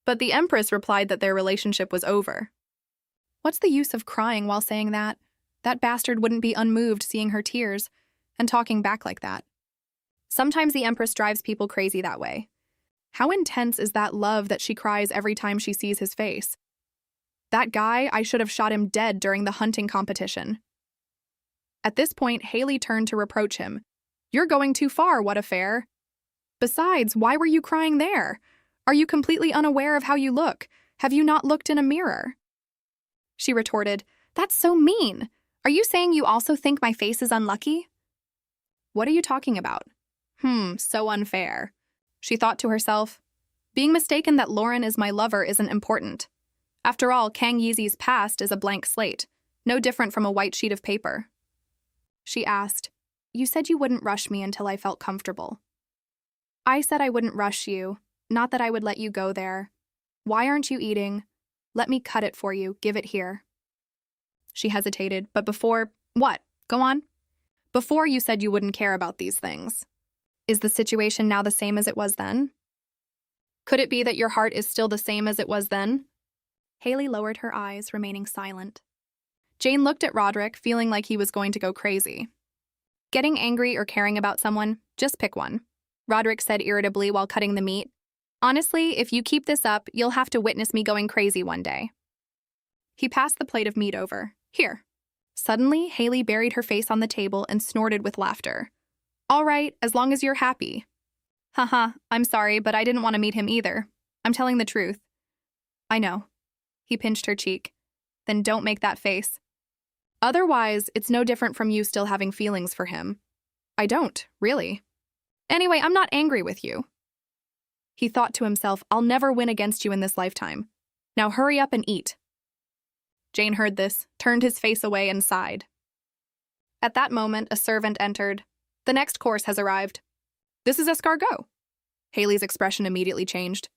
But the Empress replied that their relationship was over. What's the use of crying while saying that? That bastard wouldn't be unmoved seeing her tears and talking back like that. Sometimes the Empress drives people crazy that way. How intense is that love that she cries every time she sees his face? That guy, I should have shot him dead during the hunting competition. At this point, Haley turned to reproach him. You're going too far, what affair? Besides, why were you crying there? Are you completely unaware of how you look? Have you not looked in a mirror? She retorted, That's so mean. Are you saying you also think my face is unlucky? What are you talking about? So unfair. She thought to herself, being mistaken that Lauren is my lover isn't important. After all, Kang Yeezy's past is a blank slate, no different from a white sheet of paper. She asked, You said you wouldn't rush me until I felt comfortable. I said I wouldn't rush you, not that I would let you go there. Why aren't you eating? Let me cut it for you, give it here. She hesitated, but before, what? Go on. Before you said you wouldn't care about these things. Is the situation now the same as it was then? Could it be that your heart is still the same as it was then? Haley lowered her eyes, remaining silent. Jane looked at Roderick, feeling like he was going to go crazy. Getting angry or caring about someone, just pick one, Roderick said irritably while cutting the meat. Honestly, if you keep this up, you'll have to witness me going crazy one day. He passed the plate of meat over. Here. Suddenly, Haley buried her face on the table and snorted with laughter. All right, as long as you're happy. Haha, I'm sorry, but I didn't want to meet him either. I'm telling the truth. I know. He pinched her cheek. Then don't make that face. Otherwise, it's no different from you still having feelings for him. I don't, really. Anyway, I'm not angry with you. He thought to himself, I'll never win against you in this lifetime. Now hurry up and eat. Jane heard this, turned his face away and sighed. At that moment, a servant entered. The next course has arrived. This is escargot. Haley's expression immediately changed.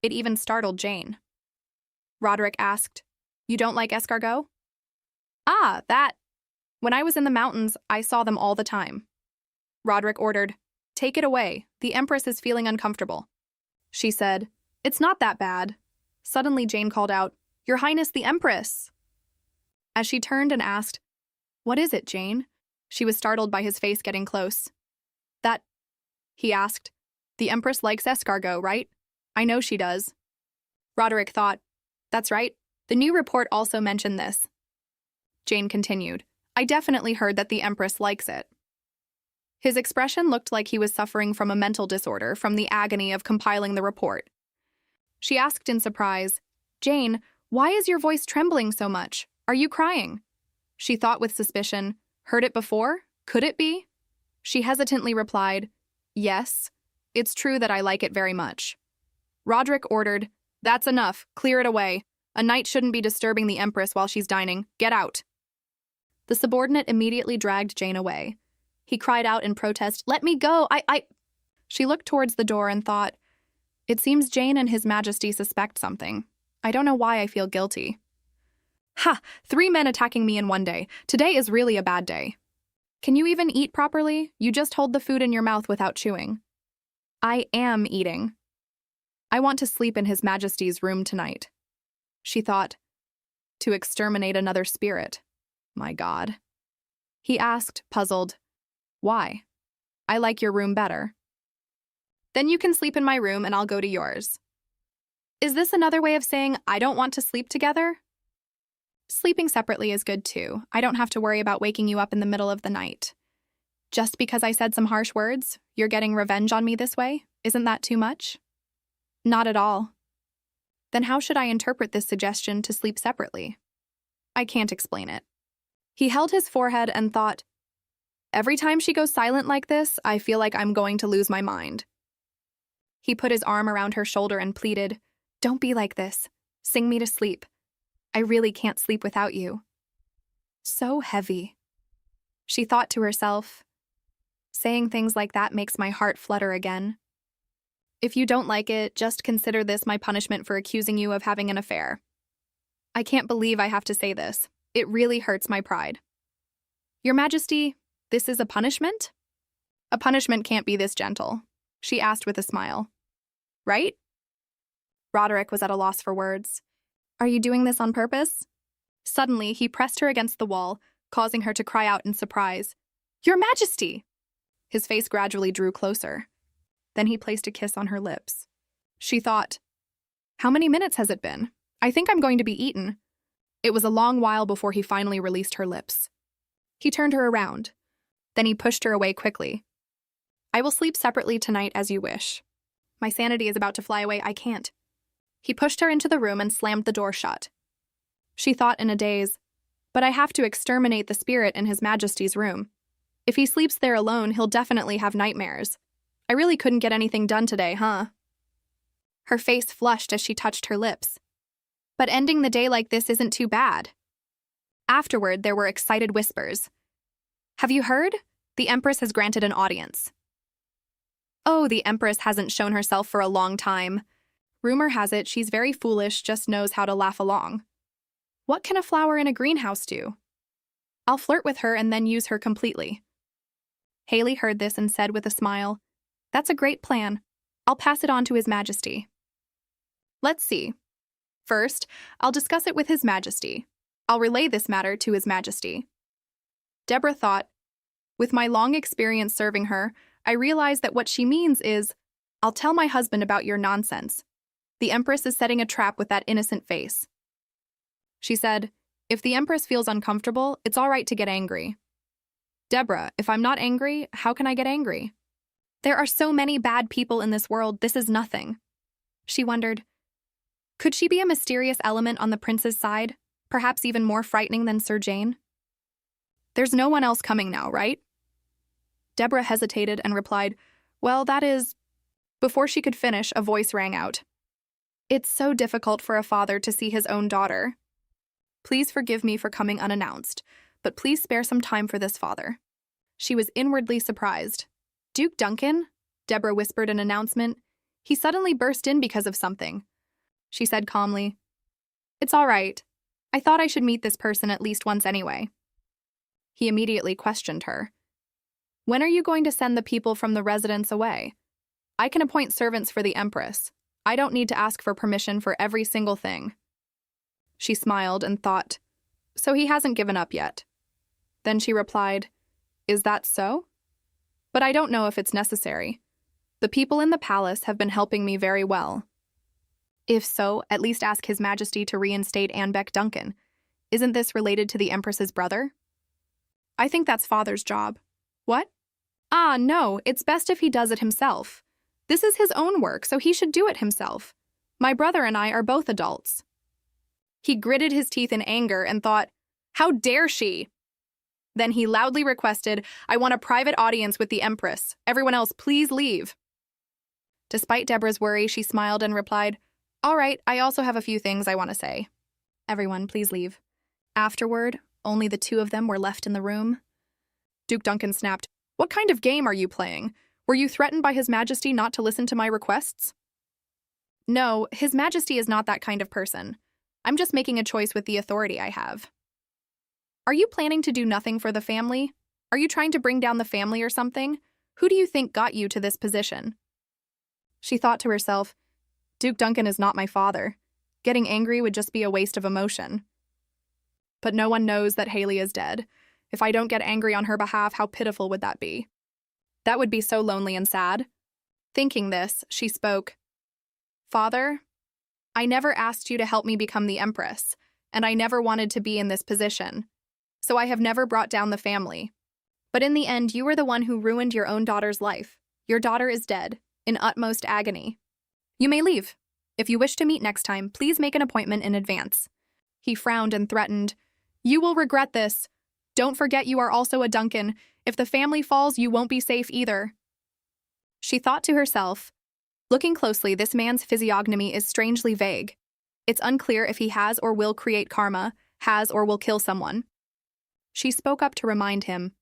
It even startled Jane. Roderick asked, You don't like escargot? Ah, that. When I was in the mountains, I saw them all the time. Roderick ordered, Take it away. The Empress is feeling uncomfortable. She said, It's not that bad. Suddenly Jane called out, Your Highness the Empress. As she turned and asked, What is it, Jane? She was startled by his face getting close. That, he asked, The Empress likes escargot, right? I know she does. Roderick thought, That's right. The new report also mentioned this. Jane continued, I definitely heard that the Empress likes it. His expression looked like he was suffering from a mental disorder from the agony of compiling the report. She asked in surprise, Jane, why is your voice trembling so much? Are you crying? She thought with suspicion, Heard it before? Could it be? She hesitantly replied, Yes, it's true that I like it very much. Roderick ordered, That's enough, clear it away. A knight shouldn't be disturbing the Empress while she's dining. Get out. The subordinate immediately dragged Jane away. He cried out in protest, Let me go, She looked towards the door and thought, It seems Jane and His Majesty suspect something. I don't know why I feel guilty. Ha! 3 men attacking me in one day. Today is really a bad day. Can you even eat properly? You just hold the food in your mouth without chewing. I am eating. I want to sleep in His Majesty's room tonight. She thought, To exterminate another spirit. My God. He asked, puzzled, Why? I like your room better. Then you can sleep in my room and I'll go to yours. Is this another way of saying I don't want to sleep together? Sleeping separately is good too. I don't have to worry about waking you up in the middle of the night. Just because I said some harsh words, you're getting revenge on me this way? Isn't that too much? Not at all. Then how should I interpret this suggestion to sleep separately? I can't explain it. He held his forehead and thought, Every time she goes silent like this, I feel like I'm going to lose my mind. He put his arm around her shoulder and pleaded, Don't be like this. Sing me to sleep. I really can't sleep without you. So heavy. She thought to herself, Saying things like that makes my heart flutter again. If you don't like it, just consider this my punishment for accusing you of having an affair. I can't believe I have to say this. It really hurts my pride. Your Majesty, this is a punishment? A punishment can't be this gentle, she asked with a smile. Right? Roderick was at a loss for words. Are you doing this on purpose? Suddenly, he pressed her against the wall, causing her to cry out in surprise. Your Majesty! His face gradually drew closer. Then he placed a kiss on her lips. She thought, How many minutes has it been? I think I'm going to be eaten. It was a long while before he finally released her lips. He turned her around. Then he pushed her away quickly. I will sleep separately tonight as you wish. My sanity is about to fly away. I can't. He pushed her into the room and slammed the door shut. She thought in a daze, But I have to exterminate the spirit in His Majesty's room. If he sleeps there alone, he'll definitely have nightmares. I really couldn't get anything done today, huh? Her face flushed as she touched her lips. But ending the day like this isn't too bad. Afterward, there were excited whispers. Have you heard? The Empress has granted an audience. Oh, the Empress hasn't shown herself for a long time. Rumor has it she's very foolish, just knows how to laugh along. What can a flower in a greenhouse do? I'll flirt with her and then use her completely. Haley heard this and said with a smile, That's a great plan. I'll pass it on to His Majesty. Let's see. First, I'll discuss it with His Majesty. I'll relay this matter to His Majesty. Deborah thought, with my long experience serving her, I realize that what she means is, I'll tell my husband about your nonsense. The Empress is setting a trap with that innocent face. She said, if the Empress feels uncomfortable, it's all right to get angry. Deborah, if I'm not angry, how can I get angry? There are so many bad people in this world, this is nothing. She wondered, could she be a mysterious element on the prince's side, perhaps even more frightening than Sir Jane? There's no one else coming now, right? Deborah hesitated and replied, well, that is... Before she could finish, a voice rang out. It's so difficult for a father to see his own daughter. Please forgive me for coming unannounced, but please spare some time for this, father. She was inwardly surprised. Duke Duncan? Deborah whispered an announcement. He suddenly burst in because of something. She said calmly, it's all right. I thought I should meet this person at least once anyway. He immediately questioned her. When are you going to send the people from the residence away? I can appoint servants for the Empress. I don't need to ask for permission for every single thing. She smiled and thought, so he hasn't given up yet. Then she replied, is that so? But I don't know if it's necessary. The people in the palace have been helping me very well. If so, at least ask His Majesty to reinstate Anbeck Duncan. Isn't this related to the Empress's brother? I think that's father's job. What? Ah, no, it's best if he does it himself. This is his own work, so he should do it himself. My brother and I are both adults. He gritted his teeth in anger and thought, how dare she? Then he loudly requested, I want a private audience with the Empress. Everyone else, please leave. Despite Deborah's worry, she smiled and replied, all right, I also have a few things I want to say. Everyone, please leave. Afterward, only the two of them were left in the room. Duke Duncan snapped, what kind of game are you playing? Were you threatened by His Majesty not to listen to my requests? No, His Majesty is not that kind of person. I'm just making a choice with the authority I have. Are you planning to do nothing for the family? Are you trying to bring down the family or something? Who do you think got you to this position? She thought to herself, Duke Duncan is not my father. Getting angry would just be a waste of emotion. But no one knows that Haley is dead. If I don't get angry on her behalf, how pitiful would that be? That would be so lonely and sad. Thinking this, she spoke. Father, I never asked you to help me become the Empress, and I never wanted to be in this position. So I have never brought down the family. But in the end, you were the one who ruined your own daughter's life. Your daughter is dead, in utmost agony. You may leave. If you wish to meet next time, please make an appointment in advance. He frowned and threatened, you will regret this. Don't forget you are also a Duncan. If the family falls, you won't be safe either. She thought to herself, looking closely, this man's physiognomy is strangely vague. It's unclear if he has or will create karma, has or will kill someone. She spoke up to remind him,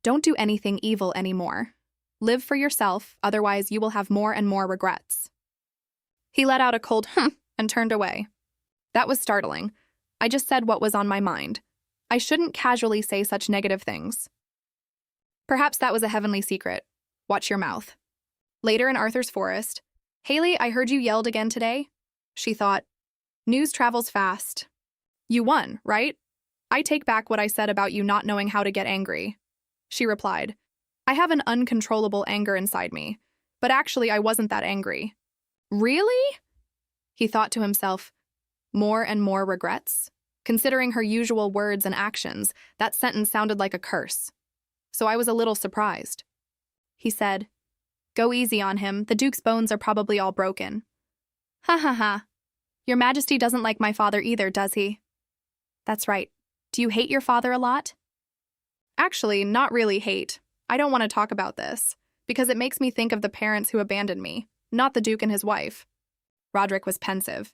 don't do anything evil anymore. Live for yourself, otherwise you will have more and more regrets. He let out a cold and turned away. That was startling. I just said what was on my mind. I shouldn't casually say such negative things. Perhaps that was a heavenly secret. Watch your mouth. Later in Arthur's forest, Haley, I heard you yelled again today. She thought, news travels fast. You won, right? I take back what I said about you not knowing how to get angry. She replied, I have an uncontrollable anger inside me, but actually I wasn't that angry. Really? He thought to himself, more and more regrets? Considering her usual words and actions, that sentence sounded like a curse. So I was a little surprised. He said, go easy on him, the Duke's bones are probably all broken. Ha ha ha. Your Majesty doesn't like my father either, does he? That's right. Do you hate your father a lot? Actually, not really hate. I don't want to talk about this, because it makes me think of the parents who abandoned me, not the Duke and his wife. Roderick was pensive.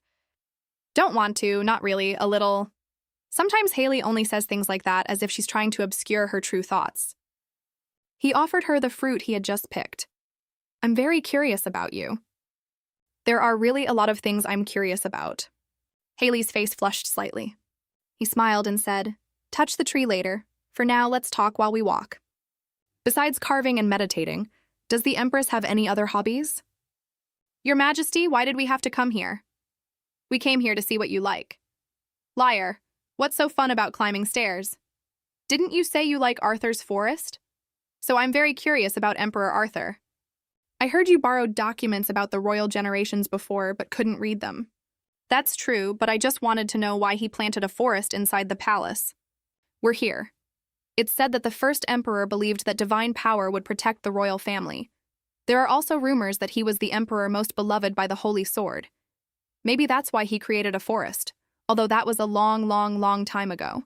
Don't want to, not really, a little. Sometimes Haley only says things like that as if she's trying to obscure her true thoughts. He offered her the fruit he had just picked. I'm very curious about you. There are really a lot of things I'm curious about. Haley's face flushed slightly. He smiled and said, touch the tree later. For now, let's talk while we walk. Besides carving and meditating, does the Empress have any other hobbies? Your Majesty, why did we have to come here? We came here to see what you like. Liar, what's so fun about climbing stairs? Didn't you say you like Arthur's forest? So I'm very curious about Emperor Arthur. I heard you borrowed documents about the royal generations before, but couldn't read them. That's true, but I just wanted to know why he planted a forest inside the palace. We're here. It's said that the first emperor believed that divine power would protect the royal family. There are also rumors that he was the emperor most beloved by the Holy Sword. Maybe that's why he created a forest, although that was a long time ago.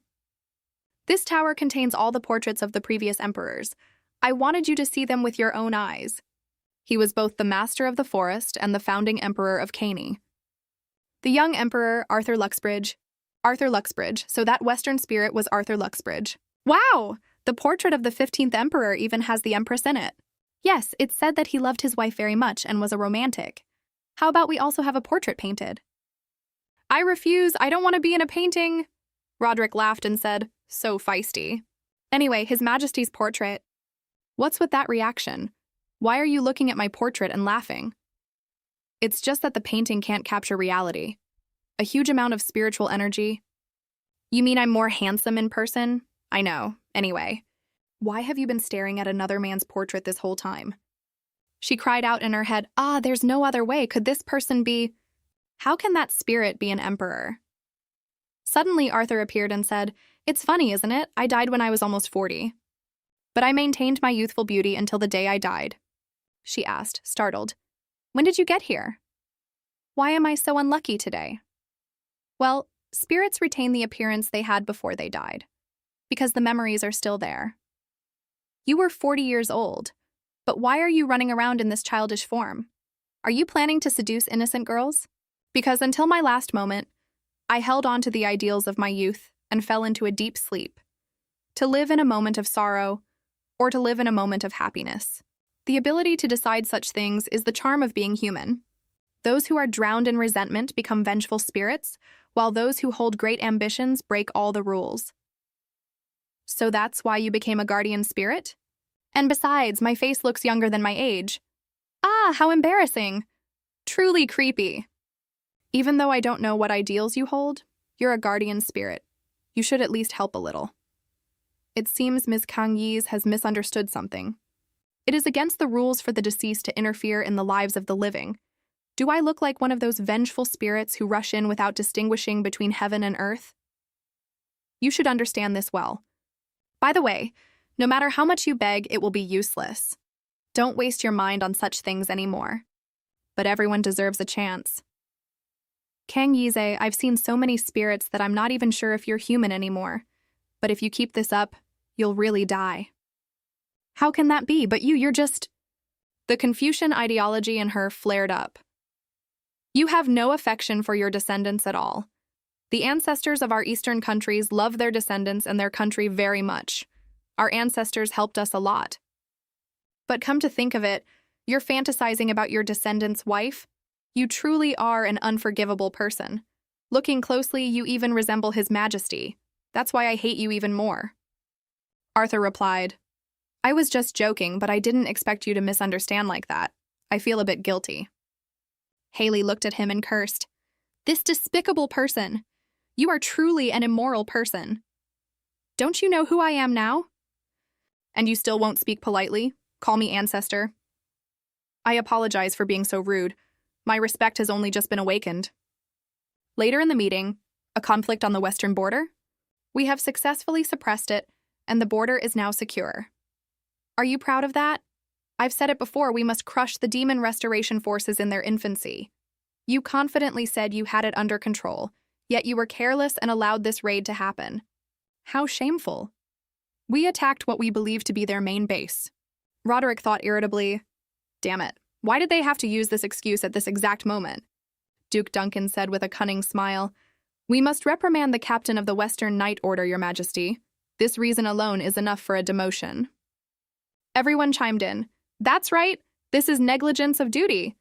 This tower contains all the portraits of the previous emperors. I wanted you to see them with your own eyes. He was both the master of the forest and the founding emperor of Caney. The young emperor, Arthur Luxbridge, so that Western spirit was Arthur Luxbridge. Wow! The portrait of the 15th emperor even has the empress in it. Yes, it's said that he loved his wife very much and was a romantic. How about we also have a portrait painted? I refuse, I don't want to be in a painting. Roderick laughed and said, so feisty. Anyway, His Majesty's portrait. What's with that reaction? Why are you looking at my portrait and laughing? It's just that the painting can't capture reality. A huge amount of spiritual energy. You mean I'm more handsome in person? I know. Anyway, why have you been staring at another man's portrait this whole time? She cried out in her head, there's no other way. Could this person be? How can that spirit be an emperor? Suddenly, Arthur appeared and said, it's funny, isn't it? I died when I was almost 40. But I maintained my youthful beauty until the day I died. She asked, startled. When did you get here? Why am I so unlucky today? Well, spirits retain the appearance they had before they died, because the memories are still there. You were 40 years old, but why are you running around in this childish form? Are you planning to seduce innocent girls? Because until my last moment, I held on to the ideals of my youth and fell into a deep sleep. To live in a moment of sorrow, or to live in a moment of happiness. The ability to decide such things is the charm of being human. Those who are drowned in resentment become vengeful spirits, while those who hold great ambitions break all the rules. So that's why you became a guardian spirit? And besides, my face looks younger than my age. How embarrassing. Truly creepy. Even though I don't know what ideals you hold, you're a guardian spirit. You should at least help a little. It seems Ms. Kang Yees has misunderstood something. It is against the rules for the deceased to interfere in the lives of the living. Do I look like one of those vengeful spirits who rush in without distinguishing between heaven and earth? You should understand this well. By the way, no matter how much you beg, it will be useless. Don't waste your mind on such things anymore. But everyone deserves a chance. Kang Yize, I've seen so many spirits that I'm not even sure if you're human anymore. But if you keep this up, you'll really die. How can that be? But you're just... The Confucian ideology in her flared up. You have no affection for your descendants at all. The ancestors of our Eastern countries love their descendants and their country very much. Our ancestors helped us a lot. But come to think of it, you're fantasizing about your descendant's wife? You truly are an unforgivable person. Looking closely, you even resemble His Majesty. That's why I hate you even more. Arthur replied, I was just joking, but I didn't expect you to misunderstand like that. I feel a bit guilty. Haley looked at him and cursed. This despicable person. You are truly an immoral person. Don't you know who I am now? And you still won't speak politely? Call me ancestor? I apologize for being so rude. My respect has only just been awakened. Later in the meeting, a conflict on the western border? We have successfully suppressed it, and the border is now secure. Are you proud of that? I've said it before, we must crush the demon restoration forces in their infancy. You confidently said you had it under control, yet you were careless and allowed this raid to happen. How shameful. We attacked what we believed to be their main base. Roderick thought irritably, damn it, why did they have to use this excuse at this exact moment? Duke Duncan said with a cunning smile, we must reprimand the captain of the Western Night Order, Your Majesty. This reason alone is enough for a demotion. Everyone chimed in. That's right, this is negligence of duty.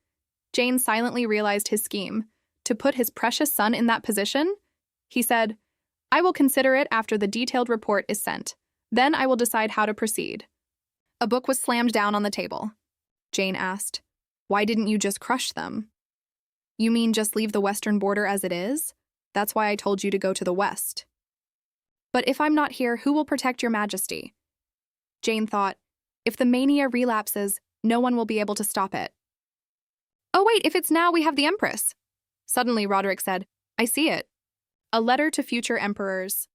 Jane silently realized his scheme. To put his precious son in that position? He said, I will consider it after the detailed report is sent. Then I will decide how to proceed. A book was slammed down on the table. Jane asked, why didn't you just crush them? You mean just leave the western border as it is? That's why I told you to go to the west. But if I'm not here, who will protect your majesty? Jane thought, if the mania relapses, no one will be able to stop it. Oh wait, if it's now, we have the Empress. Suddenly, Roderick said, I see it. A letter to future emperors.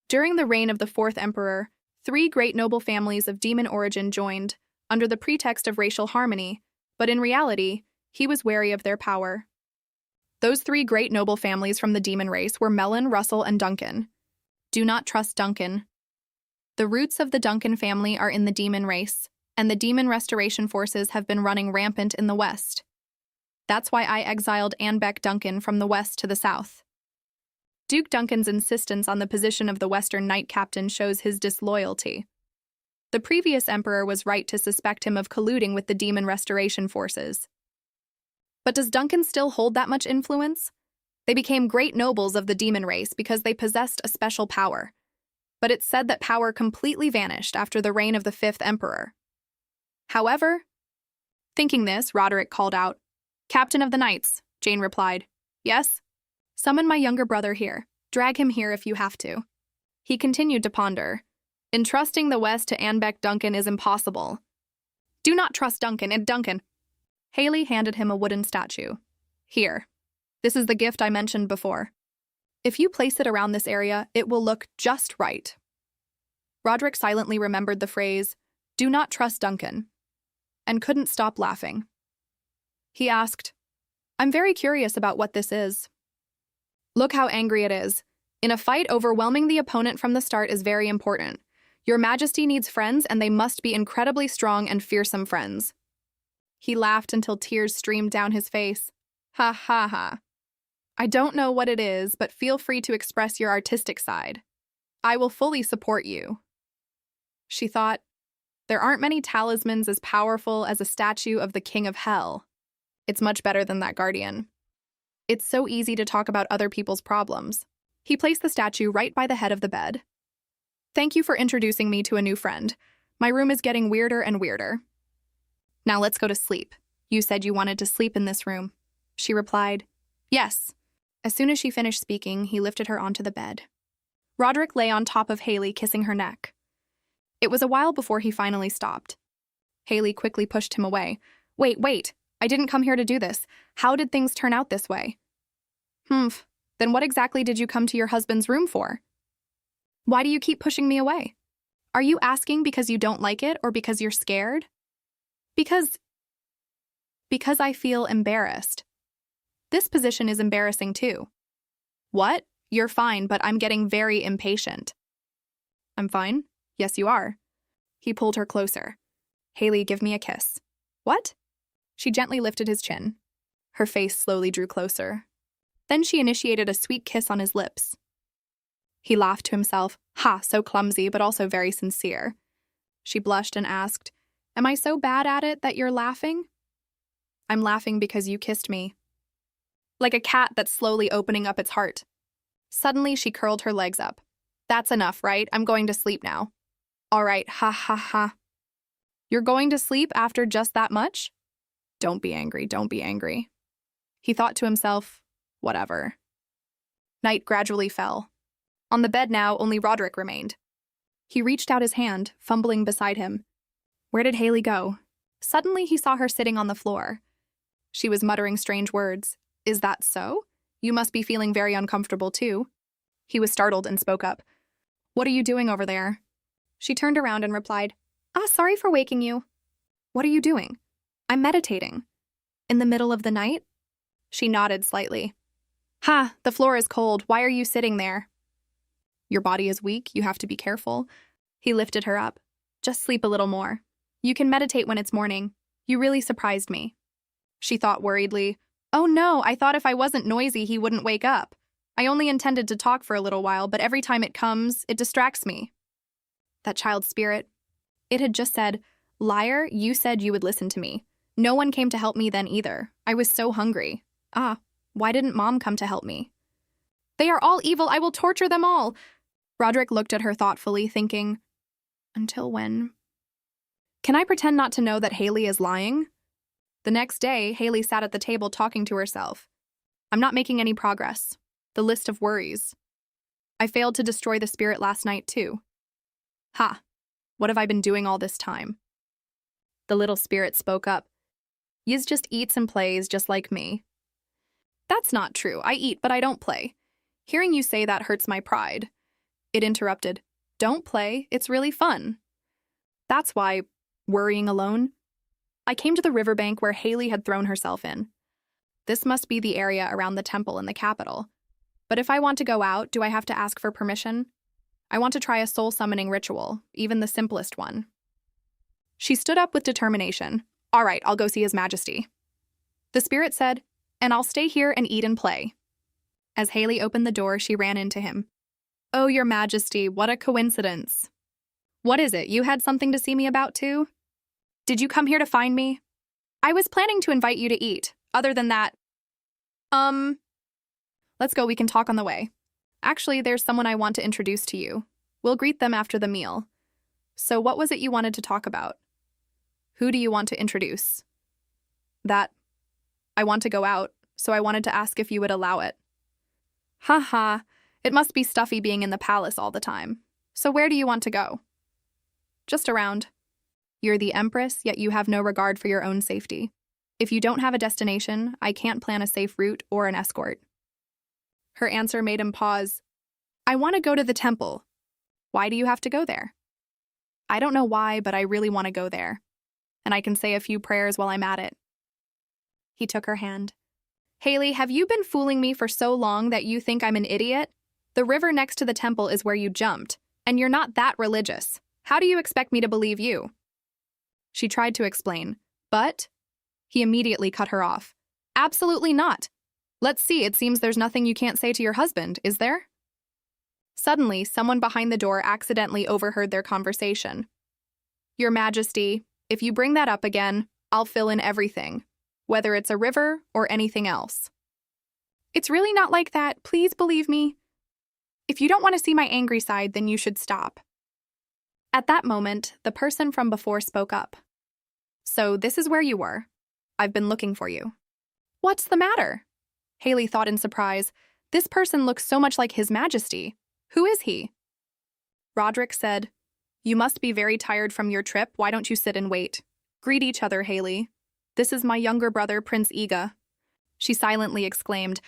During the reign of the fourth emperor, 3 great noble families of demon origin joined, under the pretext of racial harmony, but in reality, he was wary of their power. Those 3 great noble families from the demon race were Melon, Russell, and Duncan. Do not trust Duncan. The roots of the Duncan family are in the demon race, and the demon restoration forces have been running rampant in the west. That's why I exiled Anbeck Duncan from the west to the south. Duke Duncan's insistence on the position of the Western Knight Captain shows his disloyalty. The previous emperor was right to suspect him of colluding with the demon restoration forces. But does Duncan still hold that much influence? They became great nobles of the demon race because they possessed a special power. But it's said that power completely vanished after the reign of the 5th emperor. However, thinking this, Roderick called out, Captain of the Knights, Jane replied. Yes? Summon my younger brother here. Drag him here if you have to. He continued to ponder. Entrusting the West to Anbeck Duncan is impossible. Do not trust Duncan, and Duncan. Haley handed him a wooden statue. Here. This is the gift I mentioned before. If you place it around this area, it will look just right. Roderick silently remembered the phrase, do not trust Duncan, and couldn't stop laughing. He asked, I'm very curious about what this is. Look how angry it is. In a fight, overwhelming the opponent from the start is very important. Your Majesty needs friends, and they must be incredibly strong and fearsome friends. He laughed until tears streamed down his face. Ha ha ha. I don't know what it is, but feel free to express your artistic side. I will fully support you. She thought, there aren't many talismans as powerful as a statue of the King of Hell. It's much better than that guardian. It's so easy to talk about other people's problems. He placed the statue right by the head of the bed. Thank you for introducing me to a new friend. My room is getting weirder and weirder. Now let's go to sleep. You said you wanted to sleep in this room. She replied, yes. As soon as she finished speaking, he lifted her onto the bed. Roderick lay on top of Haley, kissing her neck. It was a while before he finally stopped. Haley quickly pushed him away. Wait. I didn't come here to do this. How did things turn out this way? Then what exactly did you come to your husband's room for? Why do you keep pushing me away? Are you asking because you don't like it or because you're scared? Because I feel embarrassed. This position is embarrassing too. What? You're fine, but I'm getting very impatient. I'm fine. Yes, you are. He pulled her closer. Haley, give me a kiss. What? She gently lifted his chin. Her face slowly drew closer. Then she initiated a sweet kiss on his lips. He laughed to himself. Ha, so clumsy, but also very sincere. She blushed and asked, Am I so bad at it that you're laughing? I'm laughing because you kissed me. Like a cat that's slowly opening up its heart. Suddenly, she curled her legs up. That's enough, right? I'm going to sleep now. All right, ha ha ha. You're going to sleep after just that much? Don't be angry, don't be angry. He thought to himself, whatever. Night gradually fell. On the bed now, only Roderick remained. He reached out his hand, fumbling beside him. Where did Haley go? Suddenly, he saw her sitting on the floor. She was muttering strange words. Is that so? You must be feeling very uncomfortable, too. He was startled and spoke up. What are you doing over there? She turned around and replied, sorry for waking you. What are you doing? I'm meditating. In the middle of the night? She nodded slightly. Ha, the floor is cold. Why are you sitting there? Your body is weak. You have to be careful. He lifted her up. Just sleep a little more. You can meditate when it's morning. You really surprised me. She thought worriedly, oh no, I thought if I wasn't noisy, he wouldn't wake up. I only intended to talk for a little while, but every time it comes, it distracts me. That child spirit. It had just said, liar, you said you would listen to me. No one came to help me then either. I was so hungry. Why didn't Mom come to help me? They are all evil. I will torture them all. Roderick looked at her thoughtfully, thinking, until when? Can I pretend not to know that Haley is lying? The next day, Haley sat at the table talking to herself. I'm not making any progress. The list of worries. I failed to destroy the spirit last night, too. Ha! What have I been doing all this time? The little spirit spoke up. Yiz just eats and plays just like me. That's not true. I eat, but I don't play. Hearing you say that hurts my pride. It interrupted. Don't play. It's really fun. That's why, worrying alone, I came to the riverbank where Haley had thrown herself in. This must be the area around the temple in the capital. But if I want to go out, do I have to ask for permission? I want to try a soul-summoning ritual, even the simplest one. She stood up with determination. All right, I'll go see His Majesty. The spirit said, and I'll stay here and eat and play. As Haley opened the door, she ran into him. Oh, Your Majesty, what a coincidence. What is it? You had something to see me about, too? Did you come here to find me? I was planning to invite you to eat. Other than that, let's go. We can talk on the way. Actually, there's someone I want to introduce to you. We'll greet them after the meal. So what was it you wanted to talk about? Who do you want to introduce? That. I want to go out, so I wanted to ask if you would allow it. Ha ha. It must be stuffy being in the palace all the time. So where do you want to go? Just around. You're the Empress, yet you have no regard for your own safety. If you don't have a destination, I can't plan a safe route or an escort. Her answer made him pause. I want to go to the temple. Why do you have to go there? I don't know why, but I really want to go there. And I can say a few prayers while I'm at it. He took her hand. Haley, have you been fooling me for so long that you think I'm an idiot? The river next to the temple is where you jumped, and you're not that religious. How do you expect me to believe you? She tried to explain, but he immediately cut her off. Absolutely not. Let's see, it seems there's nothing you can't say to your husband, is there? Suddenly, someone behind the door accidentally overheard their conversation. Your Majesty, if you bring that up again, I'll fill in everything, whether it's a river or anything else. It's really not like that, please believe me. If you don't want to see my angry side, then you should stop. At that moment, the person from before spoke up. So this is where you were. I've been looking for you. What's the matter? Haley thought in surprise. This person looks so much like His Majesty. Who is he? Roderick said, You must be very tired from your trip. Why don't you sit and wait? Greet each other, Haley. This is my younger brother, Prince Iga. She silently exclaimed,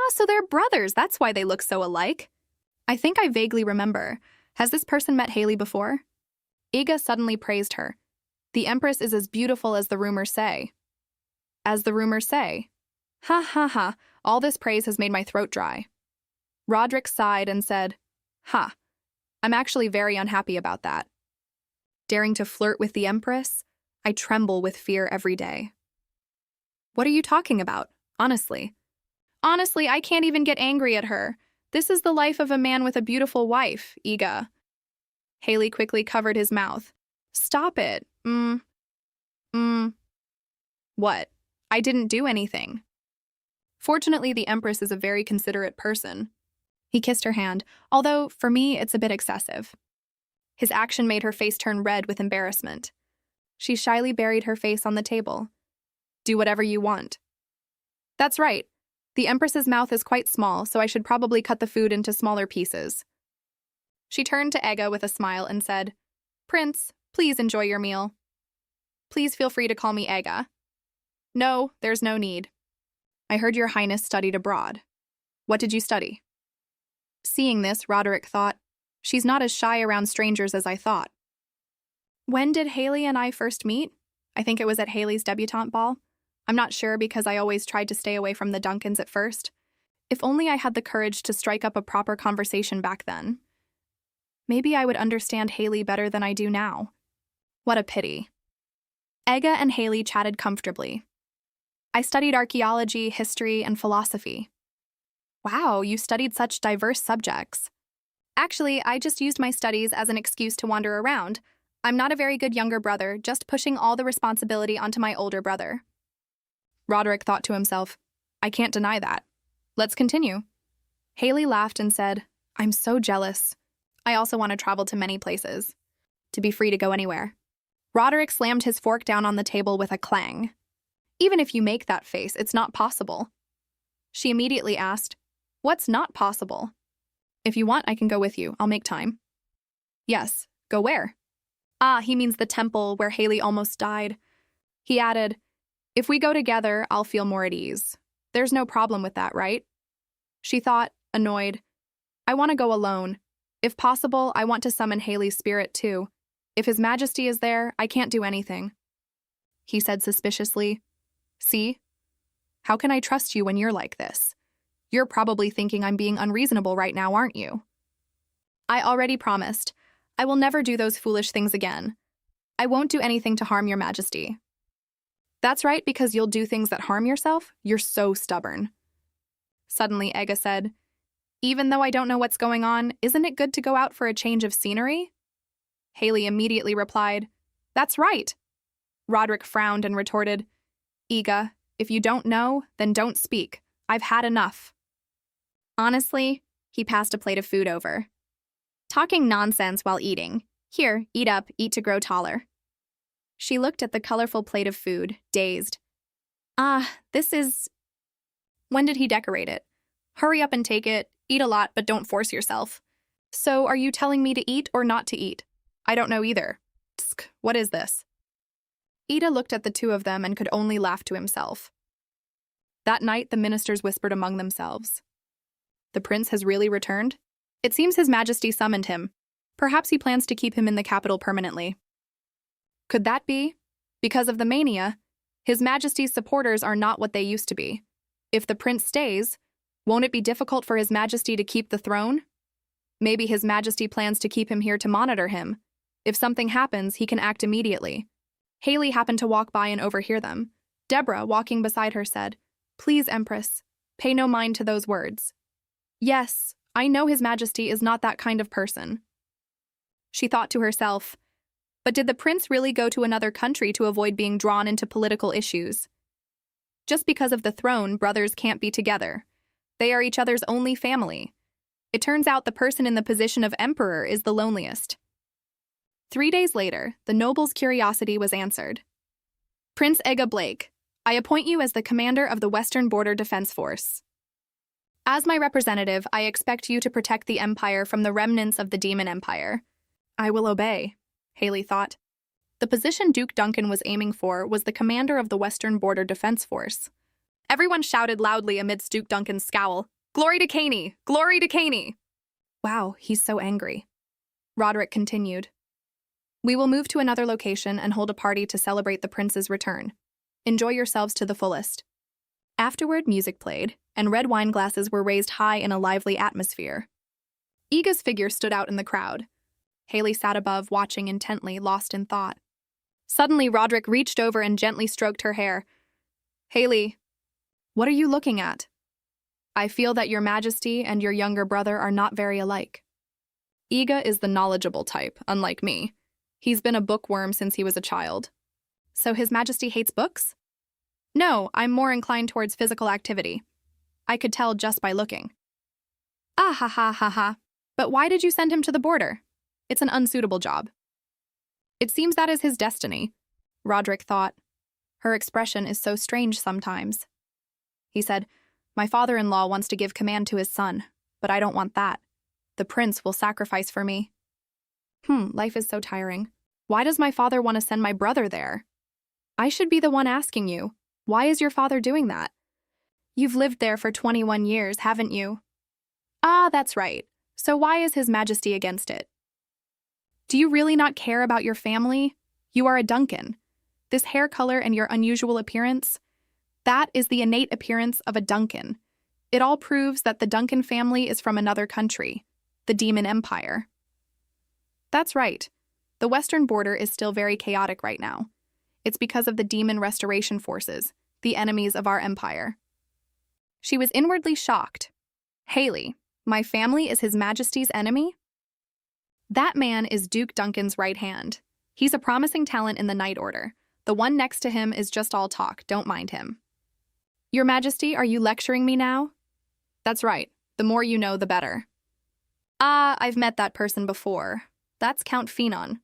so they're brothers. That's why they look so alike. I think I vaguely remember. Has this person met Haley before? Iga suddenly praised her. The Empress is as beautiful as the rumors say. As the rumors say? Ha ha ha, all this praise has made my throat dry. Roderick sighed and said, I'm actually very unhappy about that. Daring to flirt with the Empress? I tremble with fear every day. What are you talking about? Honestly. Honestly, I can't even get angry at her. This is the life of a man with a beautiful wife, Iga. Haley quickly covered his mouth. Stop it. What? I didn't do anything. Fortunately, the Empress is a very considerate person. He kissed her hand, although, for me, it's a bit excessive. His action made her face turn red with embarrassment. She shyly buried her face on the table. Do whatever you want. That's right. The Empress's mouth is quite small, so I should probably cut the food into smaller pieces. She turned to Ega with a smile and said, Prince, please enjoy your meal. Please feel free to call me Ega. No, there's no need. I heard your Highness studied abroad. What did you study? Seeing this, Roderick thought, she's not as shy around strangers as I thought. When did Haley and I first meet? I think it was at Haley's debutante ball. I'm not sure because I always tried to stay away from the Duncans at first. If only I had the courage to strike up a proper conversation back then. Maybe I would understand Haley better than I do now. What a pity. Ega and Haley chatted comfortably. I studied archaeology, history, and philosophy. Wow, you studied such diverse subjects. Actually, I just used my studies as an excuse to wander around. I'm not a very good younger brother, just pushing all the responsibility onto my older brother. Roderick thought to himself, I can't deny that. Let's continue. Haley laughed and said, I'm so jealous. I also want to travel to many places. To be free to go anywhere. Roderick slammed his fork down on the table with a clang. Even if you make that face, it's not possible. She immediately asked, "What's not possible?" "If you want, I can go with you. I'll make time." "Yes, go where?" "Ah, he means the temple where Haley almost died." He added, "If we go together, I'll feel more at ease. There's no problem with that, right?" She thought, annoyed, "I want to go alone. If possible, I want to summon Haley's spirit too. If His Majesty is there, I can't do anything." He said suspiciously, "See? How can I trust you when you're like this? You're probably thinking I'm being unreasonable right now, aren't you?" "I already promised. I will never do those foolish things again. I won't do anything to harm your Majesty." "That's right, because you'll do things that harm yourself? You're so stubborn." Suddenly, Ega said, "Even though I don't know what's going on, isn't it good to go out for a change of scenery?" Haley immediately replied, "That's right." Roderick frowned and retorted, "Ega, if you don't know, then don't speak. I've had enough." Honestly, he passed a plate of food over. "Talking nonsense while eating. Here, eat up, eat to grow taller." She looked at the colorful plate of food, dazed. "Ah, this is..." "When did he decorate it? Hurry up and take it. Eat a lot, but don't force yourself." "So, are you telling me to eat or not to eat?" "I don't know either." Tsk, what is this?" Ida looked at the two of them and could only laugh to himself. That night, the ministers whispered among themselves. "The prince has really returned? It seems His Majesty summoned him. Perhaps he plans to keep him in the capital permanently." Could that be? Because of the mania, His Majesty's supporters are not what they used to be. If the prince stays, won't it be difficult for His Majesty to keep the throne? Maybe His Majesty plans to keep him here to monitor him. If something happens, he can act immediately. Haley happened to walk by and overhear them. Deborah, walking beside her, said, "Please, Empress, pay no mind to those words." "Yes, I know His Majesty is not that kind of person." She thought to herself, but did the prince really go to another country to avoid being drawn into political issues? Just because of the throne, brothers can't be together. They are each other's only family. It turns out the person in the position of emperor is the loneliest. 3 days later, the noble's curiosity was answered. "Prince Ega Blake, I appoint you as the commander of the Western Border Defense Force. As my representative, I expect you to protect the Empire from the remnants of the Demon Empire." "I will obey," Haley thought. The position Duke Duncan was aiming for was the commander of the Western Border Defense Force. Everyone shouted loudly amidst Duke Duncan's scowl, "Glory to Caney! Glory to Caney!" "Wow, he's so angry." Roderick continued, "We will move to another location and hold a party to celebrate the prince's return. Enjoy yourselves to the fullest." Afterward, music played, and red wine glasses were raised high in a lively atmosphere. Ega's figure stood out in the crowd. Haley sat above, watching intently, lost in thought. Suddenly, Roderick reached over and gently stroked her hair. "Haley, what are you looking at?" "I feel that your Majesty and your younger brother are not very alike. Ega is the knowledgeable type, unlike me. He's been a bookworm since he was a child." "So His Majesty hates books?" "No, I'm more inclined towards physical activity. I could tell just by looking." "Ah ha ha ha ha. But why did you send him to the border? It's an unsuitable job." "It seems that is his destiny," Roderick thought. Her expression is so strange sometimes. He said, "My father-in-law wants to give command to his son, but I don't want that. The prince will sacrifice for me. Life is so tiring. Why does my father want to send my brother there? I should be the one asking you. Why is your father doing that? You've lived there for 21 years, haven't you?" "Ah, that's right. So why is His Majesty against it?" "Do you really not care about your family? You are a Duncan. This hair color and your unusual appearance, that is the innate appearance of a Duncan. It all proves that the Duncan family is from another country, the Demon Empire." "That's right. The Western border is still very chaotic right now. It's because of the Demon Restoration Forces, the enemies of our empire." She was inwardly shocked. "Haley, my family is His Majesty's enemy?" That man is Duke Duncan's right hand. He's a promising talent in the Night Order. The one next to him is just all talk, don't mind him. "Your Majesty, are you lecturing me now?" "That's right. The more you know, the better." "Ah, I've met that person before. That's Count Phenon.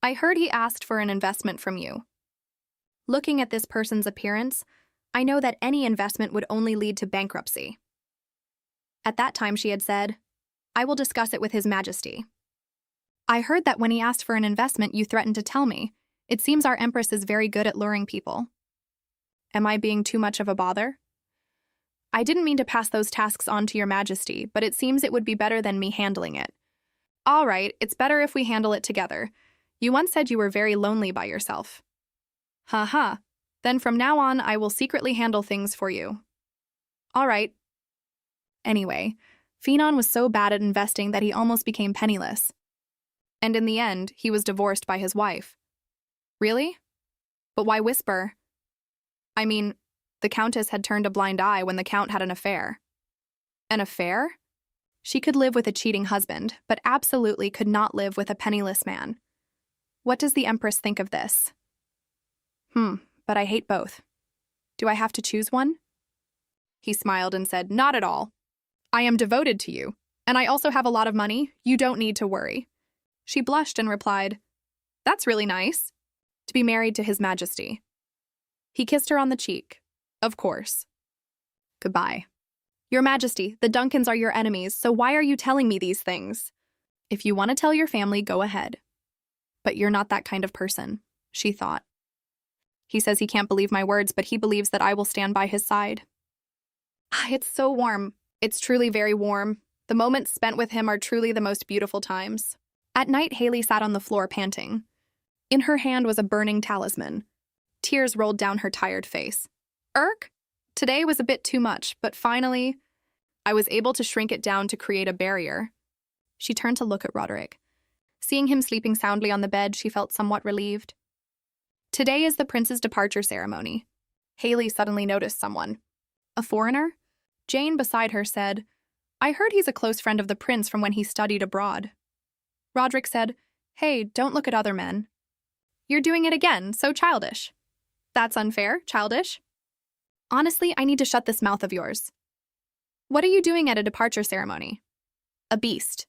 I heard he asked for an investment from you." Looking at this person's appearance, I know that any investment would only lead to bankruptcy. At that time, she had said, I will discuss it with His Majesty. I heard that when he asked for an investment, you threatened to tell me. It seems our Empress is very good at luring people. Am I being too much of a bother? I didn't mean to pass those tasks on to your Majesty, but it seems it would be better than me handling it. All right, it's better if we handle it together. You once said you were very lonely by yourself. Ha. Then from now on, I will secretly handle things for you. All right. Anyway, Phenon was so bad at investing that he almost became penniless. And in the end, he was divorced by his wife. Really? But why whisper? I mean, the Countess had turned a blind eye when the Count had an affair. An affair? She could live with a cheating husband, but absolutely could not live with a penniless man. What does the Empress think of this? But I hate both. Do I have to choose one? He smiled and said, Not at all. I am devoted to you, and I also have a lot of money. You don't need to worry. She blushed and replied, That's really nice. To be married to His Majesty. He kissed her on the cheek. Of course. Goodbye. Your Majesty, the Duncans are your enemies, so why are you telling me these things? If you want to tell your family, go ahead. But you're not that kind of person, she thought. He says he can't believe my words, but he believes that I will stand by his side. It's so warm. It's truly very warm. The moments spent with him are truly the most beautiful times. At night, Haley sat on the floor panting. In her hand was a burning talisman. Tears rolled down her tired face. Today was a bit too much, but finally, I was able to shrink it down to create a barrier. She turned to look at Roderick. Seeing him sleeping soundly on the bed, she felt somewhat relieved. Today is the prince's departure ceremony. Haley suddenly noticed someone. A foreigner? Jane beside her said, I heard he's a close friend of the prince from when he studied abroad. Roderick said, Hey, don't look at other men. You're doing it again, so childish. That's unfair, childish. Honestly, I need to shut this mouth of yours. What are you doing at a departure ceremony? A beast.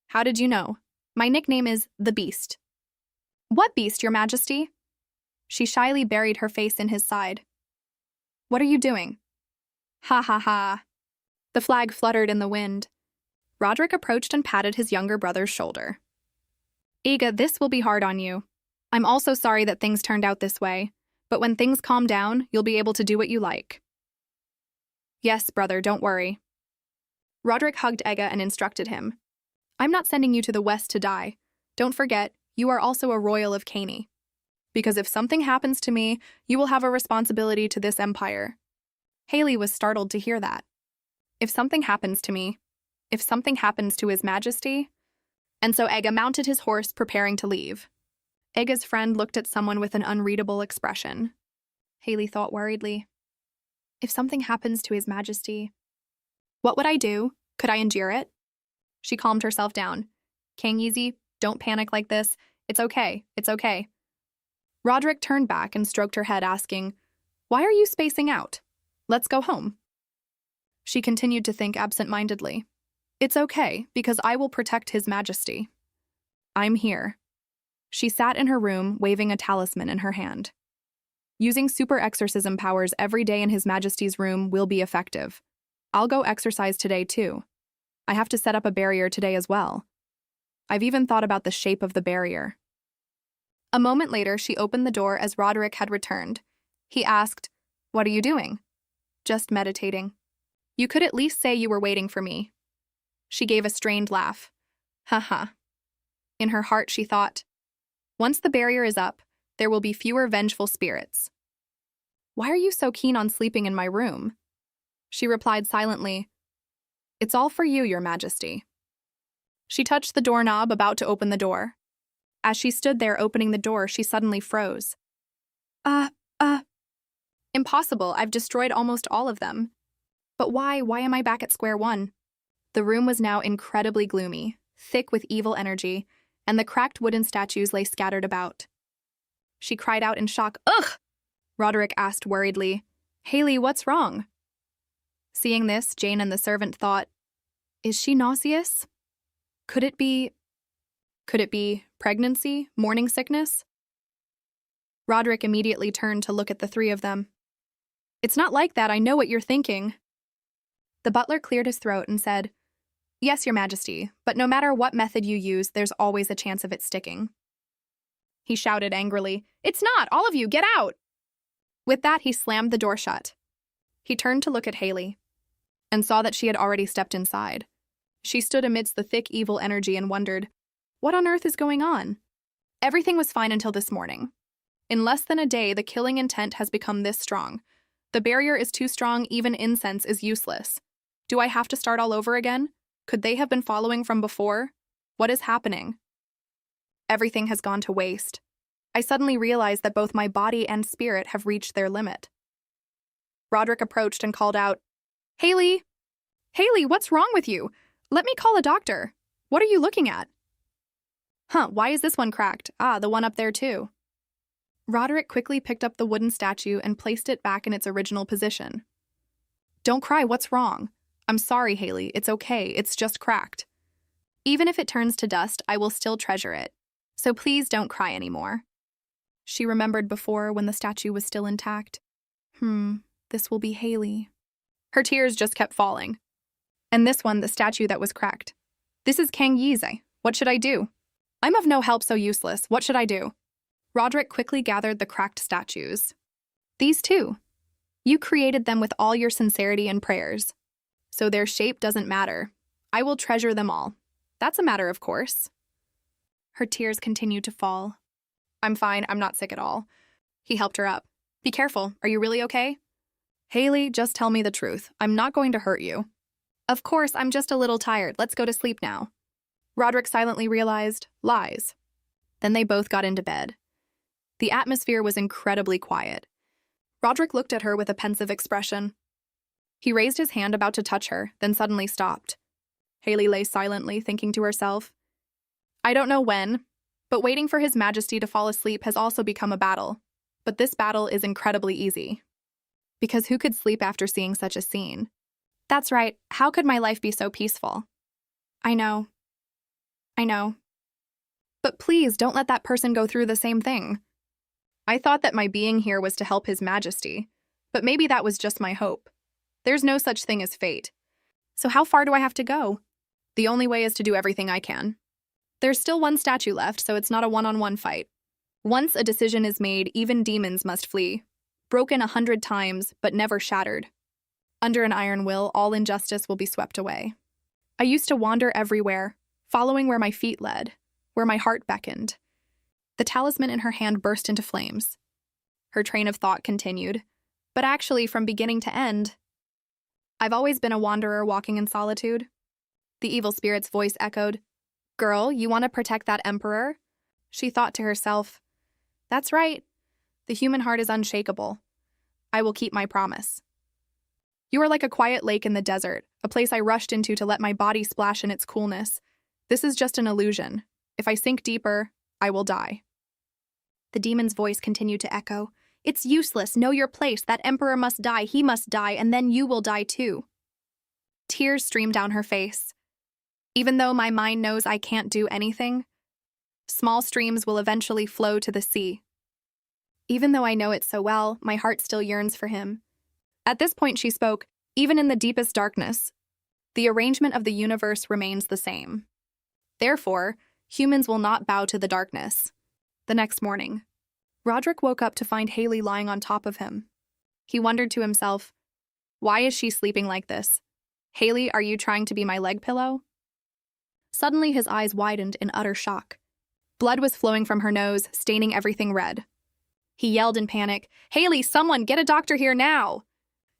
How did you know? My nickname is the Beast. What beast, Your Majesty? She shyly buried her face in his side. What are you doing? Ha. The flag fluttered in the wind. Roderick approached and patted his younger brother's shoulder. Ega, this will be hard on you. I'm also sorry that things turned out this way, but when things calm down, you'll be able to do what you like. Yes, brother, don't worry. Roderick hugged Ega and instructed him. I'm not sending you to the west to die. Don't forget, you are also a royal of Caney. Because if something happens to me, you will have a responsibility to this empire. Haley was startled to hear that. If something happens to me, if something happens to His Majesty? And so Ega mounted his horse, preparing to leave. Ega's friend looked at someone with an unreadable expression. Haley thought worriedly. If something happens to His Majesty, what would I do? Could I endure it? She calmed herself down. Kang easy, don't panic like this. It's okay. Roderick turned back and stroked her head, asking, Why are you spacing out? Let's go home. She continued to think absent-mindedly. It's okay, because I will protect His Majesty. I'm here. She sat in her room, waving a talisman in her hand. Using super exorcism powers every day in His Majesty's room will be effective. I'll go exercise today, too. I have to set up a barrier today as well. I've even thought about the shape of the barrier. A moment later, she opened the door as Roderick had returned. He asked, What are you doing? Just meditating. You could at least say you were waiting for me. She gave a strained laugh. Ha. In her heart, she thought, Once the barrier is up, there will be fewer vengeful spirits. Why are you so keen on sleeping in my room? She replied silently, It's all for you, Your Majesty. She touched the doorknob, about to open the door. As she stood there opening the door, she suddenly froze. Impossible, I've destroyed almost all of them. But why am I back at square one? The room was now incredibly gloomy, thick with evil energy, and the cracked wooden statues lay scattered about. She cried out in shock. Ugh! Roderick asked worriedly, Haley, what's wrong? Seeing this, Jane and the servant thought, Is she nauseous? Could it be pregnancy, morning sickness? Roderick immediately turned to look at the three of them. It's not like that, I know what you're thinking. The butler cleared his throat and said, Yes, Your Majesty, but no matter what method you use, there's always a chance of it sticking. He shouted angrily, It's not! All of you, get out! With that, he slammed the door shut. He turned to look at Haley and saw that she had already stepped inside. She stood amidst the thick, evil energy and wondered, what on earth is going on? Everything was fine until this morning. In less than a day, the killing intent has become this strong. The barrier is too strong, even incense is useless. Do I have to start all over again? Could they have been following from before? What is happening? Everything has gone to waste. I suddenly realized that both my body and spirit have reached their limit. Roderick approached and called out, Haley! Haley, what's wrong with you? Let me call a doctor. What are you looking at? Why is this one cracked? The one up there too. Roderick quickly picked up the wooden statue and placed it back in its original position. Don't cry, what's wrong? I'm sorry, Haley, it's okay, it's just cracked. Even if it turns to dust, I will still treasure it. So please don't cry anymore. She remembered before when the statue was still intact. This will be Haley. Her tears just kept falling. And this one, the statue that was cracked. This is Kang Yize. What should I do? I'm of no help, so useless. What should I do? Roderick quickly gathered the cracked statues. These two. You created them with all your sincerity and prayers. So their shape doesn't matter. I will treasure them all. That's a matter of course. Her tears continued to fall. I'm fine, I'm not sick at all. He helped her up. Be careful, are you really okay? Haley, just tell me the truth. I'm not going to hurt you. Of course, I'm just a little tired. Let's go to sleep now. Roderick silently realized, lies. Then they both got into bed. The atmosphere was incredibly quiet. Roderick looked at her with a pensive expression. He raised his hand about to touch her, then suddenly stopped. Haley lay silently, thinking to herself, I don't know when, but waiting for His Majesty to fall asleep has also become a battle. But this battle is incredibly easy. Because who could sleep after seeing such a scene? That's right, how could my life be so peaceful? I know. But please don't let that person go through the same thing. I thought that my being here was to help His Majesty, but maybe that was just my hope. There's no such thing as fate. So how far do I have to go? The only way is to do everything I can. There's still one statue left, so it's not a one-on-one fight. Once a decision is made, even demons must flee. Broken 100 times, but never shattered. Under an iron will, all injustice will be swept away. I used to wander everywhere, following where my feet led, where my heart beckoned. The talisman in her hand burst into flames. Her train of thought continued, but actually from beginning to end, I've always been a wanderer walking in solitude. The evil spirit's voice echoed, Girl, you want to protect that emperor? She thought to herself, That's right. The human heart is unshakable. I will keep my promise. You are like a quiet lake in the desert, a place I rushed into to let my body splash in its coolness. This is just an illusion. If I sink deeper, I will die. The demon's voice continued to echo. It's useless. Know your place. That emperor must die. He must die, and then you will die too. Tears streamed down her face. Even though my mind knows I can't do anything, small streams will eventually flow to the sea. Even though I know it so well, my heart still yearns for him. At this point, she spoke, even in the deepest darkness, the arrangement of the universe remains the same. Therefore, humans will not bow to the darkness. The next morning, Roderick woke up to find Haley lying on top of him. He wondered to himself, why is she sleeping like this? Haley, are you trying to be my leg pillow? Suddenly, his eyes widened in utter shock. Blood was flowing from her nose, staining everything red. He yelled in panic, Haley, someone, get a doctor here now!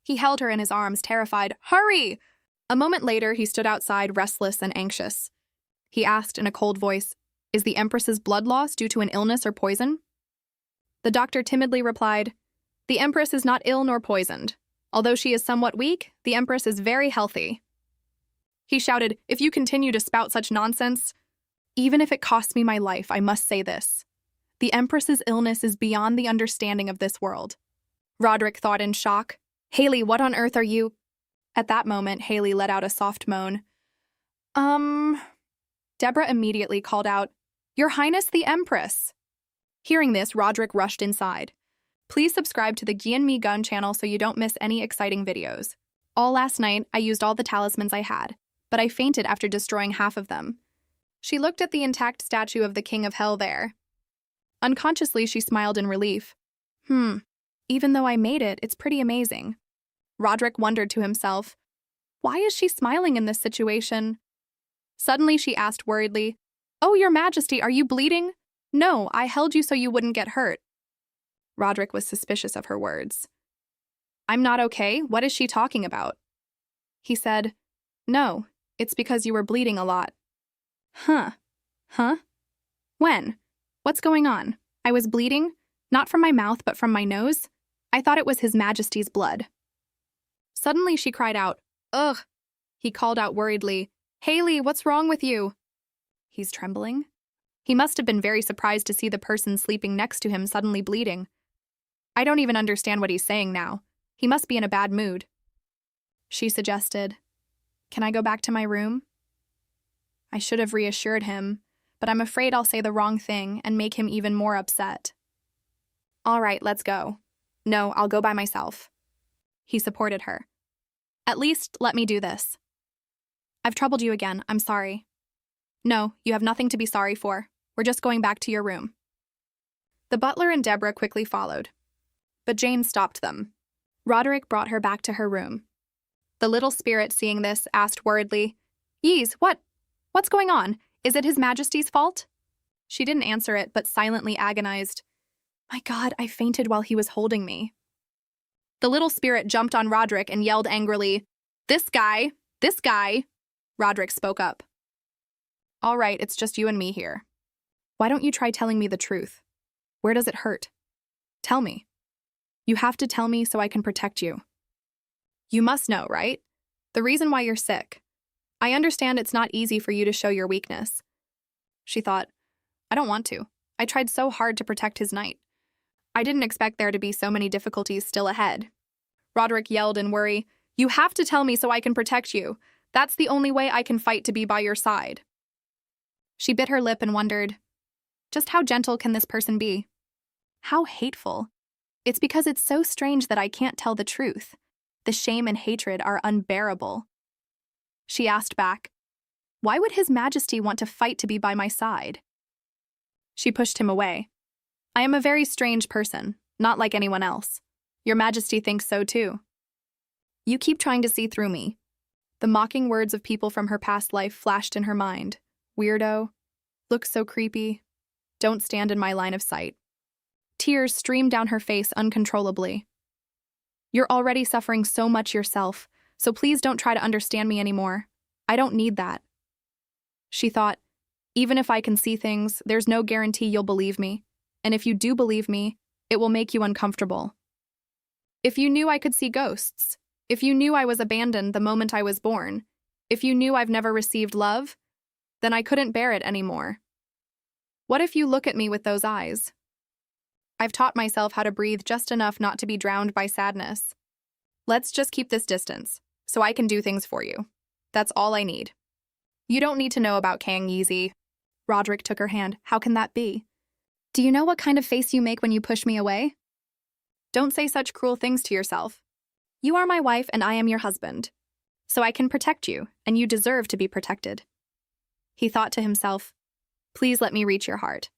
He held her in his arms, terrified. Hurry! A moment later, he stood outside, restless and anxious. He asked in a cold voice, Is the Empress's blood loss due to an illness or poison? The doctor timidly replied, The Empress is not ill nor poisoned. Although she is somewhat weak, the Empress is very healthy. He shouted, If you continue to spout such nonsense, even if it costs me my life, I must say this. The Empress's illness is beyond the understanding of this world. Roderick thought in shock, Haley, what on earth are you? At that moment, Haley let out a soft moan. Deborah immediately called out, Your Highness the Empress. Hearing this, Roderick rushed inside. Please subscribe to the Gian Me Gun channel so you don't miss any exciting videos. All last night, I used all the talismans I had, but I fainted after destroying half of them. She looked at the intact statue of the King of Hell there. Unconsciously, she smiled in relief. Even though I made it, it's pretty amazing. Roderick wondered to himself, why is she smiling in this situation? Suddenly, she asked worriedly, "Oh, Your Majesty, are you bleeding?" "No, I held you so you wouldn't get hurt." Roderick was suspicious of her words. "I'm not okay. What is she talking about?" He said, "No, it's because you were bleeding a lot." Huh? When? What's going on? I was bleeding? Not from my mouth, but from my nose? I thought it was His Majesty's blood. Suddenly she cried out, "Ugh!" He called out worriedly, "Haley, what's wrong with you?" He's trembling. He must have been very surprised to see the person sleeping next to him suddenly bleeding. I don't even understand what he's saying now. He must be in a bad mood. She suggested, "Can I go back to my room?" I should have reassured him, but I'm afraid I'll say the wrong thing and make him even more upset. "All right, let's go." "No, I'll go by myself." He supported her. "At least let me do this." "I've troubled you again. I'm sorry." "No, you have nothing to be sorry for. We're just going back to your room." The butler and Deborah quickly followed, but Jane stopped them. Roderick brought her back to her room. The little spirit, seeing this, asked worriedly, "Yees, what's going on? Is it His Majesty's fault?" She didn't answer it, but silently agonized, "My God, I fainted while he was holding me." The little spirit jumped on Roderick and yelled angrily, This guy! Roderick spoke up. "All right, it's just you and me here. Why don't you try telling me the truth? Where does it hurt? Tell me. You have to tell me so I can protect you. You must know, right? The reason why you're sick. I understand it's not easy for you to show your weakness." She thought, I don't want to. I tried so hard to protect his knight. I didn't expect there to be so many difficulties still ahead. Roderick yelled in worry, "You have to tell me so I can protect you. That's the only way I can fight to be by your side." She bit her lip and wondered, just how gentle can this person be? How hateful. It's because it's so strange that I can't tell the truth. The shame and hatred are unbearable. She asked back, "Why would His Majesty want to fight to be by my side?" She pushed him away. "I am a very strange person, not like anyone else. Your Majesty thinks so too. You keep trying to see through me." The mocking words of people from her past life flashed in her mind. Weirdo. Looks so creepy. Don't stand in my line of sight. Tears streamed down her face uncontrollably. "You're already suffering so much yourself, so please don't try to understand me anymore. I don't need that." She thought, even if I can see things, there's no guarantee you'll believe me. And if you do believe me, it will make you uncomfortable. If you knew I could see ghosts, if you knew I was abandoned the moment I was born, if you knew I've never received love, then I couldn't bear it anymore. What if you look at me with those eyes? I've taught myself how to breathe just enough not to be drowned by sadness. Let's just keep this distance, so I can do things for you. That's all I need. You don't need to know about Kang Yeezy." Roderick took her hand. "How can that be? Do you know what kind of face you make when you push me away? Don't say such cruel things to yourself. You are my wife and I am your husband. So I can protect you, and you deserve to be protected." He thought to himself, "Please let me reach your heart."